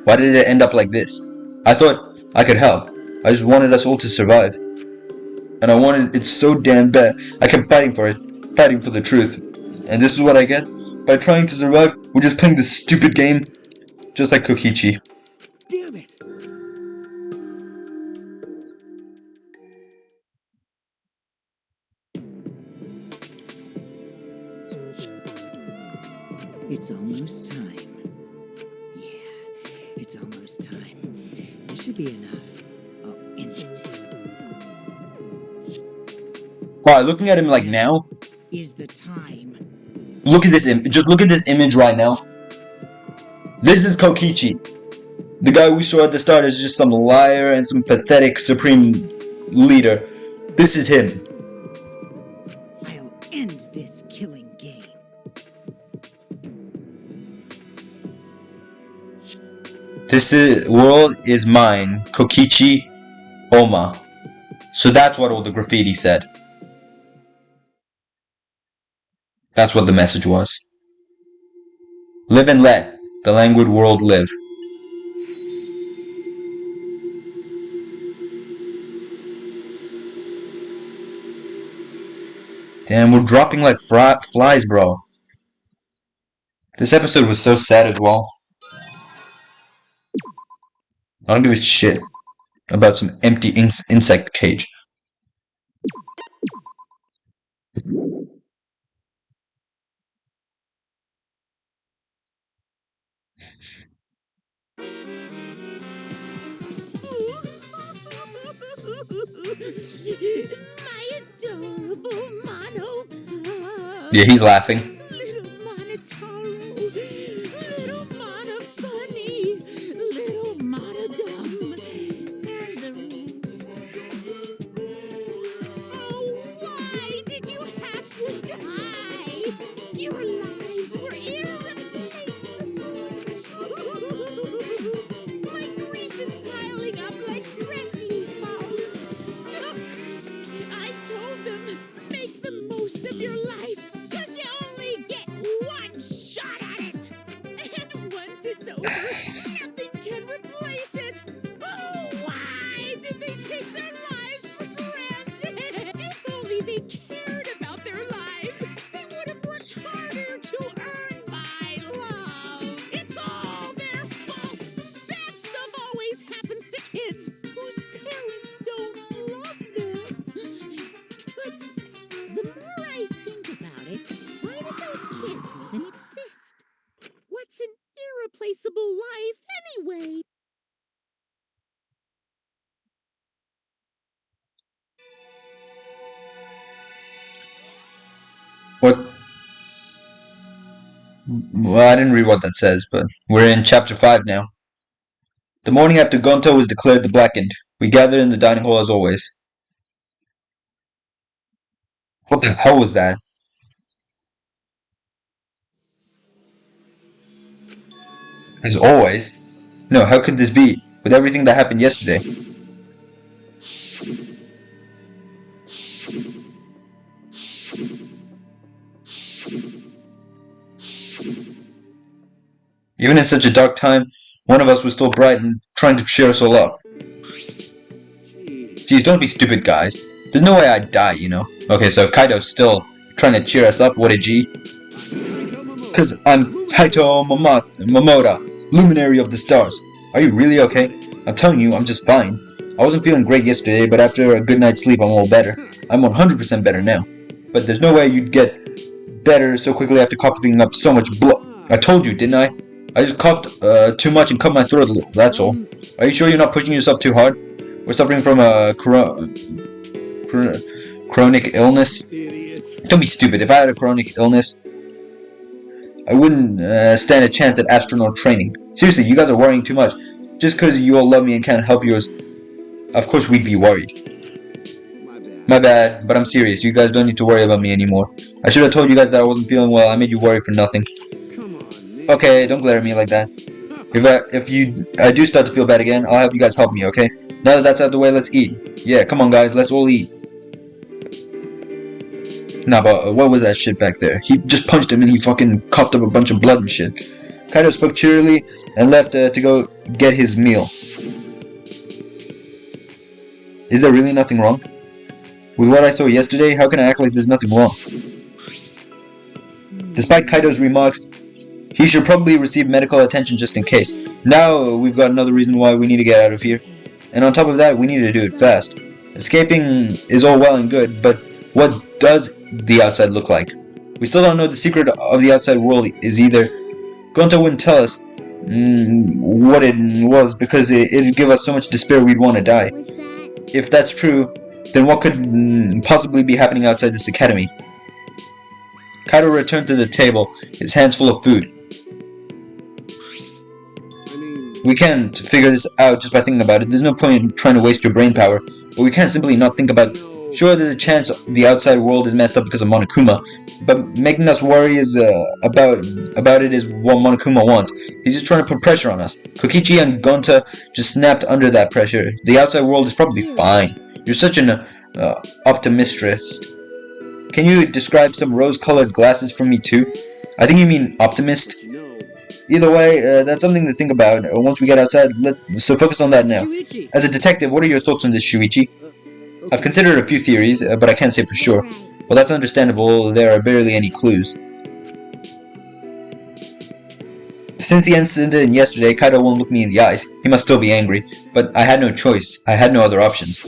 Why did it end up like this? I thought I could help. I just wanted us all to survive. And I wanted it so damn bad. I kept fighting for it. Fighting for the truth. And this is what I get? By trying to survive, We're just playing this stupid game, just like Kokichi. Damn it! It's almost time. Yeah, it's almost time. This should be enough. I'll end it. Wow, looking at him like now. Is the time. Look at this just look at this image right now. This is Kokichi. The guy we saw at the start is just some liar and some pathetic supreme leader. This is him. I'll end this killing game. World is mine, Kokichi Oma. So that's what all the graffiti said. That's what the message was. Live and let the languid world live. Damn, we're dropping like flies, bro. This episode was so sad as well. I don't give a shit about some empty insect cage. My adorable mono. Yeah, he's laughing. Little Monotaro. Little Mono funny. Little Mono dumb. And oh, why did you have to die? Your lives were irreplaceable. My grief is piling up like freshly fallen snow. I told them, make the most of your life, 'cause you only get one shot at it. And once it's over, nothing can replace it. Oh, why did they take their lives for granted? If only they cared about their lives, they would have worked harder to earn my love. It's all their fault. Bad stuff always happens to kids whose parents don't love them. But the more I think about it, why do those kids even exist? What's an irreplaceable life anyway? What? Well, I didn't read what that says, but we're in chapter 5 now. The morning after Gonto was declared the Blackened, we gathered in the dining hall as always. What the hell was that? As always? No, how could this be, with everything that happened yesterday? Even in such a dark time, one of us was still bright and trying to cheer us all up. Geez, don't be stupid, guys. There's no way I'd die, you know. Okay, so Kaido's still trying to cheer us up, what a G. Cause I'm Kaito Momoda, Luminary of the Stars. Are you really okay? I'm telling you, I'm just fine. I wasn't feeling great yesterday, but after a good night's sleep, I'm all better. I'm 100% better now. But there's no way you'd get better so quickly after coughing up so much blood. I told you, didn't I? I just coughed too much and cut my throat a little, that's all. Are you sure you're not pushing yourself too hard? We're suffering from a chronic illness? Don't be stupid. If I had a chronic illness, I wouldn't stand a chance at astronaut training. Seriously, you guys are worrying too much. Just because you all love me and can't help you is... Of course we'd be worried. My bad, but I'm serious. You guys don't need to worry about me anymore. I should have told you guys that I wasn't feeling well. I made you worry for nothing. Okay, don't glare at me like that. If I do start to feel bad again, I'll have you guys help me, okay? Now that that's out of the way, let's eat. Yeah, come on guys, let's all eat. Nah, but what was that shit back there? He just punched him and he fucking coughed up a bunch of blood and shit. Kaido spoke cheerily and left to go get his meal. Is there really nothing wrong? With what I saw yesterday, how can I act like there's nothing wrong? Despite Kaido's remarks, He should probably receive medical attention just in case. Now we've got another reason why we need to get out of here. And on top of that, we need to do it fast. Escaping is all well and good, but what does the outside look like? We still don't know the secret of the outside world is either. Gonta wouldn't tell us what it was because it'd give us so much despair we'd want to die. Was that? If that's true, then what could possibly be happening outside this academy? Kaido returned to the table, his hands full of food. I mean, We can't figure this out just by thinking about it. There's no point in trying to waste your brain power, but we can't simply not think about. Sure, there's a chance the outside world is messed up because of Monokuma, but making us worry about it is what Monokuma wants. He's just trying to put pressure on us. Kokichi and Gonta just snapped under that pressure. The outside world is probably fine. You're such an optimist. Can you describe some rose-colored glasses for me too? I think you mean optimist. no. Either way, that's something to think about once we get outside. So focus on that now. Shuichi! As a detective, what are your thoughts on this, Shuichi? I've considered a few theories, but I can't say for sure. Right. Well, that's understandable. There are barely any clues. Since the incident yesterday, Kaido won't look me in the eyes. He must still be angry, but I had no choice. I had no other options.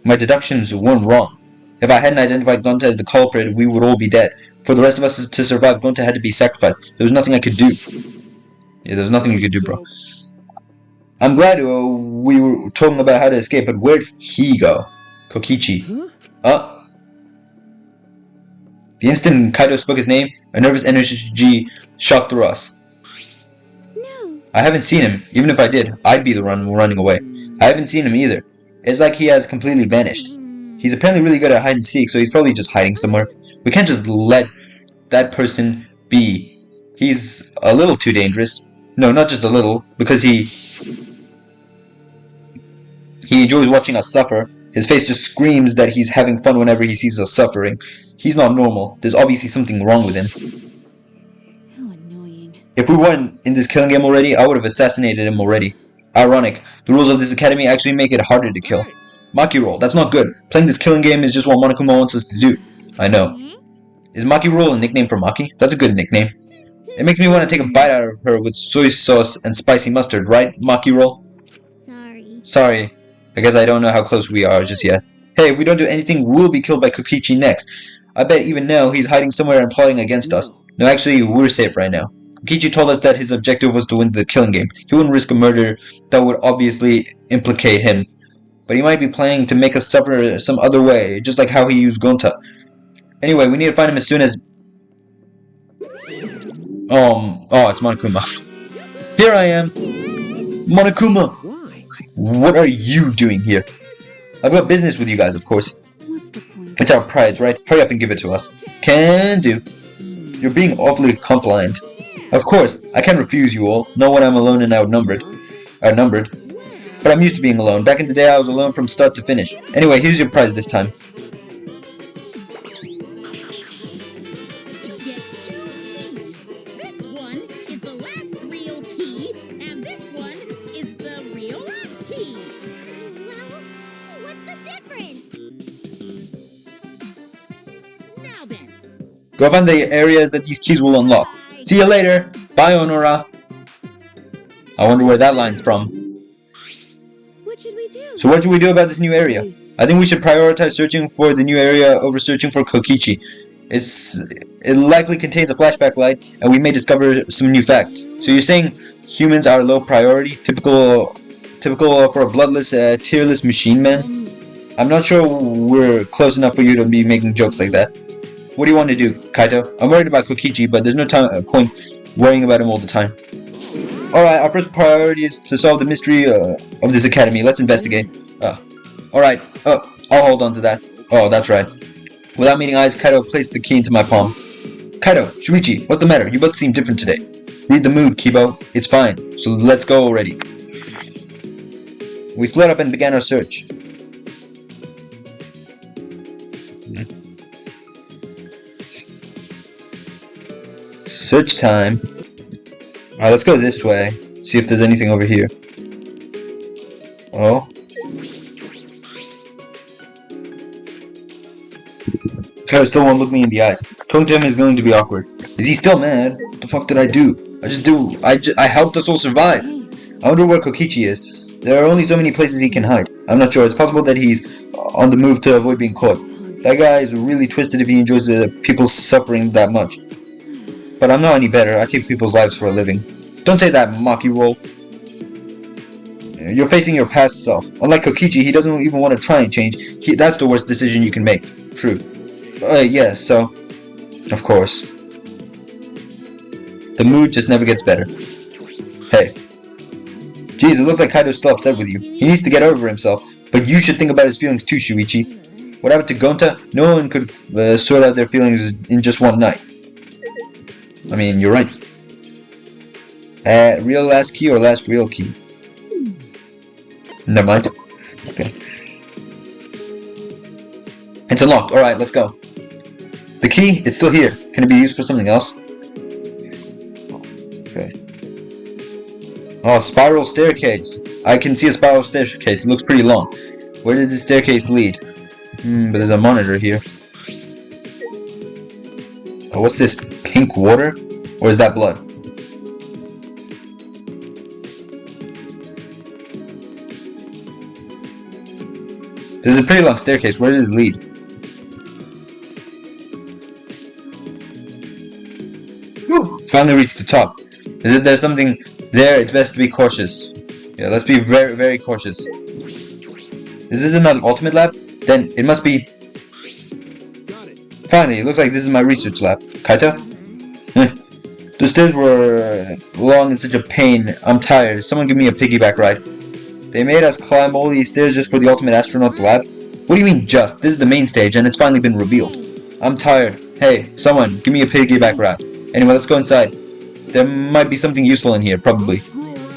My deductions weren't wrong. If I hadn't identified Gonta as the culprit, we would all be dead. For the rest of us to survive, Gonta had to be sacrificed. There was nothing I could do. Yeah, there's nothing you could do, bro. I'm glad we were talking about how to escape, but where'd he go? Kokichi. The instant Kaido spoke his name, a nervous energy shot through us. No. I haven't seen him. Even if I did, I'd be the one running away. I haven't seen him either. It's like he has completely vanished. He's apparently really good at hide and seek, so he's probably just hiding somewhere. We can't just let that person be. He's a little too dangerous. No, not just a little, because he enjoys watching us suffer. His face just screams that he's having fun whenever he sees us suffering. He's not normal. There's obviously something wrong with him. How annoying. If we weren't in this killing game already, I would have assassinated him already. Ironic. The rules of this academy actually make it harder to kill. Maki roll. That's not good. Playing this killing game is just what Monokuma wants us to do. I know. Is Maki roll a nickname for Maki? That's a good nickname. It makes me want to take a bite out of her with soy sauce and spicy mustard, right, Maki roll? Sorry. Sorry. I guess I don't know how close we are just yet. Hey, if we don't do anything, we'll be killed by Kokichi next. I bet even now he's hiding somewhere and plotting against us. No, actually, we're safe right now. Kokichi told us that his objective was to win the killing game. He wouldn't risk a murder that would obviously implicate him. But he might be planning to make us suffer some other way, just like how he used Gonta. Anyway, we need to find him as soon as... Oh, it's Monokuma. Here I am! Monokuma! Why? What are you doing here? I've got business with you guys, of course. What's the point? It's our prize, right? Hurry up and give it to us. Can do. You're being awfully compliant. Of course, I can't refuse you all, not when I'm alone and outnumbered. But I'm used to being alone. Back in the day, I was alone from start to finish. Anyway, here's your prize this time. You get 2 keys. This one is the last real key, and this one is the real last key. Well, what's the difference? Now then, Go find the areas that these keys will unlock. See you later. Bye, Honora. I wonder where that line's from. What should we do? So what should we do about this new area? I think we should prioritize searching for the new area over searching for Kokichi. It likely contains a flashback light, and we may discover some new facts. So you're saying humans are low priority, typical for a bloodless, tearless machine man? I'm not sure we're close enough for you to be making jokes like that. What do you want to do, Kaito? I'm worried about Kokichi, but there's no point worrying about him all the time. Alright, our first priority is to solve the mystery of this academy. Let's investigate. Alright, I'll hold on to that. Oh, that's right. Without meeting eyes, Kaito placed the key into my palm. Kaito, Shuichi, what's the matter? You both seem different today. Read the mood, Kibo. It's fine. So let's go already. We split up and began our search. Search time. Alright, let's go this way. See if there's anything over here. Oh. Kaito still won't look me in the eyes. Talking to him is going to be awkward. Is he still mad? What the fuck did I do? I helped us all survive. I wonder where Kokichi is. There are only so many places he can hide. I'm not sure. It's possible that he's on the move to avoid being caught. That guy is really twisted if he enjoys people suffering that much. But I'm not any better. I take people's lives for a living. Don't say that, Maki roll. You're facing your past self. Unlike Kokichi, he doesn't even want to try and change. That's the worst decision you can make. True. Yeah, so... Of course. The mood just never gets better. Hey. Jeez, it looks like Kaido's still upset with you. He needs to get over himself. But you should think about his feelings too, Shuichi. What happened to Gonta? No one could sort out their feelings in just one night. I mean, you're right. Real last key or last real key? Never mind. Okay. It's unlocked. Alright, let's go. The key? It's still here. Can it be used for something else? Okay. Oh, spiral staircase. I can see a spiral staircase. It looks pretty long. Where does this staircase lead? But there's a monitor here. Oh, what's this? Pink water? Or is that blood? This is a pretty long staircase. Where does it lead? Finally reached the top. There's something there? It's best to be cautious. Yeah, let's be very, very cautious. Is this my ultimate lab? Then it must be... Finally, it looks like this is my research lab. Kaito? The stairs were long and such a pain. I'm tired. Someone give me a piggyback ride. They made us climb all these stairs just for the ultimate astronaut's lab? What do you mean just? This is the main stage and it's finally been revealed. I'm tired. Hey, someone, give me a piggyback ride. Anyway, let's go inside. There might be something useful in here, probably.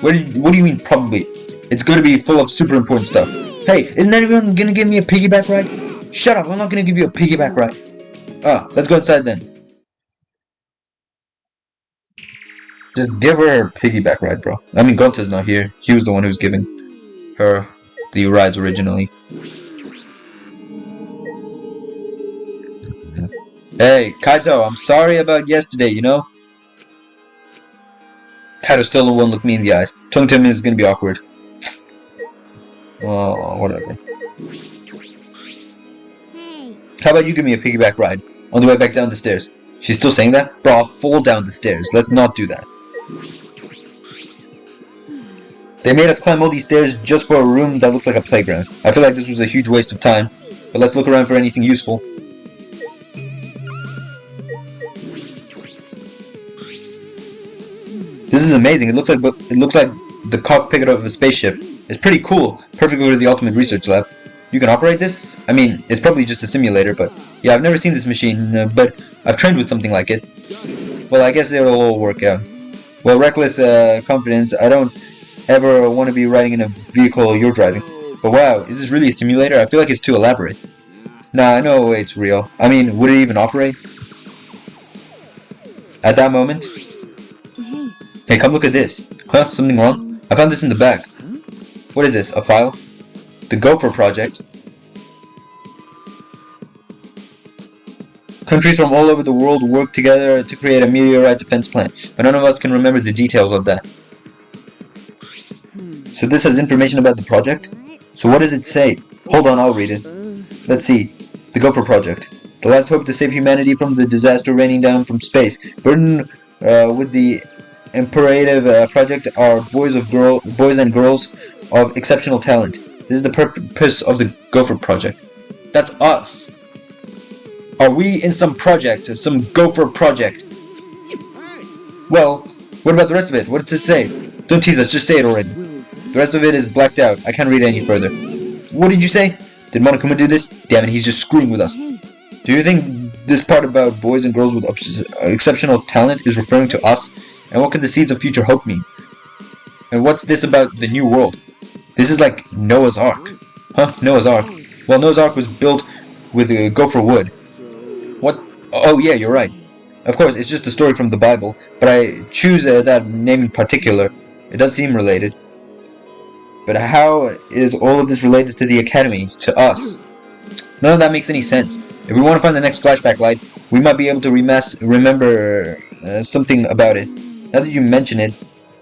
What do you mean, probably? It's going to be full of super important stuff. Hey, isn't anyone going to give me a piggyback ride? Shut up, I'm not going to give you a piggyback ride. Let's go inside then. Just give her a piggyback ride, bro. I mean, Gonta's not here. He was the one who was giving her the rides originally. Hey, Kaito, I'm sorry about yesterday, you know? Kaito still won't look me in the eyes. Talking to him is gonna be awkward. Well, whatever. Hey. How about you give me a piggyback ride on the way back down the stairs? She's still saying that? Bro, I'll fall down the stairs. Let's not do that. They made us climb all these stairs just for a room that looks like a playground. I feel like this was a huge waste of time. But let's look around for anything useful. This is amazing. It looks like the cockpit of a spaceship. It's pretty cool. Perfect for the ultimate research lab. You can operate this? I mean, it's probably just a simulator, but yeah, I've never seen this machine, but I've trained with something like it. Well, I guess it'll all work out. Well, reckless confidence. I don't ever want to be riding in a vehicle you're driving. But wow, is this really a simulator? I feel like it's too elaborate. Nah, no way it's real. I mean, would it even operate? At that moment? Hey, come look at this. Huh? Something wrong? I found this in the bag. What is this? A file? The Gopher Project. Countries from all over the world work together to create a meteorite defense plan, but none of us can remember the details of that. So this has information about the project? So what does it say? Hold on, I'll read it. Let's see. The Gopher Project. The last hope to save humanity from the disaster raining down from space. Burdened with the imperative project are boys and girls of exceptional talent. This is the purpose of the Gopher Project. That's us. Are we in some project? Some Gopher Project? Well, what about the rest of it? What does it say? Don't tease us, just say it already. The rest of it is blacked out. I can't read any further. What did you say? Did Monokuma do this? Damn it, he's just screwing with us. Do you think this part about boys and girls with exceptional talent is referring to us? And what could the seeds of future hope mean? And what's this about the new world? This is like Noah's Ark. Huh? Noah's Ark. Well, Noah's Ark was built with gopher wood. What? Oh yeah, you're right. Of course, it's just a story from the Bible, but I choose that name in particular. It does seem related. But how is all of this related to the Academy, to us? None of that makes any sense. If we want to find the next flashback light, we might be able to remember something about it. Now that you mention it,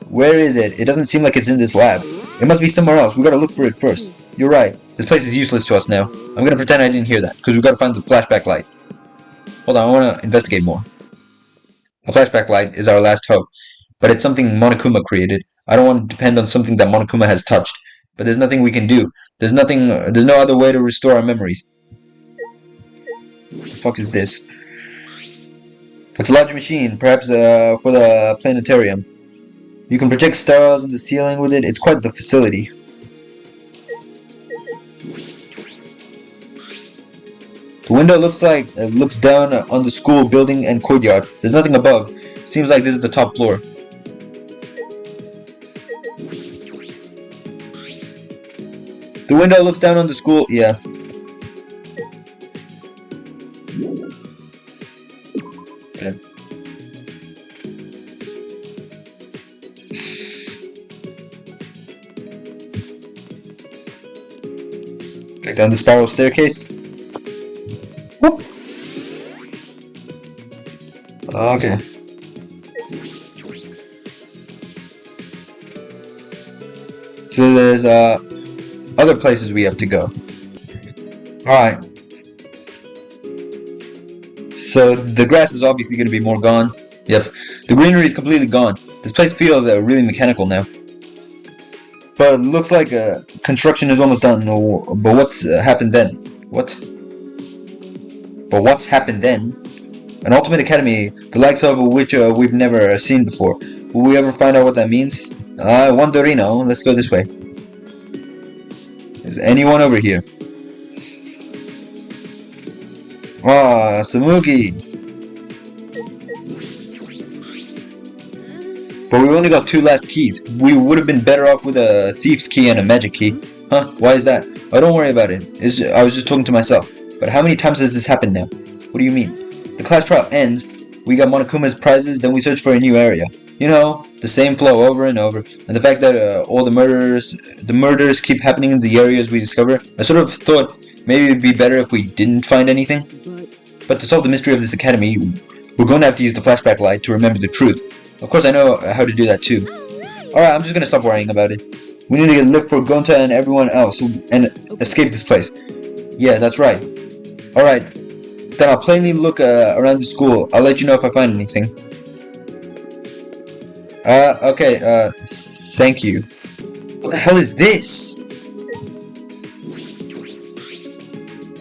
where is it? It doesn't seem like it's in this lab. It must be somewhere else. We gotta look for it first. You're right. This place is useless to us now. I'm gonna pretend I didn't hear that, because we gotta find the flashback light. Hold on, I wanna investigate more. A flashback light is our last hope, but it's something Monokuma created. I don't want to depend on something that Monokuma has touched, but there's nothing we can do. There's no other way to restore our memories. What the fuck is this? It's a large machine, perhaps for the planetarium. You can project stars on the ceiling with it. It's quite the facility. The window looks down on the school building and courtyard. There's nothing above. Seems like this is the top floor. The window looks down on the school. Yeah. Okay. Back down the spiral staircase. Whoop. Okay. So there's other places we have to go. Alright. So the grass is obviously going to be more gone. Yep. The greenery is completely gone. This place feels really mechanical now. But it looks like construction is almost done. But what's happened then? What? But what's happened then? An ultimate academy, the likes of which we've never seen before. Will we ever find out what that means? Wonderino. Let's go this way. Is anyone over here? Ah, Samugi! But we've only got 2 last keys. We would have been better off with a thief's key and a magic key. Huh? Why is that? Oh, don't worry about it. I was just talking to myself. But how many times has this happened now? What do you mean? The class trial ends, we got Monokuma's prizes, then we search for a new area. You know, the same flow over and over. And the fact that all the murders keep happening in the areas we discover. I sort of thought maybe it'd be better if we didn't find anything. But to solve the mystery of this academy, we're going to have to use the flashback light to remember the truth. Of course I know how to do that too. Alright, I'm just gonna stop worrying about it. We need to live for Gonta and everyone else and escape this place. Yeah, that's right. Alright, then I'll plainly look around the school. I'll let you know if I find anything. Okay, thank you. What the hell is this?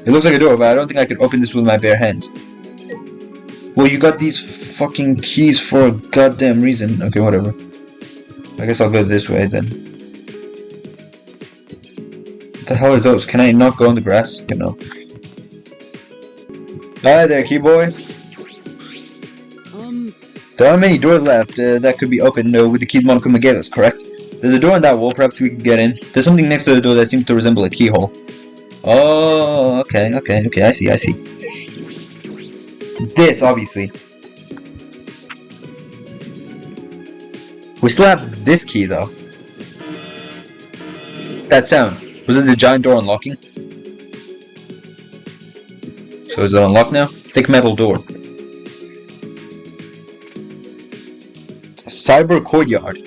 It looks like a door, but I don't think I could open this with my bare hands. Well, you got these fucking keys for a goddamn reason. Okay, whatever. I guess I'll go this way then. What the hell are those? Can I not go on the grass? Okay, no. Hi there, key boy. There aren't many doors left that could be opened with the keys Monokuma gave us, correct? There's a door on that wall, perhaps we can get in. There's something next to the door that seems to resemble a keyhole. Oh, okay, I see. This, obviously. We still have this key, though. That sound. Was it the giant door unlocking? So is it unlocked now? Thick metal door. Cyber courtyard.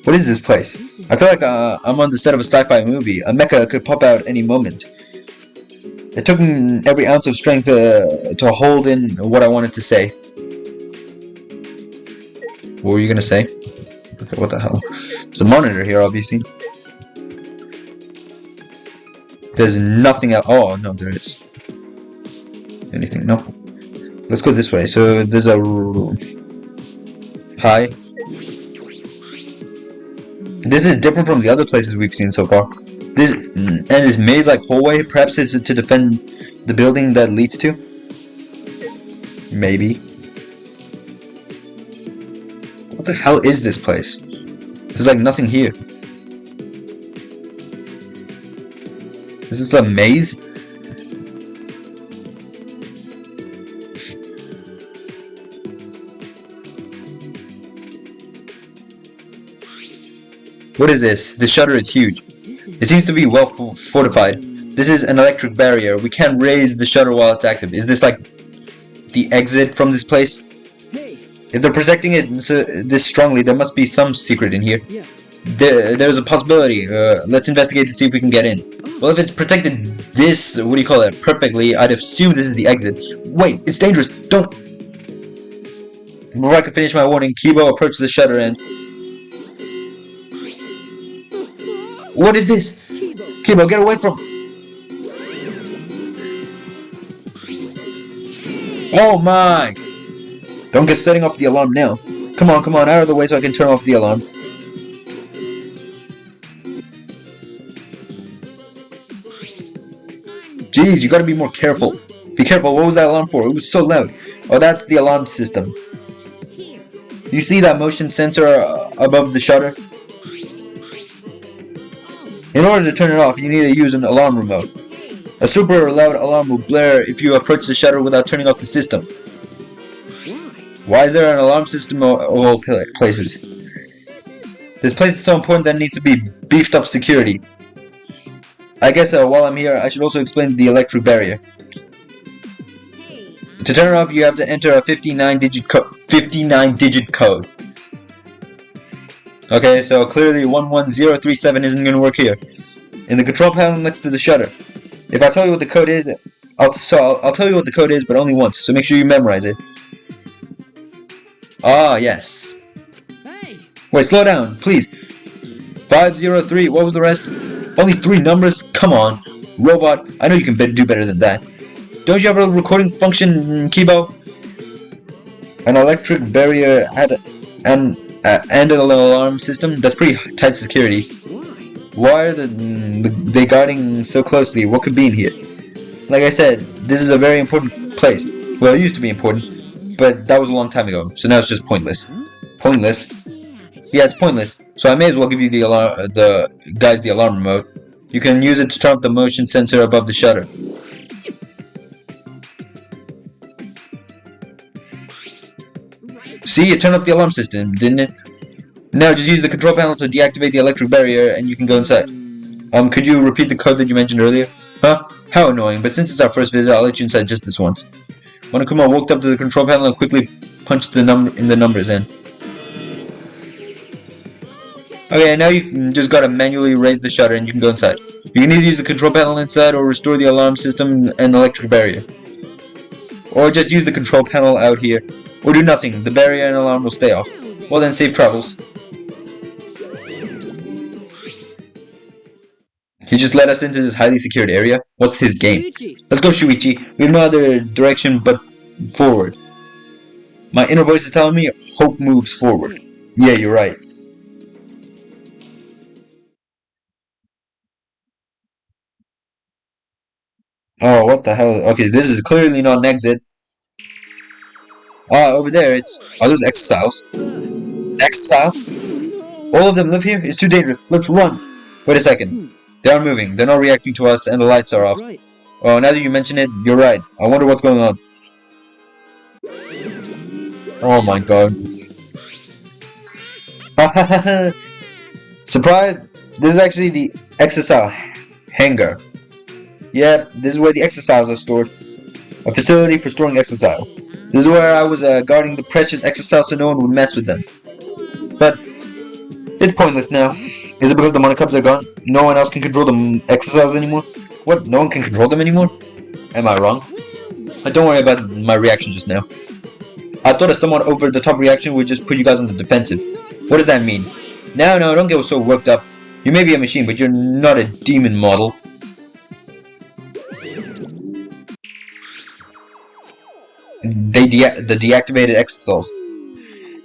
What is this place? I feel like I'm on the set of a sci-fi movie. A mecha could pop out any moment. It took me every ounce of strength to hold in what I wanted to say. What were you gonna say? Okay, what the hell? There's a monitor here, obviously. There's nothing else. Oh, no, there is. Anything? No. Let's go this way. So there's a... Hi. This is different from the other places we've seen so far. This maze-like hallway, perhaps it's to defend the building that leads to? Maybe. What the hell is this place? There's like nothing here. Is this a maze? What is this? The shutter is huge. It seems to be well fortified. This is an electric barrier. We can't raise the shutter while it's active. Is this like the exit from this place? Hey, If they're protecting it this strongly, there must be some secret in here. yes. There's a possibility. Let's investigate to see if we can get in. Well, if it's protected this, what do you call it, perfectly, I'd assume this is the exit. Wait, it's dangerous. Don't. Before I can finish my warning, Kibo approached the shutter and... What is this? Kibo, get away from... Oh my! Don't get setting off the alarm now. Come on, out of the way so I can turn off the alarm. Jeez, you gotta be more careful. Be careful, what was that alarm for? It was so loud. Oh, that's the alarm system. You see that motion sensor above the shutter? In order to turn it off, you need to use an alarm remote. A super loud alarm will blare if you approach the shutter without turning off the system. Why is there an alarm system of all places? This place is so important that it needs to be beefed up security. I guess while I'm here, I should also explain the electric barrier. To turn it off, you have to enter a 59-digit code. Okay, so clearly 11037 isn't going to work here. In the control panel next to the shutter. If I tell you what the code is, I'll tell you what the code is, but only once. So make sure you memorize it. Ah, yes. Hey! Wait, slow down, please. 503. What was the rest? Only 3 numbers? Come on, robot. I know you can do better than that. Don't you have a recording function, Kibo? An electric barrier and an alarm system? That's pretty tight security. Why are they guarding so closely? What could be in here? Like I said, this is a very important place. Well, it used to be important, but that was a long time ago, so now it's just pointless. Pointless? Yeah, it's pointless. So I may as well give you the alarm remote. You can use it to turn up the motion sensor above the shutter. See, it turned off the alarm system, didn't it? Now just use the control panel to deactivate the electric barrier and you can go inside. Could you repeat the code that you mentioned earlier? Huh? How annoying, but since it's our first visit, I'll let you inside just this once. Monokuma walked up to the control panel and quickly punched the numbers in. Okay, now you just gotta manually raise the shutter and you can go inside. You can either use the control panel inside or restore the alarm system and electric barrier. Or just use the control panel out here. Or do nothing, the barrier and alarm will stay off. Well then, safe travels. He just led us into this highly secured area. What's his game? Let's go, Shuichi. We have no other direction but forward. My inner voice is telling me hope moves forward. Yeah, you're right. Oh, what the hell? Okay, this is clearly not an exit. Ah, over there, are those exiles? Exile? All of them live here? It's too dangerous. Let's run. Wait a second. They aren't moving. They're not reacting to us, and the lights are off. Oh, now that you mention it, you're right. I wonder what's going on. Oh my god. Surprise! This is actually the exile hangar. Yep, this is where the exiles are stored. A facility for storing exiles. This is where I was guarding the precious exiles so no one would mess with them. But it's pointless now. Is it because the monocubs are gone? No one else can control the exiles anymore? What? No one can control them anymore? Am I wrong? Don't worry about my reaction just now. I thought a somewhat over-the-top reaction would just put you guys on the defensive. What does that mean? No, don't get so worked up. You may be a machine, but you're not a demon model. The deactivated exiles.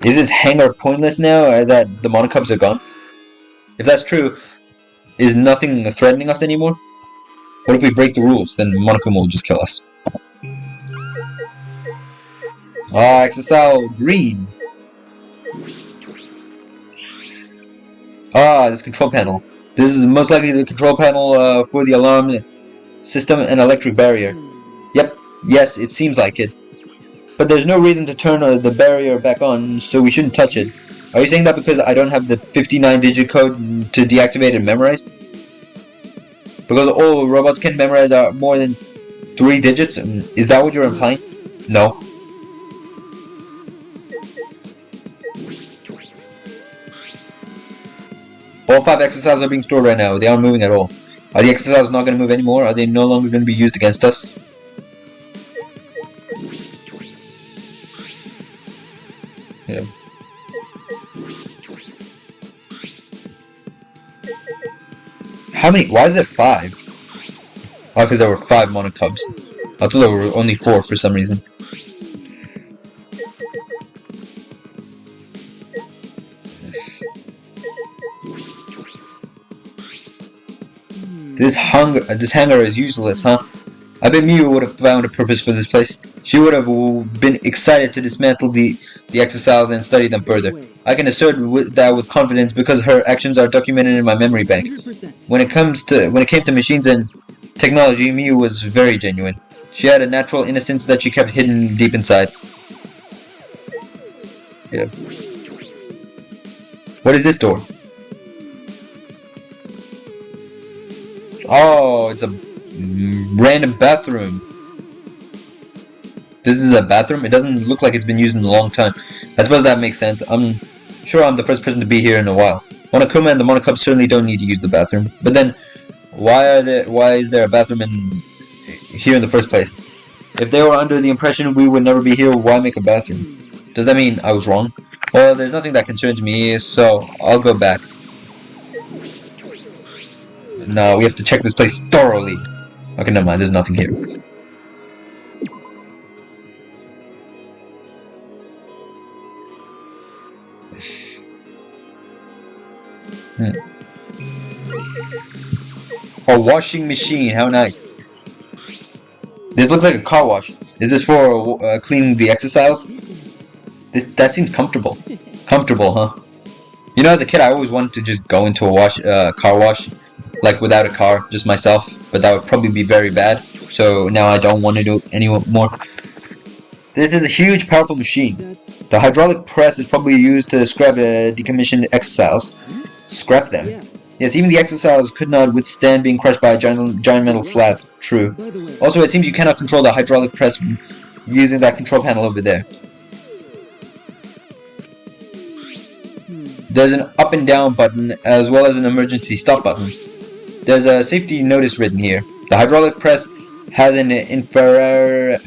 Is this hangar pointless now that the monocubs are gone? If that's true, is nothing threatening us anymore? What if we break the rules? Then Monokuma will just kill us. Ah, exile green. Ah, this control panel. This is most likely the control panel for the alarm system and electric barrier. Yep, yes, it seems like it. But there's no reason to turn the barrier back on, so we shouldn't touch it. Are you saying that because I don't have the 59-digit code to deactivate and memorize? Because all robots can memorize more than 3 digits? Is that what you're implying? No. All 5 exercises are being stored right now. They aren't moving at all. Are the exercises not going to move anymore? Are they no longer going to be used against us? Yeah. How many? Why is it 5? Oh, because there were 5 monocubs. I thought there were only 4 for some reason. This hangar is useless, huh? I bet Miu would have found a purpose for this place. She would have been excited to dismantle the exercises and study them further. I can assert that with confidence because her actions are documented in my memory bank. 100%. When it came to machines and technology, Miu was very genuine. She had a natural innocence that she kept hidden deep inside. Yeah. What is this door? Oh, it's a random bathroom. This is a bathroom? It doesn't look like it's been used in a long time. I suppose that makes sense. I'm sure I'm the first person to be here in a while. Monokuma and the Monokubs certainly don't need to use the bathroom. But then, why is there a bathroom here in the first place? If they were under the impression we would never be here, why make a bathroom? Does that mean I was wrong? Well, there's nothing that concerns me, so I'll go back. No, we have to check this place thoroughly. Okay, never mind, there's nothing here. A washing machine, how nice. This looks like a car wash. Is this for cleaning the exercise? That seems comfortable. Comfortable, huh? You know, as a kid, I always wanted to just go into a car wash, like without a car, just myself. But that would probably be very bad. So now I don't want to do it anymore. This is a huge, powerful machine. The hydraulic press is probably used to scrap decommissioned exercises. Scrap them. Yeah. Yes, even the exercises could not withstand being crushed by a giant metal slab. True. By the way, Also, it seems you cannot control the hydraulic press using that control panel over there. There's an up and down button as well as an emergency stop button. There's a safety notice written here. The hydraulic press has an infrared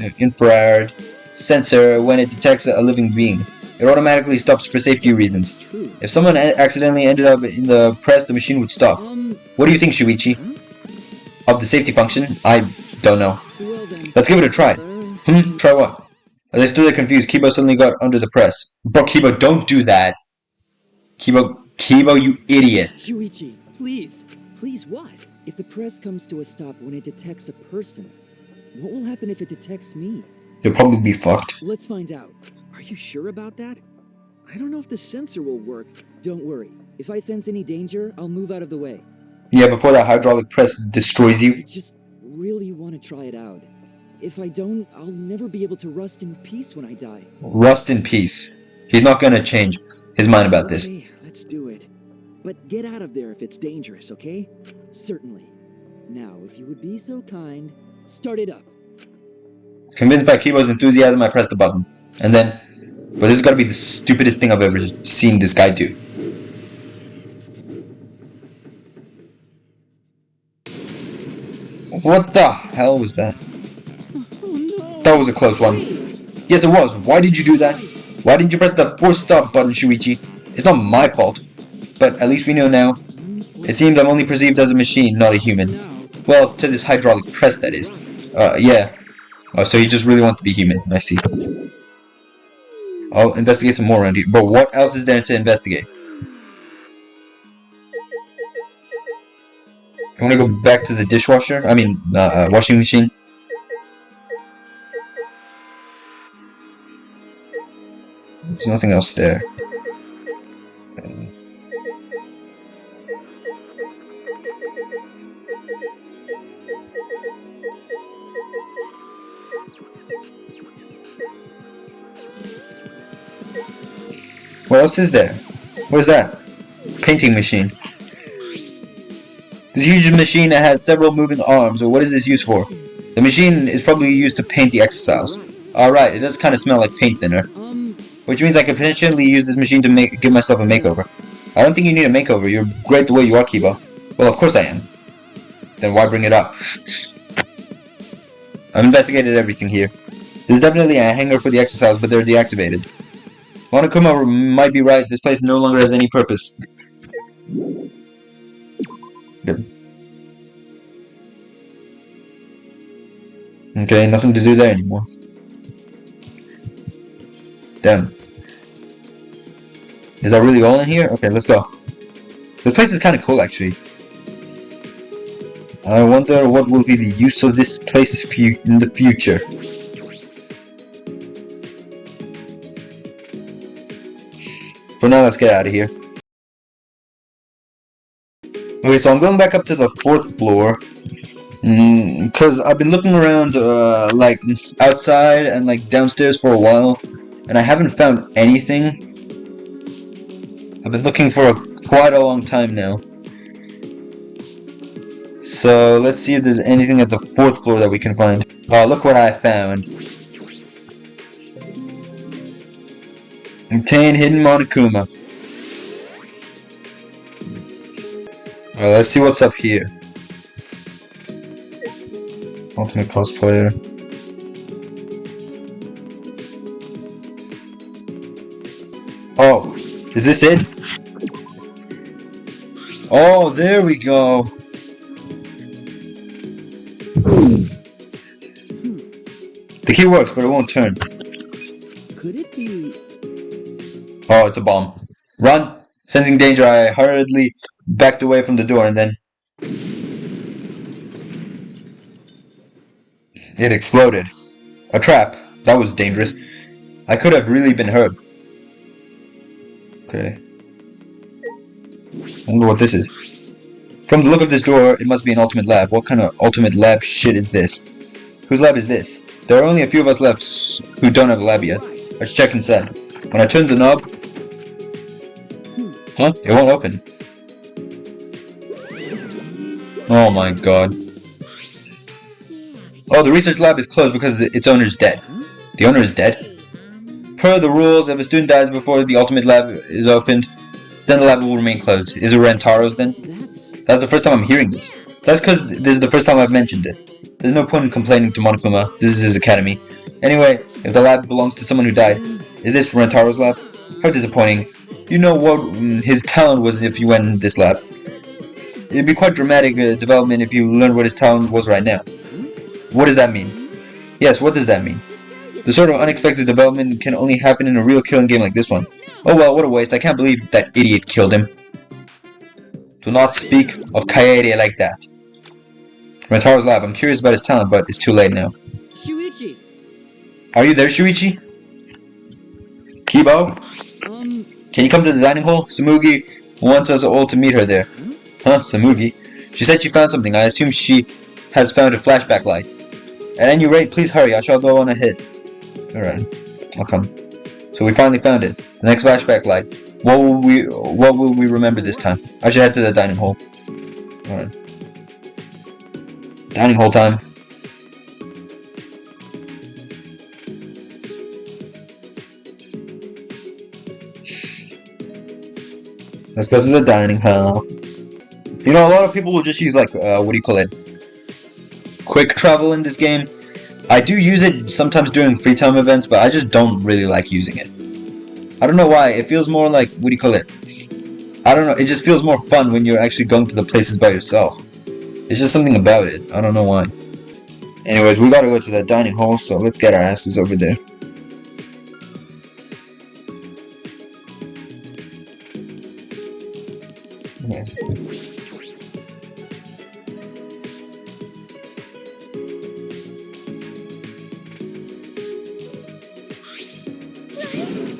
sensor when it detects a living being. It automatically stops for safety reasons. true. If someone accidentally ended up in the press, the machine would stop. What do you think, Shuichi? Of the safety function? I don't know. Well then. Let's give it a try. Try what? As I stood there confused, Kibo suddenly got under the press. Bro, Kibo, don't do that! Kibo, you idiot! Shuichi, please. Please what? If the press comes to a stop when it detects a person, what will happen if it detects me? You'll probably be fucked. Let's find out. Are you sure about that? I don't know if the sensor will work. Don't worry. If I sense any danger, I'll move out of the way. Yeah, before that hydraulic press destroys I you. just really want to try it out. If I don't, I'll never be able to rest in peace when I die. Rust in peace. He's not gonna change his mind about this. Okay, let's do it. But get out of there if it's dangerous, okay? Certainly. Now, if you would be so kind, start it up. Convinced by Kibo's enthusiasm, I pressed the button. And then... But this has gotta be the stupidest thing I've ever seen this guy do. What the hell was that? That was a close one. Yes, it was. Why did you do that? Why didn't you press the force stop button, Shuichi? It's not my fault. But at least we know now. It seems I'm only perceived as a machine, not a human. Well, to this hydraulic press, that is. Yeah. Oh, so you just really want to be human. I see. I'll investigate some more around here. But what else is there to investigate? I want to go back to the dishwasher. I mean, washing machine. There's nothing else there. What else is there? What is that? Painting machine. This huge machine that has several moving arms. Or what is this used for? The machine is probably used to paint the exercise. Alright, it does kind of smell like paint thinner. Which means I could potentially use this machine to give myself a makeover. I don't think you need a makeover. You're great the way you are, Kiba. Well, of course I am. Then why bring it up? I've investigated everything here. There's definitely a hangar for the exercise, but they're deactivated. Monokuma might be right. This place no longer has any purpose. Good. Okay, nothing to do there anymore. Damn. Is that really all in here? Okay, let's go. This place is kind of cool, actually. I wonder what will be the use of this place in the future. For now, let's get out of here. Okay, so I'm going back up to the 4th floor. Because I've been looking around, like, outside and, like, downstairs for a while. And I haven't found anything. I've been looking for quite a long time now. So, let's see if there's anything at the 4th floor that we can find. Oh, look what I found. Obtain hidden Monokuma. Alright, let's see what's up here. Ultimate cosplayer. Oh, is this it? Oh, there we go. The key works, but it won't turn. Could it be? Oh, it's a bomb. Run! Sensing danger, I hurriedly backed away from the door and then... it exploded. A trap. That was dangerous. I could have really been hurt. Okay. I wonder what this is. From the look of this door, it must be an ultimate lab. What kind of ultimate lab shit is this? Whose lab is this? There are only a few of us left who don't have a lab yet. I should check inside. When I turn the knob... huh? It won't open. Oh my god. Oh, the research lab is closed because its owner is dead. The owner is dead? Per the rules, if a student dies before the ultimate lab is opened, then the lab will remain closed. Is it Rentaro's then? That's the first time I'm hearing this. That's because this is the first time I've mentioned it. There's no point in complaining to Monokuma. This is his academy. Anyway, if the lab belongs to someone who died, is this Rentaro's lab? How disappointing. You know what his talent was if you went in this lab. It'd be quite dramatic development if you learned what his talent was right now. What does that mean? Yes, what does that mean? The sort of unexpected development can only happen in a real killing game like this one. Oh well, what a waste. I can't believe that idiot killed him. Do not speak of Kaede like that. Rentaro's lab. I'm curious about his talent, but it's too late now. Shuichi! Are you there, Shuichi? Kibo? Can you come to the dining hall? Samugi wants us all to meet her there. Huh, Samugi? She said she found something. I assume she has found a flashback light. At any rate, please hurry. I shall go on ahead. Alright, I'll come. So we finally found it. The next flashback light. What will we remember this time? I should head to the dining hall. Alright. Dining hall time. Let's go to the dining hall. You know, a lot of people will just use like, what do you call it? Quick travel in this game. I do use it sometimes during free time events, but I just don't really like using it. I don't know why. It feels more like, what do you call it? I don't know. It just feels more fun when you're actually going to the places by yourself. It's just something about it. I don't know why. Anyways, we gotta go to that dining hall, so let's get our asses over there. Okay.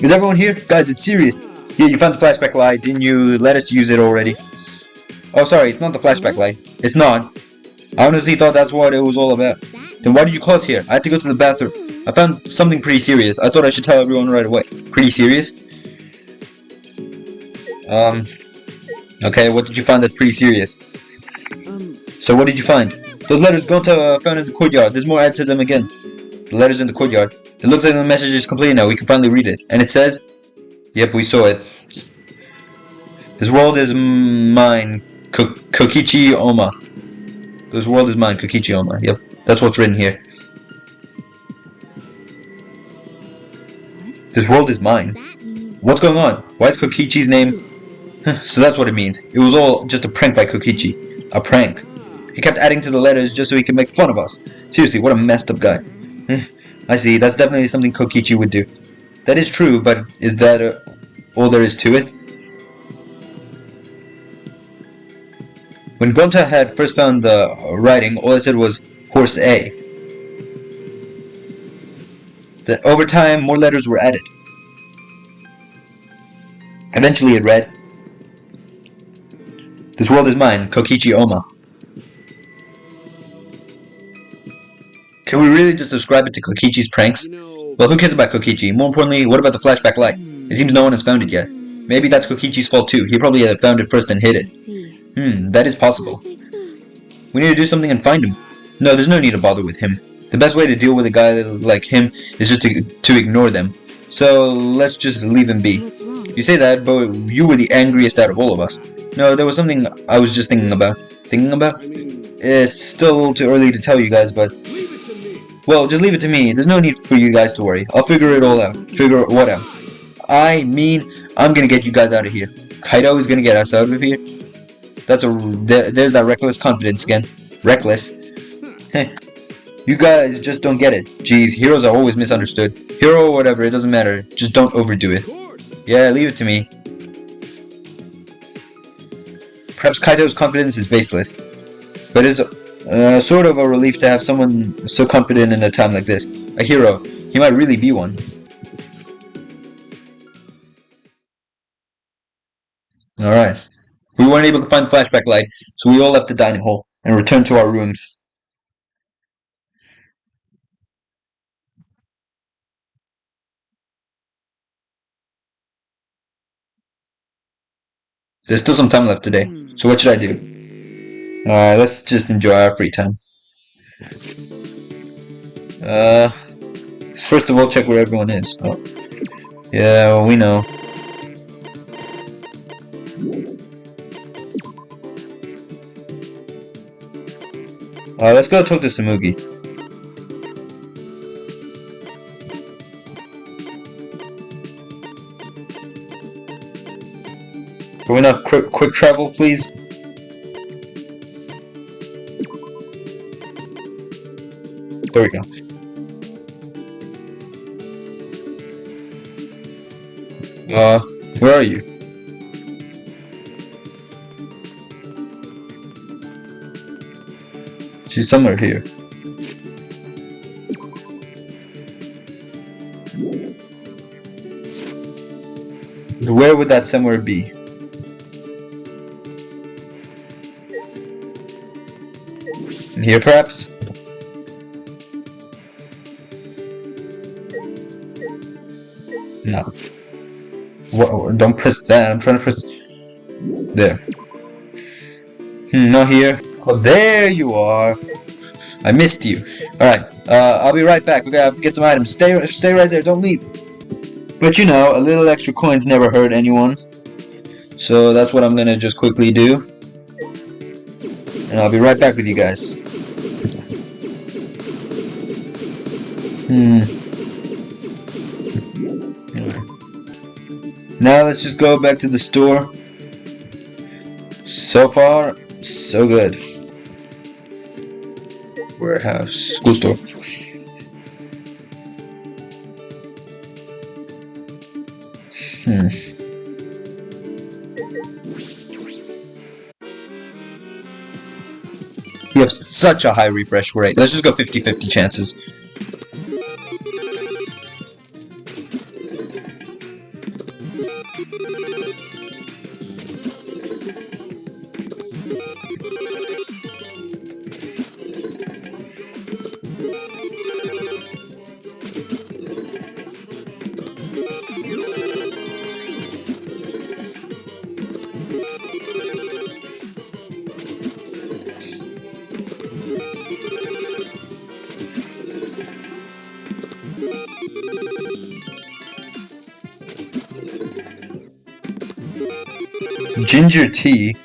Is everyone here? Guys, it's serious. Yeah, you found the flashback light. Didn't you let us use it already? Oh, sorry, it's not the flashback light. It's not. I honestly thought that's what it was all about. Then why did you call us here? I had to go to the bathroom. I found something pretty serious. I thought I should tell everyone right away. Pretty serious? Okay, what did you find that's pretty serious? So what did you find? Those letters Gonta found in the courtyard. There's more added to them again. The letters in the courtyard. It looks like the message is complete now. We can finally read it. And it says... Yep, we saw it. This world is mine, Kokichi Oma. This world is mine, Kokichi Oma. Yep, that's what's written here. What? This world is mine. That means What's going on? Why is Kokichi's name? So that's what it means. It was all just a prank by Kokichi. A prank. He kept adding to the letters just so he could make fun of us. Seriously, what a messed up guy. I see, that's definitely something Kokichi would do. That is true, but is that all there is to it? When Gonta had first found the writing, all it said was Horse A. That over time, more letters were added. Eventually it read, This world is mine, Kokichi Oma. Can we really just ascribe it to Kokichi's pranks? You know, Well, who cares about Kokichi? More importantly, what about the flashback light? It seems no one has found it yet. Maybe that's Kokichi's fault too. He probably found it first and hid I it. see. That is possible. We need to do something and find him. No, there's no need to bother with him. The best way to deal with a guy like him is just to ignore them. So let's just leave him be. What's wrong? You say that, but you were the angriest out of all of us. No, there was something I was just thinking about. Thinking about? I mean, It's still too early to tell you guys, but... leave it to me. Well, just leave it to me. There's no need for you guys to worry. I'll figure it all out. Figure what out? I mean, I'm gonna get you guys out of here. Kaido is gonna get us out of here. There's that reckless confidence again. Reckless. You guys just don't get it. Jeez, heroes are always misunderstood. Hero or whatever, it doesn't matter. Just don't overdo it. Of course. Yeah, leave it to me. Perhaps Kaito's confidence is baseless, but it's sort of a relief to have someone so confident in a time like this. A hero. He might really be one. Alright. We weren't able to find the flashback light, so we all left the dining hall and returned to our rooms. There's still some time left today, so what should I do? Alright, let's just enjoy our free time. First of all, check where everyone is. Oh. Yeah, well, we know. Let's go talk to Samugi. Can we not quick travel, please? There we go. Where are you? She's somewhere here. Where would that somewhere be? In here, perhaps? No. What, don't press that. I'm trying to press... There. Not here. Oh, there you are. I missed you. Alright, I'll be right back. Okay, I have to get some items. Stay right there. Don't leave. But you know, a little extra coins never hurt anyone. So that's what I'm gonna just quickly do. And I'll be right back with you guys. Now let's just go back to the store. So far, so good. Warehouse, school store. You have such a high refresh rate. Let's just go 50-50 chances. Ginger tea?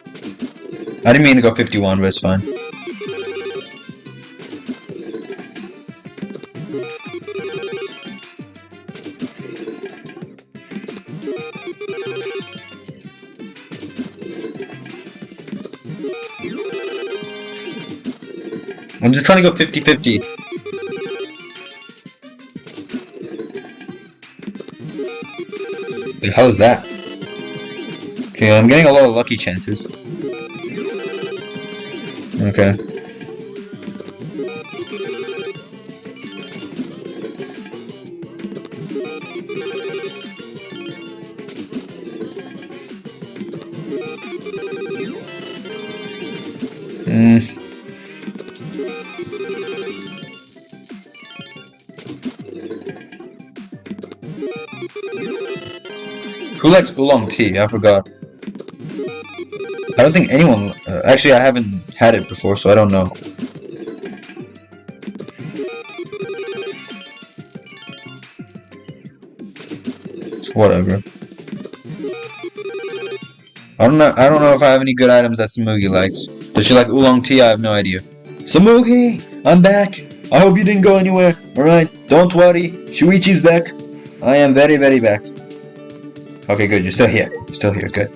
I didn't mean to go 51, but it's fine. I'm just trying to go 50-50. The hell is that? Okay, I'm getting a lot of lucky chances. Okay. Who likes oolong tea? I forgot. I don't think anyone... actually, I haven't had it before, so I don't know. It's whatever. I don't know if I have any good items that Samugi likes. Does she like oolong tea? I have no idea. Samugi! I'm back! I hope you didn't go anywhere. Alright, don't worry. Shuichi's back. I am very, very back. Okay, good. You're still here. You're still here. Good.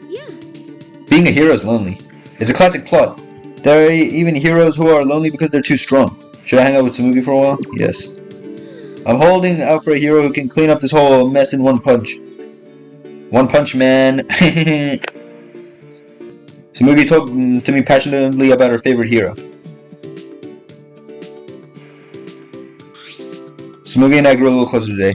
Yeah. Being a hero is lonely. It's a classic plot. There are even heroes who are lonely because they're too strong. Should I hang out with Samugi for a while? Yes. I'm holding out for a hero who can clean up this whole mess in one punch. One Punch Man. Samugi talked to me passionately about her favorite hero. Samugi and I grew a little closer today.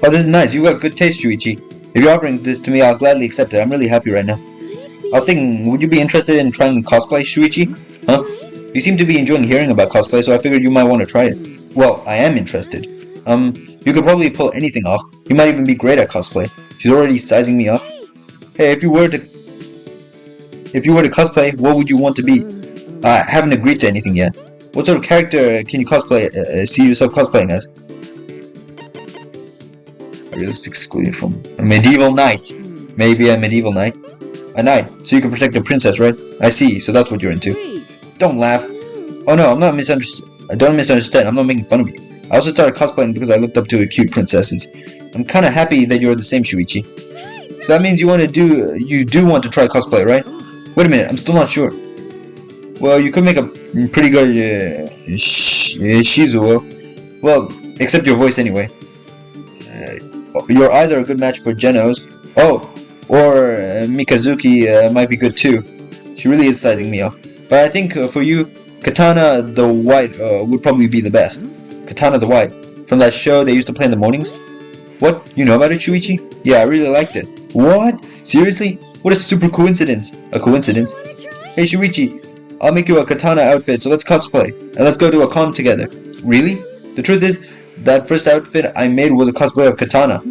Oh, this is nice. You got good taste, Shuichi. If you're offering this to me, I'll gladly accept it. I'm really happy right now. I was thinking, would you be interested in trying cosplay, Shuichi? Huh? You seem to be enjoying hearing about cosplay, so I figured you might want to try it. Well, I am interested. You could probably pull anything off. You might even be great at cosplay. She's already sizing me up. Hey, if you were to cosplay, what would you want to be? I haven't agreed to anything yet. What sort of character can you see yourself cosplaying as? A realistic school from a medieval knight. Maybe a medieval knight. A knight, so you can protect the princess, right? I see, so that's what you're into. Don't laugh. Oh no, I'm not don't misunderstand, I'm not making fun of you. I also started cosplaying because I looked up to cute princesses. I'm kinda happy that you're the same, Shuichi. So that means you do want to try cosplay, right? Wait a minute, I'm still not sure. Well, you could make a pretty good Shizuo. Well, except your voice anyway. Your eyes are a good match for Geno's. Oh, or Mikazuki might be good too. She really is sizing me up. But I think for you, Katana the White would probably be the best. Katana the White. From that show they used to play in the mornings? What? You know about it, Shuichi? Yeah, I really liked it. What? Seriously? What a super coincidence. A coincidence? Hey Shuichi, I'll make you a katana outfit, so let's cosplay. And let's go to a con together. Really? The truth is, that first outfit I made was a cosplay of Katana.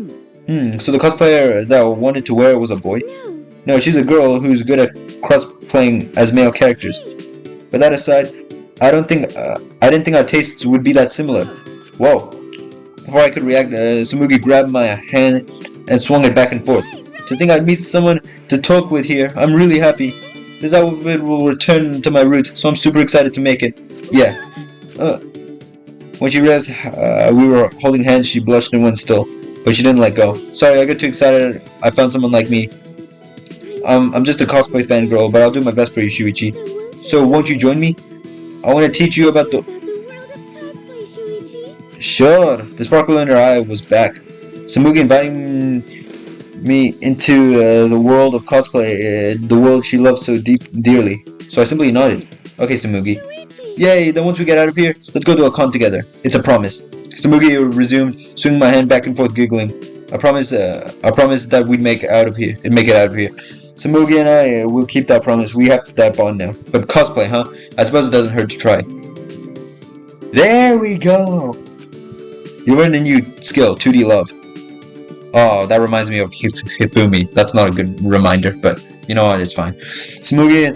So the cosplayer that I wanted to wear was a boy? No, she's a girl who's good at cosplaying as male characters. But that aside, I didn't think our tastes would be that similar. Whoa. Before I could react, Samugi grabbed my hand and swung it back and forth. To think I'd meet someone to talk with here, I'm really happy. This outfit will return to my roots, so I'm super excited to make it. Yeah. When she realized we were holding hands, she blushed and went still. But she didn't let go. Sorry, I got too excited. I found someone like me. I'm just a cosplay fangirl, but I'll do my best for you, Shuichi. So won't you join me? I want to teach you about the world of cosplay, Shuichi. Sure. The sparkle in her eye was back. Samugi inviting me into the world of cosplay, the world she loves so dearly. So I simply nodded. Okay, Samugi. Yay, then once we get out of here, let's go to a con together. It's a promise. Samugi resumed, swinging my hand back and forth, giggling. I promise that we'd make it out of here. Samugi and I will keep that promise. We have that bond now. But cosplay, huh? I suppose it doesn't hurt to try. There we go! You learned a new skill, 2D love. Oh, that reminds me of Hifumi. That's not a good reminder, but you know what, it's fine. Samugi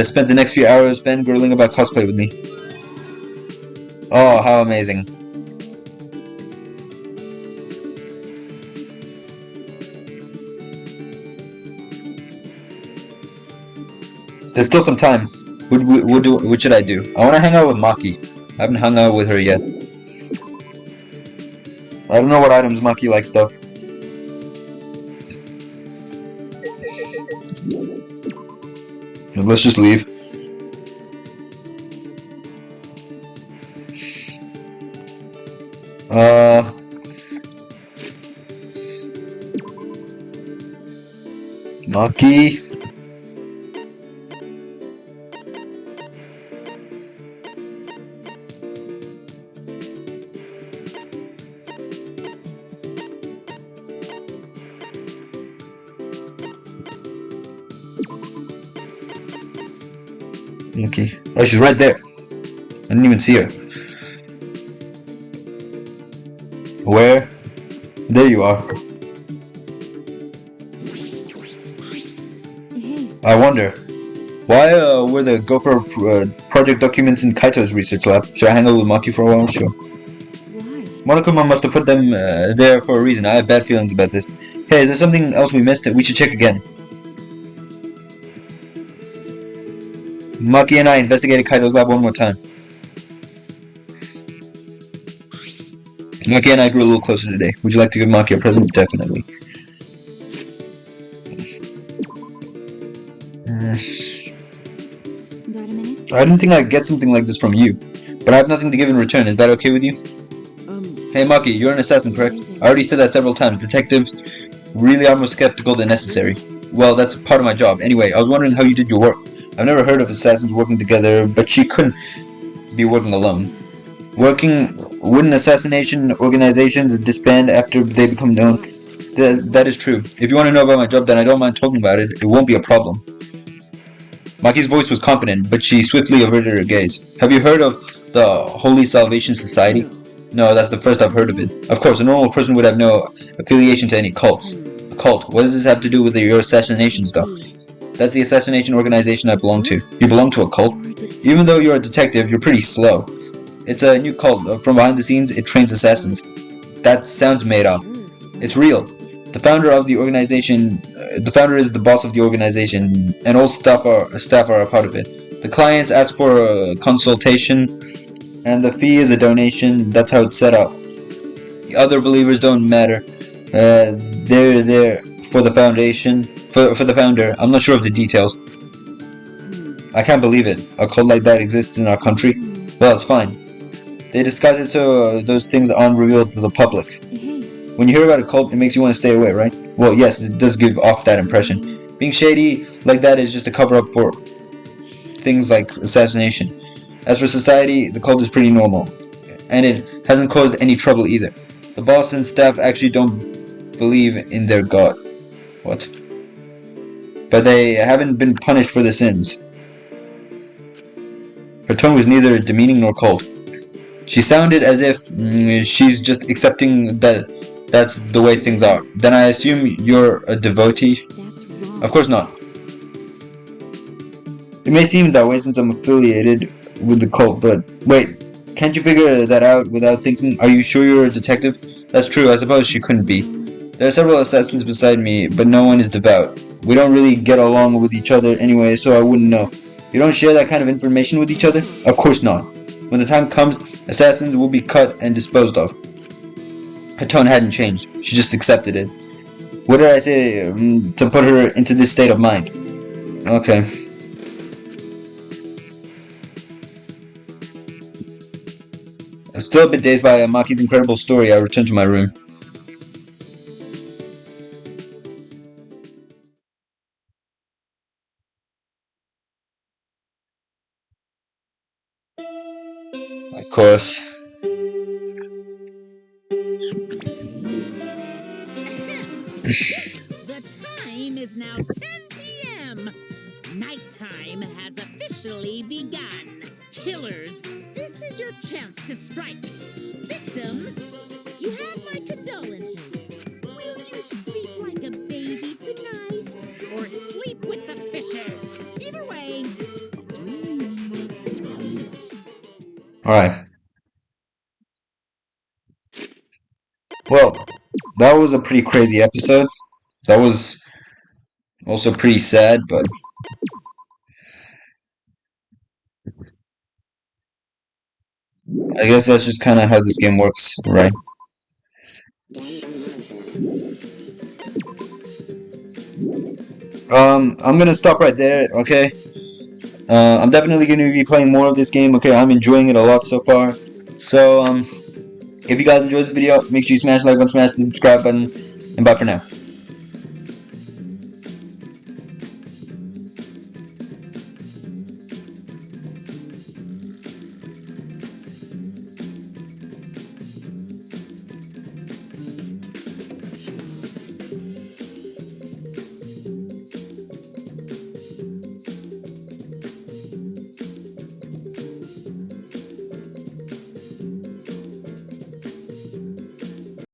spent the next few hours fangirling about cosplay with me. Oh, how amazing. There's still some time. What should I do? I want to hang out with Maki. I haven't hung out with her yet. I don't know what items Maki likes though. Let's just leave. Maki. Maki. Oh, she's right there. I didn't even see her. Where? There you are. I wonder, why were the Gopher project documents in Kaito's research lab? Should I hang out with Maki for a while? Sure. Why? Monokuma must have put them there for a reason. I have bad feelings about this. Hey, is there something else we missed? We should check again. Maki and I investigated Kaito's lab one more time. Maki and I grew a little closer today. Would you like to give Maki a present? Definitely. Got a minute? I didn't think I'd get something like this from you, but I have nothing to give in return. Is that okay with you? Hey Maki, you're an assassin, correct? I already said that several times. Detectives really are more skeptical than necessary. Well, that's part of my job. Anyway, I was wondering how you did your work. I've never heard of assassins working together, but she couldn't be working alone. Wouldn't assassination organizations disband after they become known? That is true. If you want to know about my job, then I don't mind talking about it. It won't be a problem. Maki's voice was confident, but she swiftly averted her gaze. Have you heard of the Holy Salvation Society? No, that's the first I've heard of it. Of course, a normal person would have no affiliation to any cults. A cult? What does this have to do with your assassination stuff? That's the assassination organization I belong to. You belong to a cult? Even though you're a detective, you're pretty slow. It's a new cult. From behind the scenes, it trains assassins. That sounds made up. It's real. The founder of the organization, the founder is the boss of the organization, and all staff are a part of it. The clients ask for a consultation, and the fee is a donation. That's how it's set up. The other believers don't matter. They're there for the foundation, for the founder. I'm not sure of the details. I can't believe it. A cult like that exists in our country. Well, it's fine. They disguise it so those things aren't revealed to the public. When you hear about a cult, it makes you want to stay away, right? Well, yes, it does give off that impression. Being shady like that is just a cover-up for things like assassination. As for society, the cult is pretty normal. And it hasn't caused any trouble either. The boss and staff actually don't believe in their god. What? But they haven't been punished for their sins. Her tone was neither demeaning nor cold. She sounded as if she's just accepting that that's the way things are. Then I assume you're a devotee? That's wrong. Of course not. It may seem that way since I'm affiliated with the cult, but wait, can't you figure that out without thinking? Are you sure you're a detective? That's true, I suppose she couldn't be. There are several assassins beside me, but no one is devout. We don't really get along with each other anyway, so I wouldn't know. You don't share that kind of information with each other? Of course not. When the time comes, assassins will be cut and disposed of. Her tone hadn't changed. She just accepted it. What did I say to put her into this state of mind? Okay. Still a bit dazed by Maki's incredible story, I returned to my room. Of course. The time is now 10 p.m. Nighttime has officially begun. Killers, this is your chance to strike. Victims, you have my condolences. Will you sleep like a baby tonight? Or sleep with the fishes? Either way. Alright. Well, that was a pretty crazy episode. That was also pretty sad, but I guess that's just kind of how this game works, right? I'm gonna stop right there, okay? I'm definitely gonna be playing more of this game, okay? I'm enjoying it a lot so far. So, if you guys enjoyed this video, make sure you smash the like button, smash the subscribe button, and bye for now.